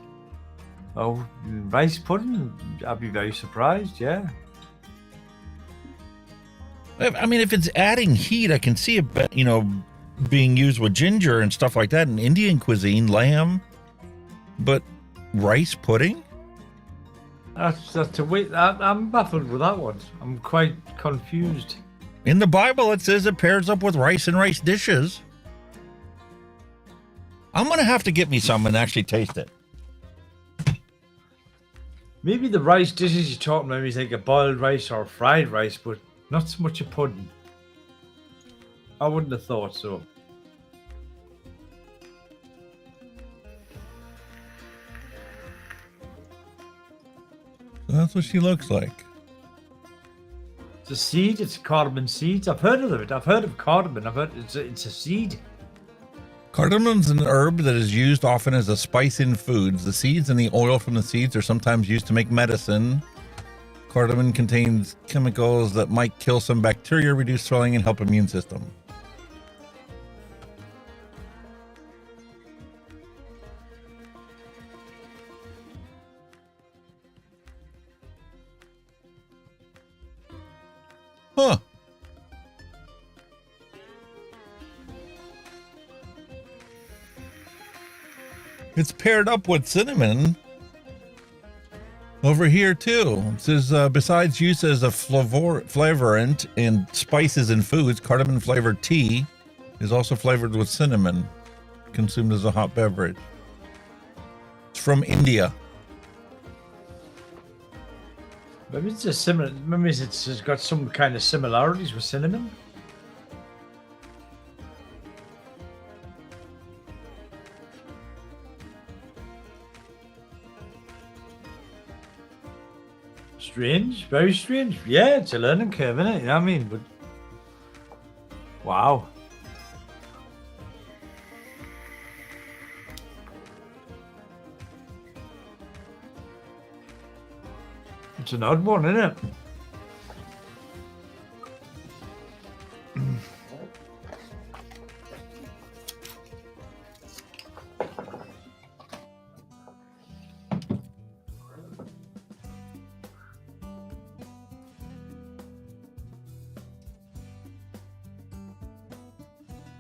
Oh, rice pudding? I'd be very surprised. Yeah. I mean, if it's adding heat, I can see it, being used with ginger and stuff like that in Indian cuisine, lamb. But rice pudding? That's a wait. I'm baffled with that one. I'm quite confused. In the Bible, it says it pairs up with rice and rice dishes. I'm going to have to get me some and actually taste it. Maybe the rice dishes you're talking about is like a boiled rice or fried rice, but not so much a pudding. I wouldn't have thought so. That's what she looks like. It's a seed. It's cardamom seeds. I've heard of it. I've heard of cardamom. I've heard it's a seed. Cardamom is an herb that is used often as a spice in foods. The seeds and the oil from the seeds are sometimes used to make medicine. Cardamom contains chemicals that might kill some bacteria, reduce swelling, and help immune system. Huh. It's paired up with cinnamon over here too. It says besides use as a flavorant in spices and foods, cardamom flavored tea is also flavored with cinnamon, consumed as a hot beverage. It's from India. Maybe it's a similar. Maybe it's got some kind of similarities with cinnamon. Strange, very strange. Yeah, it's a learning curve, isn't it? You know what I mean? But wow. It's an odd one, isn't it?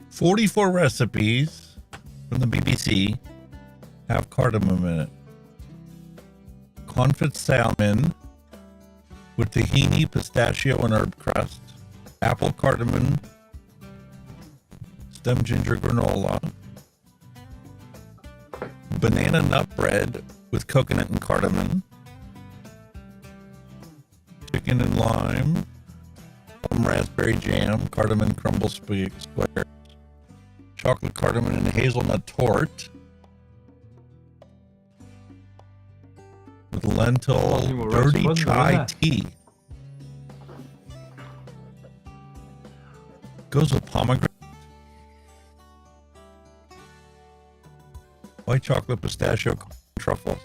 "44 recipes from the BBC have cardamom in it. Confit salmon with tahini, pistachio, and herb crust. Apple cardamom, stem ginger granola. Banana nut bread with coconut and cardamom. Chicken and lime. Plum raspberry jam, cardamom crumble squares. Chocolate cardamom and hazelnut torte. With lentil dirty chai tea. Goes with pomegranate. White chocolate, pistachio, truffle.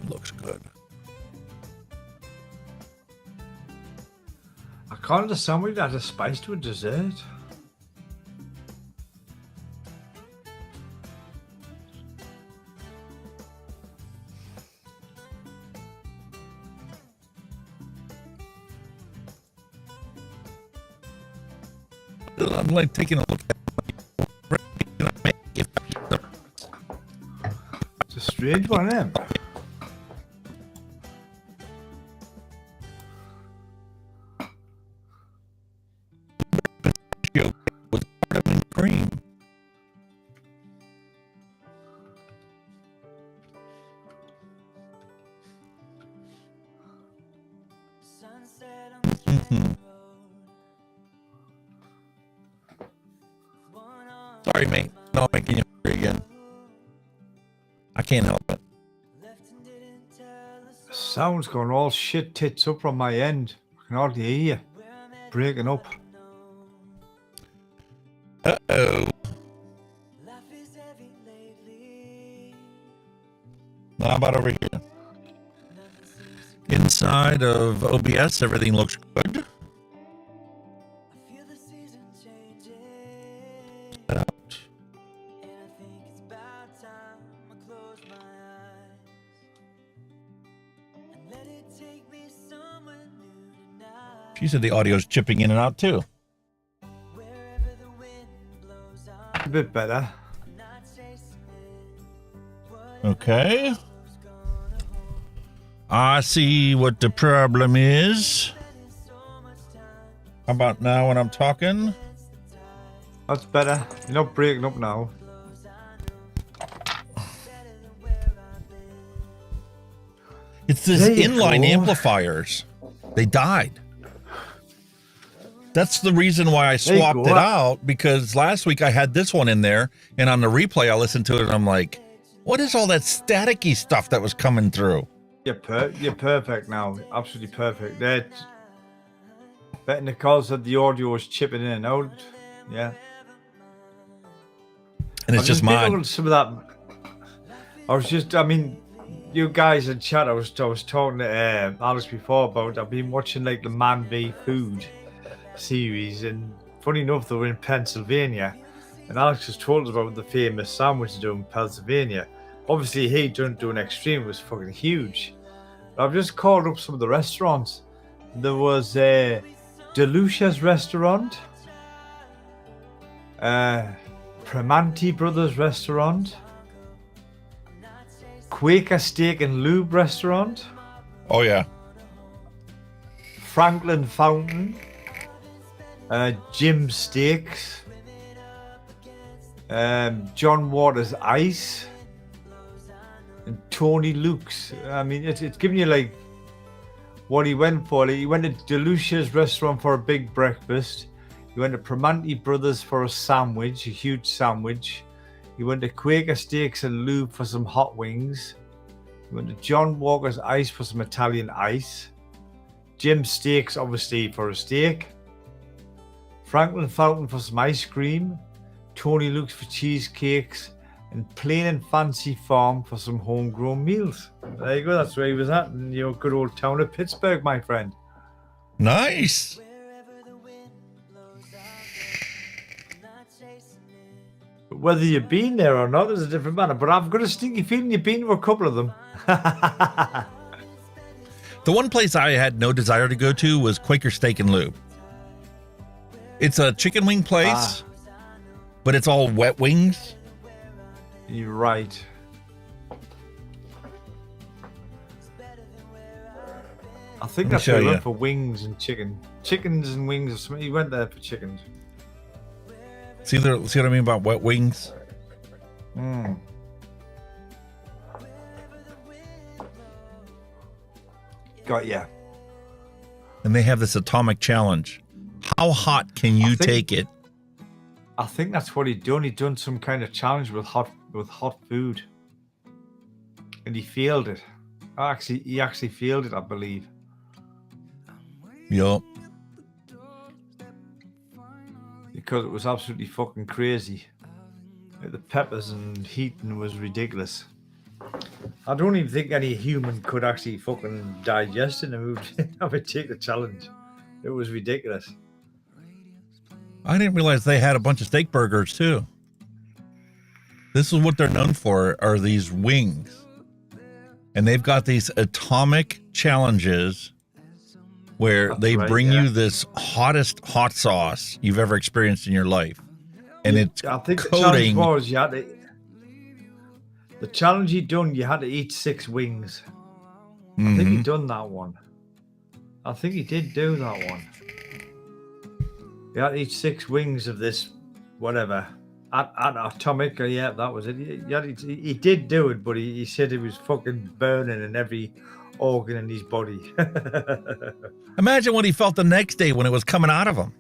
Looks good. I can't understand why you'd add a spice to a dessert. I'm like taking a look at it. It's a strange one, isn't it? With cardamom cream. Sorry, mate. No, I'm making you hungry again. I can't help it. Sound's going all shit tits up on my end. I can hardly hear you. Breaking up. Uh-oh. about over here? Inside of OBS, everything looks good. Out. She said the audio's chipping in and out too. A bit better. Okay. I see what the problem is. How about now when I'm talking? That's better. You're not breaking up now. It's these inline amplifiers. They died. That's the reason why I swapped it out, because last week I had this one in there, and on the replay I listened to it and I'm like, what is all that staticky stuff that was coming through? You're perfect now. Absolutely perfect. Bet Nicole said the audio was chipping in and out. Yeah. And it's just mine. Some of that. I mean, you guys in chat, I was talking to Alex before about, I've been watching like the Man v Food series, and funny enough, they were in Pennsylvania, and Alex has told us about the famous sandwich they do in Pennsylvania. Obviously, he didn't do an extreme, it was fucking huge. But I've just called up some of the restaurants. There was a Delucia's restaurant, Primanti Brothers restaurant, Quaker Steak and Lube restaurant. Oh yeah. Franklin Fountain, Jim Steaks, John Waters Ice, and Tony Luke's. I mean, it's giving you like what he went for. He went to Delucia's restaurant for a big breakfast. He went to Primanti Brothers for a sandwich, a huge sandwich. He went to Quaker Steaks and Lube for some hot wings. He went to John Walker's Ice for some Italian ice. Jim Steaks, obviously, for a steak. Franklin Fountain for some ice cream. Tony Luke's for cheesecakes. And Plain and Fancy Farm for some homegrown meals. There you go, that's where he was at, in your good old town of Pittsburgh, my friend. Nice. Whether you've been there or not is a different matter, but I've got a stinky feeling you've been to a couple of them. The one place I had no desire to go to was Quaker Steak and Lube. It's a chicken wing place, but it's all wet wings. You're right. I think that's where he went for wings and chicken. Chickens and wings or something. He went there for chickens. See what I mean about wet wings? Mm. Got ya. And they have this atomic challenge. How hot can you take it? I think that's what he'd done. He'd done some kind of challenge with hot food, and he failed it. He actually failed it, I believe. Yup. Because it was absolutely fucking crazy. The peppers and heating was ridiculous. I don't even think any human could actually fucking digest it and have it take the challenge. It was ridiculous. I didn't realize they had a bunch of steak burgers too. This is what they're known for, are these wings. And they've got these atomic challenges where they bring you this hottest hot sauce you've ever experienced in your life. And it's I think coating. The challenge was the challenge he'd done, you had to eat 6 wings. I think he'd done that one. I think he did do that one. You had to eat 6 wings of this, whatever. Atomic, yeah, that was it. He did do it, but he said it was fucking burning in every organ in his body. Imagine what he felt the next day when it was coming out of him.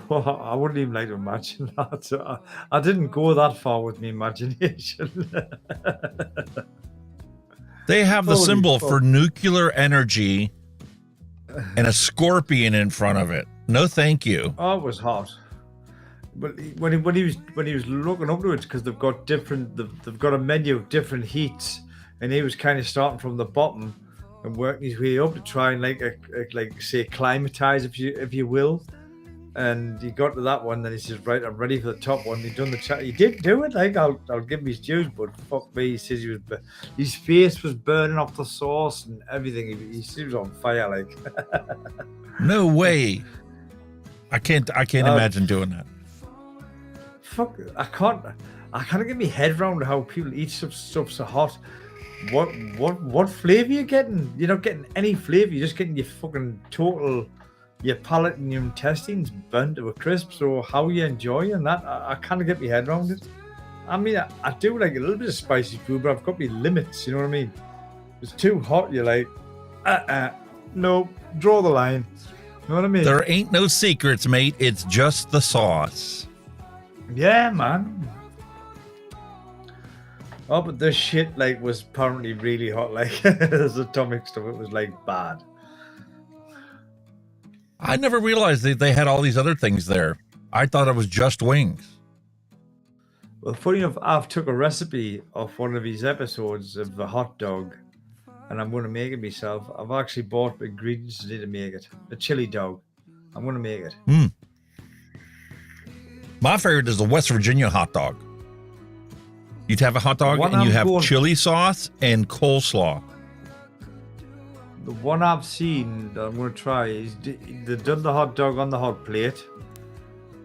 Well, I wouldn't even like to imagine that. I didn't go that far with my imagination. They have the symbol for nuclear energy and a scorpion in front of it. No, thank you. Oh, it was hot. But when he was looking up to it, because they've got a menu of different heats and he was kind of starting from the bottom and working his way up to try and like say acclimatize, if you will. And he got to that one, then he says, right, I'm ready for the top one. He done the chat. He did do it. Like, I'll give him his dues, but fuck me, he says his face was burning off the sauce and everything. He was on fire, like. No way. I can't imagine doing that. Fuck, I can't get my head around how people eat stuff so hot. What flavor you getting? You're not getting any flavor. You're just getting your fucking total. Your palate and your intestines burnt to a crisp. So how you enjoying that? I can't get my head around it. I mean, I do like a little bit of spicy food, but I've got my limits. You know what I mean? If it's too hot, you're like, no, draw the line. You know what I mean? There ain't no secrets, mate. It's just the sauce. Yeah, man. Oh, but this shit like was apparently really hot. Like this atomic stuff, it was like bad. I never realized that they had all these other things there. I thought it was just wings. Well, funny enough, I've took a recipe off one of these episodes of the hot dog, and I'm going to make it myself. I've actually bought ingredients to make it. A chili dog. I'm going to make it. My favorite is the West Virginia hot dog. You'd have a hot dog and you have chili sauce and coleslaw. The one I've seen that I'm going to try is they've done the hot dog on the hot plate.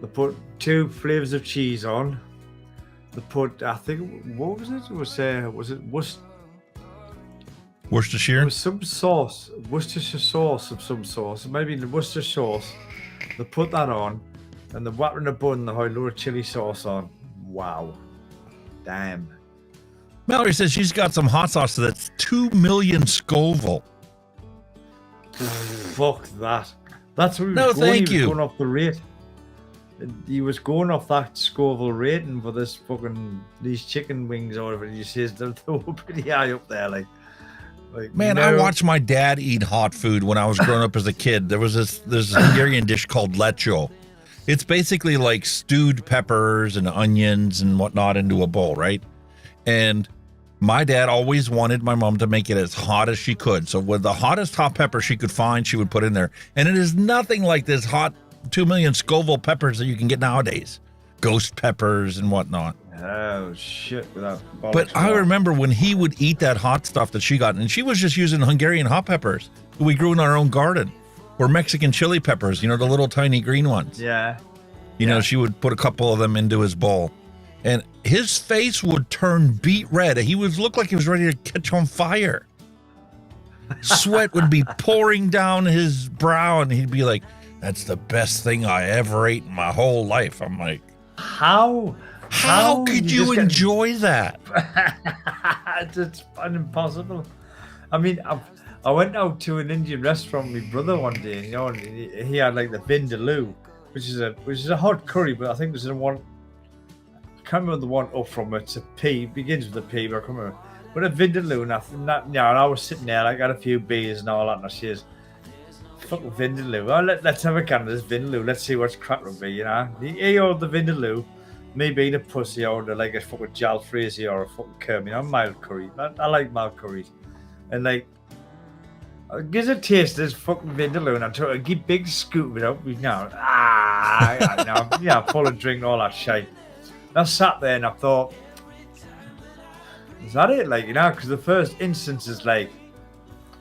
They put 2 flavors of cheese on. They put, I think, what was it? Was it Worcestershire? It was some sauce, Worcestershire sauce of some sauce. Maybe the Worcestershire sauce. They put that on, and they're wrapping the bun. They had a load of chili sauce on. Wow, damn. Mallery says she's got some hot sauce that's 2 million Scoville. Fuck that. That's what he was no, going. thank he was you. going off the rate. He was going off that Scoville rating for this fucking these chicken wings or whatever. He says they're pretty high up there, like man, I watched my dad eat hot food when I was growing up as a kid. There's this Hungarian dish called lecho. It's basically like stewed peppers and onions and whatnot into a bowl, right? And my dad always wanted my mom to make it as hot as she could. So with the hottest hot pepper she could find, she would put in there. And it is nothing like this hot 2 million Scoville peppers that you can get nowadays. Ghost peppers and whatnot. Oh, shit. But I remember when he would eat that hot stuff that she got, and she was just using Hungarian hot peppers that we grew in our own garden, or Mexican chili peppers, you know, the little tiny green ones. Yeah. You know, she would put a couple of them into his bowl. And his face would turn beet red. He would look like he was ready to catch on fire. Sweat would be pouring down his brow, and he'd be like, that's the best thing I ever ate in my whole life. I'm like, how could you enjoy that? It's impossible. I mean, I went out to an Indian restaurant with my brother one day, you know, and he had like the vindaloo, which is a hot curry, but I think there's one. I can't remember the one up from it. It's a P, begins with a P, but I can't remember. But a vindaloo, and and I was sitting there, I got a few beers and all that, and I says, fuck vindaloo. Oh, let's have a can of this vindaloo. Let's see what's crack would be, you know. He ordered the vindaloo. Me being a pussy, I ordered like a fucking jalfrezi or a fucking curry, you know, mild curry. I like mild curries. And like, it gives a taste of this fucking vindaloo, and I took a big scoop of it up. Full of drink, all that shit. I sat there and I thought, is that it? Like, you know, because the first instance is like,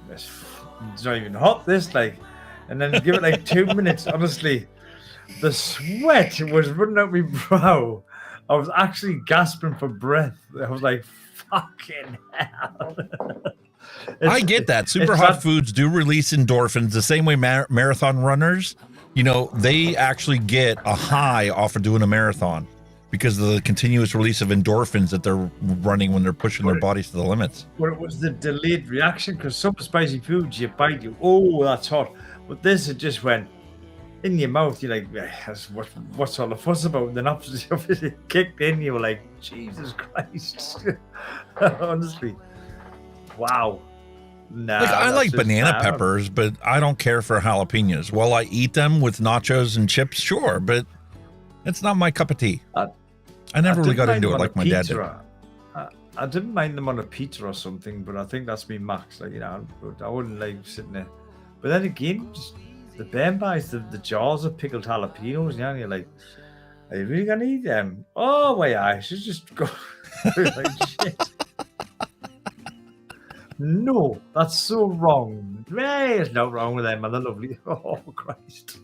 it's not even hot, this, like, and then give it like 2 minutes, honestly, the sweat was running out my brow. I was actually gasping for breath. I was like, fucking hell. I get that. Super hot foods do release endorphins the same way marathon runners, you know, they actually get a high off of doing a marathon because of the continuous release of endorphins that they're running when they're pushing their bodies to the limits. Well, it was the delayed reaction, because some spicy foods, you bite, oh, that's hot. But this, it just went in your mouth. You're like, what's all the fuss about? And then after it kicked in, you were like, Jesus Christ. Honestly. Wow. Nah, like, I like banana peppers, but I don't care for jalapenos. Well, I eat them with nachos and chips, sure, but it's not my cup of tea. I never really got into it like my dad did. I didn't mind them on a pizza or something, but I think that's me max. Like, you know, I wouldn't like sitting there. But then again, just the Ben buys the jars of pickled jalapenos, and you're like, are you really gonna eat them? Oh, wait, I should just go. Like, shit. No, that's so wrong. There's no wrong with them, and they're lovely. Oh, Christ.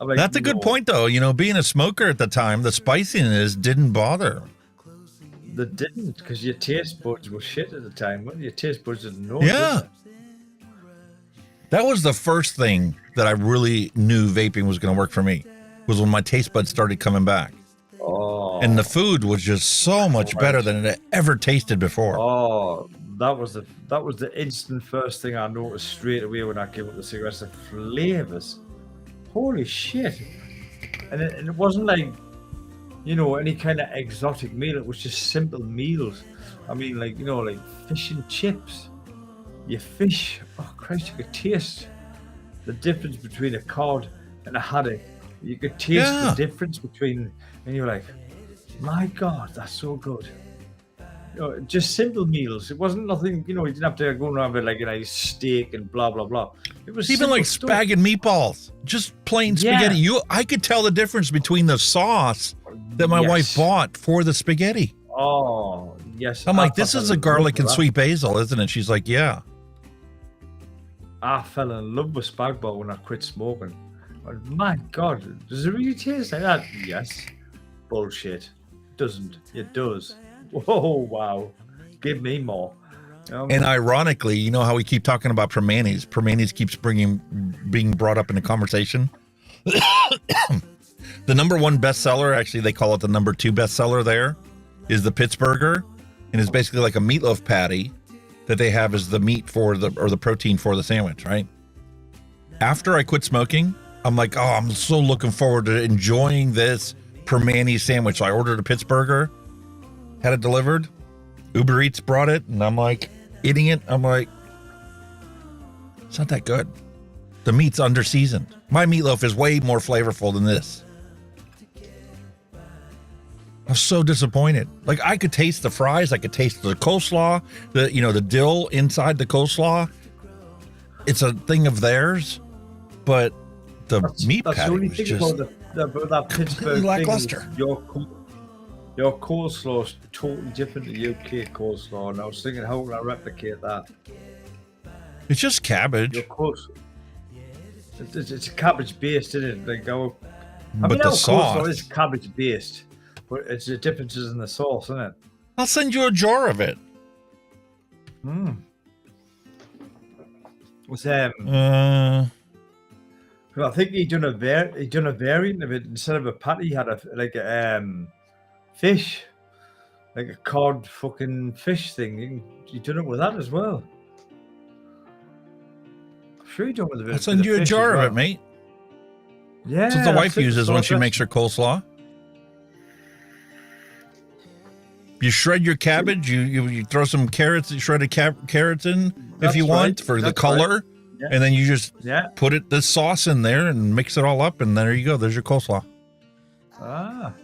Like, that's a good point, though. You know, being a smoker at the time, the spiciness didn't bother. They didn't, because your taste buds were shit at the time. Your taste buds didn't know. Yeah. That was the first thing that I really knew vaping was going to work for me, was when my taste buds started coming back. Oh. And the food was just so much better than it had ever tasted before. Oh, that was the instant first thing I noticed straight away when I came up with the cigarettes. The flavors. Holy shit. And it wasn't like, you know, any kind of exotic meal. It was just simple meals. I mean, like, you know, like fish and chips. Your fish, oh Christ, you could taste the difference between a cod and a haddock. You could taste the difference between, and you're like, my God, that's so good. You know, just simple meals. It wasn't nothing, you know, you didn't have to go around with like a nice steak and blah, blah, blah. It was even like stuff. spag and meatballs, just plain spaghetti. I could tell the difference between the sauce that my wife bought for the spaghetti. Oh, yes. I'm like, this is a garlic and sweet basil, isn't it? She's like, yeah. I fell in love with spag bol when I quit smoking. My God, does it really taste like that? Yes. Bullshit. It doesn't. It does. Whoa, wow. Give me more. And ironically, you know how we keep talking about Permanis? Permanis keeps being brought up in the conversation. The number one bestseller, actually, they call it the number two bestseller there, is the Pittsburgher. And it's basically like a meatloaf patty that they have as the meat for the protein for the sandwich, right? After I quit smoking, I'm like, oh, I'm so looking forward to enjoying this Permani sandwich. So I ordered a Pittsburgher, had it delivered. Uber Eats brought it, and I'm like eating it. I'm like, it's not that good. The meat's under-seasoned. My meatloaf is way more flavorful than this. I'm so disappointed. Like, I could taste the fries. I could taste the coleslaw, the dill inside the coleslaw. It's a thing of theirs, but the meat patty was just about that Pittsburgh lackluster. Thing, your coleslaw is totally different to UK coleslaw, and I was thinking, how can I replicate that? It's just cabbage. Your coleslaw, it's cabbage based, isn't it? Like our sauce coleslaw is cabbage based, but it's the differences in the sauce, isn't it? I'll send you a jar of it. What's I think he done a variant of it. Instead of a patty, he had a fish, like a cod fucking fish thing. You done it with that as well. I'm sure you done it with a bit. I'll send you a jar of it, mate. Yeah, that's what the wife uses when she makes her coleslaw. You shred your cabbage. You throw some carrots, shredded carrots in if you want for the color, yeah. And then you just put the sauce in there and mix it all up, and there you go. There's your coleslaw.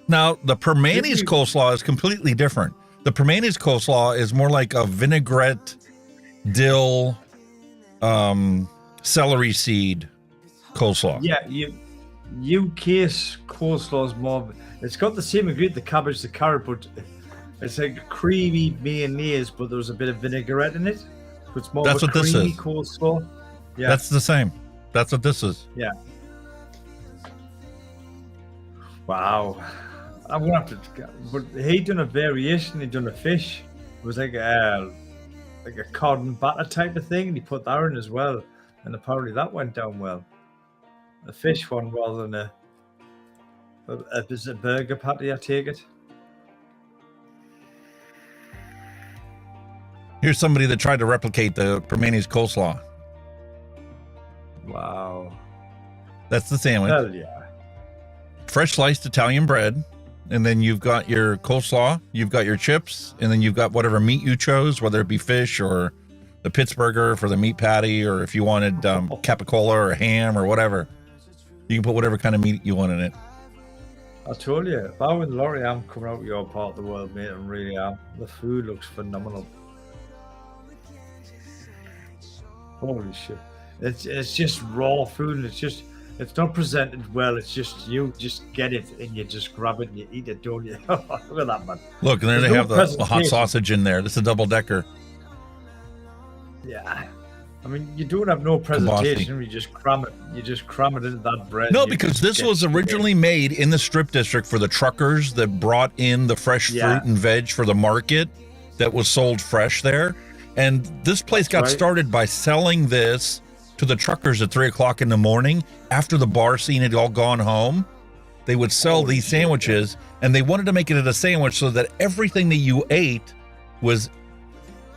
Now the Permani's coleslaw is completely different. The Permani's coleslaw is more like a vinaigrette, dill, celery seed coleslaw. Yeah, UK's coleslaw is more. It's got the same ingredient, the cabbage, the carrot, but it's like a creamy mayonnaise, but there's a bit of vinaigrette in it. So it's more That's of a what creamy this is. Coleslaw. Yeah, that's the same. That's what this is. Yeah. Wow. I'm gonna have to. But he done a variation. He done a fish. It was like a cod and batter type of thing, and he put that in as well. And apparently that went down well. A fish one rather than a burger patty, I take it. Here's somebody that tried to replicate the Permani's coleslaw. Wow. That's the sandwich. Hell yeah. Fresh sliced Italian bread. And then you've got your coleslaw, you've got your chips, and then you've got whatever meat you chose, whether it be fish or the Pittsburgher for the meat patty, or if you wanted capicola or ham or whatever. You can put whatever kind of meat you want in it. I told you, if I win the lottery, I'm coming out of your part of the world, mate. I really am. The food looks phenomenal. Holy shit. It's just raw food. It's not presented well. It's just, you just get it and you just grab it and you eat it, don't you? Look at that, man. Look, and there they have the hot sausage in there. This is a double-decker. Yeah. I mean, you don't have no presentation. You just cram it. You just cram it into that bread. No, because this was originally made in the Strip District for the truckers that brought in the fresh fruit and veg for the market that was sold fresh there. And this place got started by selling this to the truckers at 3 o'clock in the morning after the bar scene had all gone home. They would sell these sandwiches, and they wanted to make it a sandwich so that everything that you ate was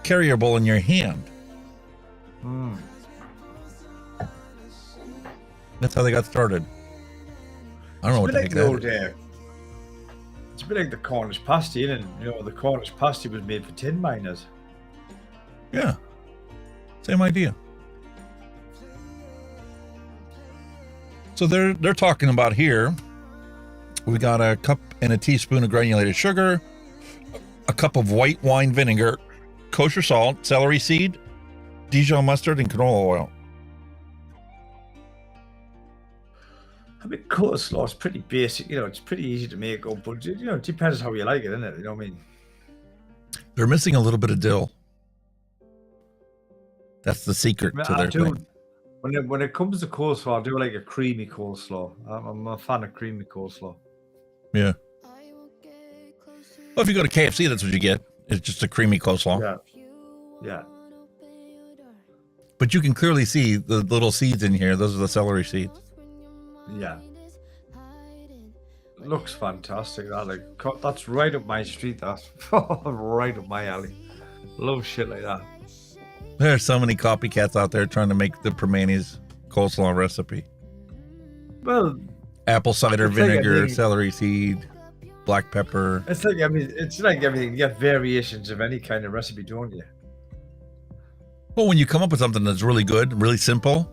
carryable in your hand. That's how they got started. I don't know what the heck that is. It's a bit like the Cornish pasty, isn't it? You know, the Cornish pasty was made for tin miners. Yeah, same idea. So they're talking about here. We got a cup and a teaspoon of granulated sugar, a cup of white wine vinegar, kosher salt, celery seed, Dijon mustard, and canola oil. I mean, coleslaw is pretty basic. You know, it's pretty easy to make up, but you know, it depends how you like it, isn't it? You know what I mean? They're missing a little bit of dill. That's the secret to their thing. When it comes to coleslaw, I do like a creamy coleslaw. I'm a fan of creamy coleslaw. Yeah. Well, if you go to KFC, that's what you get. It's just a creamy coleslaw. Yeah. Yeah. But you can clearly see the little seeds in here. Those are the celery seeds. Yeah. It looks fantastic. That's right up my street. That's right up my alley. Love shit like that. There's so many copycats out there trying to make the Permanis coleslaw recipe. Well, apple cider vinegar, celery seed, black pepper. It's like everything. You get variations of any kind of recipe, don't you? Well, when you come up with something that's really good, really simple,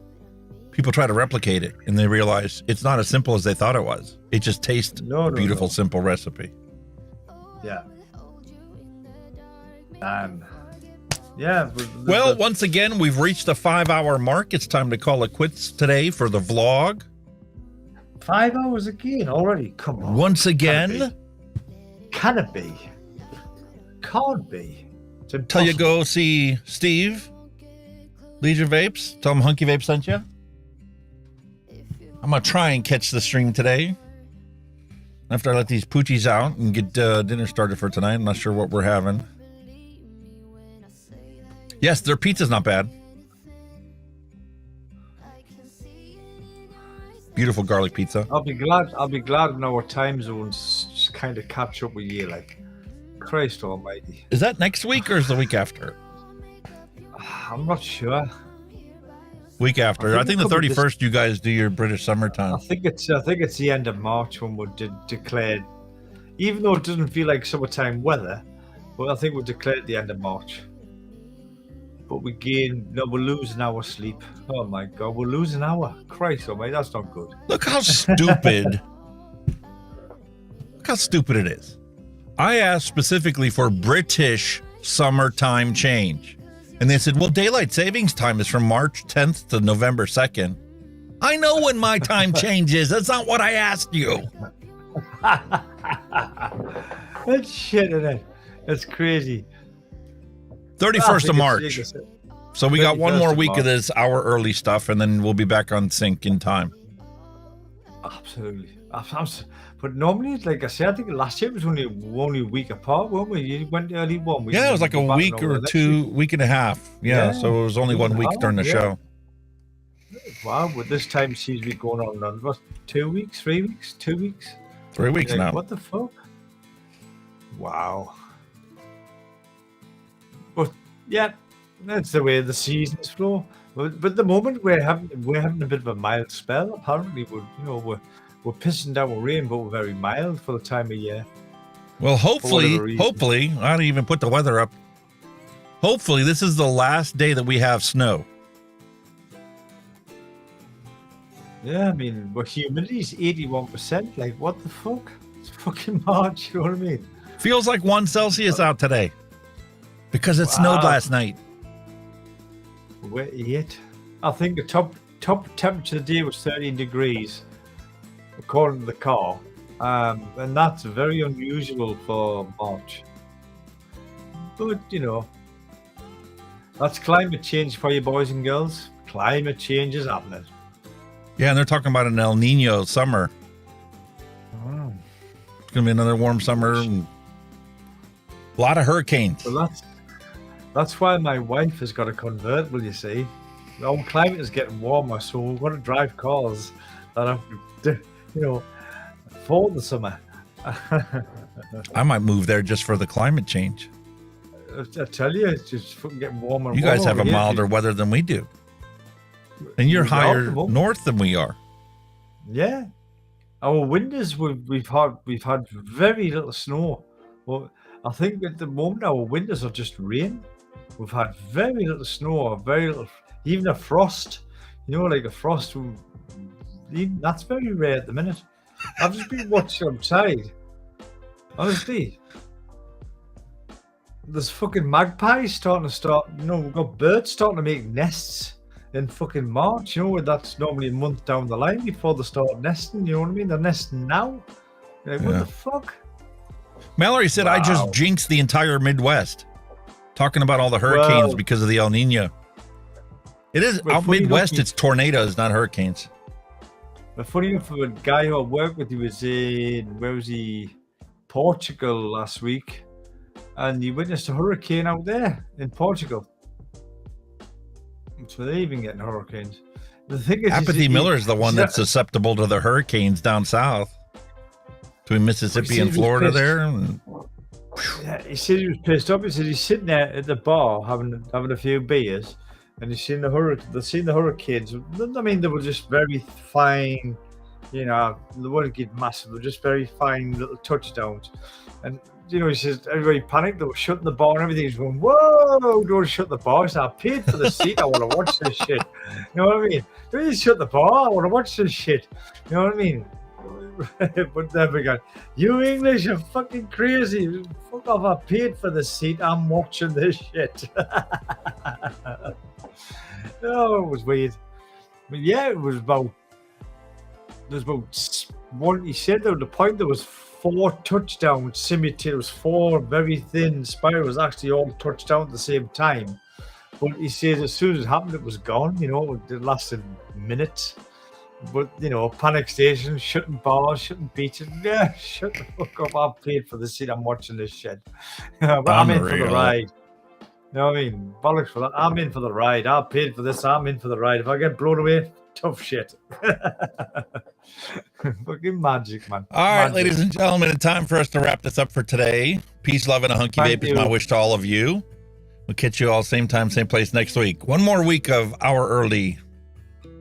people try to replicate it, and they realize it's not as simple as they thought it was. It just tastes a beautiful, simple recipe. Yeah. Yeah. Well, once again, we've reached the 5-hour mark. It's time to call it quits today for the vlog. 5 hours again already? Come on. Once again? Can it be? Can't be. Tell you go see Steve, Leisure Vapes. Tell him Hunky Vape sent you. I'm going to try and catch the stream today after I let these poochies out and get dinner started for tonight. I'm not sure what we're having. Yes, their pizza's not bad. Beautiful garlic pizza. I'll be glad when our time zones just kind of catch up with you. Like, Christ almighty. Is that next week or is the week after? I'm not sure. Week after. I think the 31st you guys do your British summertime. I think it's the end of March when we're declared, even though it doesn't feel like summertime weather, but I think we're declared at the end of March. But we're losing our sleep. Oh my God, we're losing our. Christ almighty, that's not good. Look how stupid. Look how stupid it is. I asked specifically for British summertime change. And they said, well, daylight savings time is from March 10th to November 2nd. I know when my time changes. That's not what I asked you. That's shit, isn't it? That's crazy. 31st of March. So we got one more week of this hour early stuff, and then we'll be back on sync in time. Absolutely. But normally, like I said, I think last year it was only a week apart, weren't we? You went early 1 week. Yeah, it was like a week or week and a half. Yeah, so it was only 1 week during the show. Wow, but this time seems to be going on what, 2 weeks, 3 weeks, 2 weeks? 3 weeks now. What the fuck? Wow. But yeah, that's the way the seasons flow. But at the moment we're having a bit of a mild spell. Apparently, we're pissing down rain, but we're very mild for the time of year. Well, hopefully, I didn't even put the weather up. Hopefully, this is the last day that we have snow. Yeah, I mean, humidity's 81%. Like, what the fuck? fucking March. You know what I mean? Feels like 1 Celsius out today because it snowed last night. Wait, yet. I think the top temperature of the day was 13 degrees, according to the car. And that's very unusual for March. But, you know, that's climate change for you boys and girls. Climate change is happening. Yeah, and they're talking about an El Nino summer. Oh. It's going to be another warm summer. And a lot of hurricanes. Well, that's why my wife has got a convertible, you see. Our climate is getting warmer, so we've got to drive cars that have, you know, for the summer. I might move there just for the climate change. I tell you, it's just fucking getting warmer. You guys have a milder weather than we do. And you're higher north than we are. Yeah. Our winters, we've had very little snow. Well, I think at the moment our winters are just rain. We've had very little snow, very little, even a frost. You know, like a frost. That's very rare at the minute. I've just been watching outside. Honestly, there's fucking magpies you know, we've got birds starting to make nests in fucking March, you know, that's normally a month down the line before they start nesting, you know what I mean? They're nesting now. You're like, what the fuck? Mallery said, I just jinxed the entire Midwest. Talking about all the hurricanes because of the El Nino. It is, out Midwest, it's tornadoes, not hurricanes. But funny enough, a guy who I worked with, he was in, where was he? Portugal last week. And he witnessed a hurricane out there in Portugal. So they're even getting hurricanes. The thing is, Apathy Miller is the one that's susceptible to the hurricanes down south. Between Mississippi and Florida there. And... Yeah, he said he was pissed off. He said he's sitting there at the bar having a few beers, and he's seen the hurricanes. I mean, they were just very fine, you know, they weren't getting massive, they were just very fine little touchdowns. And you know, he says everybody panicked, they were shutting the bar and everything. He's going, whoa, don't shut the bar. He said, I paid for the seat, I want to watch this shit. You know what I mean? Don't you shut the bar, I want to watch this shit. You know what I mean? But then we got, you English are fucking crazy. Fuck off, I paid for the seat, I'm watching this shit. Oh, it was weird. But yeah, it was about one, he said there was the point there was 4 touchdowns simultaneously. It was 4 very thin spirals actually all touchdown at the same time. But he says as soon as it happened, it was gone. You know, it lasted minutes. But you know, panic station, shutting bars, shutting beaches. Yeah, shut the fuck up. I paid for the seat. I'm watching this shit. But I'm in for the ride. You know what I mean? Bollocks for that. I'm in for the ride. I paid for this. I'm in for the ride. If I get blown away, tough shit. Fucking magic, man. All right, ladies and gentlemen, it's time for us to wrap this up for today. Peace, love, and a hunky vape is my wish to all of you. We'll catch you all same time, same place next week. One more week of hour early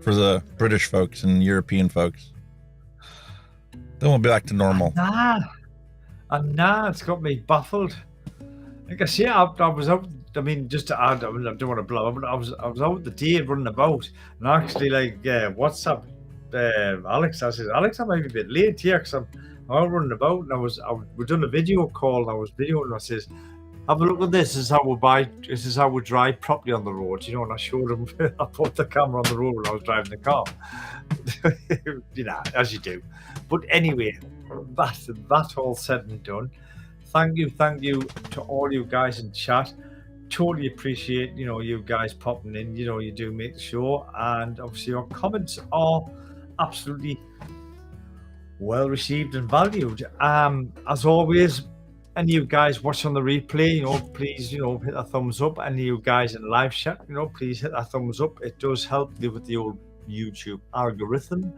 for the British folks and European folks. Then we'll be back to normal. Nah, it's got me baffled. Like I say, I was out. I mean, just to add, I don't want to blow up, but I was out the day running about, and actually, like, WhatsApp Alex. I said, Alex, I might be a bit late here because I'm out running about, and we're doing a video call, and I was videoing, and I says, have a look at this. This is how we drive properly on the road, you know. And I showed him. I put the camera on the road when I was driving the car, you know, as you do. But anyway, that all said and done. Thank you to all you guys in chat. Totally appreciate, you know, you guys popping in. You know, you do make the show, and obviously your comments are absolutely well received and valued. As always, any of you guys watching on the replay, you know, please, you know, hit that thumbs up. Any of you guys in live chat, you know, please hit that thumbs up. It does help with the old YouTube algorithm.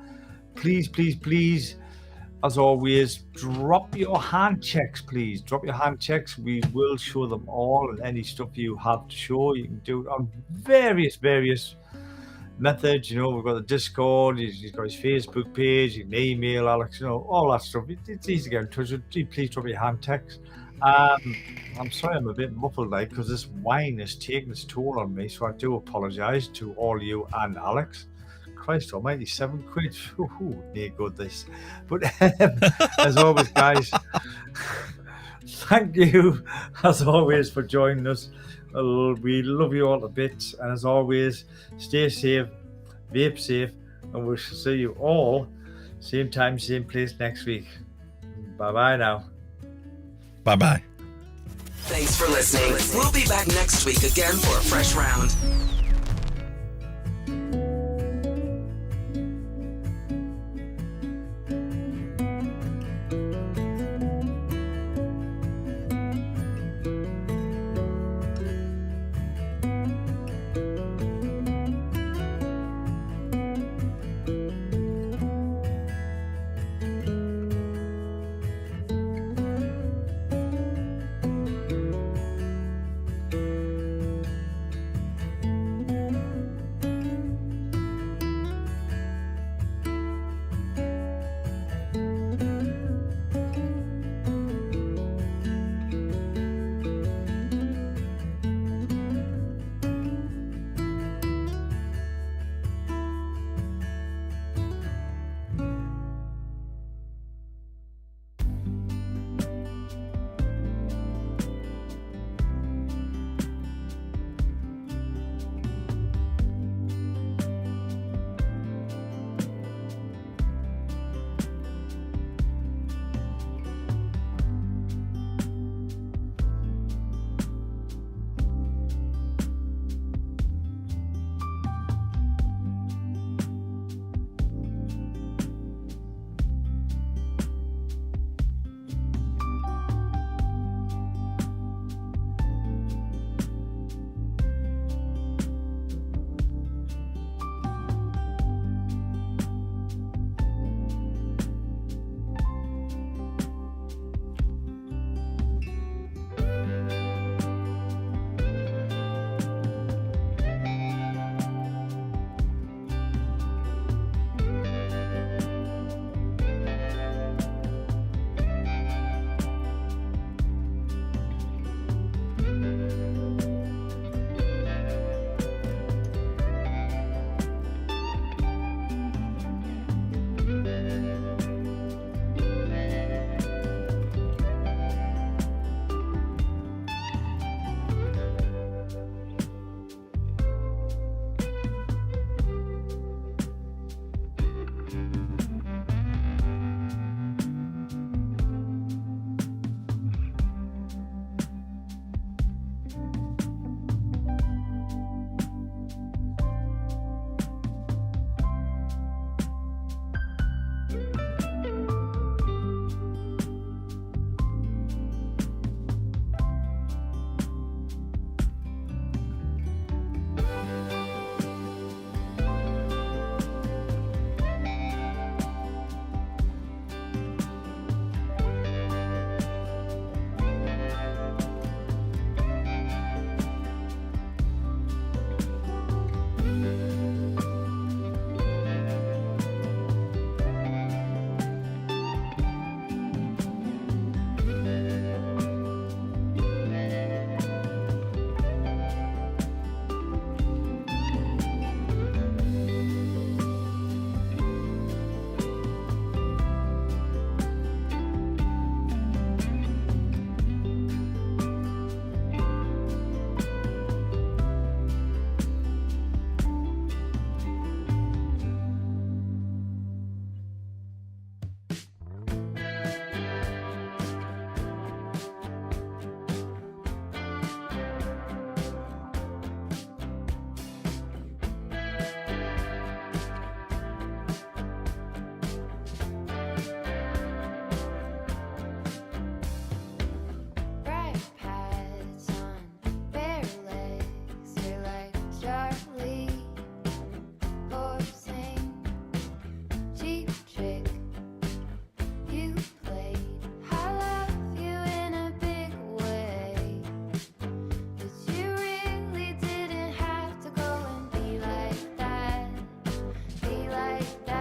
Please, as always, drop your hand checks, please. Drop your hand checks. We will show them all, and any stuff you have to show, you can do it on various methods. You know, we've got the Discord, he's got his Facebook page, you can email Alex, you know, all that stuff. It's easy to get in touch with. Please drop your hand text. I'm sorry I'm a bit muffled, like, because this wine is taking its toll on me, so I do apologize to all you and Alex, Christ almighty, £7. Ooh, near good this. But as always, guys, thank you as always for joining us. We love you all to bits, and as always, stay safe, vape safe, and we shall see you all same time, same place next week. Bye bye now. Bye bye. Thanks for listening. We'll be back next week again for a fresh round. like that.